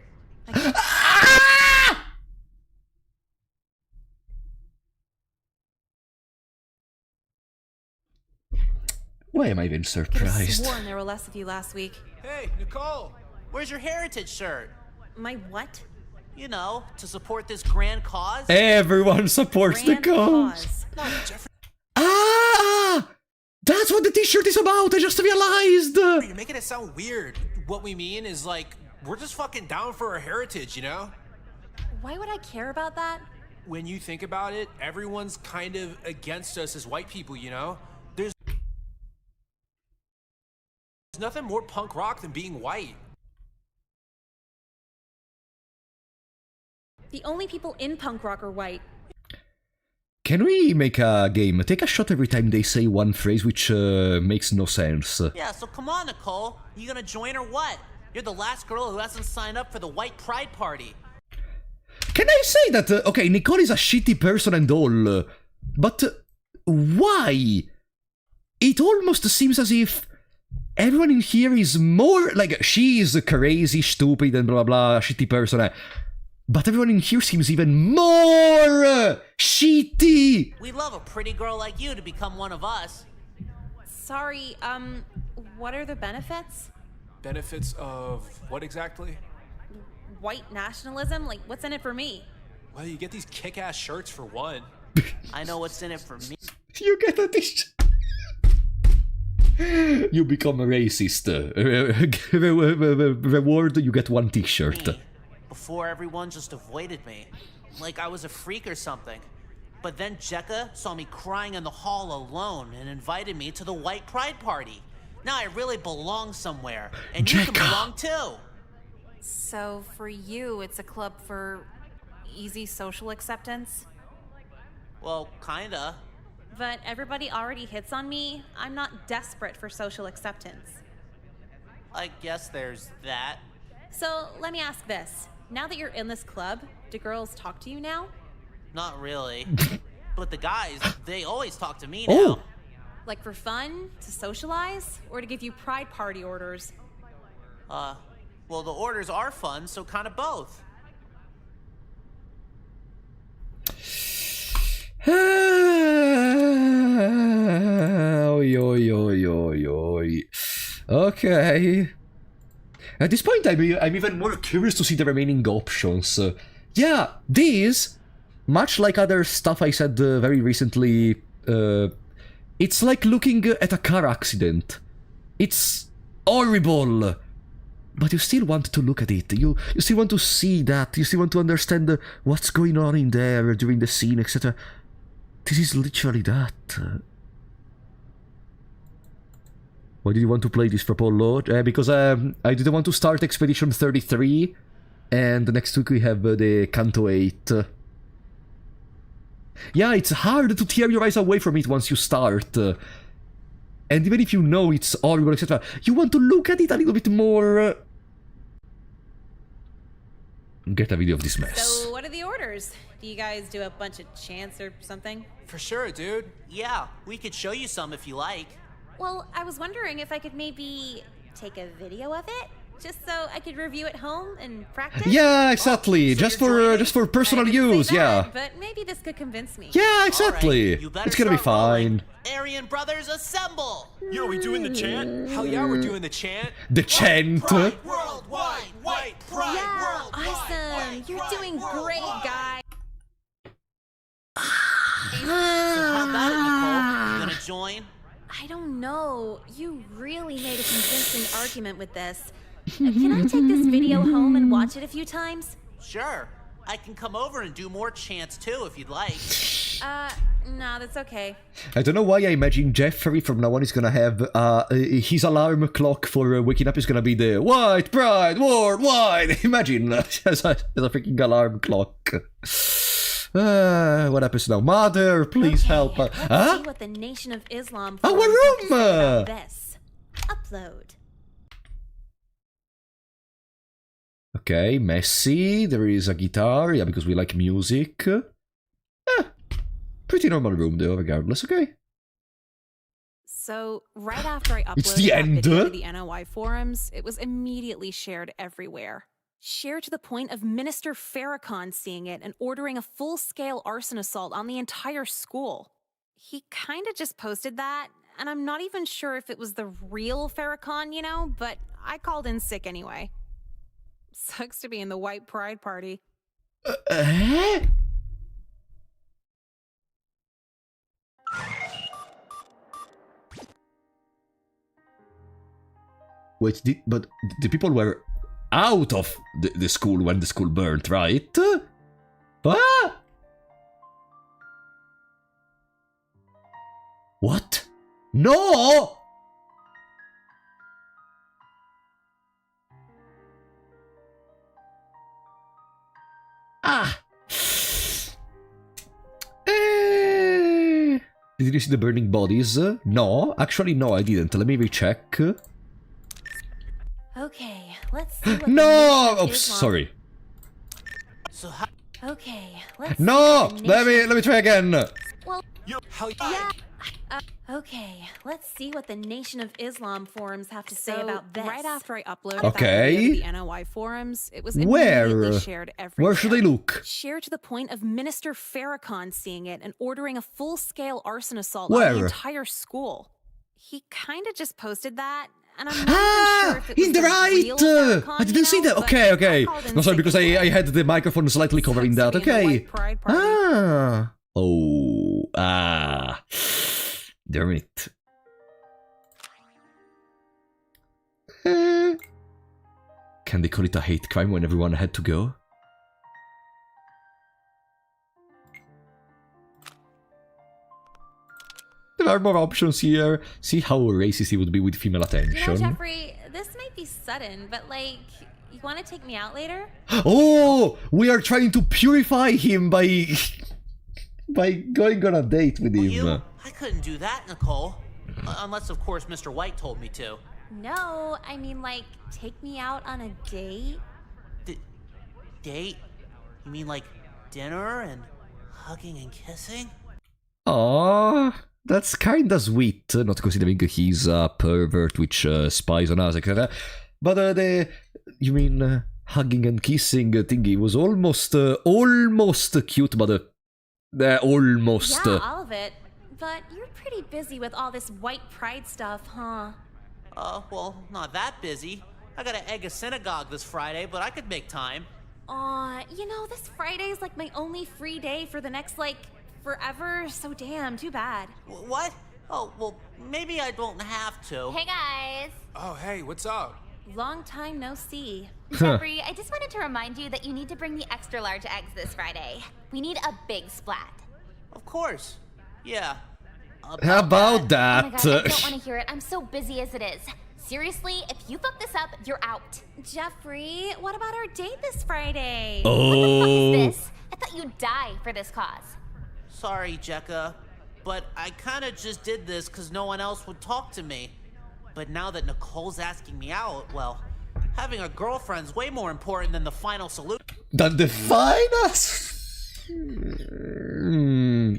Why am I even surprised? Sworn there were less of you last week. Hey, Nicole! Where's your heritage shirt? My what? You know, to support this grand cause? Everyone supports the cause. Ah! That's what the t-shirt is about, I just realized! You're making it sound weird. What we mean is like, we're just fucking down for our heritage, you know? Why would I care about that? When you think about it, everyone's kind of against us as white people, you know? There's nothing more punk rock than being white. The only people in punk rock are white. Can we make a game? Take a shot every time they say one phrase which makes no sense. Yeah, so come on, Nicole. You gonna join or what? You're the last girl who hasn't signed up for the white pride party. Can I say that, okay, Nicole is a shitty person and all, but why? It almost seems as if everyone in here is more, like, she is crazy, stupid, and blah blah, shitty person, but everyone in here seems even more shitty! We'd love a pretty girl like you to become one of us. Sorry, what are the benefits? Benefits of what exactly? White nationalism? Like, what's in it for me? Well, you get these kick-ass shirts for one. I know what's in it for me. You get a t-shirt. You become a racist. Reward, you get one t-shirt. Before everyone just avoided me. Like I was a freak or something. But then Jekka saw me crying in the hall alone and invited me to the white pride party. Now I really belong somewhere. And you can belong too. So, for you, it's a club for easy social acceptance? Well, kinda. But everybody already hits on me. I'm not desperate for social acceptance. I guess there's that. So, let me ask this. Now that you're in this club, do girls talk to you now? Not really. But the guys, they always talk to me now. Like for fun, to socialize, or to give you pride party orders? Well, the orders are fun, so kind of both. Oi, oi, oi, oi, oi. Okay. At this point, I'm even more curious to see the remaining options. Yeah, these, much like other stuff I said very recently, it's like looking at a car accident. It's horrible, but you still want to look at it. You still want to see that. You still want to understand what's going on in there during the scene, etc. This is literally that. Why did you want to play this for Polo? Because I didn't want to start Expedition 33, and next week we have the Canto 8. Yeah, it's hard to tear your eyes away from it once you start. And even if you know it's horrible, etc., you want to look at it a little bit more. Get a video of this mess. So, what are the orders? Do you guys do a bunch of chants or something? For sure, dude. Yeah, we could show you some if you like. Well, I was wondering if I could maybe take a video of it, just so I could review at home and practice. Yeah, exactly. Just for personal use. Yeah. But maybe this could convince me. Yeah, exactly. Right, it's gonna be fine. Aryan brothers, assemble! Yo, we doing the chant? Hell yeah, we're doing the chant. The chant. Worldwide, white pride, Yeah, worldwide. awesome. You're doing great, guy. So how about it, Nicole? You gonna join? I don't know. You really made a convincing argument with this. Can I take this video home and watch it a few times? Sure. I can come over and do more chants too if you'd like. No, that's okay. I don't know why I imagine Jeffrey from now on is gonna have his alarm clock for waking up is gonna be the white pride worldwide. Imagine as a freaking alarm clock. What happens now? Mother, please help. Let's see what the Nation of Islam Our forums have to say room! about this. Upload. Okay, messy. There is a guitar. Yeah, because we like music. Pretty normal room though, regardless. Okay. So, right after I It's uploaded the that end. video to the NOI forums, it was immediately shared everywhere. Shared to the point of Minister Farrakhan seeing it and ordering a full-scale arson assault on the entire school. He kind of just posted that, and I'm not even sure if it was the real Farrakhan, you know, but I called in sick anyway. Sucks to be in the white pride party. Wait, but the people were out of the school when the school burned, right? Ah! What? No! Ah! Did you see the burning bodies? No, actually no, I didn't. Let me recheck. Okay, let's see what No! the Oh, Islam- sorry. So how? Okay, let's No! see what the Let nation- me try again. Well, Hell yeah. Okay, let's see what the Nation of Islam forums have to say about this. Right after I uploaded that Okay. video to the NOI forums, it was immediately Where? shared everywhere. Where should I look? Shared to the point of Minister Farrakhan seeing it and ordering a full-scale arson assault on Where? the entire school. He kind of just posted that, and I'm not even sure if it was In the real right! Farrakhan, I didn't see that. but Okay, okay. I called in No, sorry, sick because I had the microphone slightly covering that. to be in the Okay. white pride party. Ah. Oh. Ah. Damn it. Can they call it a hate crime when everyone had to go? There are more options here. See how racist he would be with female You know, attention. Jeffrey, this might be sudden, but like, you want to take me out later? Oh, we are trying to purify him by going on a date with him. You? I couldn't do that, Nicole. Unless, of course, Mr. White told me to. No, I mean, like, take me out on a date? Date? You mean like dinner and hugging and kissing? Aww, that's kinda sweet, not considering he's a pervert which spies on us, etc. But you mean hugging and kissing thingy was almost cute, but almost. Yeah, all of it. But you're pretty busy with all this white pride stuff, huh? Well, not that busy. I gotta egg a synagogue this Friday, but I could make time. You know, this Friday's like my only free day for the next, like, forever, so damn, too bad. What? Oh, well, maybe I don't have to. Hey, guys. Oh, hey, what's up? Long time no see. Jeffrey, I just wanted to remind you that you need to bring the extra large eggs this Friday. We need a big splat. Of course. Yeah. How about that? Oh my God, I don't want to hear it. I'm so busy as it is. Seriously, if you fuck this up, you're out. Jeffrey, what about our date this Friday? What the fuck Oh. is this? I thought you'd die for this cause. Sorry, Jekka, but I kinda just did this because no one else would talk to me. But now that Nicole's asking me out, well, having a girlfriend's way more important than the final solution. Than the finals?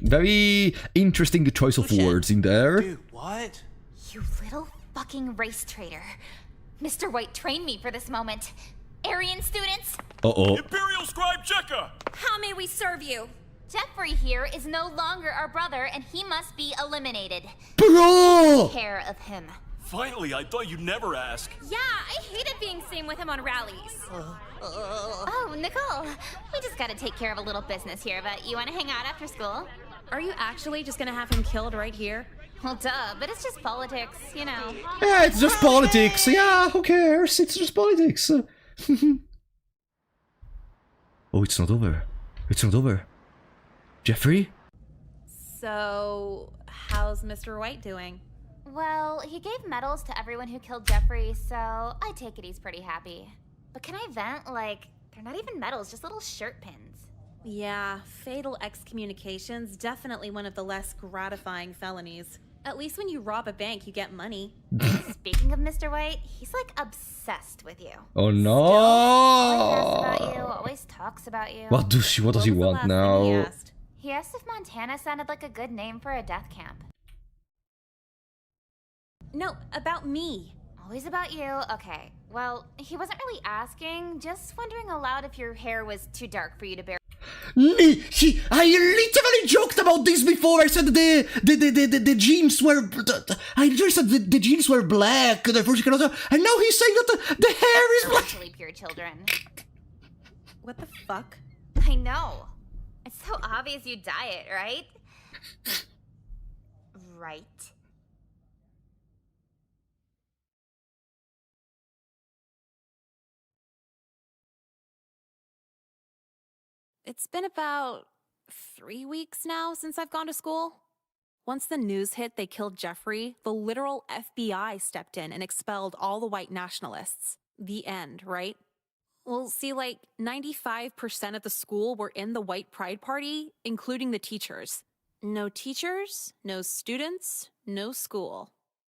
Very interesting choice of words in there. Dude, what? You little fucking race traitor. Mr. White trained me for this moment. Aryan students, Uh-oh. Imperial Scribe Jekka! How may we serve you? Jeffrey here is no longer our brother and he must be eliminated. Bro! Take care of him. Finally, I thought you'd never ask. Yeah, I hated being seen with him on rallies. Oh, Nicole, we just gotta take care of a little business here, but you wanna hang out after school? Are you actually just gonna have him killed right here? Well, duh, but it's just politics, you know. Yeah, it's just politics. Yeah, who cares? It's just politics. Oh, it's not over. It's not over. Jeffrey? So, how's Mr. White doing? Well, he gave medals to everyone who killed Jeffrey, so I take it he's pretty happy. But can I vent? Like, they're not even medals, just little shirt pins. Yeah, fatal excommunication's definitely one of the less gratifying felonies. At least when you rob a bank, you get money. Speaking of Mr. White, he's like obsessed with you. Oh no! Always asks about you, always talks about you. What does he want now? He asked if Montana sounded like a good name for a death camp. No, about me. Always about you? Okay. Well, he wasn't really asking, just wondering aloud if your hair was too dark for you to bear. I literally joked about this before. I said the jeans were. I just said the jeans were black. The first and now he's saying that the hair is black. Actually, pure children. What the fuck? I know. It's so obvious you dye it, right? Right. It's been about 3 weeks now since I've gone to school. Once the news hit they killed Jeffrey, the literal FBI stepped in and expelled all the white nationalists. The end, right? Well, see, like 95% of the school were in the white pride party, including the teachers. No teachers, no students, no school.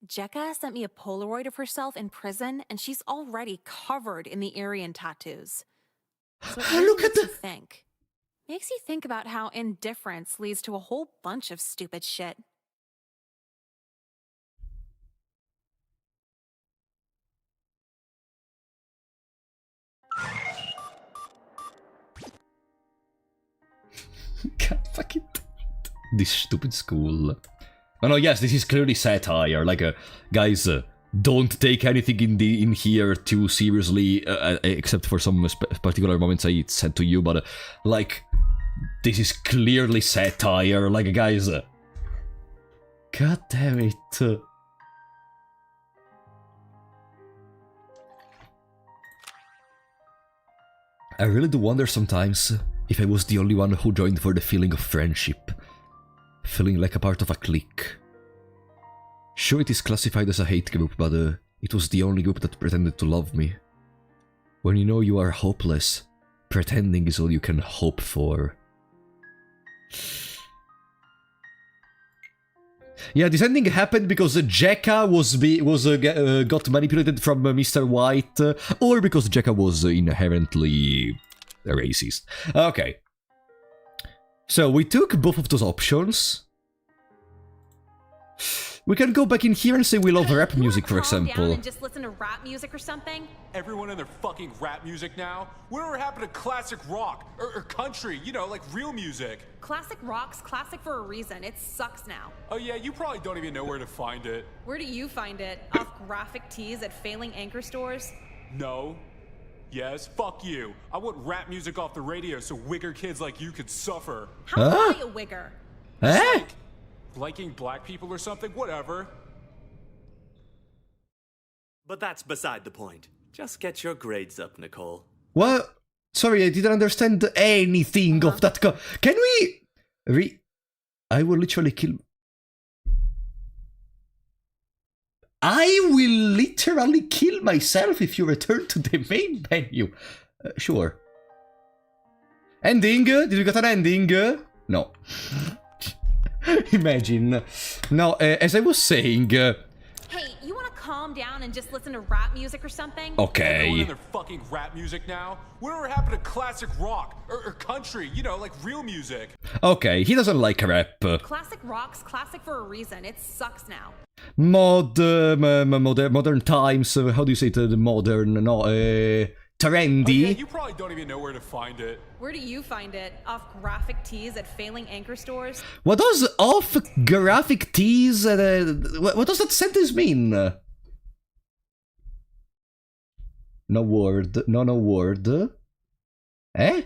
Jekka sent me a Polaroid of herself in prison, and she's already covered in the Aryan tattoos. So it really makes you think. Makes you think about how indifference leads to a whole bunch of stupid shit. God fucking this stupid school. Oh no, yes, this is clearly satire. Like, guys, don't take anything in here too seriously, except for some particular moments I said to you. But like, this is clearly satire. Like, guys, god damn it. I really do wonder sometimes if I was the only one who joined for the feeling of friendship. Feeling like a part of a clique. Sure, it is classified as a hate group, but it was the only group that pretended to love me. When you know you are hopeless, pretending is all you can hope for. Yeah, this ending happened because Jekka got manipulated from Mr. White, or because Jekka was inherently racist. Okay. So we took both of those options. We can go back in here and say we love rap music, for example. Calm down and just listen to rap music or something. Everyone and their fucking rap music now? Whatever happened to classic rock or country? You know, like real music. Classic rock's classic for a reason. It sucks now. Oh yeah, you probably don't even know where to find it. Where do you find it? Off graphic tees at failing anchor stores? No. Yes, fuck you. I want rap music off the radio so wigger kids like you could suffer. How am I a wigger? Eh? Liking black people or something? Whatever. But that's beside the point. Just get your grades up, Nicole. What? Sorry, I didn't understand anything of that. Can we... I will literally kill... I will literally kill myself if you return to the main menu. Sure. Ending? Did we get an ending? No. Imagine. No, as I was saying... Hey, you want to calm down and just listen to rap music or something? Okay. Everyone and their fucking rap music now. Whatever happened to classic rock or country? You know, like real music. Okay, he doesn't like rap. Classic rock's classic for a reason. It sucks now. Modern times. How do you say it? The modern? No, trendy. Oh, yeah, you probably don't even know where to find it. Where do you find it? Off graphic tees at failing anchor stores? What does off graphic tees? What does that sentence mean? No word. No word. Eh?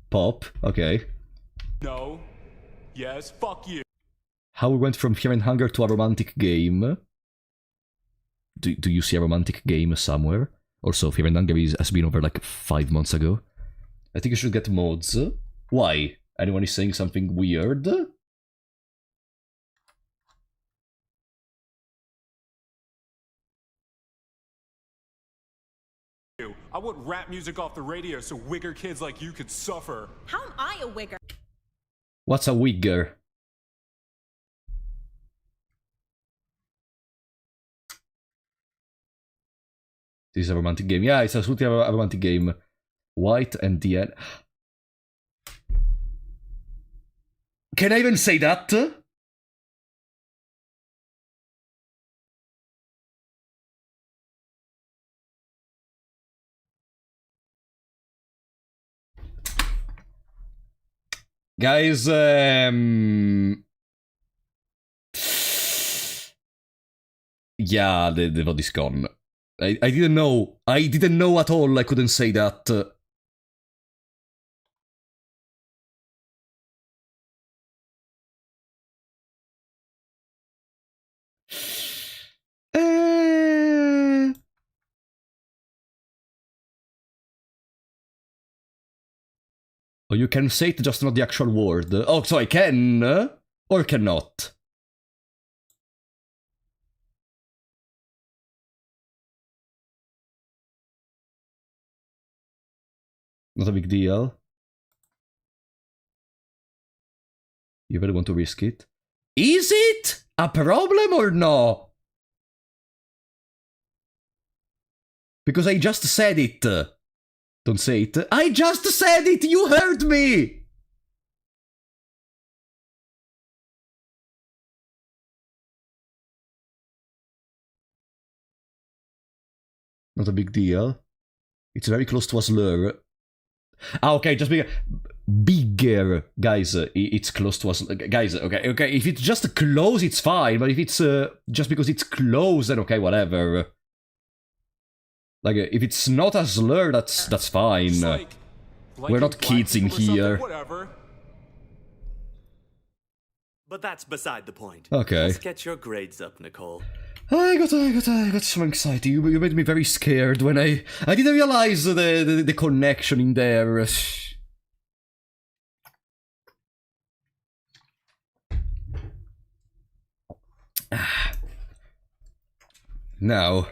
Pop. Okay. No. Yes. Fuck you. How we went from Fear and Hunger to a romantic game. Do you see a romantic game somewhere? Also, Fear and Hunger has been over like 5 months ago. I think you should get mods. Why? Anyone is saying something weird? I want rap music off the radio so wigger kids like you could suffer. How am I a wigger? What's a wigger? This is a romantic game. Yeah, it's absolutely a romantic game. White and the end. Can I even say that? Guys, yeah, the vote is gone. I didn't know. I didn't know at all. I couldn't say that. Oh, you can say it, just not the actual word. Oh, so I can? Or cannot? Not a big deal. You really want to risk it? Is it a problem or no? Because I just said it. Don't say it. I just said it! You heard me! Not a big deal. It's very close to a slur. Ah, okay, just bigger. Guys, it's close to us. Guys, okay. If it's just close, it's fine. But if it's just because it's close, then okay, whatever. Like, if it's not a slur, that's fine. We're not kids in here. But that's beside the point. Okay. Just get your grades up, Nicole. I got so excited. You made me very scared when I didn't realize the connection in there. Now,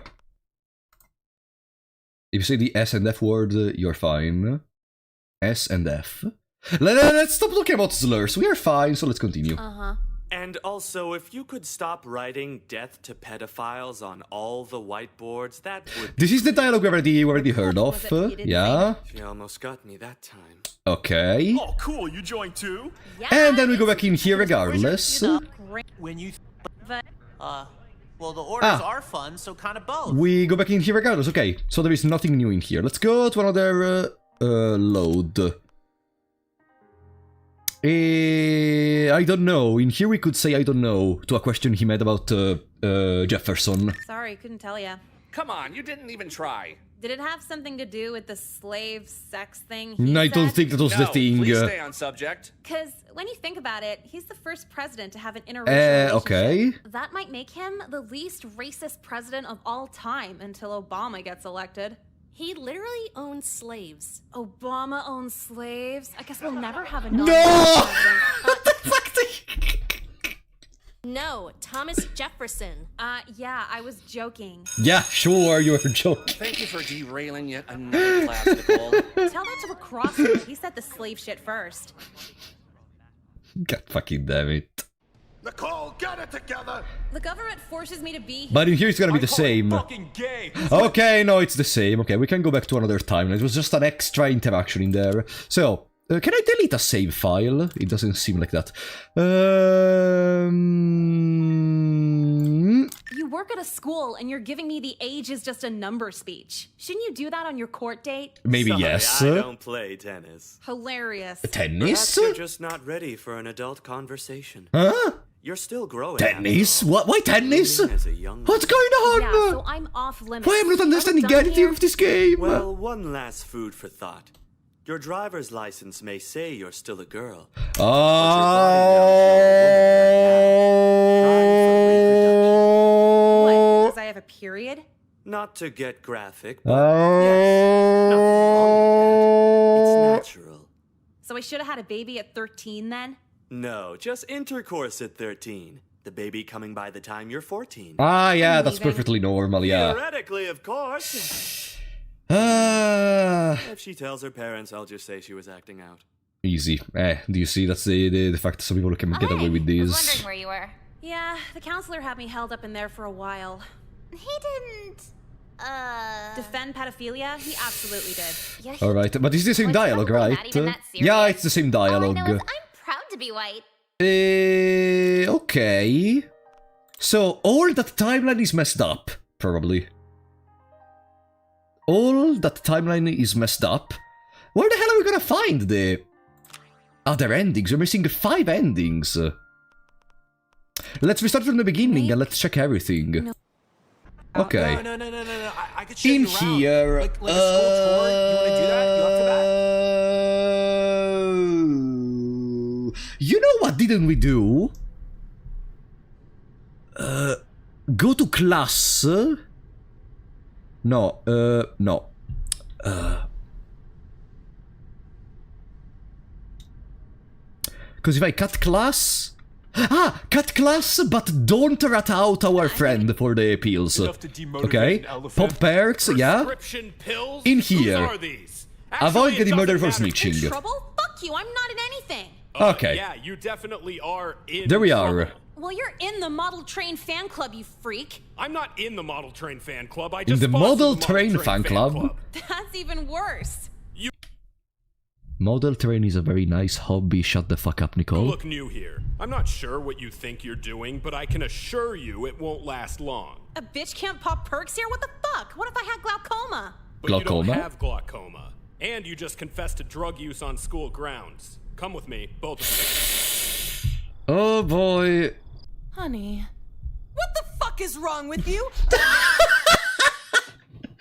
if you say the S and F word, you're fine. S and F. Let's stop talking about slurs. We are fine, so let's continue. And also, if you could stop writing death to pedophiles on all the whiteboards, that would... This is the dialogue we already heard of. Yeah. She almost got me that time. Okay. Oh, cool. You joined too? And then we go back in here regardless. When you... well, the orders are fun, so kind of both. We go back in here regardless. Okay, so there is nothing new in here. Let's go to another load. I don't know. In here we could say I don't know to a question he made about Jefferson. Sorry, couldn't tell ya. Come on, you didn't even try. Did it have something to do with the slave sex thing? I don't think that was the thing. Please stay on subject. Because when you think about it, he's the first president to have an interracial relationship. Okay. That might make him the least racist president of all time until Obama gets elected. He literally owns slaves. Obama owns slaves? I guess we'll never have a No! No, Thomas Jefferson. Yeah, I was joking. Yeah, sure, you were joking. Thank you for derailing yet another class, Nicole. Tell that to the crossroad. He said the slave shit first. God fucking damn it. Nicole, get it together! The government forces me to be here. But in here it's gonna be the same. Fucking gay. Okay, no, it's the same. Okay, we can go back to another time. It was just an extra interaction in there. So, can I delete a save file? It doesn't seem like that. You work at a school and you're giving me the age is just a number speech. Shouldn't you do that on your court date? Maybe Sorry, yes. I don't play tennis. Hilarious. Tennis? Perhaps you're just not ready for an adult conversation. Huh? You're still growing. Tennis? What? Why tennis? As a young What's going on? Yeah, so I'm off limits. Why am I not understanding anything of this game? Well, one last food for thought. Your driver's license may say you're still a girl. What? Because I have a period? Not to get graphic, but yes, nothing wrong with that. It's natural. So I should have had a baby at 13 then? No, just intercourse at 13. The baby coming by the time you're 14. Ah, yeah, that's perfectly normal, yeah. Theoretically, of course. If she tells her parents, I'll just say she was acting out. Easy. Do you see? That's the fact that some people can get away with I was this. wondering where you were. Yeah, the counselor had me held up in there for a while. He didn't, Defend pedophilia? He absolutely did. Yeah, Alright, but it's the same dialogue, right? not even that Yeah, it's the same All I dialogue. know is I'm proud to be white. Okay. So, all that timeline is messed up, probably. All that timeline is messed up. Where the hell are we gonna find the other endings? We're missing 5 endings. Let's restart from the beginning and let's check everything. Okay. No. I could show In you around. here, Like a school tour. You want to do that? You up for that? You know what didn't we do? Go to class. No, no. Because if I cut class... cut class, but don't rat out our friend for the appeals. Okay? Pop perks, yeah? Pills? In here. Whose are these? Avoid getting murdered for doesn't matter. snitching. Trouble? Fuck you, I'm not in anything. Okay. Yeah, you definitely are in There we trouble. are. Well, you're in the model train fan club, you freak. I'm not in the model train fan club. I In just the sponsored model train fan club? That's even worse. Model train is a very nice hobby. Shut the fuck up, You Nicole. look new here. I'm not sure what you think you're doing, but I can assure you it won't last long. A bitch can't pop perks here? What the fuck? What if I had glaucoma? But you Glaucoma? don't have glaucoma. And you just confessed to drug use on school grounds. Come with me, both of you. Oh boy. Honey, what the fuck is wrong with you?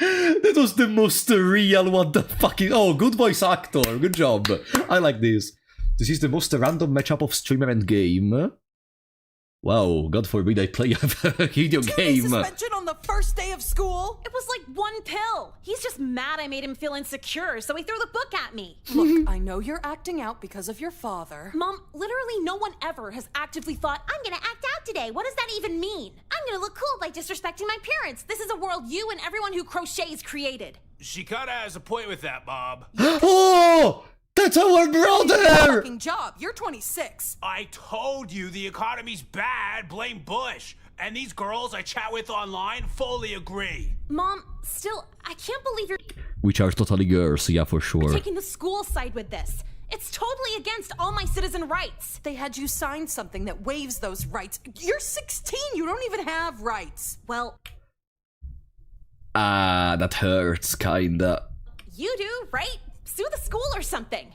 That was the most real what the fucking... Oh, good voice actor. Good job. I like this. This is the most random matchup of streamer and game. Wow, God forbid I play a video game. Suspension on the first day of school? It was like one pill. He's just mad I made him feel insecure, so he threw the book at me. Look, I know you're acting out because of your father. Mom, literally no one ever has actively thought, I'm gonna act out today. What does that even mean? I'm gonna look cool by disrespecting my parents. This is a world you and everyone who crochets created. She kinda has a point with that, Bob. Oh! That's our brother! Fucking job. You're 26. I told you the economy's bad. Blame Bush. And these girls I chat with online fully agree. Mom, still, I can't believe you're Which are totally girls, yeah, for sure. taking the school side with this. It's totally against all my citizen rights. They had you sign something that waives those rights. You're 16. You don't even have rights. Well, That hurts, kinda. you do, right? Sue the school or something.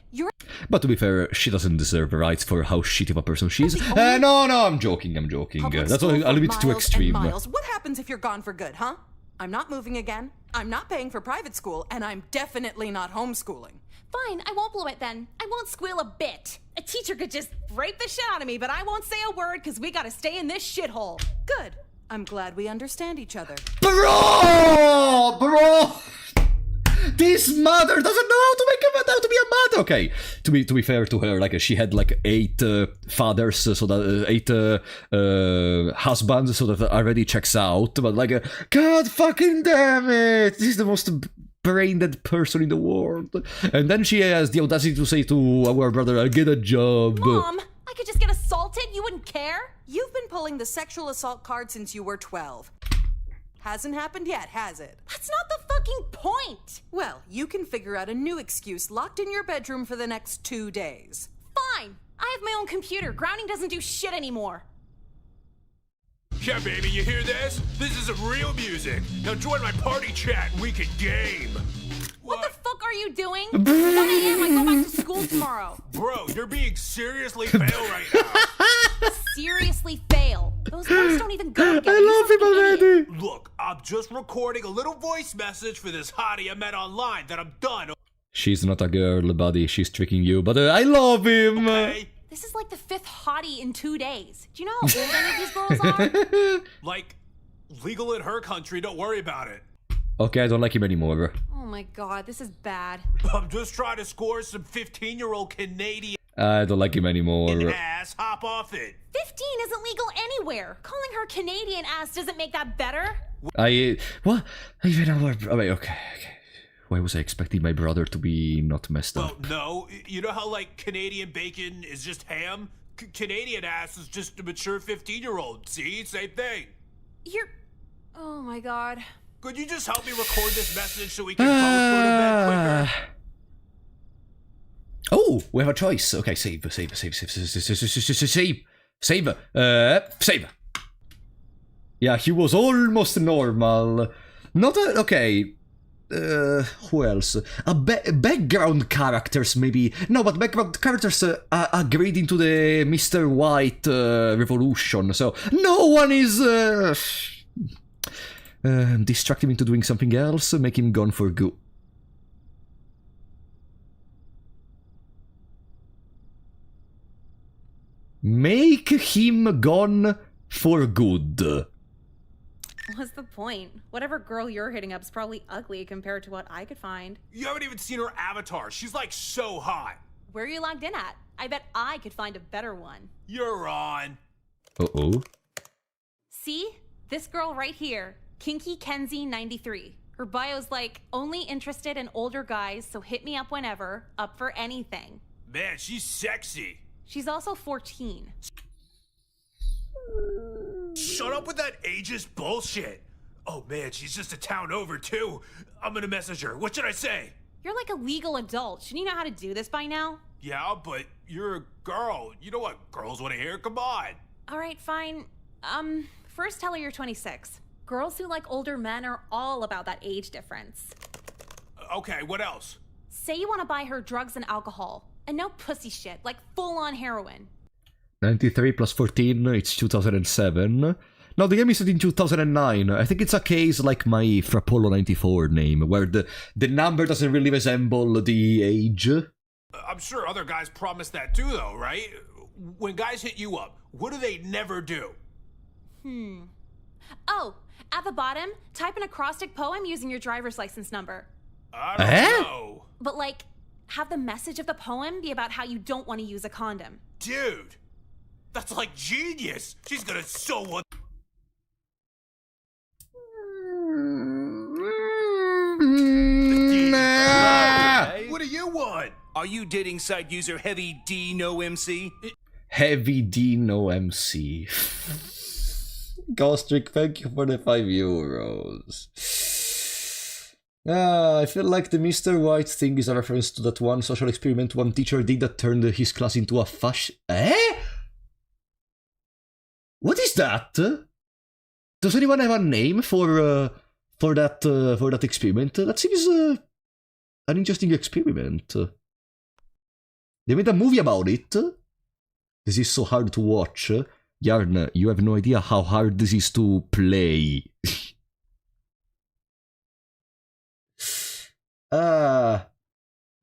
But to be fair, she doesn't deserve rights for how shitty of a person she is. No, I'm joking. Public That's school a for little bit too miles and extreme. miles. What happens if you're gone for good, huh? I'm not moving again, I'm not paying for private school, and I'm definitely not homeschooling. Fine, I won't blow it then. I won't squeal a bit. A teacher could just rape the shit out of me, but I won't say a word because we gotta stay in this shithole. Good. I'm glad we understand each other. Bro! This mother doesn't know how to be a mother. Okay, to be fair to her, like she had like 8 fathers, so that 8 husbands, so that already checks out. But like, God fucking damn it! This is the most brain dead person in the world. And then she has the audacity to say to our brother, "Get a job." Mom, I could just get assaulted. You wouldn't care. You've been pulling the sexual assault card since you were 12. Hasn't happened yet, has it? That's not the fucking point. Well, you can figure out a new excuse locked in your bedroom for the next 2 days. Fine. I have my own computer. Grounding doesn't do shit anymore. Yeah, baby, you hear this? This is some real music. Now join my party chat and we can game. What the fuck are you doing? 1 a.m. I go back to school tomorrow. Bro, you're being seriously fail right now. Seriously fail. Those words don't even go together. I love him already. Look, I'm just recording a little voice message for this hottie I met online. Then I'm done. She's not a girl, buddy. She's tricking you, but I love him. Okay. This is like the 5th hottie in 2 days. Do you know how old any of these girls are? Like, legal in her country, don't worry about it. Okay, I don't like him anymore. Oh my god, this is bad. I'm just trying to score some 15-year-old Canadian I don't like him anymore. ass. Hop off it. 15 isn't legal anywhere. Calling her Canadian ass doesn't make that better. What? Even our... Oh, wait, okay. Why was I expecting my brother to be not messed up? Well, no. You know how, like, Canadian bacon is just ham? Canadian ass is just a mature 15-year-old. See? Same thing. You're... Oh my god. Could you just help me record this message so we can both go to bed quicker? Oh, we have a choice. Okay, save. Save. Yeah, he was almost normal. Not a... Okay. Who else? Background characters, maybe. No, but background characters agreed into the Mr. White revolution, so no one is... distract him into doing something else, make him gone for good. Make him gone for good. What's the point? Whatever girl you're hitting up is probably ugly compared to what I could find. You haven't even seen her avatar. She's like so hot. Where are you logged in at? I bet I could find a better one. You're on. Uh-oh. See? This girl right here. Kinky Kenzie 93. Her bio's like, only interested in older guys, so hit me up whenever, up for anything. Man, she's sexy. She's also 14. Shut up with that ageist bullshit. Oh man, she's just a town over too. I'm gonna message her. What should I say? You're like a legal adult. Shouldn't you know how to do this by now? Yeah, but you're a girl. You know what girls want to hear? Come on. All right, fine. First tell her you're 26. Girls who like older men are all about that age difference. Okay, what else? Say you want to buy her drugs and alcohol. And no pussy shit, like full-on heroin. 93 plus 14, it's 2007. No, the game is set in 2009. I think it's a case like my Frapollo 94 name, where the number doesn't really resemble the age. I'm sure other guys promise that too, though, right? When guys hit you up, what do they never do? Oh, at the bottom, type an acrostic poem using your driver's license number. I don't know. But like, have the message of the poem be about how you don't want to use a condom. Dude, that's like genius. She's gonna so what? What do you want? Are you dating site user Heavy D No MC? Heavy D No MC. Ghostrick, thank you for the €5. I feel like the Mr. White thing is a reference to that one social experiment one teacher did that turned his class into a What is that? Does anyone have a name for that experiment? That seems an interesting experiment. They made a movie about it. This is so hard to watch. Yarn, you have no idea how hard this is to play.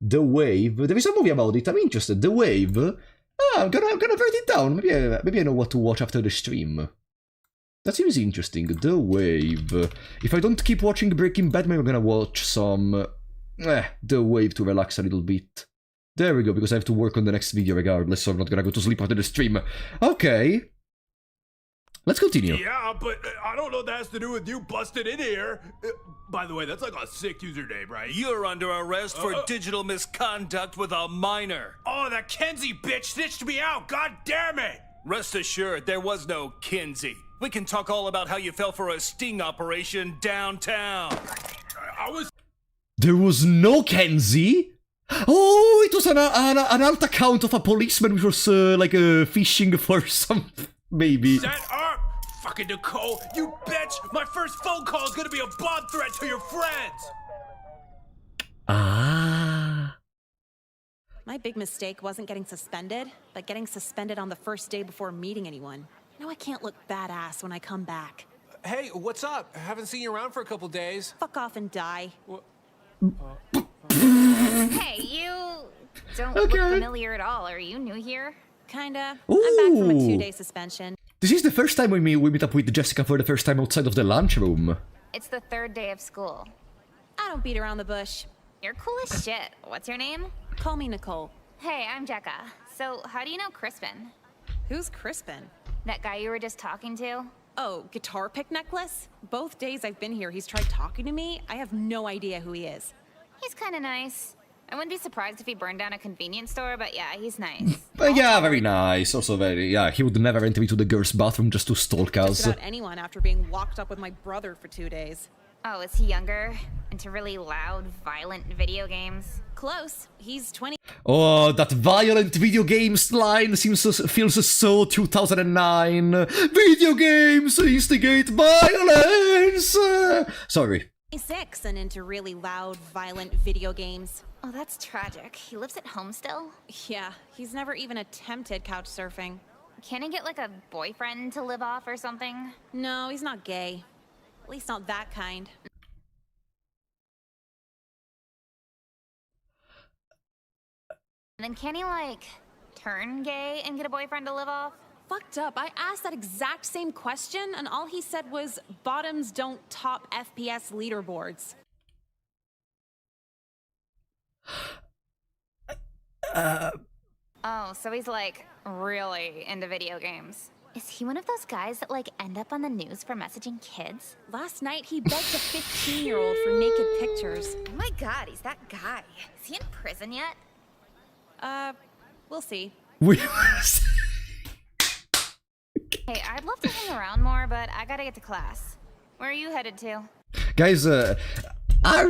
The Wave. There is a movie about it. I'm interested. The Wave. I'm gonna write it down. Maybe I know what to watch after the stream. That seems interesting. The Wave. If I don't keep watching Breaking Bad, maybe I'm gonna watch some... The Wave to relax a little bit. There we go, because I have to work on the next video regardless, so I'm not gonna go to sleep after the stream. Okay. Let's continue. Yeah, but I don't know what that has to do with you busting in here. By the way, that's like a sick username, right? You're under arrest for digital misconduct with a minor. Oh, that Kenzie bitch snitched me out. God damn it. Rest assured, there was no Kinsey. We can talk all about how you fell for a sting operation downtown. There was no Kenzie? Oh, it was an alt account of a policeman which was like fishing for some... maybe. Shut up, fucking Nicole. You bitch. My first phone call is gonna be a bomb threat to your friends. Ah. My big mistake wasn't getting suspended, but getting suspended on the first day before meeting anyone. Now I can't look badass when I come back. Hey, what's up? Haven't seen you around for a couple days. Fuck off and die. Hey, you don't look familiar at all. Are you new here? Kinda. Ooh. I'm back from a 2-day suspension. This is the first time we meet up with Jessica for the first time outside of the lunchroom. It's the 3rd day of school. I don't beat around the bush. You're cool as shit. What's your name? Call me Nicole. Hey, I'm Jekka. So, how do you know Crispin? Who's Crispin? That guy you were just talking to? Oh, guitar pick necklace? Both days I've been here, he's tried talking to me. I have no idea who he is. He's kind of nice. I wouldn't be surprised if he burned down a convenience store, but yeah, he's nice. But yeah, very nice. Also very, yeah, he would never enter into the girls' bathroom just to stalk us. Just about anyone after being locked up with my brother for 2 days. Oh, is he younger? Into really loud, violent video games? Close. He's 20. Oh, that violent video games line feels so 2009. Video games instigate violence! Sorry. 26 and into really loud, violent video games. Oh, that's tragic. He lives at home still? Yeah, he's never even attempted couch surfing. Can he get like a boyfriend to live off or something? No, he's not gay. At least not that kind. And then can he like turn gay and get a boyfriend to live off? Fucked up. I asked that exact same question and all he said was bottoms don't top FPS leaderboards. Oh, so he's like really into video games. Is he one of those guys that like end up on the news for messaging kids? Last night he begged a 15-year-old for naked pictures. Oh my god, he's that guy. Is he in prison yet? We'll see. Hey, I'd love to hang around more, but I gotta get to class. Where are you headed to? Guys, are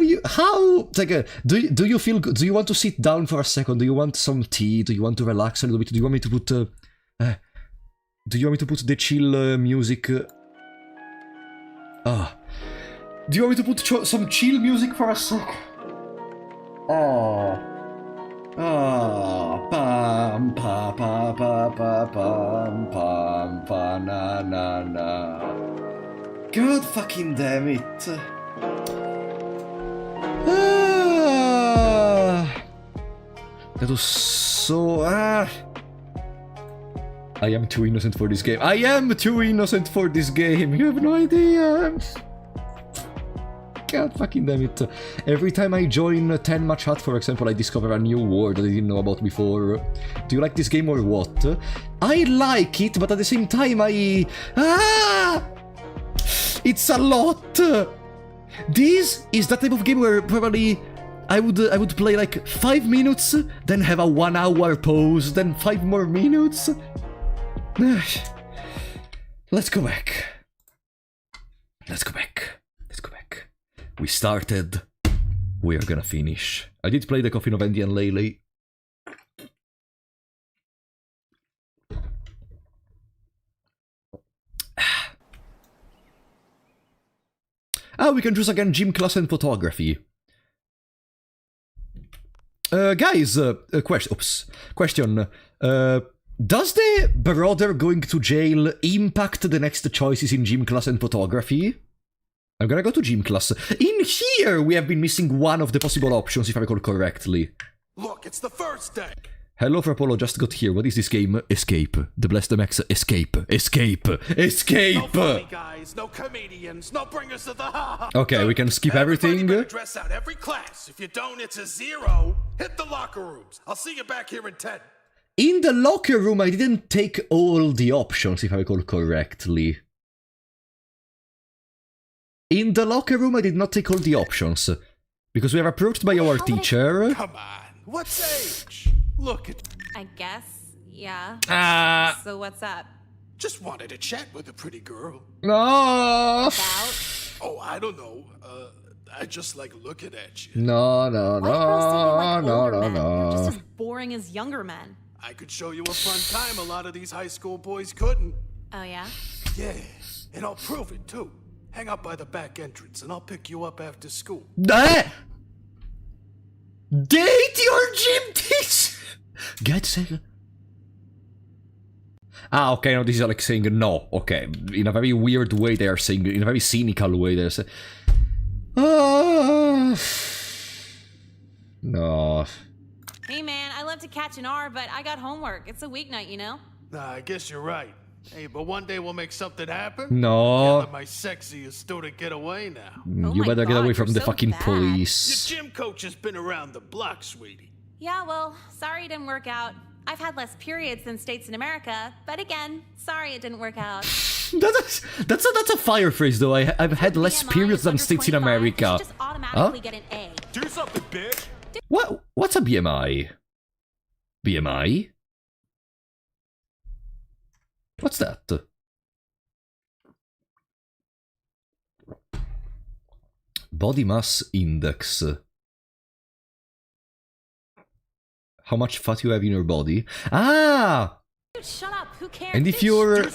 you, how, like, do you feel good? Do you want to sit down for a second? Do you want some tea? Do you want to relax a little bit? Do you want me to put, do you want me to put the chill music? Do you want me to put some chill music for a sec? Pam pa pa pa pa pam pam pa na na na. God fucking damn it. That was so... I am too innocent for this game. I am too innocent for this game. You have no idea. God fucking damn it. Every time I join 10 match hut, for example, I discover a new word that I didn't know about before. Do you like this game or what? I like it, but at the same time it's a lot. This is that type of game where probably I would play like 5 minutes, then have a 1 hour pause, then 5 more minutes. Let's go back. Let's go back. Let's go back. We started. We are gonna finish. I did play the Coffin of Andy and Lele. We can choose again gym class and photography. Guys, question. Does the brother going to jail impact the next choices in gym class and photography? I'm gonna go to gym class. In here, we have been missing one of the possible options, if I recall correctly. Look, it's the first day. Hello for Apollo, just got here. What is this game? Escape. The Bless the Max. Escape. Escape. Escape! No funny guys, no comedians, no bringers of the ha-ha. Okay, we can skip everything. Dress out every class. If you don't, it's a 0. Hit the locker rooms. I'll see you back here in 10. In the locker room, I didn't take all the options, if I recall correctly. In the locker room, I did not take all the options. Because we are approached by our teacher. Come on, what's age? Look at... I guess, yeah. So what's up? Just wanted to chat with a pretty girl. No! About? Oh, I don't know. I just like looking at you. No. You're just as boring as younger men. I could show you a fun time a lot of these high school boys couldn't. Oh, yeah? Yeah, and I'll prove it, too. Hang out by the back entrance, and I'll pick you up after school. Date your gym teacher! Get sick. Ah, okay, no, this is like saying no. Okay, in a very weird way they are saying, in a very cynical way they're saying... No. Hey, man, I love to catch an R, but I got homework. It's a weeknight, you know? Nah, I guess you're right. Hey, but one day we'll make something happen. No. Can't let my sexiest student get away now. You better get away from the fucking police. Your gym coach has been around the block, sweetie. Yeah, well, sorry it didn't work out. I've had less periods than states in America, but again, sorry it didn't work out. That's a fire phrase though. I've had less periods than states in America. Just automatically get an A. Do something, bitch. What's a BMI? BMI? What's that? Body mass index. How much fat you have in your body? Ah! Dude, shut up. Who cares? And if your...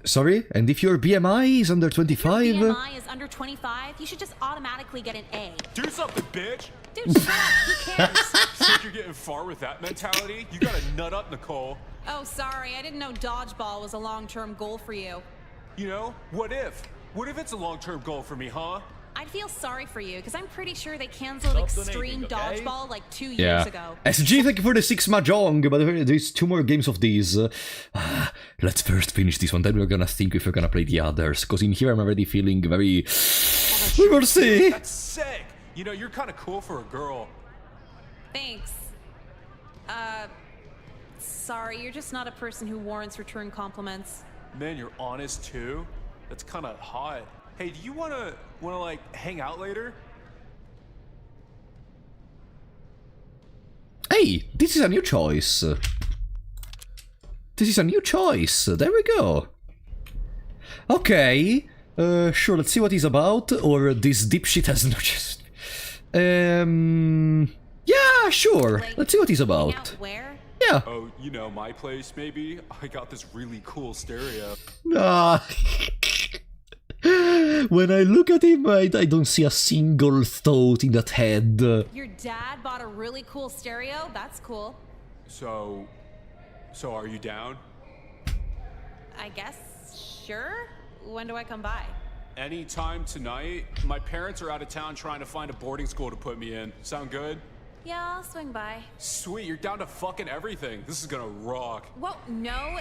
Sorry? And if your BMI is under 25? If your BMI is under 25, you should just automatically get an A. Do something, bitch. Dude, shut up. Who cares? Think you're getting far with that mentality? You gotta nut up, Nicole. Oh, sorry. I didn't know dodgeball was a long-term goal for you. You know, what if? What if it's a long-term goal for me, huh? I'd feel sorry for you, because I'm pretty sure they canceled Extreme Dodgeball like 2 years Yeah. ago. SG, thank you for the 6 mahjong, but there's 2 more games of these. Let's first finish this one, then we're gonna think if we're gonna play the others, because in here I'm already feeling very... We will see! That's sick! You know, you're kind of cool for a girl. Thanks. Sorry, you're just not a person who warrants return compliments. Man, you're honest too? That's kind of hot. Hey, do you wanna like hang out later? Hey, this is a new choice. This is a new choice. There we go. Okay. Sure, let's see what he's about. Or this dipshit has no just... Yeah, sure. Let's see what he's about. Where? Yeah. Oh, you know, my place, maybe? I got this really cool stereo. Ah. When I look at him, I don't see a single thought in that head. Your dad bought a really cool stereo? That's cool. So are you down? I guess, sure. When do I come by? Anytime tonight. My parents are out of town trying to find a boarding school to put me in. Sound good? Yeah, I'll swing by. Sweet, you're down to fucking everything. This is gonna rock. Whoa, no.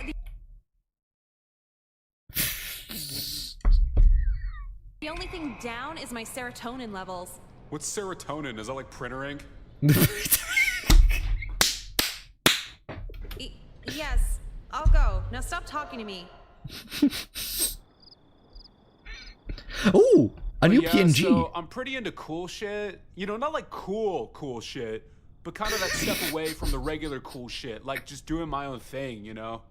The only thing down is my serotonin levels. What's serotonin? Is that like printer ink? Yes, I'll go. Now stop talking to me. Ooh, a new Yeah, PNG. so I'm pretty into cool shit. You know, not like cool shit, but kind of that step away from the regular cool shit. Like just doing my own thing, you know?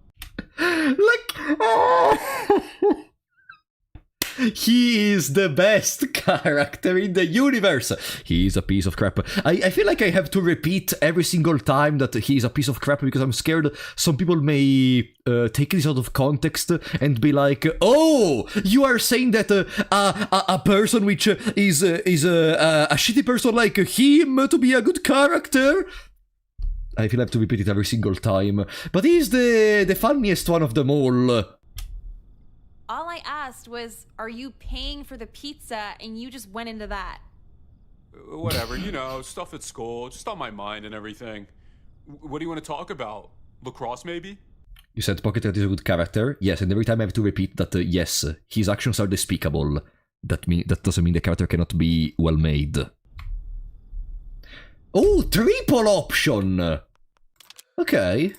He is the best character in the universe. He is a piece of crap. I feel like I have to repeat every single time that he is a piece of crap because I'm scared some people may take this out of context and be like, "Oh, you are saying that a person which is a shitty person like him to be a good character." I feel I have to repeat it every single time. But he's the funniest one of them all. All I asked was, are you paying for the pizza? And you just went into that. Whatever, you know, stuff at school, just on my mind and everything. What do you want to talk about? Lacrosse, maybe? You said Pocket Cat is a good character. Yes, and every time I have to repeat that, yes, his actions are despicable. That doesn't mean the character cannot be well made. Oh, triple option! Okay.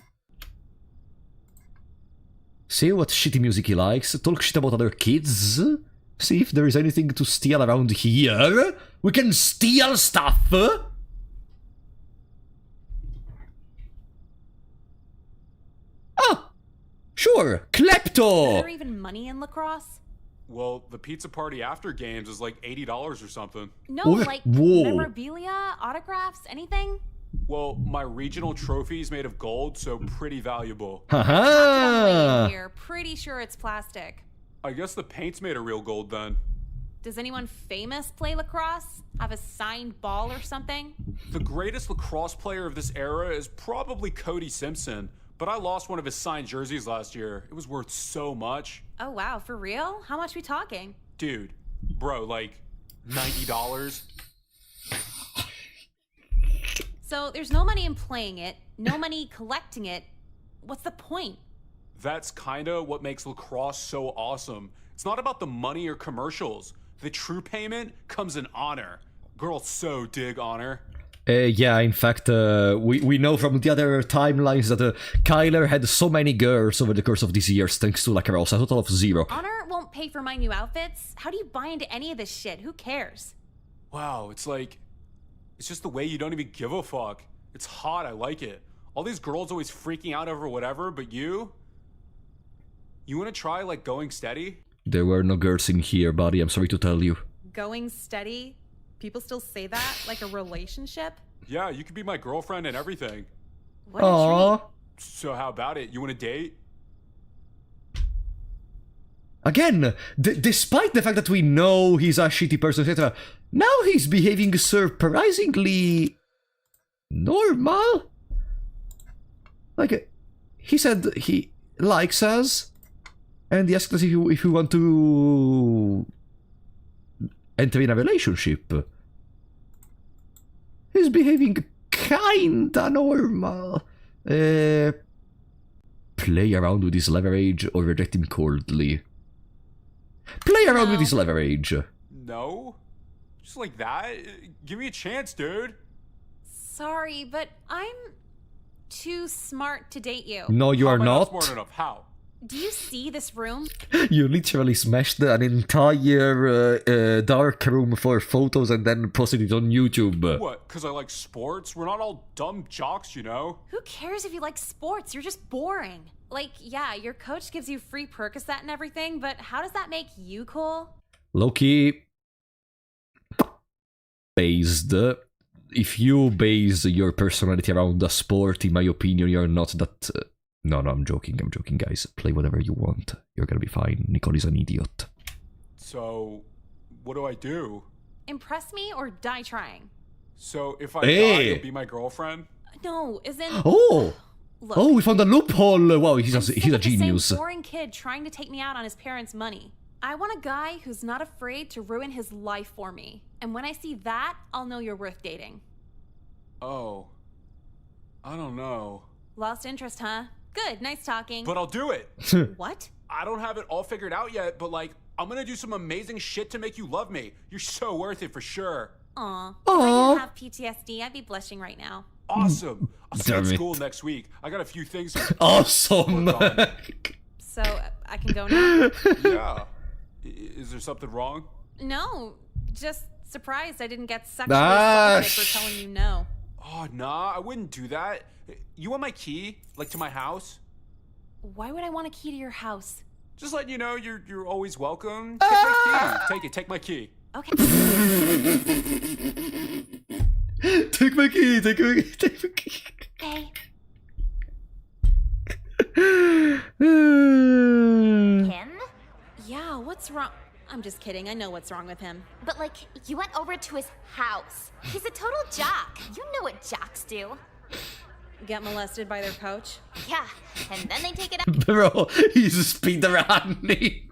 See what shitty music he likes, talk shit about other kids, see if there is anything to steal around here. We can steal stuff! Ah! Sure, Klepto! Is there even money in lacrosse? Well, the pizza party after games is like $80 or something. No, Oh, like whoa. memorabilia, autographs, anything? Well, my regional trophy's made of gold, so pretty valuable. Haha! Here, pretty sure it's plastic. I guess the paint's made of real gold then. Does anyone famous play lacrosse? Have a signed ball or something? The greatest lacrosse player of this era is probably Cody Simpson, but I lost one of his signed jerseys last year. It was worth so much. Oh wow, for real? How much we talking? Dude, bro, like $90? So there's no money in playing it, no money collecting it. What's the point? That's kinda what makes lacrosse so awesome. It's not about the money or commercials. The true payment comes in honor. Girls so dig honor. Yeah, in fact, we know from the other timelines that Kyler had so many girls over the course of these years thanks to lacrosse, a total of 0. Honor won't pay for my new outfits. How do you buy into any of this shit? Who cares? Wow, it's just the way you don't even give a fuck. It's hot, I like it. All these girls always freaking out over whatever, but you wanna try, like, going steady? There were no girls in here, buddy, I'm sorry to tell you. Going steady? People still say that? Like a relationship? Yeah, you could be my girlfriend and everything. What a treat. So how about it? You wanna date? Again, despite the fact that we know he's a shitty person, etc., now he's behaving surprisingly normal. Like, he said he likes us, and he asked us if we want to enter in a relationship. He's behaving kinda normal. Play around with his leverage or reject him coldly. Play around with his leverage. No? Just like that? Give me a chance, dude. Sorry, but I'm too smart to date you. No, you are not. Smart enough. How? Do you see this room? You literally smashed an entire dark room for photos and then posted it on YouTube. What? Because I like sports? We're not all dumb jocks, you know? Who cares if you like sports? You're just boring. Like, yeah, your coach gives you free Percocet and everything, but how does that make you cool? Loki based. If you base your personality around a sport, in my opinion, you're not that... No, I'm joking, guys. Play whatever you want. You're gonna be fine. Nicole is an idiot. So, what do I do? Impress me or die trying. So, if I die, you'll be my girlfriend? No, isn't... Oh! Look, Oh, we found a loophole! Wow, he's a the genius. same boring kid trying to take me out on his parents' money. I want a guy who's not afraid to ruin his life for me. And when I see that, I'll know you're worth dating. Oh. I don't know. Lost interest, huh? Good, nice talking. But I'll do it. What? I don't have it all figured out yet, but like, I'm gonna do some amazing shit to make you love me. You're so worth it for sure. Aw. If I didn't have PTSD, I'd be blushing right now. Awesome. I'll see you at Damn it. school next week. I got a few things. Awesome. So, I can go now? Yeah. Is there something wrong? No, just surprised I didn't get sexually Ah, assaulted for telling you no. Oh, nah, I wouldn't do that. You want my key? Like to my house? Why would I want a key to your house? Just letting you know you're always welcome. Take my key. Take my key. Okay. Take my key. Hey. Him? Yeah, what's wrong? I'm just kidding. I know what's wrong with him. But like, you went over to his house. He's a total jock. You know what jocks do. Get molested by their coach? Yeah, and then they take it out. Bro, he's speedrunning.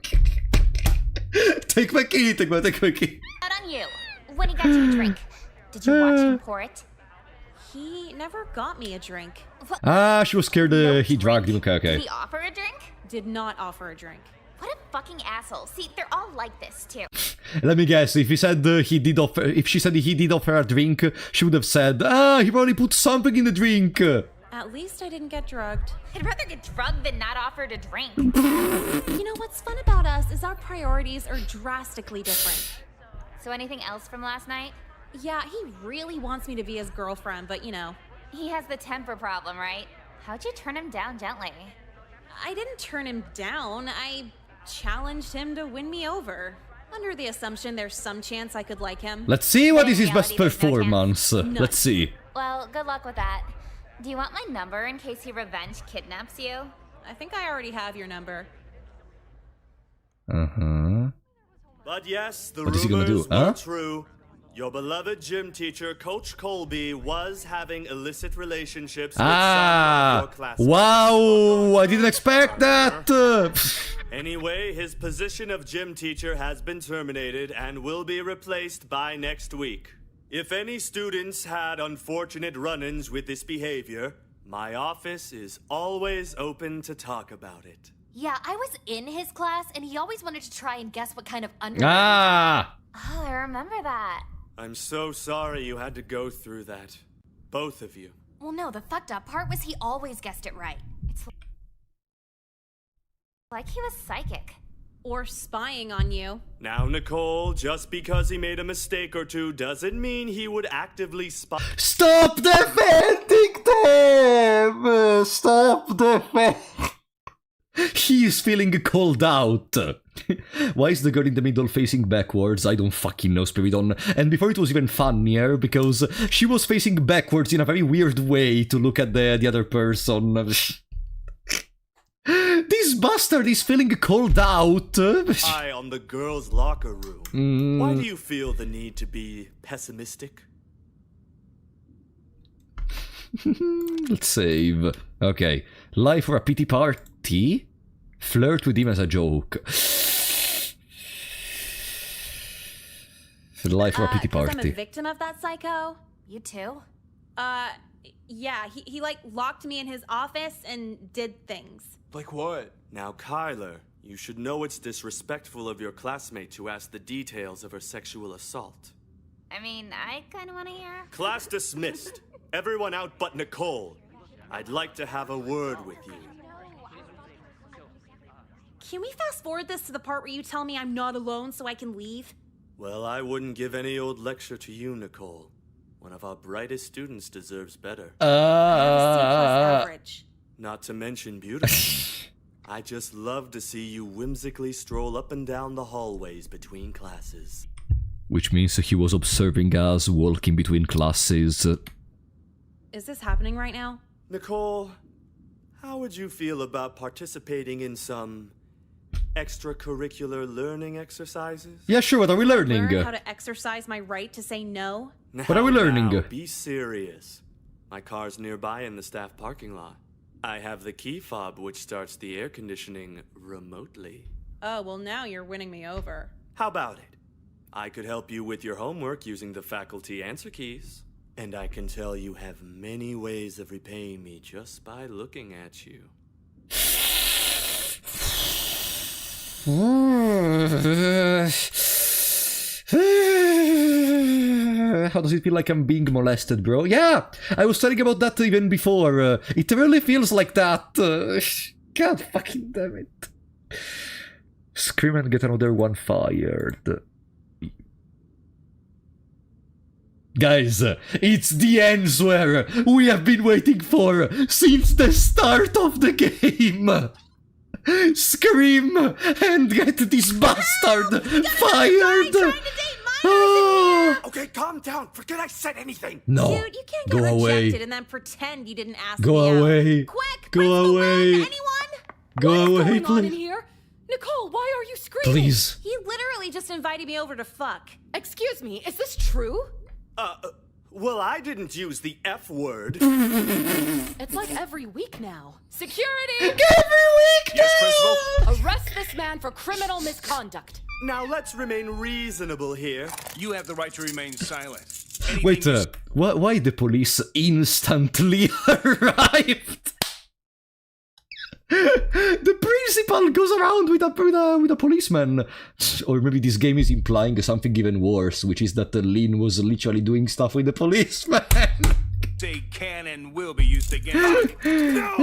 Take my key. Out on you when he got you a drink. Did you watch him pour it? He never got me a drink. She was scared he drugged him. Okay. Did he offer a drink? Did not offer a drink. What a fucking asshole. See, they're all like this, too. Let me guess, if he said if she said he did offer a drink, she would have said, he probably put something in the drink. At least I didn't get drugged. I'd rather get drugged than not offered a drink. You know what's fun about us is our priorities are drastically different. So anything else from last night? Yeah, he really wants me to be his girlfriend, but you know. He has the temper problem, right? How'd you turn him down gently? I didn't turn him down. I challenged him to win me over. Under the assumption there's some chance I could like him. Let's see what is his best performance. Let's see. Well, good luck with that. Do you want my number in case he revenge kidnaps you? I think I already have your number. But yes, the What is he gonna do? rumors were true. Your beloved gym teacher, Coach Colby, was having illicit relationships with some of your classmates. Wow, I didn't expect that. Anyway, his position of gym teacher has been terminated and will be replaced by next week. If any students had unfortunate run-ins with this behavior, my office is always open to talk about it. Yeah, I was in his class, and he always wanted to try and guess what kind of Oh, I remember that. I'm so sorry you had to go through that. Both of you. Well, no, the fucked up part was he always guessed it right. It's like he was psychic. Or spying on you. Now, Nicole, just because he made a mistake or two doesn't mean he would actively spy. Stop defending them! Stop defending. He is feeling called out. Why is the girl in the middle facing backwards? I don't fucking know, Spiridon. And before it was even funnier, because she was facing backwards in a very weird way to look at the other person. This bastard is feeling called out. Eye on the girls' locker room. Why do you feel the need to be pessimistic? Let's save. Okay. Life for a pity party? Flirt with him as a joke. Life for a pity 'cause I'm party. a victim of that psycho. You too? Yeah, he like locked me in his office and did things. Like what? Now, Kyler, you should know it's disrespectful of your classmate to ask the details of her sexual assault. I mean, I kind of want to hear. Class dismissed. Everyone out but Nicole. I'd like to have a word with you. Can we fast forward this to the part where you tell me I'm not alone so I can leave? Well, I wouldn't give any old lecture to you, Nicole. One of our brightest students deserves better. Average. Not to mention beautiful. I just love to see you whimsically stroll up and down the hallways between classes. Which means he was observing us walking between classes. Is this happening right now? Nicole, how would you feel about participating in some extracurricular learning exercises? Yeah, sure, what are we learning? Learn how to exercise my right to say no? What are we learning? Now, be serious. My car's nearby in the staff parking lot. I have the key fob which starts the air conditioning remotely. Oh, well now you're winning me over. How about it? I could help you with your homework using the faculty answer keys. And I can tell you have many ways of repaying me just by looking at you. How does it feel like I'm being molested, bro? Yeah, I was telling about that even before. It really feels like that. God fucking damn it. Scream and get another one fired. Guys, it's the answer we have been waiting for since the start of the game. Scream and get this bastard fired. Okay, calm down. Forget I said anything. No, Dude, you can't go get away. rejected and then pretend you didn't ask Go me away. out. Quick, Go away. anyone? Go away, What's going on in please. here? Nicole, why are you screaming? Please. He literally just invited me over to fuck. Excuse me, is this true? Well, I didn't use the F word. It's like every week now. Security! Every week Yes, Principal? Arrest this man for criminal misconduct. Now let's remain reasonable here. You have the right to remain silent. Wait, why the police instantly arrived? The principal goes around with a policeman. Or maybe this game is implying something even worse, which is that Lynn was literally doing stuff with the policeman. They can and will be used against you. No!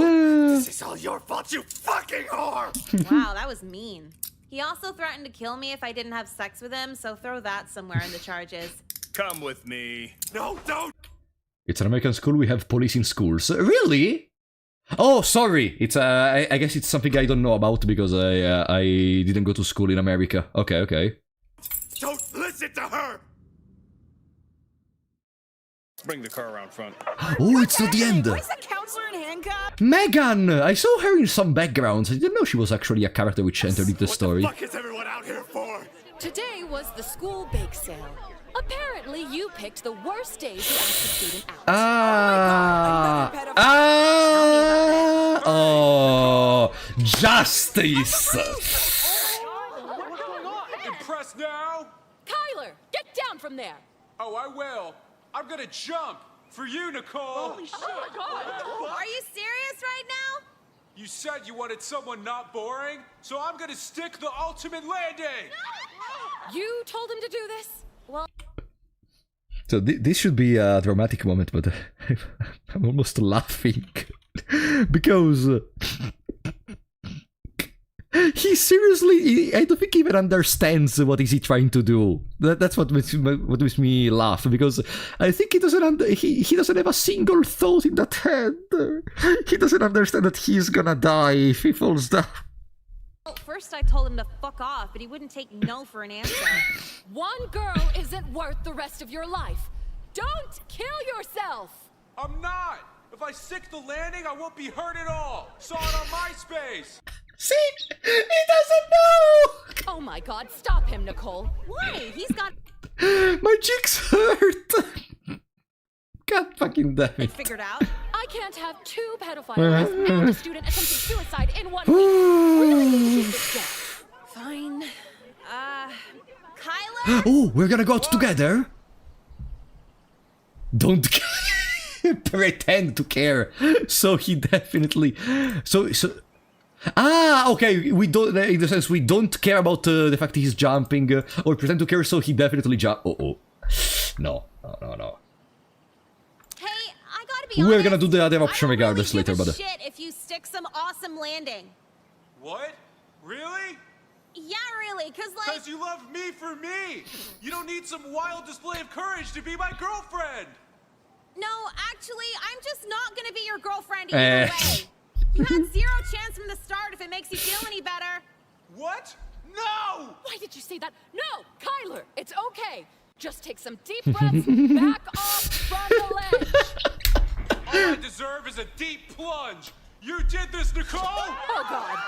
This is all your fault, you fucking whore! Wow, that was mean. He also threatened to kill me if I didn't have sex with him, so throw that somewhere in the charges. Come with me. No, don't! It's an American school, we have police in schools. Really? Oh, sorry. It's I guess it's something I don't know about because I didn't go to school in America. Okay. Don't listen to her! Bring the car around front. Oh, it's not the end. Why is the counselor in handcuffs? Megan! I saw her in some backgrounds. I didn't know she was actually a character which entered into the story. What the fuck is everyone out here for? Today was the school bake sale. Apparently, you picked the worst day to ask a student out. Oh, justice! Impressed now? Kyler, get down from there! Oh, I will. I'm gonna jump for you, Nicole. Holy shit! Oh my God! Are you serious right now? You said you wanted someone not boring, so I'm gonna stick the ultimate landing. You told him to do this? Well. So this should be a dramatic moment, but I'm almost laughing because he seriously, I don't think he even understands what is he trying to do. That's what makes me laugh, because I think he doesn't he doesn't have a single thought in that head. He doesn't understand that he's gonna die if he falls down. Well, first I told him to fuck off, but he wouldn't take no for an answer. One girl isn't worth the rest of your life. Don't kill yourself! I'm not! If I stick the landing, I won't be hurt at all! Saw it on MySpace! See? He doesn't know! Oh my god, stop him, Nicole. Why? He's got... My cheeks hurt! God fucking damn it. Figured out. I can't have two pedophiles and a student attempting suicide in 1 week. Really need to keep this down. Fine. Kyler? Oh, we're gonna go out together? Don't pretend to care. So he definitely... So... okay, we don't, in the sense we don't care about the fact he's jumping, or pretend to care, so he definitely jump. No. Hey, I gotta be honest. We're gonna do the other option regardless later, but... shit if you stick some awesome landing. What? Really? Yeah, really, cause like... Cause you love me for me! You don't need some wild display of courage to be my girlfriend! No, actually, I'm just not gonna be your girlfriend either way. You had zero chance from the start if it makes you feel any better. What? No! Why did you say that? No, Kyler, it's okay. Just take some deep breaths, back off from the ledge. All I deserve is a deep plunge. You did this, Nicole! Oh, God.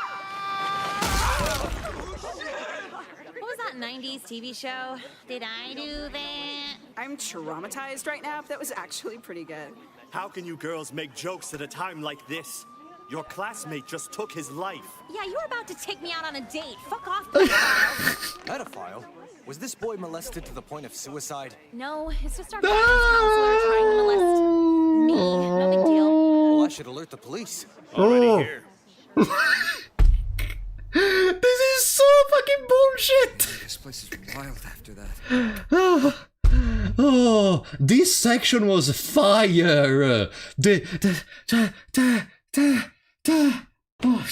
What was that 90s TV show? Did I do that? I'm traumatized right now, but that was actually pretty good. How can you girls make jokes at a time like this? Your classmate just took his life. Yeah, you were about to take me out on a date. Fuck off, pedophile. Pedophile? Was this boy molested to the point of suicide? No, it's just our guidance counselor trying to molest me. No big deal. Well, I should alert the police. Oh. This is so fucking bullshit! This place is wild after that. Oh, this section was fire! Oh.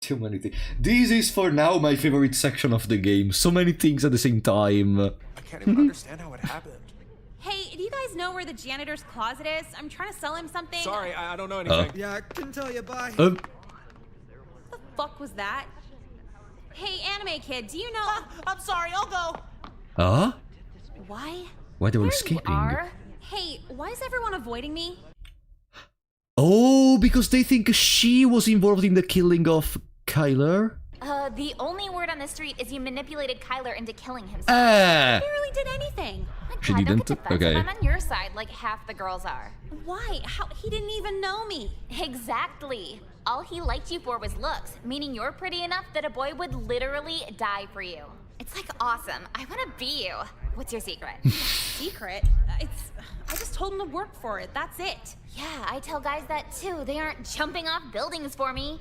Too many things. This is for now my favorite section of the game. So many things at the same time. I can't even understand how it happened. Hey, do you guys know where the janitor's closet is? I'm trying to sell him something. Sorry, I don't know anything. Yeah, I can tell you, bye. What the fuck was that? Hey, anime kid, do you know... I'm sorry, I'll go. Huh? Why? Why they were There escaping? you are. Hey, why is everyone avoiding me? Oh, because they think she was involved in the killing of Kyler? The only word on the street is you manipulated Kyler into killing himself. I barely did anything. She God, don't didn't? get defensive. Okay. I'm on your side like half the girls are. Why? How? He didn't even know me. Exactly. All he liked you for was looks, meaning you're pretty enough that a boy would literally die for you. It's like awesome. I want to be you. What's your secret? Secret? I just told him to work for it. That's it. Yeah, I tell guys that too. They aren't jumping off buildings for me.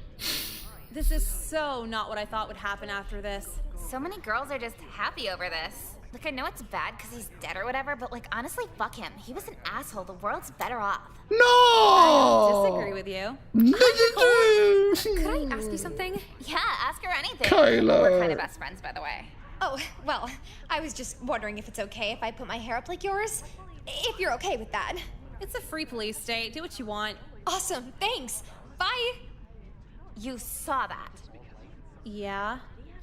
This is so not what I thought would happen after this. So many girls are just happy over this. Like, I know it's bad because he's dead or whatever, but like, honestly, fuck him. He was an asshole. The world's better off. No! I disagree with you. Could I ask you something? Yeah, ask her anything. Kyla. We're kind of best friends, by the way. Oh, well, I was just wondering if it's okay if I put my hair up like yours. If you're okay with that. It's a free police state. Do what you want. Awesome, thanks. Bye. You saw that. Yeah?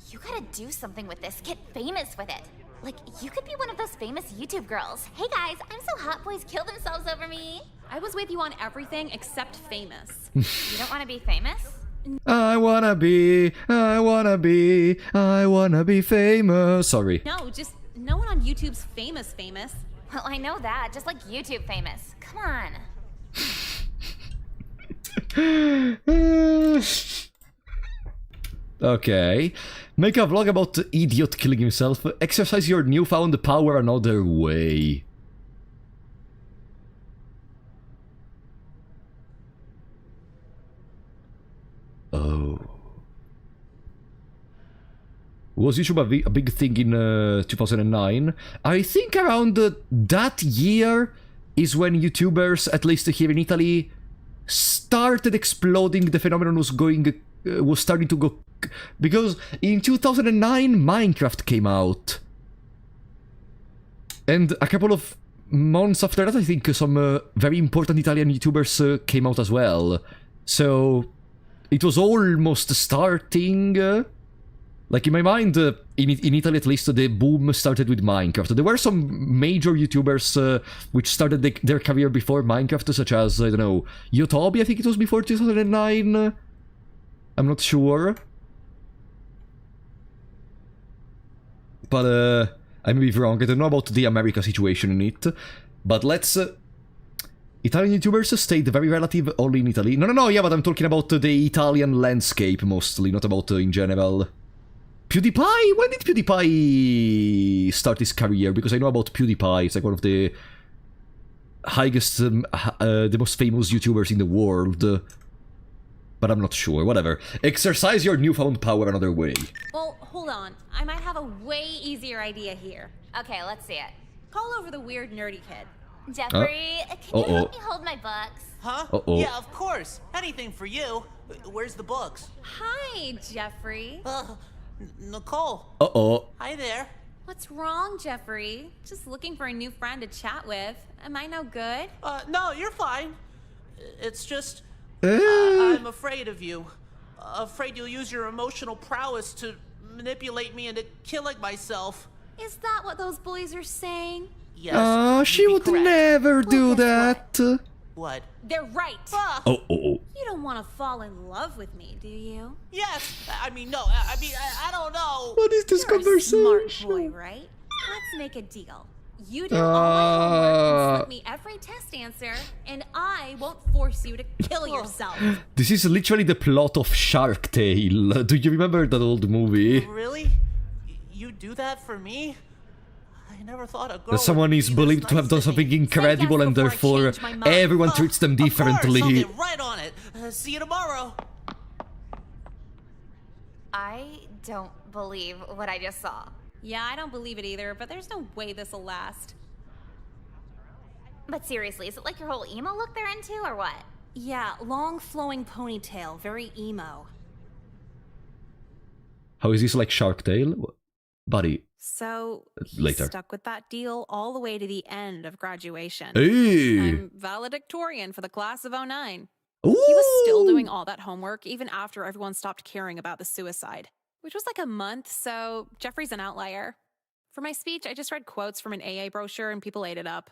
You gotta do something with this. Get famous with it. Like, you could be one of those famous YouTube girls. Hey guys, I'm so hot, boys kill themselves over me. I was with you on everything except famous. You don't want to be famous? I wanna be famous. Sorry. No, just no one on YouTube's famous. Well, I know that, just like YouTube famous. Come on. Okay. Make a vlog about the idiot killing himself. Exercise your newfound power another way. Oh. Was YouTube a big thing in 2009? I think around that year is when YouTubers, at least here in Italy, started exploding. The phenomenon was starting to go, because in 2009 Minecraft came out, and a couple of months after that I think some very important Italian YouTubers came out as well. So it was almost starting. Like in my mind, in Italy at least, the boom started with Minecraft. There were some major YouTubers which started their career before Minecraft, such as, I don't know, Yotobi, I think it was before 2009. I'm not sure. But I may be wrong, I don't know about the America situation in it. But let's... Italian YouTubers stayed very relative only in Italy. No, yeah, but I'm talking about the Italian landscape mostly, not about in general. PewDiePie? When did PewDiePie start his career? Because I know about PewDiePie, it's like one of the highest, the most famous YouTubers in the world. But I'm not sure, whatever. Exercise your newfound power another way. Well, hold on. I might have a way easier idea here. Okay, let's see it. Call over the weird nerdy kid. Jeffrey, can you help me hold my books? Huh? Yeah, of course. Anything for you. Where's the books? Hi, Jeffrey. Nicole. Hi there. What's wrong, Jeffrey? Just looking for a new friend to chat with. Am I no good? No, you're fine. It's just... I'm afraid of you. Afraid you'll use your emotional prowess to manipulate me into killing myself. Is that what those bullies are saying? Yes. She would never do that. What? They're right. Oh. You don't want to fall in love with me, do you? Yes. I mean, no. I don't know. What is this conversation? You're a smart boy, right? Let's make a deal. You do all my homework and slip me every test answer, and I won't force you to kill yourself. This is literally the plot of Shark Tale. Do you remember that old movie? Really? You do that for me? I never thought a girl That someone is believed to have done something incredible and therefore everyone treats them differently. I'll get right on it. See you tomorrow. I don't believe what I just saw. Yeah, I don't believe it either, but there's no way this'll last. But seriously, is it like your whole emo look they're into, or what? Yeah, long flowing ponytail, very emo. How is this like Shark Tale? Buddy. So, later. Stuck with that deal all the way to the end of graduation. Hey. I'm valedictorian for the class of '09. Ooh. He was still doing all that homework even after everyone stopped caring about the suicide, which was like a month, so Jeffrey's an outlier. For my speech, I just read quotes from an AA brochure and people ate it up.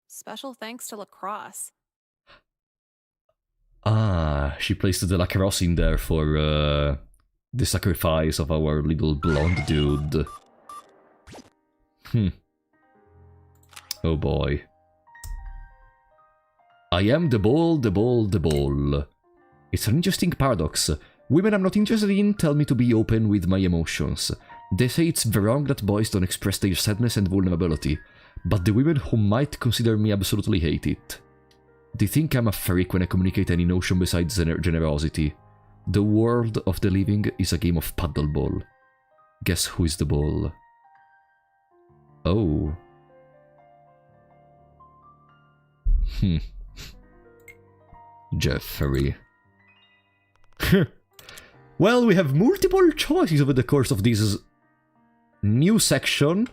Special thanks to lacrosse. She placed the lacrosse in there for the sacrifice of our little blonde dude. Oh boy. I am the ball. It's an interesting paradox. Women I'm not interested in tell me to be open with my emotions. They say it's wrong that boys don't express their sadness and vulnerability, but the women who might consider me absolutely hate it. They think I'm a freak when I communicate any notion besides generosity. The world of the living is a game of paddleball. Guess who is the ball? Oh. Jeffrey. Well, we have multiple choices over the course of this new section,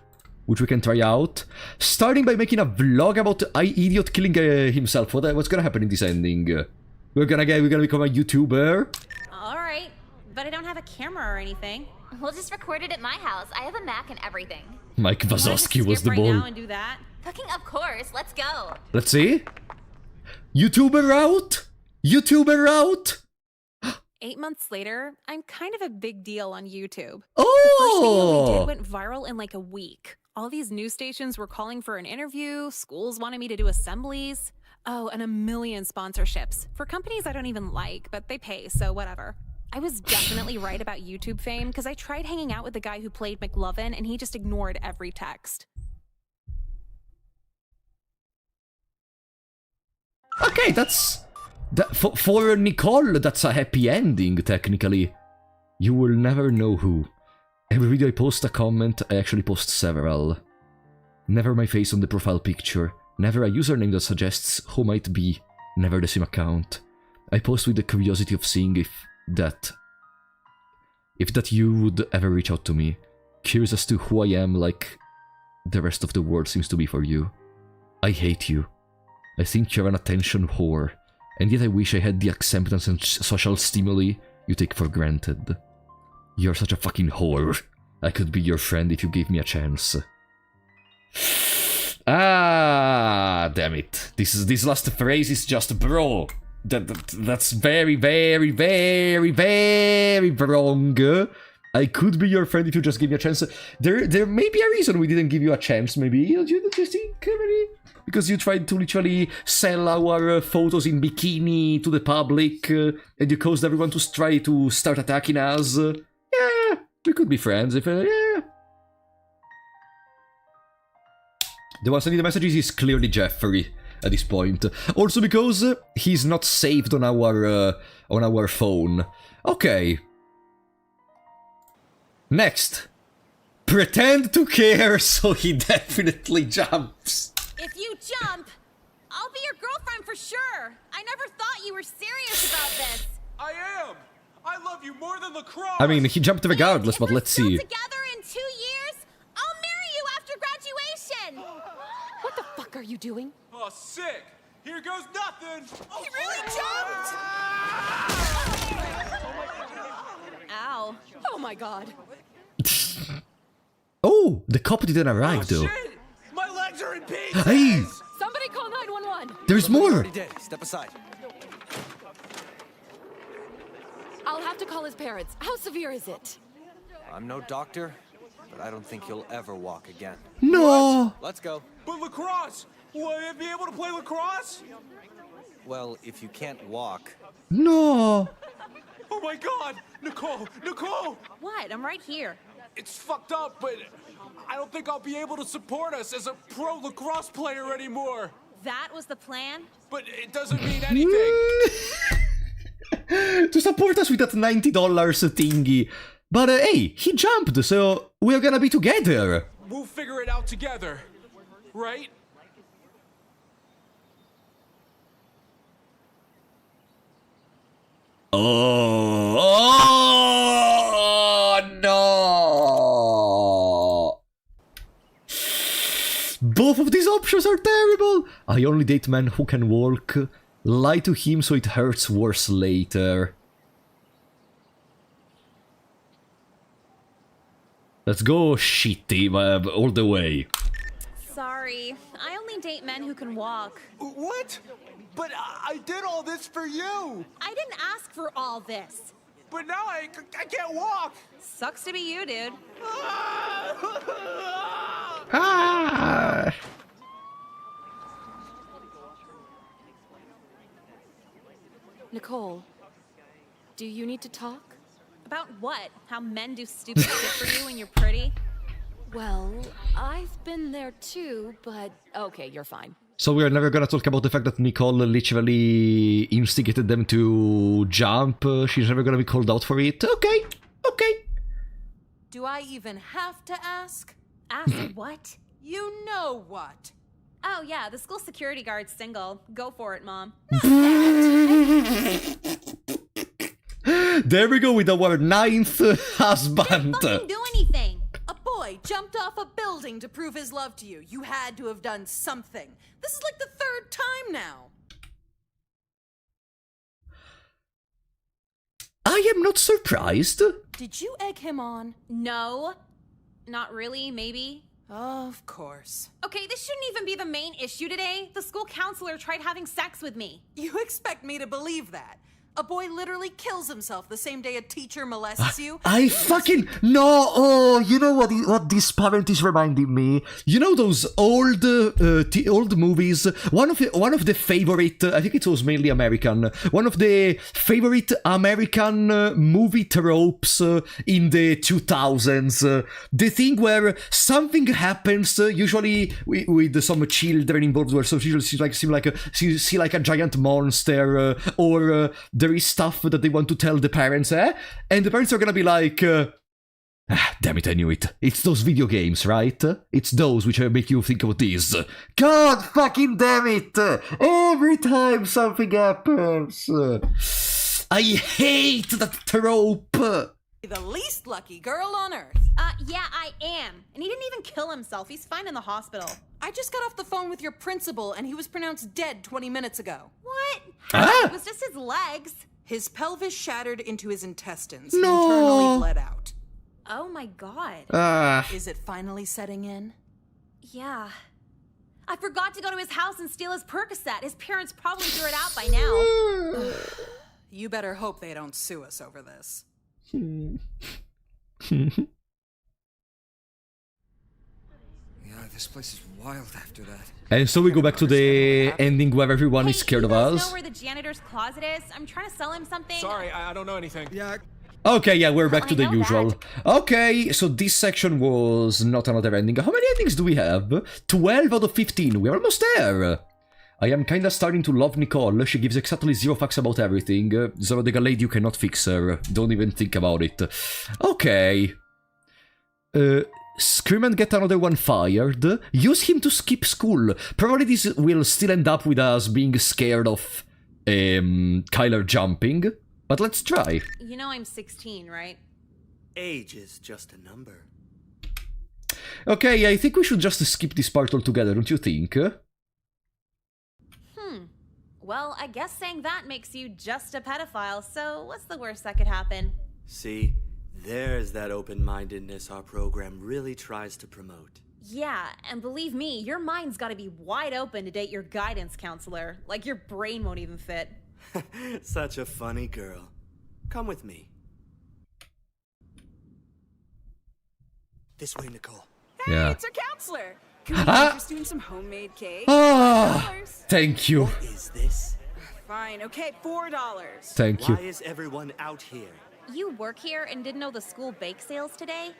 which we can try out. Starting by making a vlog about idiot killing himself. What's gonna happen in this ending? We're gonna become a YouTuber. All right, but I don't have a camera or anything. We'll just record it at my house. I have a Mac and everything. Mike Wazowski was the right ball. Now and do that? Cooking, of course. Let's go. Let's see. YouTuber route? YouTuber route? 8 months later, I'm kind of a big deal on YouTube. Oh! The first video we did went viral in like a week. All these news stations were calling for an interview, schools wanted me to do assemblies. Oh, and a million sponsorships. For companies I don't even like, but they pay, so whatever. I was definitely right about YouTube fame, because I tried hanging out with the guy who played McLovin, and he just ignored every text. Okay, that's... For Nicole, that's a happy ending, technically. You will never know who. Every video I post a comment, I actually post several. Never my face on the profile picture. Never a username that suggests who might be. Never the same account. I post with the curiosity of seeing if that you would ever reach out to me. Curious as to who I am, like the rest of the world seems to be for you. I hate you. I think you're an attention whore. And yet I wish I had the acceptance and social stimuli you take for granted. You're such a fucking whore. I could be your friend if you gave me a chance. Ah, damn it. This last phrase is just bro. That's very, very, very, very wrong. I could be your friend if you just gave me a chance. There may be a reason we didn't give you a chance, maybe. You just think, maybe? Because you tried to literally sell our photos in bikini to the public, and you caused everyone to try to start attacking us. Yeah, we could be friends if, yeah. The one sending the messages is clearly Jeffrey at this point. Also because he's not saved on our phone. Okay. Next. Pretend to care so he definitely jumps. If you jump, I'll be your girlfriend for sure. I never thought you were serious about this. I am. I love you more than lacrosse. I mean, he jumped regardless, but let's see. Together in 2 years, I'll marry you after graduation. What the fuck are you doing? Oh, sick. Here goes nothing. He really jumped. Ow. Oh my god. Oh, the cop didn't arrive though. Shit. My legs are in pieces. Hey! Somebody call 911. There's more. Step aside. I'll have to call his parents. How severe is it? I'm no doctor, but I don't think you'll ever walk again. No. What? Let's go. But lacrosse. Will I be able to play lacrosse? Well, if you can't walk. No. Oh my god! Nicole! Nicole! What? I'm right here. It's fucked up, but I don't think I'll be able to support us as a pro lacrosse player anymore. That was the plan? But it doesn't mean anything. To support us with that $90 thingy. But hey, he jumped, so we're gonna be together. We'll figure it out together, right? Oh no! Both of these options are terrible! I only date men who can walk. Lie to him so it hurts worse later. Let's go shitty all the way. Sorry, I only date men who can walk. What? But I did all this for you! I didn't ask for all this. But now I can't walk! Sucks to be you, dude. Ah! Nicole, Do you need to talk? About what? How men do stupid shit for you when you're pretty? Well, I've been there too, but okay, you're fine. So we are never gonna talk about the fact that Nicole literally instigated them to jump. She's never gonna be called out for it. Okay, okay. Do I even have to ask? Ask what? You know what? Oh yeah, the school security guard's single. Go for it, Mom. There we go with our 9th husband. Didn't fucking do anything. A boy jumped off a building to prove his love to you. You had to have done something. This is like the 3rd time now. I am not surprised. Did you egg him on? No. Not really, maybe. Of course. Okay, this shouldn't even be the main issue today. The school counselor tried having sex with me. You expect me to believe that? A boy literally kills himself the same day a teacher molests you? I fucking... No! Oh, you know what this parent is reminding me? You know those old old movies? One of the favorite... I think it was mainly American. One of the favorite American movie tropes in the 2000s. The thing where something happens, usually with some children involved, where so usually see like a giant monster, or... there is stuff that they want to tell the parents, and the parents are gonna be like, damn it, I knew it. It's those video games, right? It's those which make you think about this. God fucking damn it! Every time something happens. I hate that trope. The least lucky girl on earth. Yeah, I am. And he didn't even kill himself. He's fine in the hospital. I just got off the phone with your principal, and he was pronounced dead 20 minutes ago. What? Ah! It was just his legs. His pelvis shattered into his intestines. No. He internally bled out. Oh my god. Is it finally setting in? Yeah. I forgot to go to his house and steal his Percocet. His parents probably threw it out by now. You better hope they don't sue us over this. Yeah, this place is wild after that. And so we go back to the ending where everyone is scared of You guys us. know where the janitor's closet is? I'm trying to sell him something. Sorry, I don't know anything. Yeah. Okay, yeah, we're back to the I know usual. that. Okay, so this section was not another ending. How many endings do we have? 12 out of 15. We're almost there. I am kinda starting to love Nicole. She gives exactly 0 fucks about everything. Zorodega lady, you cannot fix her. Don't even think about it. Okay. Scream and get another one fired. Use him to skip school. Probably this will still end up with us being scared of Kyler jumping. But let's try. You know I'm 16, right? Age is just a number. Okay, I think we should just skip this part altogether, don't you think? Well, I guess saying that makes you just a pedophile, so what's the worst that could happen? See, there's that open-mindedness our program really tries to promote. Yeah, and believe me, your mind's gotta be wide open to date your guidance counselor. Like your brain won't even fit. Such a funny girl. Come with me. This way, Nicole. Hey, Yeah. it's our counselor. Can we Ah! interest you in some homemade cake? Ah, thank you. What is this? Fine, okay, $4. Thank you. Why is everyone out here? You work here and didn't know the school bake sales today?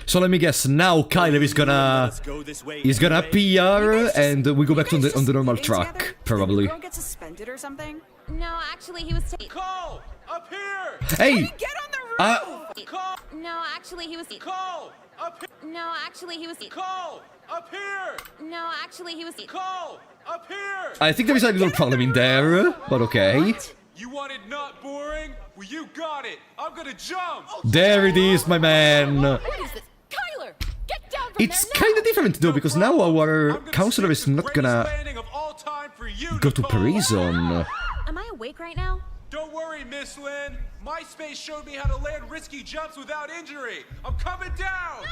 So let me guess, now Kyler is gonna... Let's go this way. He's gonna anyway. PR, and we go back to on the normal track, probably. Girl get suspended or something? No, actually he was Cole! Up here! Hey! Get on the roof! Cole! No, actually he was Cole! Up here! No, actually he was Cole! Up here! No, actually he was Cole! Up here! I think there is a little problem in there, but okay. You wanted not boring? Well, you got it! I'm gonna jump! There it is, my man. What is this? Kyler! Get down from It's there now! kinda different though, because now our counselor is not gonna Landing of all time for you, go to Nicole. prison. Am I awake right now? Don't worry, Miss Lynn. MySpace showed me how to land risky jumps without injury. I'm coming down!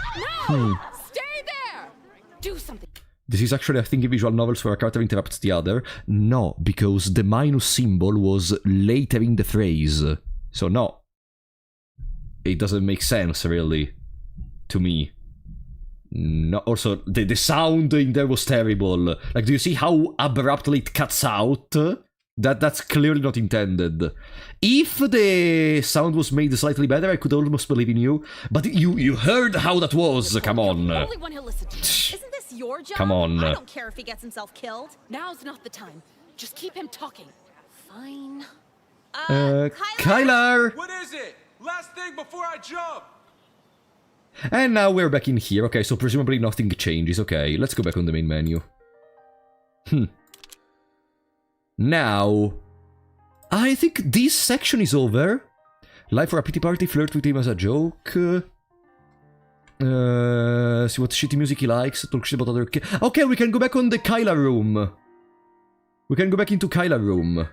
No! Stay there! Do something. This is actually, I think, visual novels where a character interrupts the other. No, because the minus symbol was later in the phrase. So no. It doesn't make sense, really. To me. No, also, the sound in there was terrible. Like, do you see how abruptly it cuts out? That's clearly not intended. If the sound was made slightly better, I could almost believe in you. But you heard how that was. Come on. Only one he'll listen to. Isn't this your job? Come on. I don't care if he gets himself killed. Now's not the time. Just keep him talking. Fine. Kyler! What is it? Last thing before I jump! And now we're back in here. Okay, so presumably nothing changes. Okay, let's go back on the main menu. Now, I think this section is over. Live for a pity party, flirt with him as a joke. See what shitty music he likes, talk shit about other kids. Okay, we can go back on the Kyla room. We can go back into Kyla room.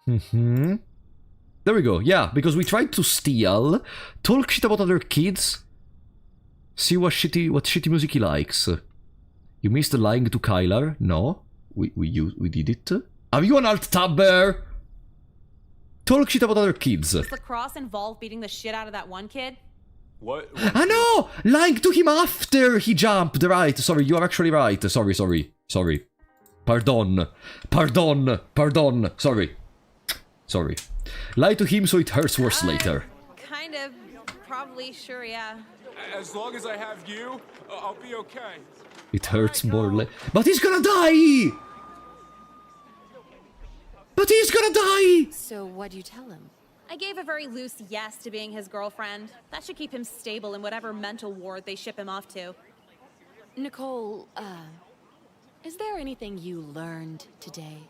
There we go, yeah, because we tried to steal, talk shit about other kids, see what shitty music he likes. You missed lying to Kyler? No, we did it. Are you an alt-tabber? Talk shit about other kids. Does lacrosse involve beating the shit out of that one kid? What? Ah no! Lying to him after he jumped, right, sorry, you are actually right, sorry. Pardon, sorry. Lie to him so it hurts worse later. Kind of. Probably, sure, yeah. As long as I have you, I'll be okay. It hurts more but he's gonna die! So what'd you tell him? I gave a very loose yes to being his girlfriend. That should keep him stable in whatever mental ward they ship him off to. Nicole, is there anything you learned today?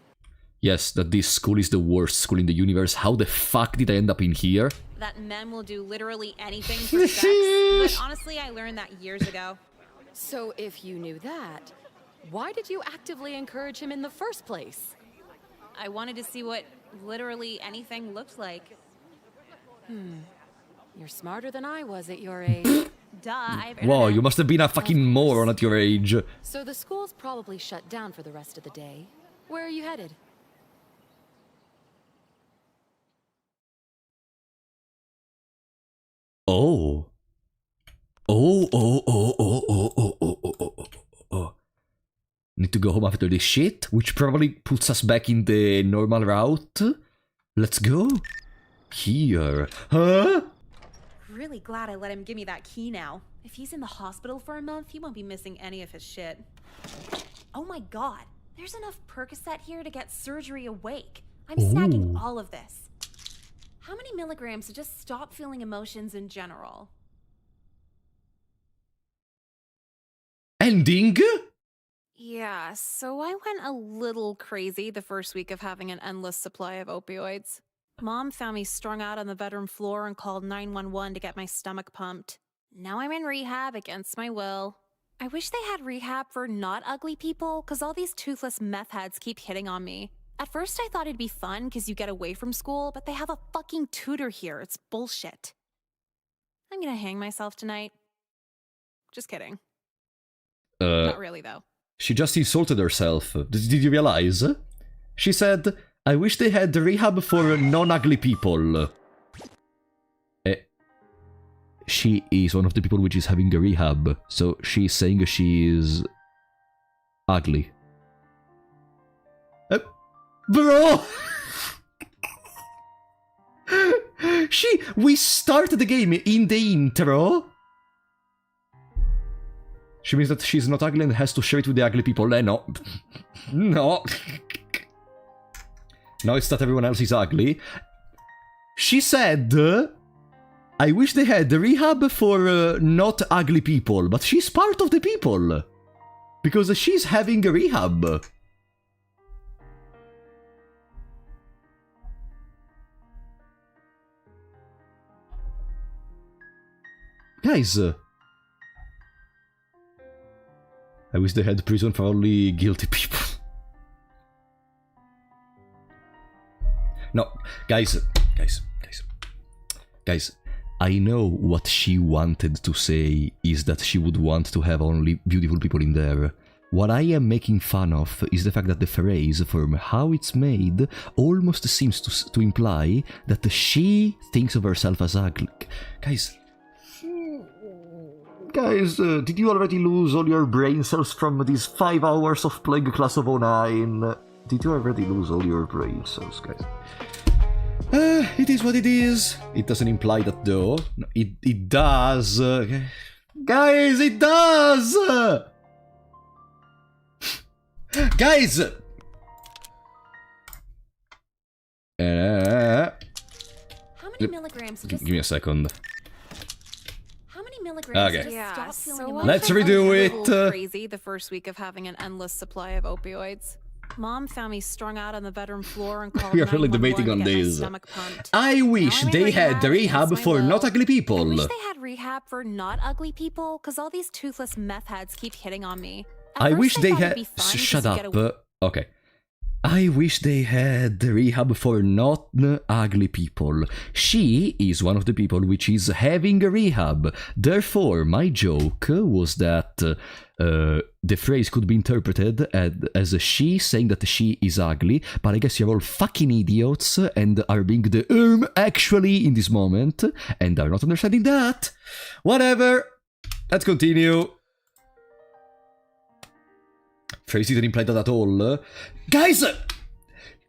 Yes, that this school is the worst school in the universe. How the fuck did I end up in here? That men will do literally anything for sex. But honestly, I learned that years ago. So if you knew that, why did you actively encourage him in the first place? I wanted to see what literally anything looked like. You're smarter than I was at your age. Duh, Wow, you must have been a fucking moron at your age. So the school's probably shut down for the rest of the day. Where are you headed? Oh. Need to go home after this shit, which probably puts us back in the normal route. Let's go. Here. Huh? Really glad I let him give me that key now. If he's in the hospital for a month, he won't be missing any of his shit. Oh my god, there's enough Percocet here to get surgery awake. I'm snagging all of this. How many milligrams to just stop feeling emotions in general? Ending? Yeah, so I went a little crazy the first week of having an endless supply of opioids. Mom found me strung out on the bedroom floor and called 911 to get my stomach pumped. Now I'm in rehab against my will. I wish they had rehab for not ugly people, because all these toothless meth heads keep hitting on me. At first I thought it'd be fun because you get away from school, but they have a fucking tutor here. It's bullshit. I'm gonna hang myself tonight. Just kidding. Not really, though. She just insulted herself. Did you realize? She said, I wish they had rehab for non-ugly people. She is one of the people which is having a rehab, so she's saying she is ugly. Bro! We started the game in the intro. She means that she's not ugly and has to share it with the ugly people. No. No. Now it's that everyone else is ugly. She said, I wish they had rehab for not ugly people, but she's part of the people. Because she's having a rehab. Guys, I wish they had prison for only guilty people. No, guys, I know what she wanted to say is that she would want to have only beautiful people in there. What I am making fun of is the fact that the phrase, from how it's made, almost seems to imply that she thinks of herself as ugly. Guys, Guys, did you already lose all your brain cells from these 5 hours of playing Class of 09? Did you already lose all your brain cells, guys? It is what it is. It doesn't imply that, though. No, it does. Guys, it does! Guys! How many milligrams? Give me a second. How many milligrams? Okay. Yeah, so Let's redo it. Crazy the first week of having an endless supply of opioids. Mom found me strung out on the bedroom floor and called We are really 911 debating to on get my this. stomach pumped. I wish Now I'm in they had rehab against for my not will. ugly people. I wish they had rehab for not ugly people, because all these toothless meth heads keep hitting on me. At I first wish they thought it'd had. be fun Shut because you get up. Okay. I wish they had rehab for not ugly people. She is one of the people which is having a rehab. Therefore, my joke was that the phrase could be interpreted as she saying that she is ugly, but I guess you're all fucking idiots and are being the actually in this moment, and are not understanding that. Whatever. Let's continue. Phrase didn't imply that at all. Guys!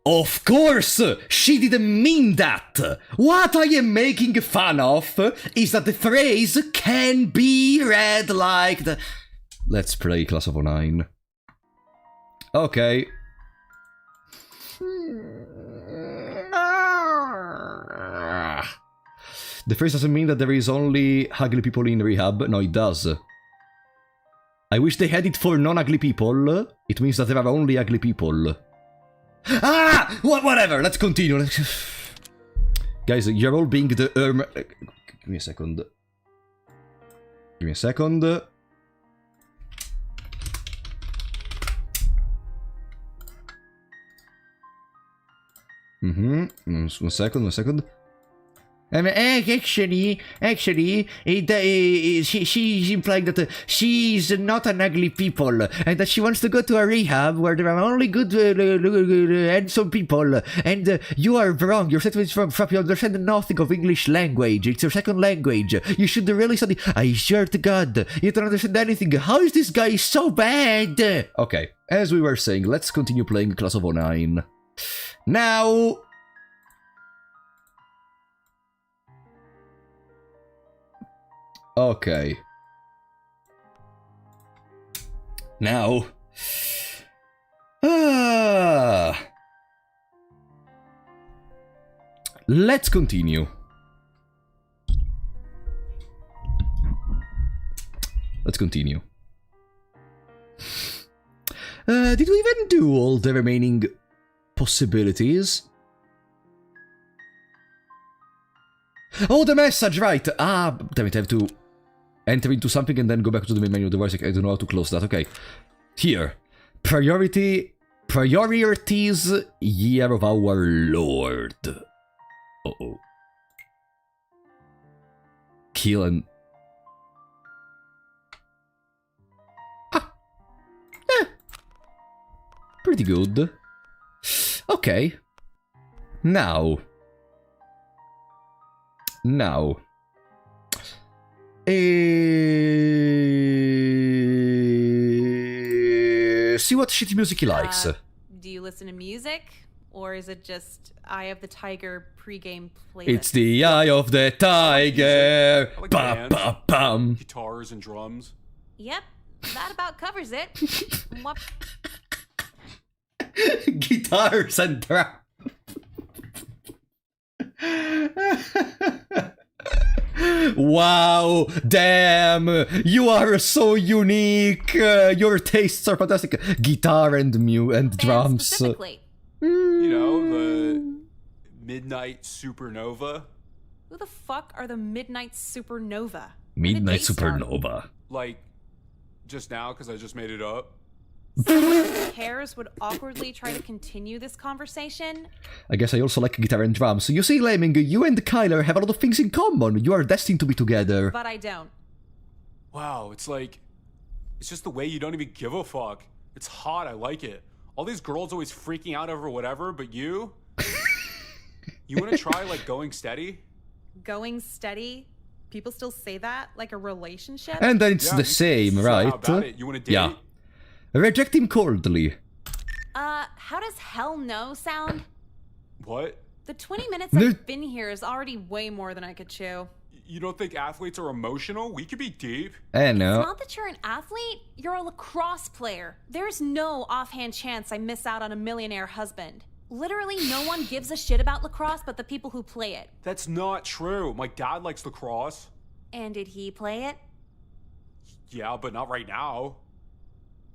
Of course! She didn't mean that! What I am making fun of is that the phrase can be read like the... Let's play Class of 09. Okay. The phrase doesn't mean that there is only ugly people in rehab. No, it does. I wish they had it for non-ugly people. It means that there are only ugly people. Ah! Whatever, let's continue. Guys, you're all being the... Give me a second. Give me a second. One second. Actually, she's implying that she's not an ugly people, and that she wants to go to a rehab where there are only good, handsome people, and you are wrong. Your statement is wrong. You understand nothing of English language. It's your second language. You should really study. I swear to God, you don't understand anything. How is this guy so bad? Okay, as we were saying, let's continue playing Class of 09. Now... Okay. Now. Let's continue. Let's continue. Did we even do all the remaining possibilities? Oh, the message, right. Ah, damn it, I have to enter into something and then go back to the main menu. Otherwise, I don't know how to close that. Okay. Here. Priorities, year of our Lord. Uh-oh. Kill and... Ah. Pretty good. Okay. Now... see what shitty music he likes. Do you listen to music? Or is it just Eye of the Tiger pregame playlist? It's the Eye of the Tiger! I like Ba ba bum! Guitars and drums. Yep, that about covers it. What? Guitars and drums. Wow, damn, you are so unique. Your tastes are fantastic. Guitar and drums. Specifically. You know, the Midnight Supernova. Who the fuck are the Midnight Supernova? Midnight Supernova. Like, just now, because I just made it up. Someone who cares would awkwardly try to continue this conversation. I guess I also like guitar and drums. You see, Lemming, you and Kyler have a lot of things in common. You are destined to be together. But I don't. Wow, it's like... It's just the way you don't even give a fuck. It's hot, I like it. All these girls always freaking out over whatever, but you? You want to try, like, going steady? Going steady? People still say that like a relationship? And then it's the same, right? How about it? You want to date? Yeah. Reject him coldly. How does hell no sound? What? The 20 minutes I've been here is already way more than I could chew. You don't think athletes are emotional? We could be deep. I know. It's not that you're an athlete, you're a lacrosse player. There's no offhand chance I miss out on a millionaire husband. Literally no one gives a shit about lacrosse but the people who play it. That's not true. My dad likes lacrosse. And did he play it? Yeah, but not right now.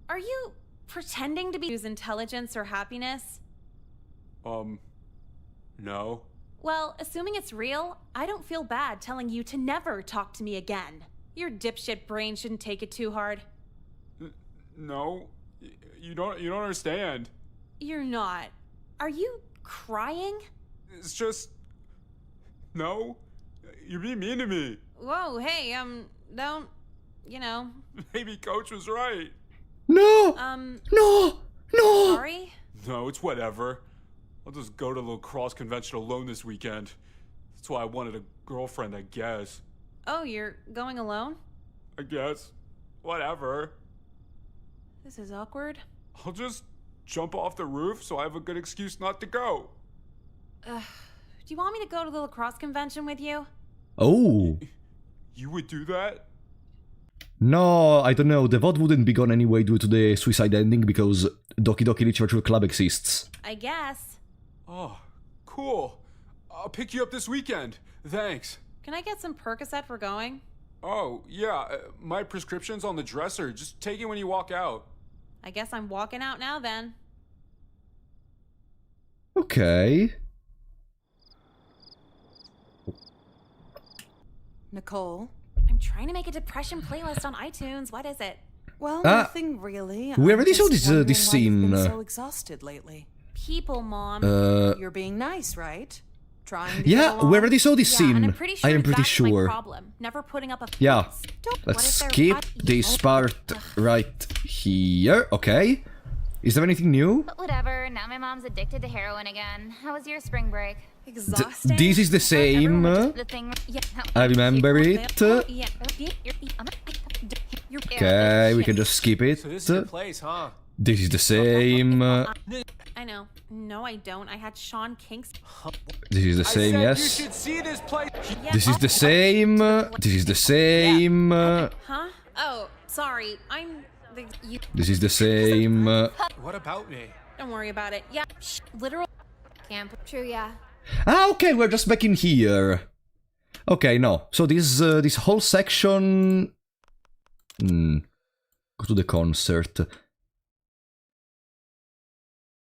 Are you pretending to be use intelligence or happiness? No. Well, assuming it's real, I don't feel bad telling you to never talk to me again. Your dipshit brain shouldn't take it too hard. No. You don't understand. You're not. Are you crying? It's just... No. You're being mean to me. Whoa, hey, don't, you know. Maybe Coach was right. No! No! No! Sorry? No, it's whatever. I'll just go to the lacrosse convention alone this weekend. That's why I wanted a girlfriend, I guess. Oh, you're going alone? I guess. Whatever. This is awkward. I'll just jump off the roof so I have a good excuse not to go. Do you want me to go to the lacrosse convention with you? Oh. You would do that? No, I don't know. The vote wouldn't be gone anyway due to the suicide ending because Doki Doki Literature Club exists. I guess. Oh, cool. I'll pick you up this weekend. Thanks. Can I get some Percocet for going? Oh, yeah. My prescription's on the dresser. Just take it when you walk out. I guess I'm walking out now then. Okay. Nicole? I'm trying to make a depression playlist on iTunes. What is it? Well, nothing really. We already saw this scene. You've been so exhausted lately. People, Mom. You're being nice, right? Trying to Yeah, we already saw this scene. And I'm pretty sure I am pretty that's sure. my problem. Never putting up a Yeah. face. Let's skip this part right here. Okay. Is there anything new? But whatever, now my mom's addicted to heroin again. How was your spring break? Exhausting. This is the same. I remember it. Okay, we can just skip it. So this is your place, huh? This is the same. I know. No, I don't. I had Sean Kinks. This is the same, I said yes. You should see this place. This is the same. This is the same. Huh? Oh, sorry. This is the same. What about me? Don't worry about it. Yeah, literal. Camp. True, yeah. Ah, okay, we're just back in here. Okay, no. So this whole section. Go to the concert.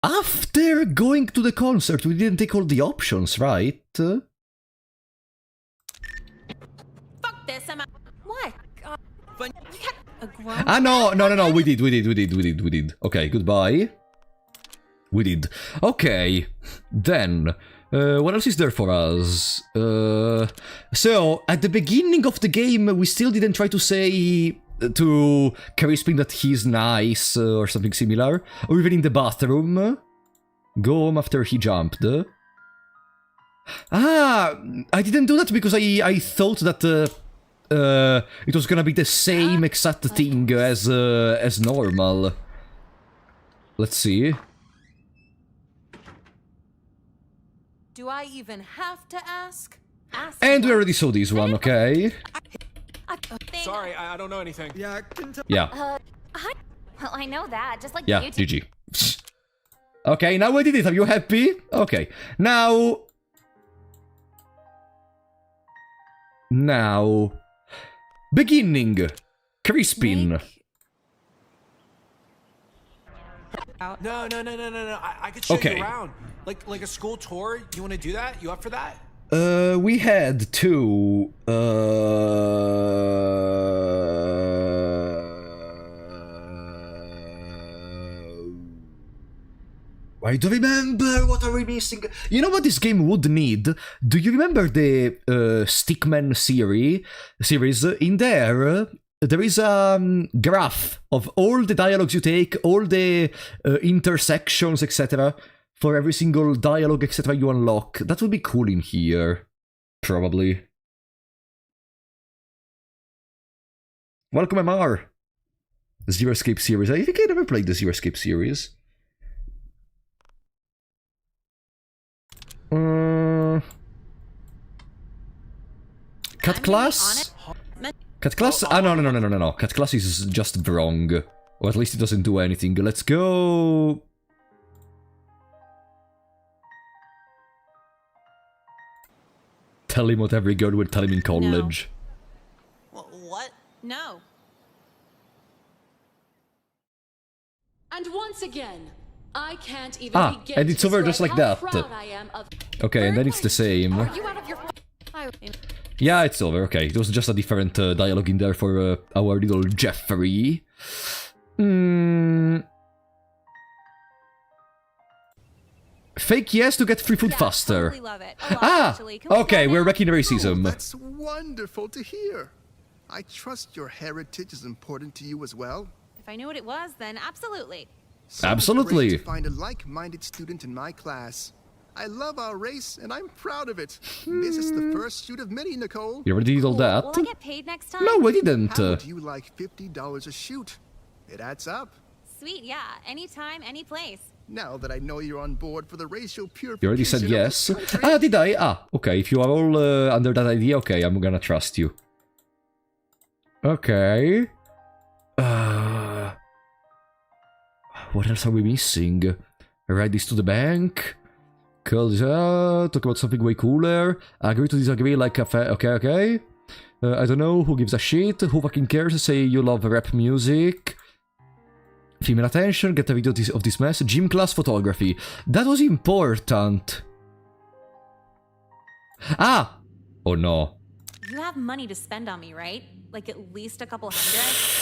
After going to the concert, we didn't take all the options, right? Fuck this. I'm out. What? A grown. Ah, no. We did. Okay, goodbye. We did. Okay, then. What else is there for us? So, at the beginning of the game, we still didn't try to say to Crispin that he's nice or something similar. Or even in the bathroom. Go home after he jumped. Ah, I didn't do that because I thought that it was gonna be the same exact thing as normal. Let's see. Do I even have to ask? And we already saw this one, okay? Sorry, I don't know anything. Yeah. Well, I know that, just like Yeah, you two. GG. Okay, now we did it. Are you happy? Okay. Now... Beginning. Crispin. No. I could show Okay. you around. Like a school tour. You want to do that? You up for that? We had two... I don't remember. What are we missing? You know what this game would need? Do you remember the Stickman series? In there is a graph of all the dialogues you take, all the intersections, etc. For every single dialogue, etc. you unlock. That would be cool in here. Probably. Welcome, MR. Zero Escape series. I think I never played the Zero Escape series. Cut class? Cut class? Ah, no. Cut class is just wrong. Or at least it doesn't do anything. Let's go... Tell him what every girl would tell him in college. No. What? No. And once again, I can't even begin and it's to over just like describe that. how proud I am of Okay, and then it's the same. Are you out of your Yeah, it's over. Okay, it was just a different dialogue in there for our little Jeffrey. Fake yes to get free food faster. Totally love it. A lot, actually. Can we Okay, go we're now? wrecking racism. That's wonderful to hear. I trust your heritage is important to you as well. If I knew what it was, then absolutely. So Absolutely. great to find a like-minded student in my class. I love our race, and I'm proud of it. This is the first shoot of many, Nicole. You already did all that? Will I get paid next time? No, I didn't. How would you like $50 a shoot? It adds up. Sweet, yeah. Anytime, any place. Now that I know you're on board for the racial purification... You already said of yes. this country- Ah, did I? Ah, okay. If you are all under that idea, okay, I'm gonna trust you. Okay. What else are we missing? Write this to the bank. Call this out. Talk about something way cooler. Agree to disagree like a okay. I don't know. Who gives a shit? Who fucking cares? Say you love rap music. Female attention. Get a video of this mess. Gym class photography. That was important. Ah! Oh no. You have money to spend on me, right? Like at least a couple hundred?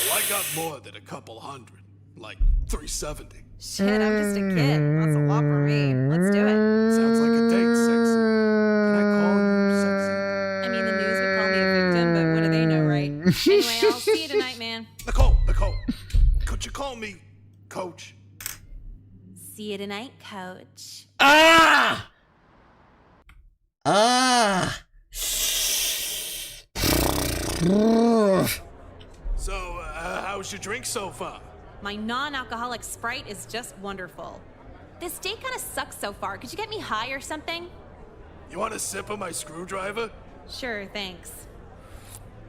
Oh, I got more than a couple hundred. Like 370. Shit, I'm just a kid. That's a lot for me. Let's do it. Sounds like a date, sexy. Can I call you sexy? I mean, the news would call me a victim, but what do they know, right? Anyway, I'll see you tonight, man. Nicole, could you call me Coach? See you tonight, coach. Ah! So, how's your drink so far? My non-alcoholic Sprite is just wonderful. This date kind of sucks so far. Could you get me high or something? You want a sip of my screwdriver? Sure, thanks.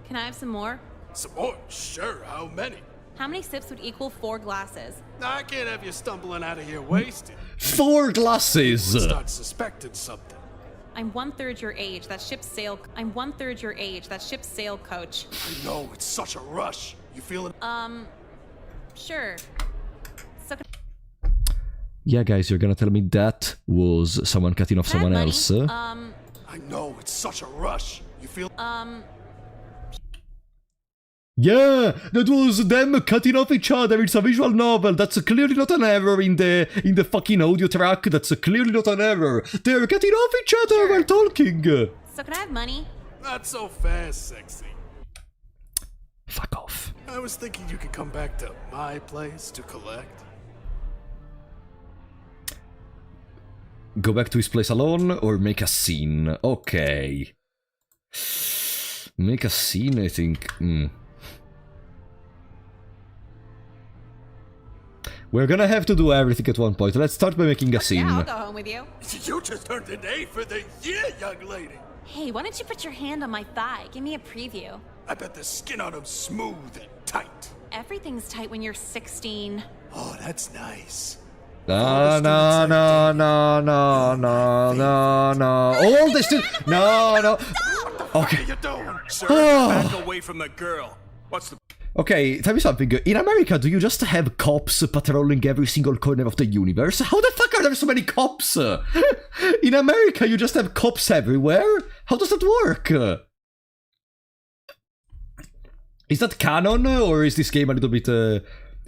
Can I have some more? Some more? Sure, how many? How many sips would equal 4 glasses? I can't have you stumbling out of here wasted. 4 glasses! Start suspecting something. I'm 1/3 your age. That ship's sail. I'm 1/3 your age. That ship's sail, coach. I know, it's such a rush. You feeling? Sure. So Yeah, guys, you're gonna tell me that was someone cutting off someone else? I know, it's such a rush. You feel? Yeah, that was them cutting off each other. It's a visual novel. That's clearly not an error in the fucking audio track. That's clearly not an error. They're cutting off each other while talking. So can I have money? Not so fast, sexy. Fuck off. I was thinking you could come back to my place to collect. Go back to his place alone or make a scene? Okay. Make a scene, I think. We're gonna have to do everything at one point. Let's start by making a scene. Yeah, I'll go home with you. You just earned an A for the year, young lady. Hey, why don't you put your hand on my thigh? Give me a preview. I bet the skin on him smooth and tight. Everything's tight when you're 16. Oh, that's nice. No. All this no. Okay. Sir, back away from the girl. What's the... Okay, tell me something. In America, do you just have cops patrolling every single corner of the universe? How the fuck are there so many cops? In America, you just have cops everywhere? How does that work? Is that canon, or is this game a little bit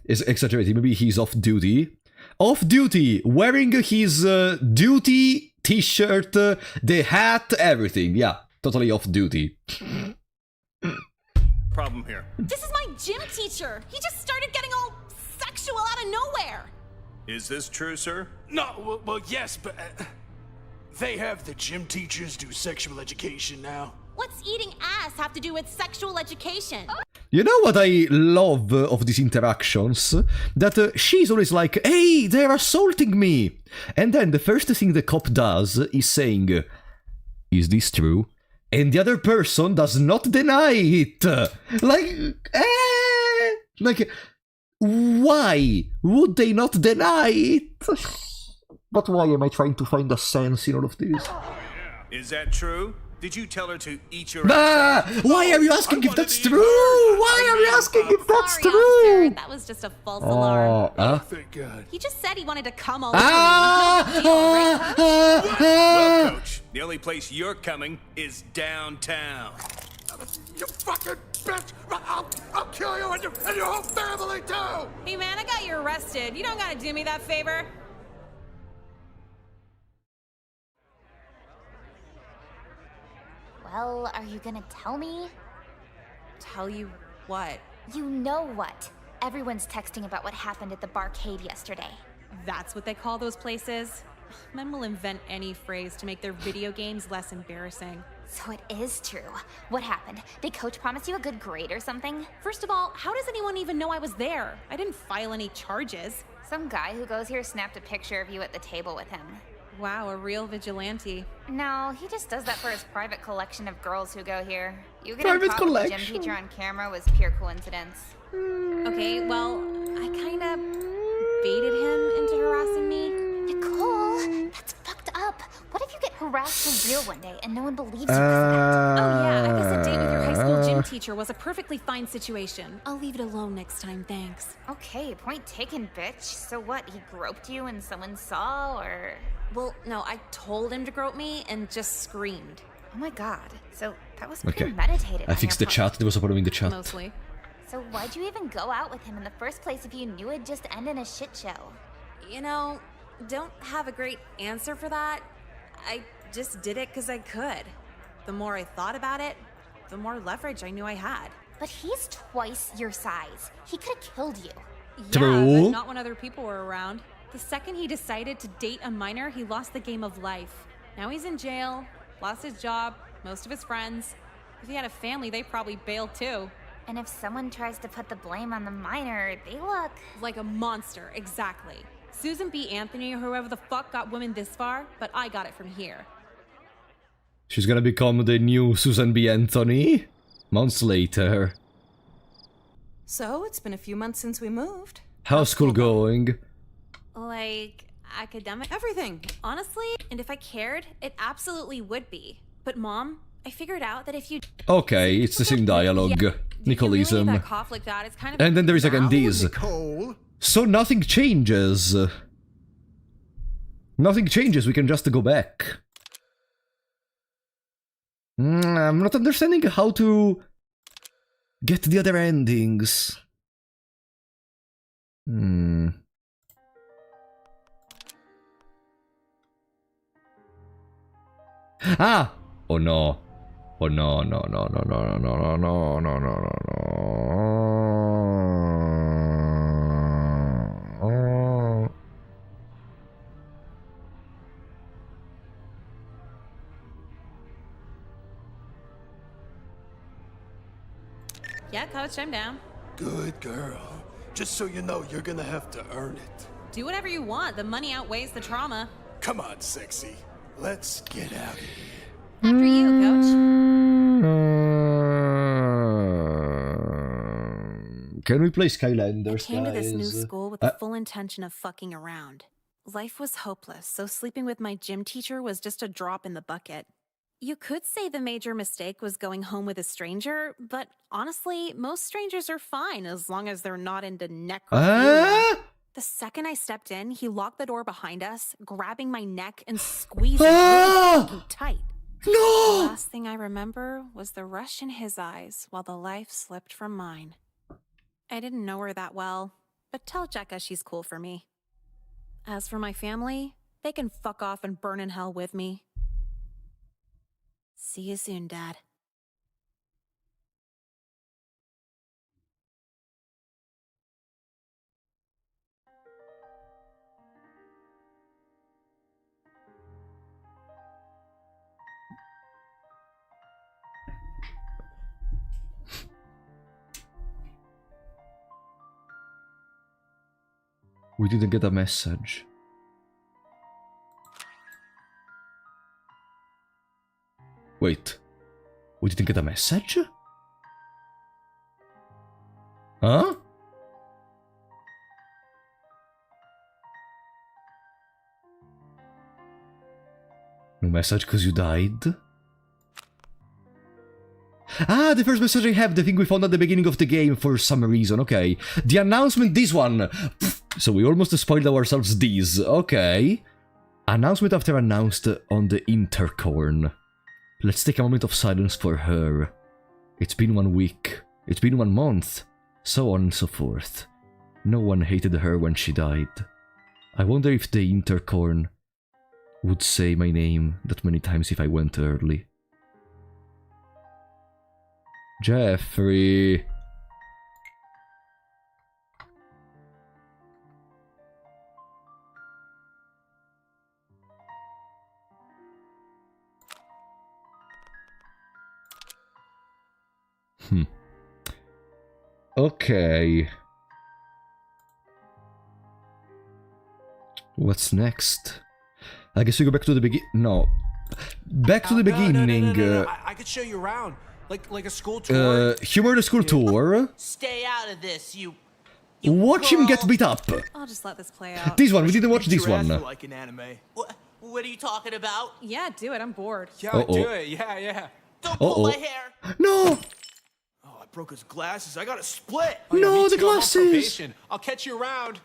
is exaggerating? Maybe he's off duty. Off duty, wearing his duty t-shirt, the hat, everything. Yeah, totally off duty. Problem here. This is my gym teacher. He just started getting all sexual out of nowhere. Is this true, sir? No, well, yes, but they have the gym teachers do sexual education now. What's eating ass have to do with sexual education? You know what I love of these interactions? That she's always like, hey, they're assaulting me! And then the first thing the cop does is saying, is this true? And the other person does not deny it! Like, why would they not deny it? But why am I trying to find a sense in all of this? Is that true? Did you tell her to eat your ass out? Why are you asking if that's true? Why are you asking if that's Sorry, true? officer, that was just a false alarm. Thank God. He just said he wanted to come all over me. No big deal, right, Coach? Well, Coach, the only place you're coming is downtown. You fucking bitch! I'll kill you and your whole family too! Hey man, I got you arrested. You don't gotta do me that favor. Well, are you gonna tell me? Tell you what? You know what? Everyone's texting about what happened at the barcade yesterday. That's what they call those places? Men will invent any phrase to make their video games less embarrassing. So it is true. What happened? Did Coach promise you a good grade or something? First of all, how does anyone even know I was there? I didn't file any charges. Some guy who goes here snapped a picture of you at the table with him. Wow, a real vigilante. No, he just does that for his private collection of girls who go here. You Private getting caught with the gym collection. teacher on camera was pure coincidence. Okay, well, I kinda baited him into harassing me. Nicole, that's fucked up. What if you get harassed for real one day and no one believes you? Oh yeah, I guess a date with your high school gym teacher was a perfectly fine situation. I'll leave it alone next time, thanks. Okay, point taken, bitch. So what, he groped you and someone saw, or...? Well, no, I told him to grope me and just screamed. Oh my god, so that was Okay. premeditated. I fixed the chat. There was a problem in the chat. Mostly. So why'd you even go out with him in the first place if you knew it'd just end in a shit show? You know, don't have a great answer for that. I just did it because I could. The more I thought about it, the more leverage I knew I had. But he's twice your size. He could have killed you. Yeah, True. but not when other people were around. The second he decided to date a minor, he lost the game of life. Now he's in jail, lost his job, most of his friends. If he had a family, they probably bailed too. And if someone tries to put the blame on the minor, they look... Like a monster, exactly. Susan B. Anthony or whoever the fuck got women this far, but I got it from here. She's gonna become the new Susan B. Anthony months later. So, it's been a few months since we moved. How's school going? Like, academic? Everything. Honestly, and if I cared, it absolutely would be. But Mom, I figured out that if you... Okay, it's the same dialogue. Nicolism. that conflict out, it's kind of... And then there is again this. Nicole. So nothing changes. Nothing changes, we can just go back. I'm not understanding how to get the other endings. Ah! Oh no. Oh no, no, no, no, no, no, no, no, no, no, no, no. Yeah, Coach, I'm down. Good girl. Just so you know, you're gonna have to earn it. Do whatever you want. The money outweighs the trauma. Come on, sexy. Let's get out of here. After you, Coach. Can we play Skylanders, Came to this new guys? school with the full intention of fucking around. Life was hopeless, so sleeping with my gym teacher was just a drop in the bucket. You could say the major mistake was going home with a stranger, but honestly, most strangers are fine as long as they're not into necrophilia. The second I stepped in, he locked the door behind us, grabbing my neck and squeezing really fucking tight. No! The last thing I remember was the rush in his eyes while the life slipped from mine. I didn't know her that well, but tell Jekka she's cool for me. As for my family, they can fuck off and burn in hell with me. See you soon, Dad. We didn't get a message. Wait. We didn't get a message? Huh? No message because you died? Ah, the first message I have, the thing we found at the beginning of the game for some reason, okay. The announcement, this one! So we almost spoiled ourselves this, okay. Announcement after announced on the intercorn. Let's take a moment of silence for her. It's been 1 week. It's been 1 month. So on and so forth. No one hated her when she died. I wonder if the intercorn would say my name that many times if I went early. Jeffrey. Okay. What's next? I guess we go back to the begin. No. Back to the beginning. No. I could show you around. Like a school tour. Humor the school tour. Stay out of this, you Watch him get beat up. I'll just let this play out. This one, we didn't watch this one. Like an anime. What are you talking about? Yeah, do it. I'm bored. Yeah, do it. Yeah. Don't pull my hair. No. Oh, I broke his glasses. I got a split. No, the glasses. I'll catch you around.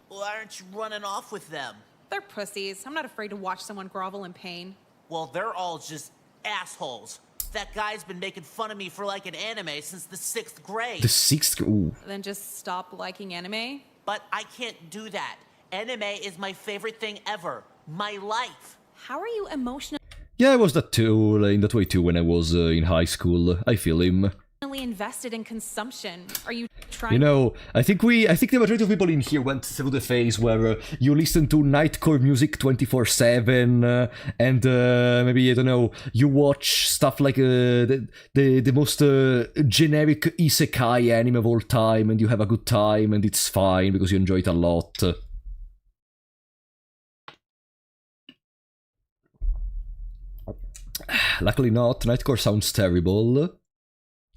Why aren't you running off with them? They're pussies. I'm not afraid to watch someone grovel in pain. Well, they're all just assholes. That guy's been making fun of me for like an anime since the 6th grade. The 6th? Ooh. Then just stop liking anime? But I can't do that. Anime is my favorite thing ever. My life. How are you emotionally Yeah, I was that too, in that way too when I was in high school. I feel him. invested in consumption? Are you trying? You know, I think the majority of people in here went through the phase where you listen to nightcore music 24/7, and maybe I don't know, you watch stuff like the most generic isekai anime of all time, and you have a good time, and it's fine because you enjoy it a lot. Luckily not. Nightcore sounds terrible.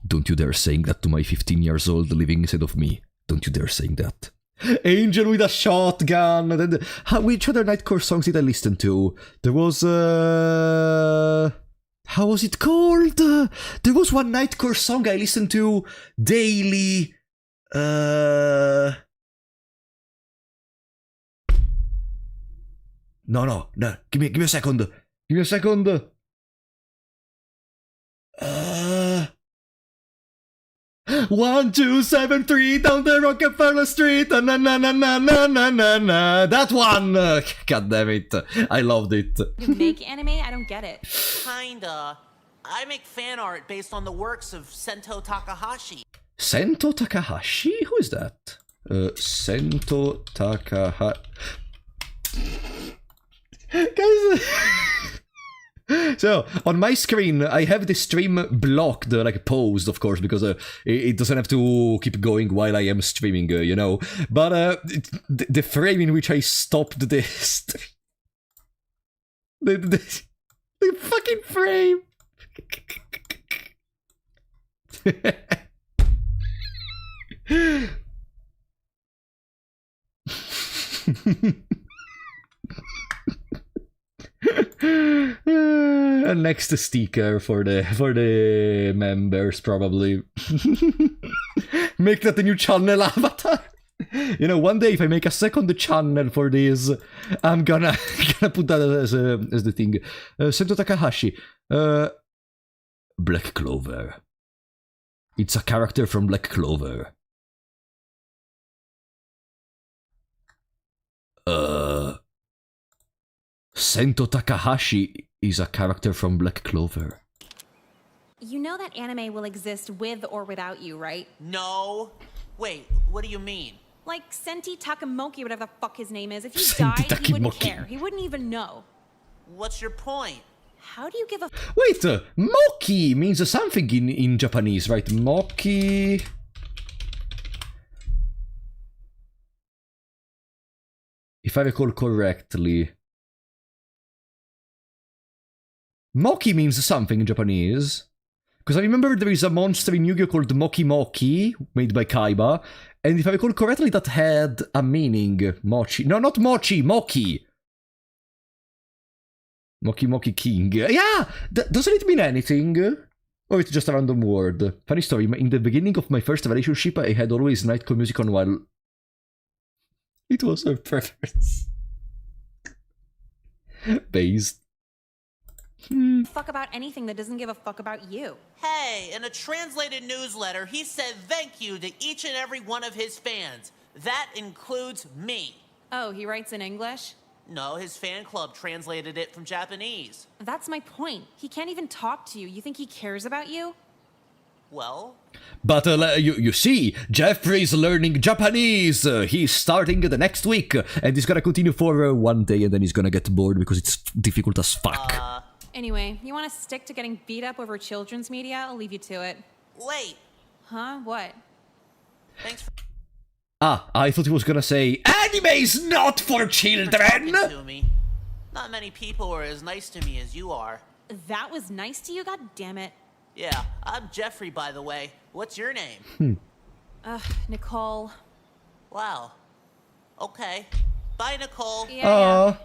Don't you dare saying that to my 15 years old living inside of me. Don't you dare saying that. Angel with a shotgun. Then, which other Nightcore songs did I listen to? There was how was it called? There was one Nightcore song I listened to daily. No. Give me a second. Give me a second. 1, 2, 7, 3 down the Rockefeller Street. Na na na na na na na na. That one. God damn it! I loved it. You make anime? I don't get it. Kinda. I make fan art based on the works of Sento Takahashi. Sento Takahashi? Who is that? Sento Takahashi. Guys. So, on my screen, I have the stream blocked, like paused, of course, because it doesn't have to keep going while I am streaming, you know. But the frame in which I stopped the stream... The fucking frame! Next sticker for the members, probably. Make that the new channel avatar. You know, one day if I make a second channel for this, I'm gonna put that as the thing. Sento Takahashi, Black Clover. It's a character from Black Clover. Sento Takahashi is a character from Black Clover. You know that anime will exist with or without you, right? No. Wait, what do you mean? Like Senti Takamoki, whatever the fuck his name is. If you Senti died, he wouldn't Takamoki. care. He wouldn't even know. What's your point? How do you give a Wait, Moki means something in Japanese, right? Moki... If I recall correctly. Moki means something in Japanese. Because I remember there is a monster in Yu-Gi-Oh! Called Moki Moki, made by Kaiba. And if I recall correctly, that had a meaning. Mochi. No, not Mochi, Moki. Moki Moki King. Yeah! Doesn't it mean anything? Or it's just a random word? Funny story, in the beginning of my first relationship, I had always nightcore music on while... It was her preference. Based. Fuck about anything that doesn't give a fuck about you. Hey, in a translated newsletter, he said thank you to each and every one of his fans. That includes me. Oh, he writes in English? No, his fan club translated it from Japanese. That's my point. He can't even talk to you. You think he cares about you? Well... But you see, Jeffrey's learning Japanese. He's starting the next week. And he's gonna continue for one day and then he's gonna get bored because it's difficult as fuck. Anyway, you want to stick to getting beat up over children's media? I'll leave you to it. Wait. Huh? What? Thanks for... I thought he was gonna say, anime's not for children! To me. Not many people are as nice to me as you are. That was nice to you? God damn it. Yeah, I'm Jeffrey, by the way. What's your name? Nicole. Wow. Okay. Bye, Nicole. Yeah.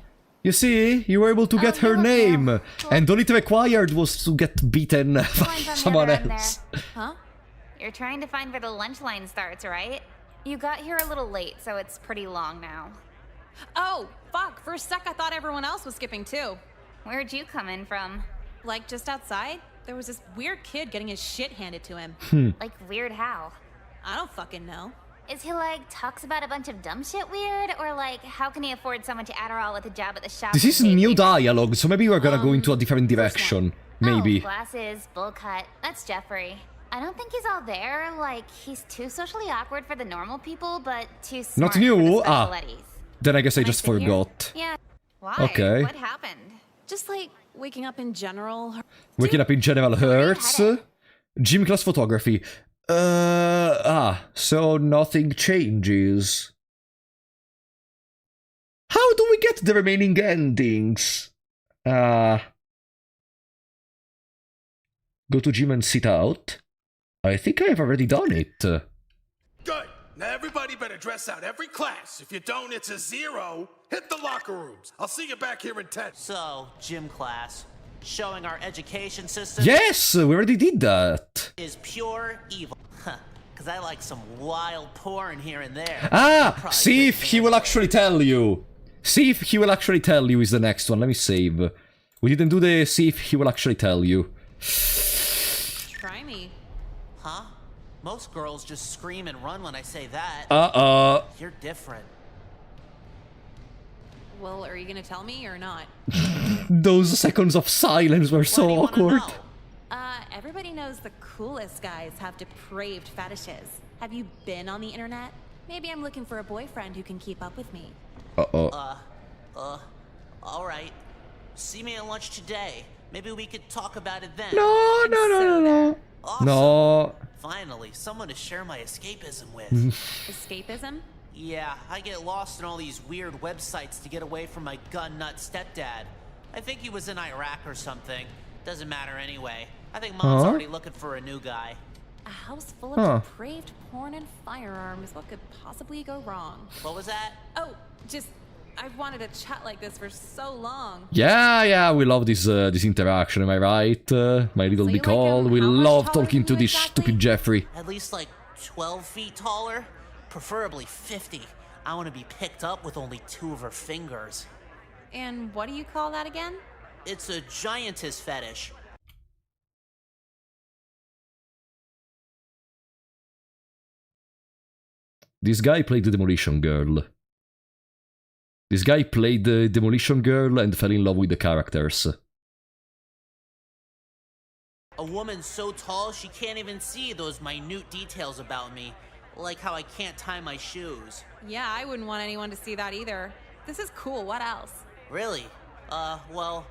You see, you were able to get her name, and all it required was to get beaten by someone else. Huh? You're trying to find where the lunch line starts, right? You got here a little late, so it's pretty long now. Oh, fuck. For a sec, I thought everyone else was skipping too. Where'd you come in from? Like, just outside? There was this weird kid getting his shit handed to him. Like, weird how? I don't fucking know. Is he like, talks about a bunch of dumb shit weird? Or like, how can he afford so much Adderall with a job at the shop? This is new dialogue, so maybe we're gonna go into a different direction. Maybe. Oh, glasses, bowl cut. That's Jeffrey. I don't think he's all there. Like, he's too socially awkward for the normal people, but too smart Not new? for the special eddies. Then I guess I just forgot. Yeah. Why? Okay. What happened? Just like waking up in general. Waking up in general hurts. Gym class photography. So nothing changes. How do we get the remaining endings? Go to gym and sit out. I think I have already done it. Good. Now everybody better dress out every class. If you don't, it's a 0. Hit the locker rooms. I'll see you back here in 10. So, gym class. Showing our education system... Yes, we already did that. ...is pure evil. Because I like some wild porn here and there. See if he will actually tell you. See if he will actually tell you is the next one. Let me save. We didn't do the see if he will actually tell you. Try me. Huh? Most girls just scream and run when I say that. You're different. Well, are you gonna tell me or not? Those seconds of silence were so awkward. Everybody knows the coolest guys have depraved fetishes. Have you been on the internet? Maybe I'm looking for a boyfriend who can keep up with me. Alright. See me at lunch today. Maybe we could talk about it then. No. Awesome. No. Finally, someone to share my escapism with. Escapism? Yeah, I get lost in all these weird websites to get away from my gun nut stepdad. I think he was in Iraq or something. Doesn't matter anyway. I think Mom's already looking for a new guy. A house full of depraved porn and firearms. What could possibly go wrong? What was that? Oh, just... I've wanted to chat like this for so long. Yeah, we love this interaction, am I right? My little Nicole, we love talking to this stupid Jeffrey. At least like 12 feet taller? Preferably 50. I want to be picked up with only 2 of her fingers. And what do you call that again? It's a giantess fetish. This guy played the Demolition Girl. This guy played the Demolition Girl and fell in love with the characters. A woman so tall she can't even see those minute details about me. Like how I can't tie my shoes. Yeah, I wouldn't want anyone to see that either. This is cool, what else? Really? Well,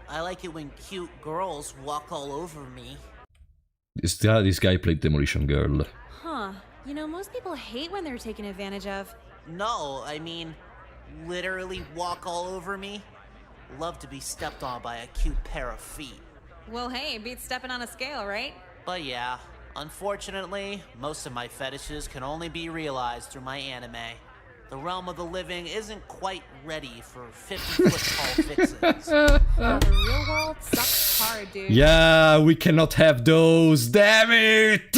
I like it when cute girls walk all over me. This guy played Demolition Girl. Huh. You know, most people hate when they're taken advantage of. No, I mean, literally walk all over me. Love to be stepped on by a cute pair of feet. Well, hey, beats stepping on a scale, right? But yeah, unfortunately, most of my fetishes can only be realized through my anime. The realm of the living isn't quite ready for 50-foot-tall fixes. The real world sucks hard, dude. Yeah, we cannot have those, damn it!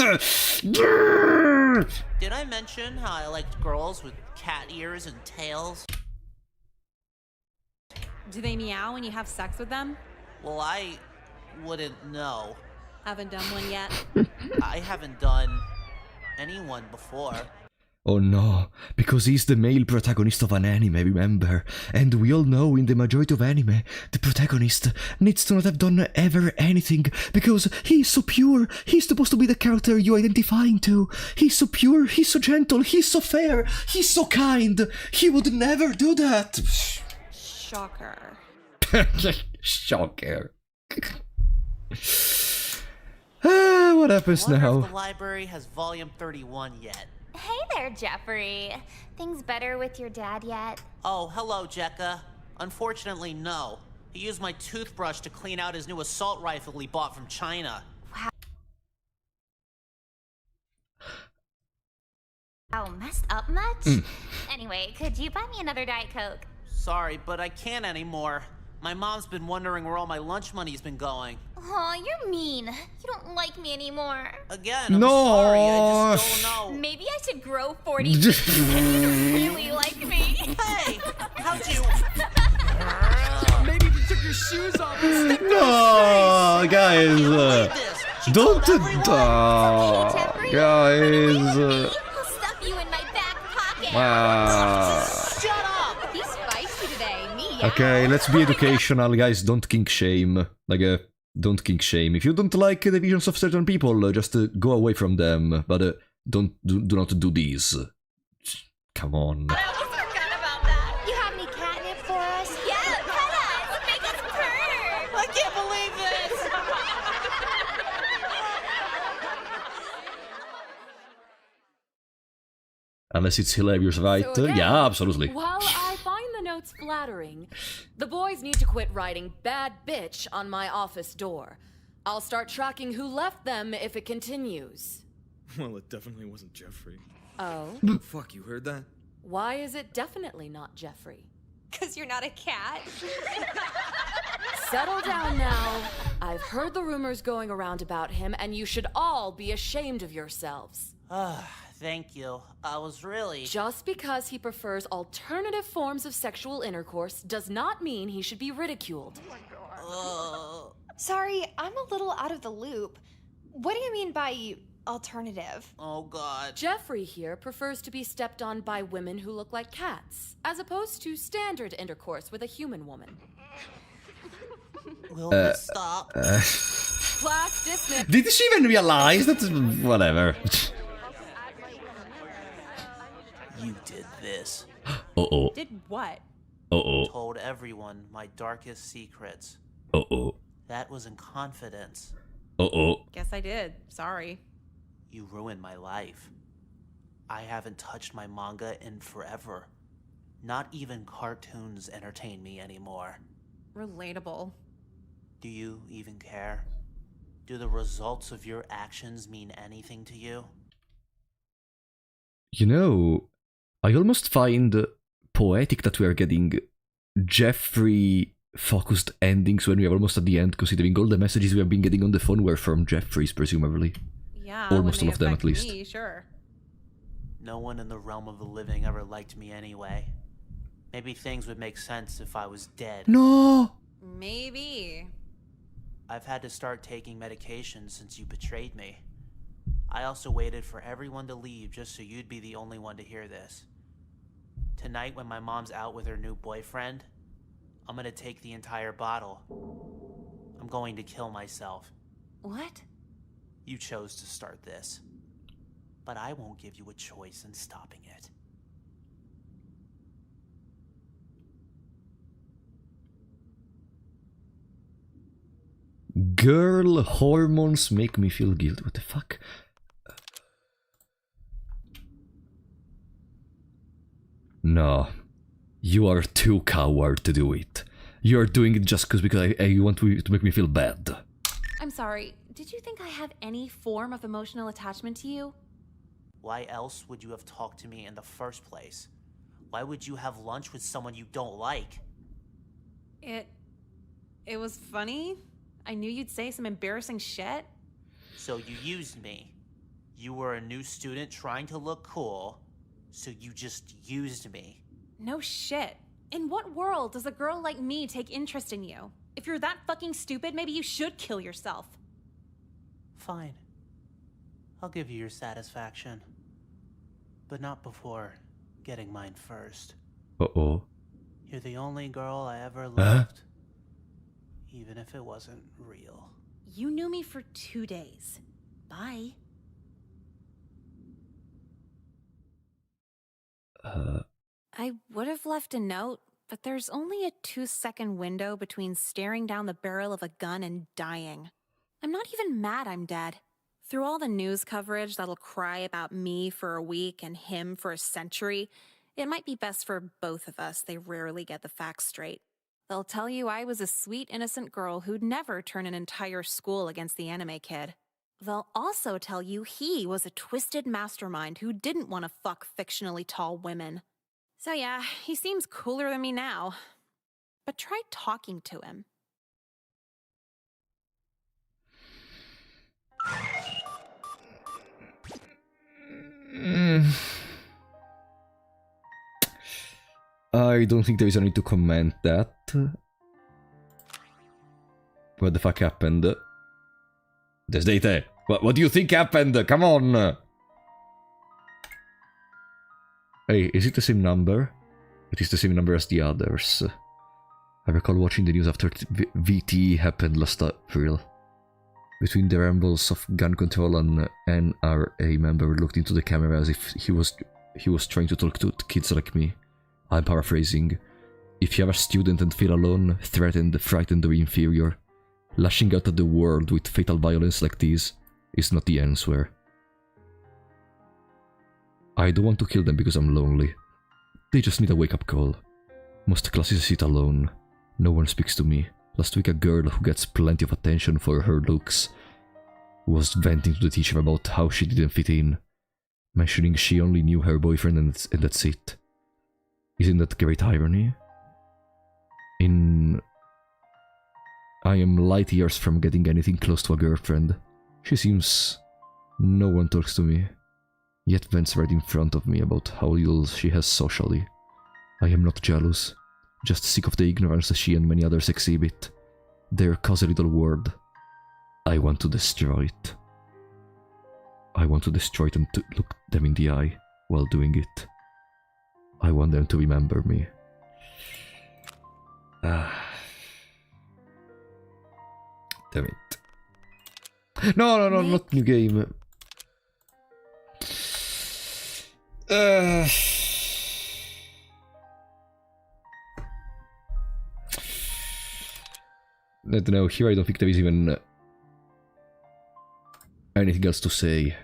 Did I mention how I liked girls with cat ears and tails? Do they meow when you have sex with them? Well, I wouldn't know. Haven't done one yet. I haven't done anyone before. Oh no, because he's the male protagonist of an anime, remember? And we all know in the majority of anime, the protagonist needs to not have done ever anything, because he's so pure, he's supposed to be the character you're identifying to. He's so pure, he's so gentle, he's so fair, he's so kind. He would never do that. Shocker. Shocker. What happens I wonder now? if the library has volume 31 yet. Hey there, Jeffrey. Things better with your dad yet? Oh, hello, Jekka. Unfortunately, no. He used my toothbrush to clean out his new assault rifle he bought from China. Wow, messed up much? Anyway, could you buy me another Diet Coke? Sorry, but I can't anymore. My mom's been wondering where all my lunch money's been going. Aw, you're mean. You don't like me anymore. Again, I'm sorry, I just don't know. Maybe I should grow 40 feet and really like me. Hey, how'd you... Maybe if you took your shoes off and stepped No, guys, don't guys. I'll stuff you in my back pocket. Shut up! He's spicy today. Me, yeah. Okay, let's be educational, guys. Don't kink shame. Like, don't kink shame. If you don't like the visions of certain people, just go away from them. But do not do these. Come on. I almost forgot about that. You have any catnip for us? Yeah, pet us. Make us purr. I can't believe this! Unless it's hilarious, right? So again, Yeah, absolutely. While I find the notes flattering, the boys need to quit writing bad bitch on my office door. I'll start tracking who left them if it continues. Well, it definitely wasn't Jeffrey. Oh? Fuck, you heard that? Why is it definitely not Jeffrey? Because you're not a cat. Settle down now. I've heard the rumors going around about him, and you should all be ashamed of yourselves. Thank you. I was really... Just because he prefers alternative forms of sexual intercourse does not mean he should be ridiculed. Sorry, I'm a little out of the loop. What do you mean by alternative? Oh, God. Jeffrey here prefers to be stepped on by women who look like cats, as opposed to standard intercourse with a human woman. Will this stop? Class dismissed. Did she even realize that? Whatever. You did this. Uh-oh. Did what? Uh-oh. Told everyone my darkest secrets. Uh-oh. That was in confidence. Uh-oh. Guess I did. Sorry. You ruined my life. I haven't touched my manga in forever. Not even cartoons entertain me anymore. Relatable. Do you even care? Do the results of your actions mean anything to you? You know, I almost find poetic that we are getting Jeffrey-focused endings when we are almost at the end, considering all the messages we have been getting on the phone were from Jeffrey's, presumably. Yeah, almost when all of them, at affect least. Me, sure. No one in the realm of the living ever liked me anyway. Maybe things would make sense if I was dead. No! Maybe. I've had to start taking medication since you betrayed me. I also waited for everyone to leave just so you'd be the only one to hear this. Tonight, when my mom's out with her new boyfriend, I'm gonna take the entire bottle. I'm going to kill myself. What? You chose to start this. But I won't give you a choice in stopping it. Girl hormones make me feel guilty. What the fuck? No. You are too coward to do it. You are doing it just because you want to make me feel bad. I'm sorry, did you think I have any form of emotional attachment to you? Why else would you have talked to me in the first place? Why would you have lunch with someone you don't like? It was funny. I knew you'd say some embarrassing shit. So you used me. You were a new student trying to look cool, so you just used me. No shit. In what world does a girl like me take interest in you? If you're that fucking stupid, maybe you should kill yourself. Fine. I'll give you your satisfaction. But not before getting mine first. Uh-oh. You're the only girl I ever loved. Even if it wasn't real. You knew me for 2 days. Bye. I would have left a note, but there's only a 2-second window between staring down the barrel of a gun and dying. I'm not even mad I'm dead. Through all the news coverage that'll cry about me for a week and him for a century, it might be best for both of us they rarely get the facts straight. They'll tell you I was a sweet, innocent girl who'd never turn an entire school against the anime kid. They'll also tell you he was a twisted mastermind who didn't want to fuck fictionally tall women. So yeah, he seems cooler than me now. But try talking to him. I don't think there is any to comment that. What the fuck happened? Desdate, what do you think happened? Come on! Hey, is it the same number? It is the same number as the others. I recall watching the news after VT happened last April. Between the rambles of gun control, an NRA member looked into the camera as if he was trying to talk to kids like me. I'm paraphrasing. If you're a student and feel alone, threatened, frightened or inferior, lashing out at the world with fatal violence like this is not the answer. I don't want to kill them because I'm lonely. They just need a wake-up call. Most classes sit alone. No one speaks to me. Last week a girl who gets plenty of attention for her looks was venting to the teacher about how she didn't fit in, mentioning she only knew her boyfriend and that's it. Isn't that great irony? I am light years from getting anything close to a girlfriend. She seems... No one talks to me, yet vents right in front of me about how little she has socially. I am not jealous, just sick of the ignorance that she and many others exhibit. Their cozy little world. I want to destroy it. I want to destroy it and to look them in the eye while doing it. I want them to remember me. Damn it. No, not new game. I don't know, here I don't think there is even anything else to say.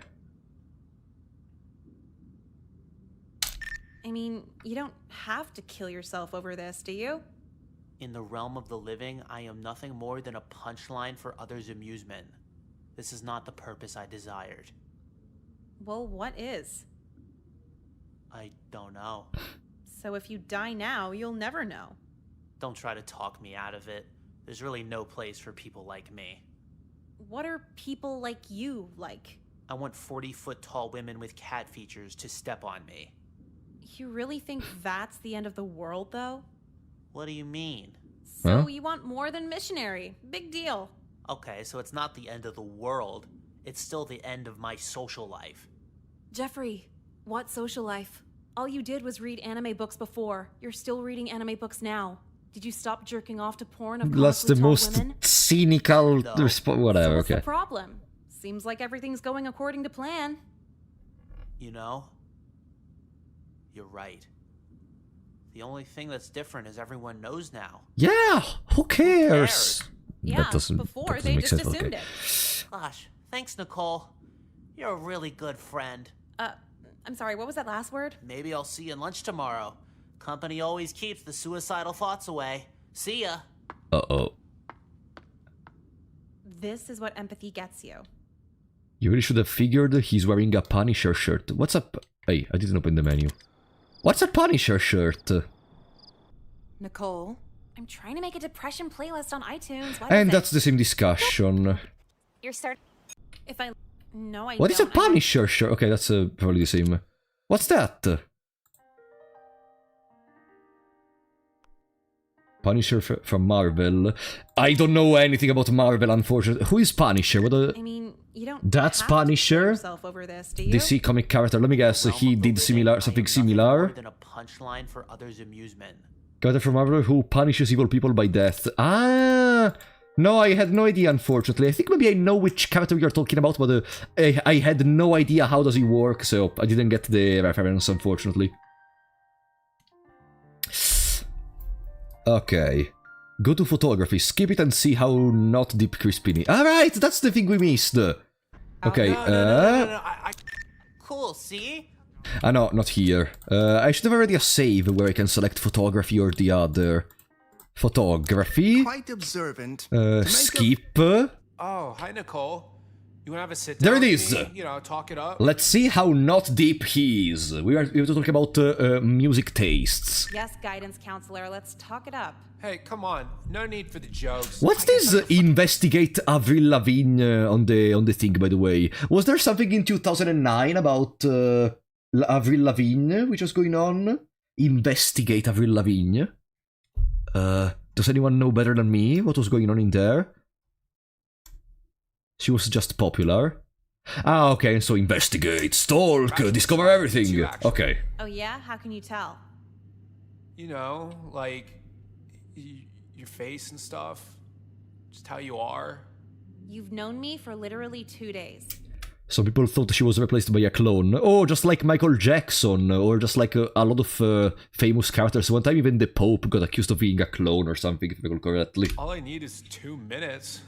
I mean, you don't have to kill yourself over this, do you? In the realm of the living, I am nothing more than a punchline for others' amusement. This is not the purpose I desired. Well, what is? I don't know. So if you die now, you'll never know. Don't try to talk me out of it. There's really no place for people like me. What are people like you like? I want 40-foot tall women with cat features to step on me. You really think that's the end of the world, though? What do you mean? So you want more than missionary. Big deal. Okay, so it's not the end of the world. It's still the end of my social life. Jeffrey, what social life? All you did was read anime books before. You're still reading anime books now. Did you stop jerking off to porn of That's the most women? cynical response. Whatever, so what's okay. the problem? Seems like everything's going according to plan. You know, you're right. The only thing that's different is everyone knows now. Yeah, who cares? Yeah, that doesn't before they make just sense, assumed okay. it. Gosh, thanks, Nicole. You're a really good friend. I'm sorry, what was that last word? Maybe I'll see you at lunch tomorrow. Company always keeps the suicidal thoughts away. See ya. Uh-oh. This is what empathy gets you. You really should have figured he's wearing a Punisher shirt. What's up? Hey, I didn't open the menu. What's a Punisher shirt? Nicole? I'm trying to make a depression playlist on iTunes. And that's the same discussion. You're starting. If I. No, I What is a don't. Punisher shirt? Okay, that's probably the same. What's that? Punisher from Marvel. I don't know anything about Marvel, unfortunately. Who is Punisher? I mean, you don't. That's have to Punisher. kill yourself over this, do you? DC comic character. Let me guess. He did something similar. More than a punchline for others' amusement. Character from Marvel who punishes evil people by death. Ah. No, I had no idea, unfortunately. I think maybe I know which character you're talking about, but I had no idea how does he work, so I didn't get the reference, unfortunately. Okay. Go to photography, skip it and see how not deep crispy. Alright, that's the thing we missed. Okay, Cool, see? no, not here. I should have already a save where I can select photography or the other. Photography. Quite observant. Skip. Oh, hi, Nicole. You wanna have a sit down There it with is. me? You know, talk it up? Let's see how not deep he is. We have to talk about music tastes. Yes, guidance counselor. Let's talk it up. Hey, come on. No need for the jokes. What's this investigate Avril Lavigne on the thing, by the way? Was there something in 2009 about Avril Lavigne which was going on? Investigate Avril Lavigne? Does anyone know better than me what was going on in there? She was just popular. Ah, okay, so investigate, stalk, discover everything. Okay. Oh yeah? How can you tell? You know, like, your face and stuff. Just how you are. You've known me for literally 2 days. Some people thought she was replaced by a clone. Oh, just like Michael Jackson, or just like a lot of famous characters. One time even the Pope got accused of being a clone or something, if I recall correctly. All I need is 2 minutes.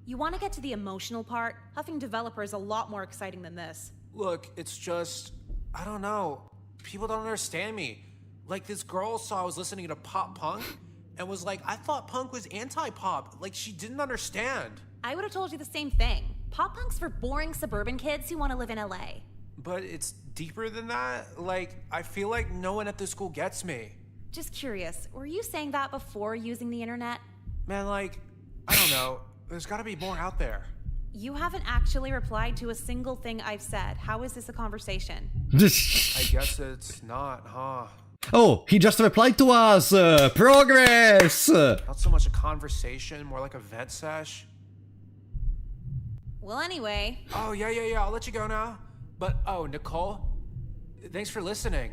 You want to get to the emotional part? Huffing developer is a lot more exciting than this. Look, it's just, I don't know. People don't understand me. Like, this girl saw I was listening to pop punk and was like, I thought punk was anti-pop. Like, she didn't understand. I would have told you the same thing. Pop punk's for boring suburban kids who want to live in LA. But it's deeper than that. Like, I feel like no one at this school gets me. Just curious, were you saying that before using the internet? Man, like, I don't know. There's gotta be more out there. You haven't actually replied to a single thing I've said. How is this a conversation? I guess it's not, huh? Oh, he just replied to us! Progress! Not so much a conversation, more like a vent sesh. Well, anyway. Oh, yeah, I'll let you go now. But, oh, Nicole, thanks for listening.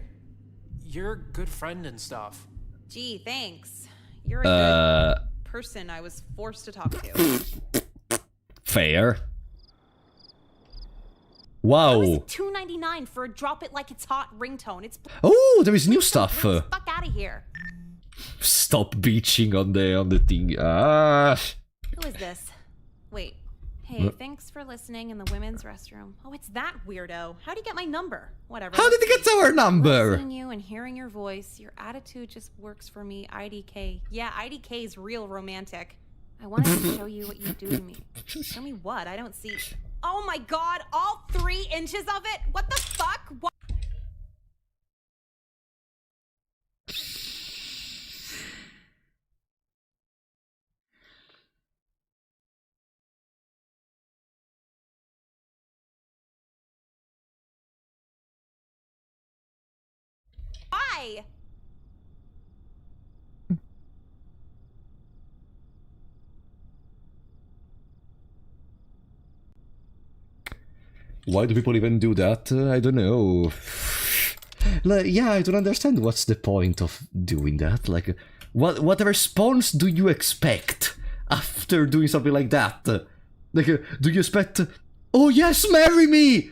You're a good friend and stuff. Gee, thanks. You're a good person I was forced to talk to. Fair. Wow. $2.99 for a drop it like it's hot ringtone. It's oh, there is new stuff. Fuck out of here. Stop beaching on the thing. Ah. Who is this? Wait. Hey, thanks for listening in the women's restroom. Oh, it's that weirdo. How'd he get my number? Whatever. How did he get our number? Listening you and hearing your voice, your attitude just works for me. IDK. Yeah, IDK is real romantic. I wanted to show you what you do to me. Show me what? I don't see. Oh my god, all 3 inches of it? What the fuck? What? Why? Why do people even do that? I don't know. Like, yeah, I don't understand what's the point of doing that. Like, what response do you expect after doing something like that? Like, do you expect, oh yes, marry me?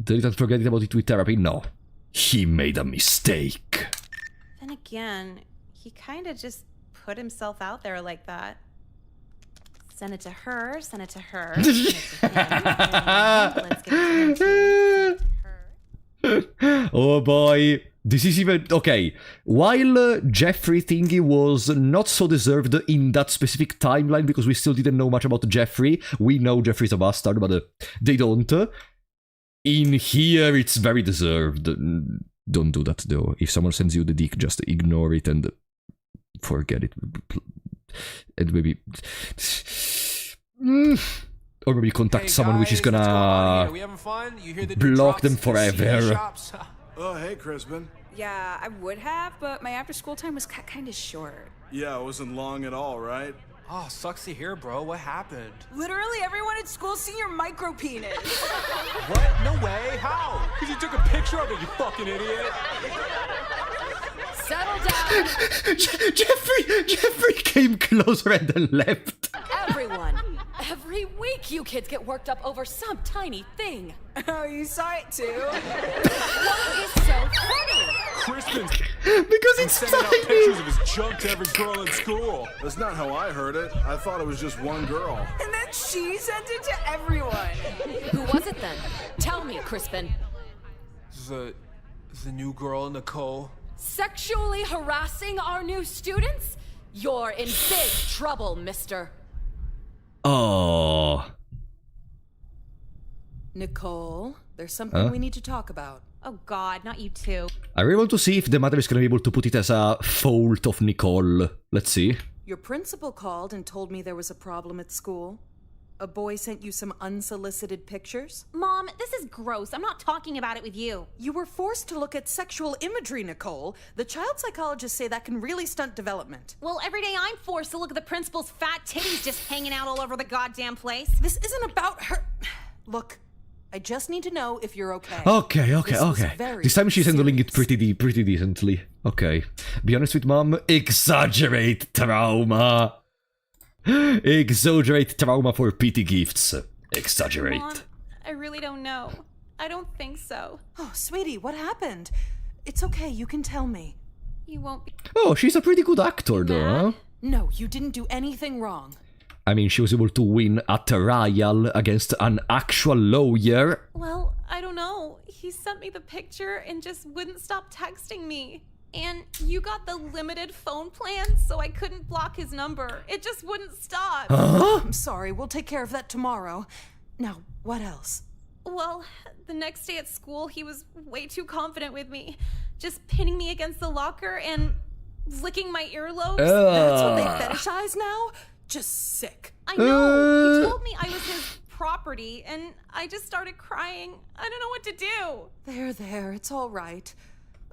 Didn't forget about it with therapy? No. He made a mistake. Then again, he kind of just put himself out there like that. Send it to her, send it to her, send it to him. Let's get it to him too. Oh boy. This is even... Okay, while Jeffrey thingy was not so deserved in that specific timeline because we still didn't know much about Jeffrey. We know Jeffrey's a bastard, but they don't. In here, it's very deserved. Don't do that, though. If someone sends you the dick, just ignore it and forget it. And maybe... Or maybe contact someone which is gonna we having fun? You hear the block them trucks, the CD forever. shops? Oh, hey, Crispin. Yeah, I would have, but my after-school time was kind of short. Yeah, it wasn't long at all, right? Oh, sucks to hear, bro. What happened? Literally everyone at school seen your micro penis. What? No way. How? Because you took a picture of it, you fucking idiot. Settle down. Jeffrey came closer and then left. Everyone. Every week you kids get worked up over some tiny thing. Oh, you saw it too? What is so funny? Crispin's because it's sending out pictures of his junk to every girl in school. That's not how I heard it. I thought it was just one girl. And then she sent it to everyone. Who was it then? Tell me, Crispin. The new girl, Nicole. Sexually harassing our new students? You're in big trouble, mister. Oh. Nicole, there's something we need to talk about. Oh god, not you too. I really want to see if the mother is going to be able to put it as a fault of Nicole. Let's see. Your principal called and told me there was a problem at school. A boy sent you some unsolicited pictures? Mom, this is gross. I'm not talking about it with you. You were forced to look at sexual imagery, Nicole. The child psychologists say that can really stunt development. Well, every day I'm forced to look at the principal's fat titties just hanging out all over the goddamn place. This isn't about her. Look, I just need to know if you're okay. Okay. This time she's handling it pretty decently. Okay. Be honest with Mom. Exaggerate trauma. Exaggerate trauma for pity gifts. Exaggerate. Mom, I really don't know. I don't think so. Oh, sweetie, what happened? It's okay, you can tell me. You won't be... Oh, she's a pretty good actor, though, huh? No, you didn't do anything wrong. I mean, she was able to win a trial against an actual lawyer. Well, I don't know. He sent me the picture and just wouldn't stop texting me. And you got the limited phone plan, so I couldn't block his number. It just wouldn't stop. Huh? I'm sorry, we'll take care of that tomorrow. Now, what else? Well, the next day at school, he was way too confident with me. Just pinning me against the locker and licking my earlobes. That's what they fetishize now? Just sick. I know. He told me I was his property, and I just started crying. I don't know what to do. There, it's all right.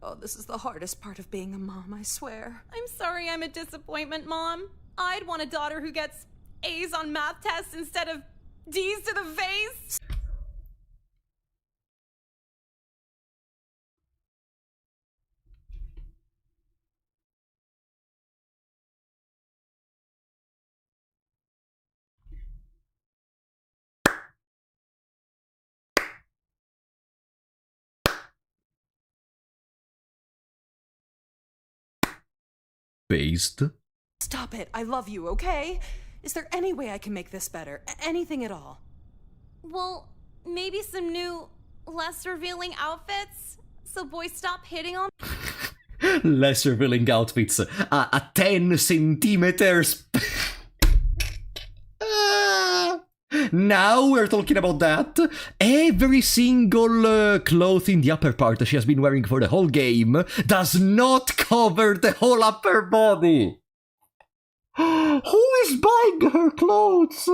Oh, this is the hardest part of being a mom, I swear. I'm sorry I'm a disappointment, Mom. I'd want a daughter who gets A's on math tests instead of D's to the face. Based. Stop it, I love you, okay? Is there any way I can make this better? Anything at all? Well, maybe some new, less revealing outfits, so boys stop hitting on me. Less revealing outfits. A 10 centimeters. Now we're talking about that. Every single cloth in the upper part that she has been wearing for the whole game does not cover the whole upper body. Who is buying her clothes?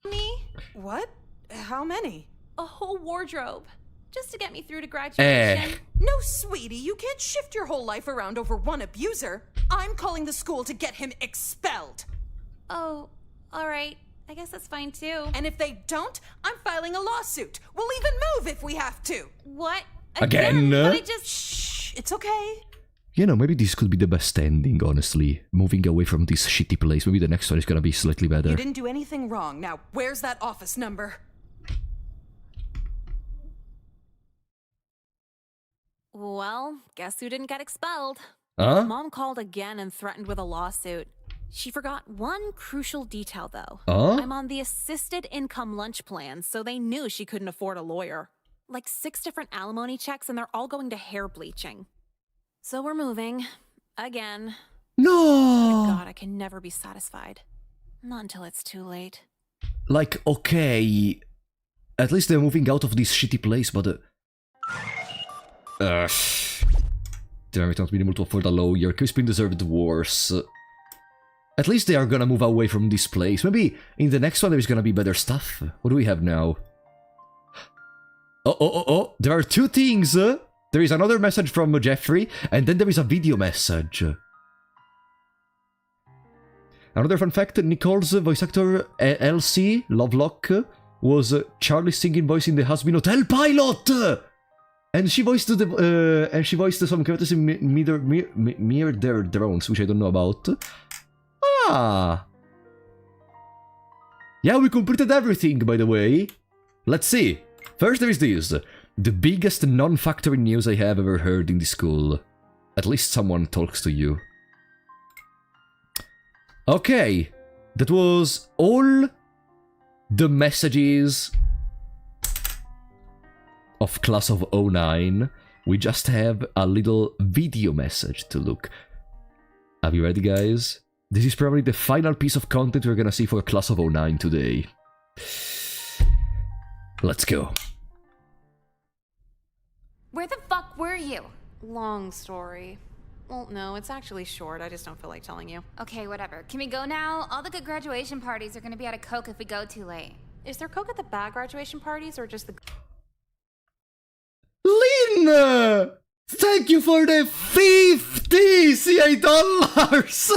Me? What? How many? A whole wardrobe. Just to get me through to graduation. No, sweetie, you can't shift your whole life around over one abuser. I'm calling the school to get him expelled. Oh, alright. I guess that's fine too. And if they don't, I'm filing a lawsuit. We'll even move if we have to. What? Again? But I just... Shh, it's okay. You know, maybe this could be the best ending, honestly. Moving away from this shitty place. Maybe the next one is gonna be slightly better. You didn't do anything wrong. Now, where's that office number? Well, guess who didn't get expelled? Huh? Mom called again and threatened with a lawsuit. She forgot one crucial detail, though. Huh? I'm on the assisted income lunch plan, so they knew she couldn't afford a lawyer. Like 6 different alimony checks, and they're all going to hair bleaching. So we're moving. Again. No! God, I can never be satisfied. Not until it's too late. Like, okay... At least they're moving out of this shitty place, but... Damn it, not being able to afford a lawyer. Crispin deserved worse. At least they are gonna move away from this place. Maybe in the next one there is gonna be better stuff. What do we have now? Oh. There are 2 things. There is another message from Jeffrey, and then there is a video message. Another fun fact, Nicole's voice actor, Elsie Lovelock, was Charlie's singing voice in the Has Been Hotel pilot! And she voiced some characters in Mere Their Drones, which I don't know about. Ah! Yeah, we completed everything, by the way. Let's see. First there is this. The biggest non-factory news I have ever heard in the school. At least someone talks to you. Okay. That was all the messages of Class of 09. We just have a little video message to look. Are you ready, guys? This is probably the final piece of content we're gonna see for Class of 09 today. Let's go. Where the fuck were you? Long story. Well, no, it's actually short. I just don't feel like telling you. Okay, whatever. Can we go now? All the good graduation parties are gonna be out of Coke if we go too late. Is there Coke at the bad graduation parties or just the... Lynn! Thank you for the $50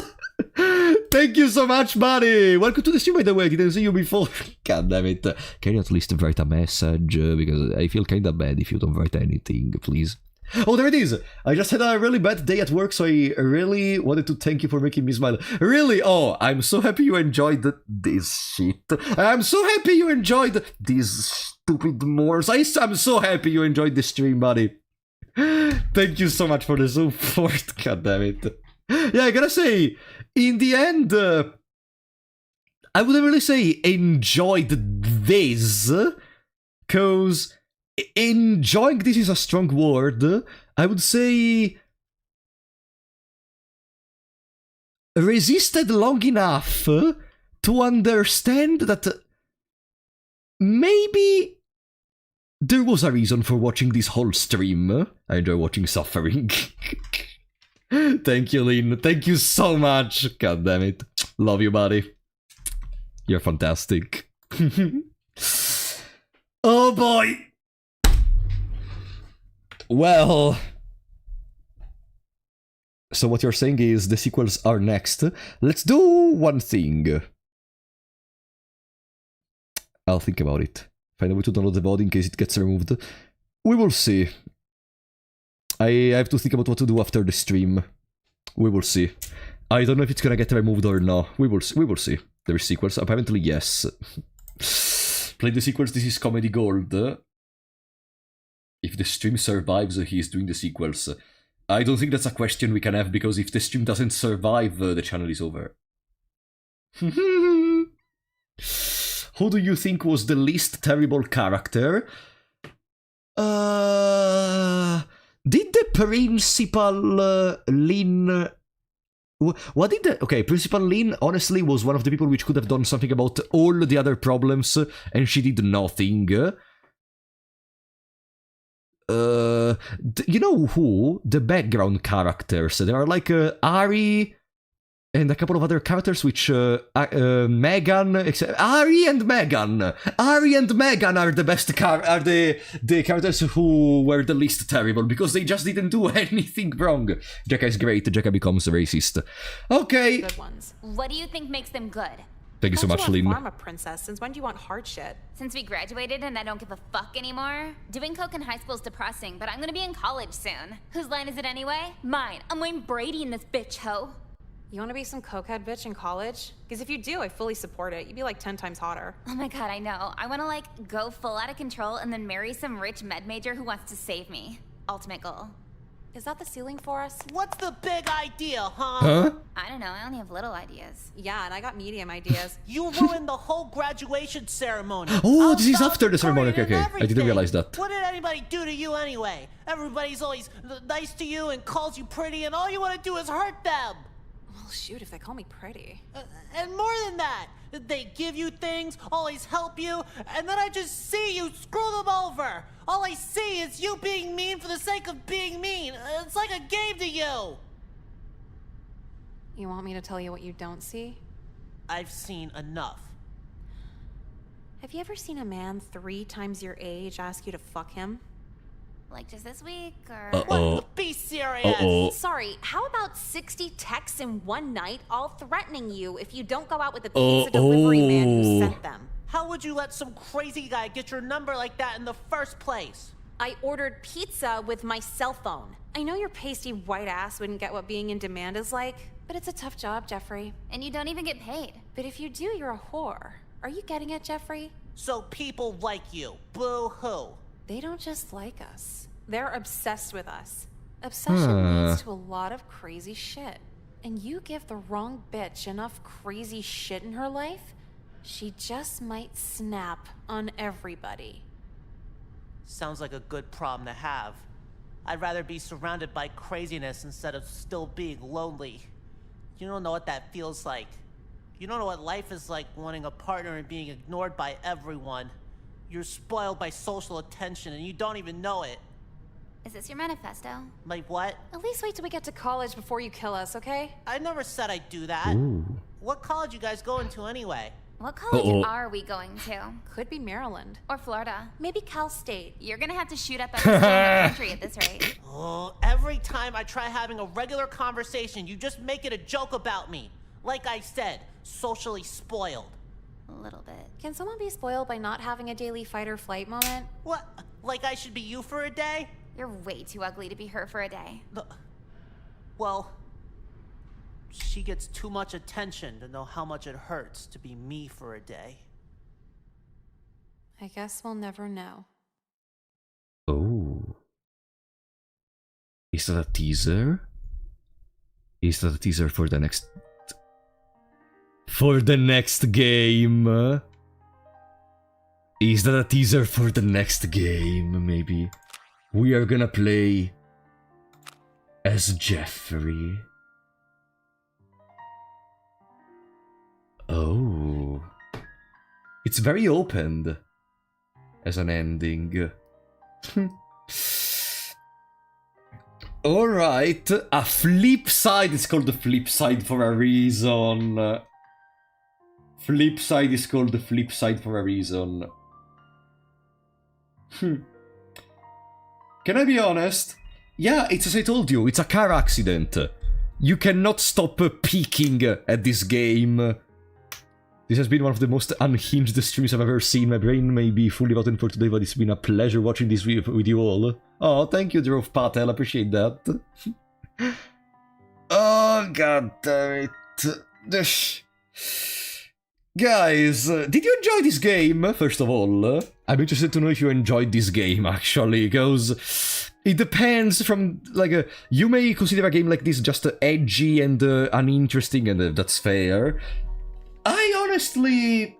Thank you so much, buddy! Welcome to the stream, by the way. Didn't see you before. God damn it. Can you at least write a message? Because I feel kinda bad if you don't write anything, please. Oh, there it is! I just had a really bad day at work, so I really wanted to thank you for making me smile. Really? Oh, I'm so happy you enjoyed this shit. I'm so happy you enjoyed these stupid mores. I'm so happy you enjoyed the stream, buddy. Thank you so much for the support. God damn it. Yeah, I gotta say, in the end, I wouldn't really say enjoyed this, cause enjoying this is a strong word. I would say resisted long enough to understand that maybe there was a reason for watching this whole stream. I enjoy watching suffering. Thank you, Lynn. Thank you so much. God damn it. Love you, buddy. You're fantastic. Oh boy. Well, so what you're saying is the sequels are next. Let's do one thing. I'll think about it. Find a way to download the VOD in case it gets removed. We will see. I have to think about what to do after the stream. We will see. I don't know if it's gonna get removed or not. We will see. There is sequels. Apparently, yes. Play the sequels. This is comedy gold. If the stream survives, he is doing the sequels. I don't think that's a question we can have, because if the stream doesn't survive, the channel is over. Who do you think was the least terrible character? Did the Principal Lynn... What did the... Okay, Principal Lynn honestly was one of the people which could have done something about all the other problems, and she did nothing. You know who? The background characters. There are like Ari and a couple of other characters which Megan, Ari and Megan are the best are the characters who were the least terrible, because they just didn't do anything wrong. Jekka is great. Jekka becomes racist. Okay. Good ones. What do you think makes them good? Thank you so much, Lynn. Pharma princess. Since when do you want hard shit? Since we graduated and I don't give a fuck anymore. Doing coke in high school is depressing, but I'm gonna be in college soon. Whose line is it anyway? Mine. I'm Wayne Brady in this bitch, ho. You want to be some cokehead bitch in college? Because if you do, I fully support it. You'd be like 10 times hotter. Oh my god, I know. I want to like go full out of control and then marry some rich med major who wants to save me. Ultimate goal. Is that the ceiling for us? What's the big idea, huh? Huh? I don't know, I only have little ideas. Yeah, and I got medium ideas. You ruined the whole graduation ceremony. Oh, this is after the ceremony. Okay, okay. I didn't realize that. What did anybody do to you anyway? Everybody's always nice to you and calls you pretty, and all you want to do is hurt them. Well, shoot, if they call me pretty. And more than that, they give you things, always help you, and then I just see you screw them over. All I see is you being mean for the sake of being mean. It's like a game to you. You want me to tell you what you don't see? I've seen enough. Have you ever seen a man 3 times your age ask you to fuck him? Like just this week, or... What? Be serious. Sorry, how about 60 texts in one night all threatening you if you don't go out with the pizza delivery man who sent them? How would you let some crazy guy get your number like that in the first place? I ordered pizza with my cell phone. I know your pasty white ass wouldn't get what being in demand is like, but it's a tough job, Jeffrey. And you don't even get paid. But if you do, you're a whore. Are you getting it, Jeffrey? So people like you. Boo-hoo. They don't just like us. They're obsessed with us. Obsession leads to a lot of crazy shit. And you give the wrong bitch enough crazy shit in her life, she just might snap on everybody. Sounds like a good problem to have. I'd rather be surrounded by craziness instead of still being lonely. You don't know what that feels like. You don't know what life is like wanting a partner and being ignored by everyone. You're spoiled by social attention and you don't even know it. Is this your manifesto? Like what? At least wait till we get to college before you kill us, okay? I never said I'd do that. Ooh. What college you guys going to anyway? What college are we going to? Could be Maryland. Or Florida. Maybe Cal State. You're gonna have to shoot up every state in the country at this rate. Oh, every time I try having a regular conversation, you just make it a joke about me. Like I said, socially spoiled. A little bit. Can someone be spoiled by not having a daily fight or flight moment? What? Like I should be you for a day? You're way too ugly to be her for a day. Well, she gets too much attention to know how much it hurts to be me for a day. I guess we'll never know. Oh. Is that a teaser? Is that a teaser for the next... For the next game? Is that a teaser for the next game, maybe? We are gonna play as Jeffrey. Oh. It's very opened as an ending. Alright, a flip side. It's called the flip side for a reason. Flip side is called the flip side for a reason. Can I be honest? Yeah, it's as I told you, it's a car accident. You cannot stop peeking at this game. This has been one of the most unhinged streams I've ever seen. My brain may be fully rotten for today, but it's been a pleasure watching this with you all. Oh, thank you, Drove Patel, appreciate that. Oh, god damn it. Guys, did you enjoy this game, first of all? I'm interested to know if you enjoyed this game, actually, because it depends from, like, you may consider a game like this just edgy and uninteresting, and that's fair. I honestly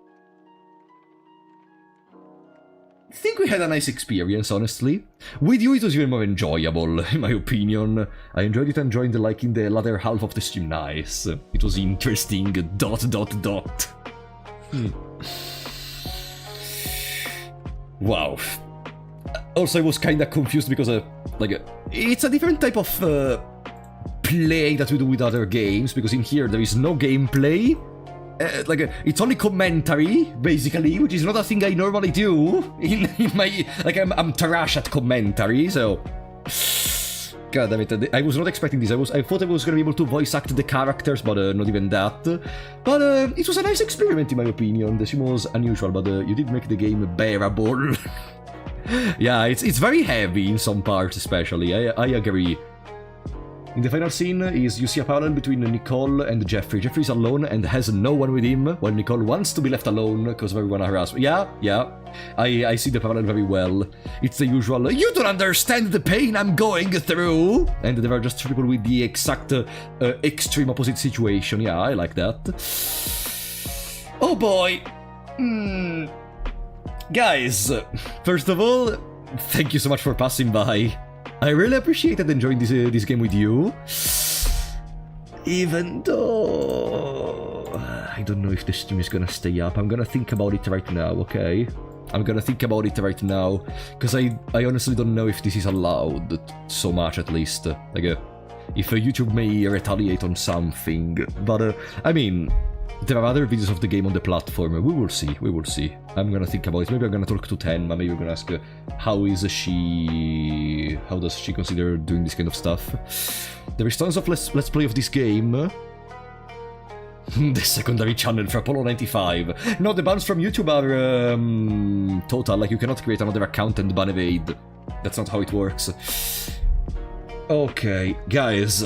think we had a nice experience, honestly. With you it was even more enjoyable, in my opinion. I enjoyed it and joined the like in the latter half of the stream. Nice. It was interesting, ... Wow. Also, I was kinda confused because, it's a different type of play that we do with other games, because in here there is no gameplay. It's only commentary, basically, which is not a thing I normally do in my... I'm trash at commentary, so... God damn it, I was not expecting this. I thought I was gonna be able to voice act the characters, but not even that. But it was a nice experiment, in my opinion. The sim was unusual, but you did make the game bearable. Yeah, it's very heavy in some parts, especially. I agree. In the final scene is you see a parallel between Nicole and Jeffrey. Jeffrey's alone and has no one with him, while Nicole wants to be left alone because of everyone harassment. Yeah. I see the parallel very well. It's the usual, you don't understand the pain I'm going through! And there are just 3 people with the exact extreme opposite situation. Yeah, I like that. Oh boy! Guys, first of all, thank you so much for passing by. I really appreciated enjoying this game with you. Even though I don't know if the stream is gonna stay up. I'm gonna think about it right now, okay? I'm gonna think about it right now, because I honestly don't know if this is allowed, so much at least. Like, if YouTube may retaliate on something, but I mean, there are other videos of the game on the platform. We will see. I'm gonna think about it. Maybe I'm gonna talk to Tenma. Maybe I'm gonna ask how does she consider doing this kind of stuff. There is tons of let's play of this game. The secondary channel for Apollo 95. No, the bans from YouTube are total. Like, you cannot create another account and ban evade. That's not how it works. Okay, guys.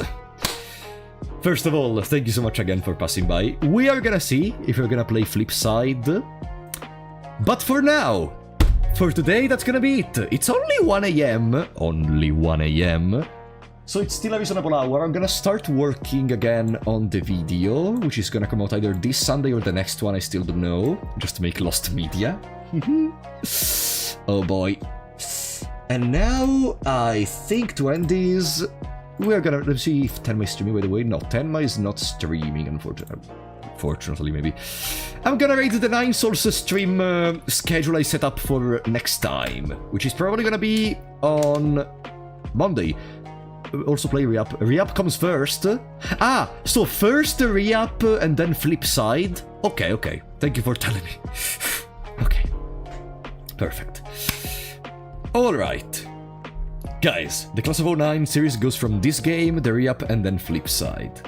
First of all, thank you so much again for passing by. We are gonna see if we're gonna play Flipside. But for now, for today, that's gonna be it. It's only 1 AM. Only 1 AM. So it's still a reasonable hour. I'm gonna start working again on the video, which is gonna come out either this Sunday or the next one, I still don't know. Just to make Lost Media. Oh boy. And now, I think to end this, we're gonna, let's see if Tenma is streaming, by the way. No, Tenma is not streaming, unfortunately, maybe. I'm gonna rate the 9 Souls stream schedule I set up for next time, which is probably gonna be on Monday. Also play Re-Up. Re-Up comes first. So first Re-Up and then Flipside. Okay. Thank you for telling me. Okay. Perfect. Alright. Guys, the Class of 09 series goes from this game, the Re-Up, and then Flipside.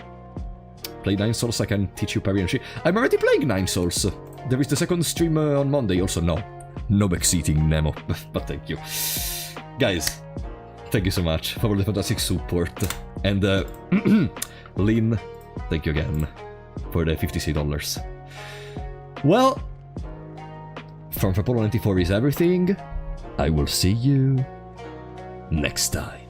Play 9 Souls, I can teach you parry and shit. I'm already playing 9 Souls. There is the second stream on Monday, also no backseating Nemo, but thank you. Guys, thank you so much for the fantastic support. And Lynn, thank you again for the $56. Well, from Apollo 94 is everything. I will see you next time.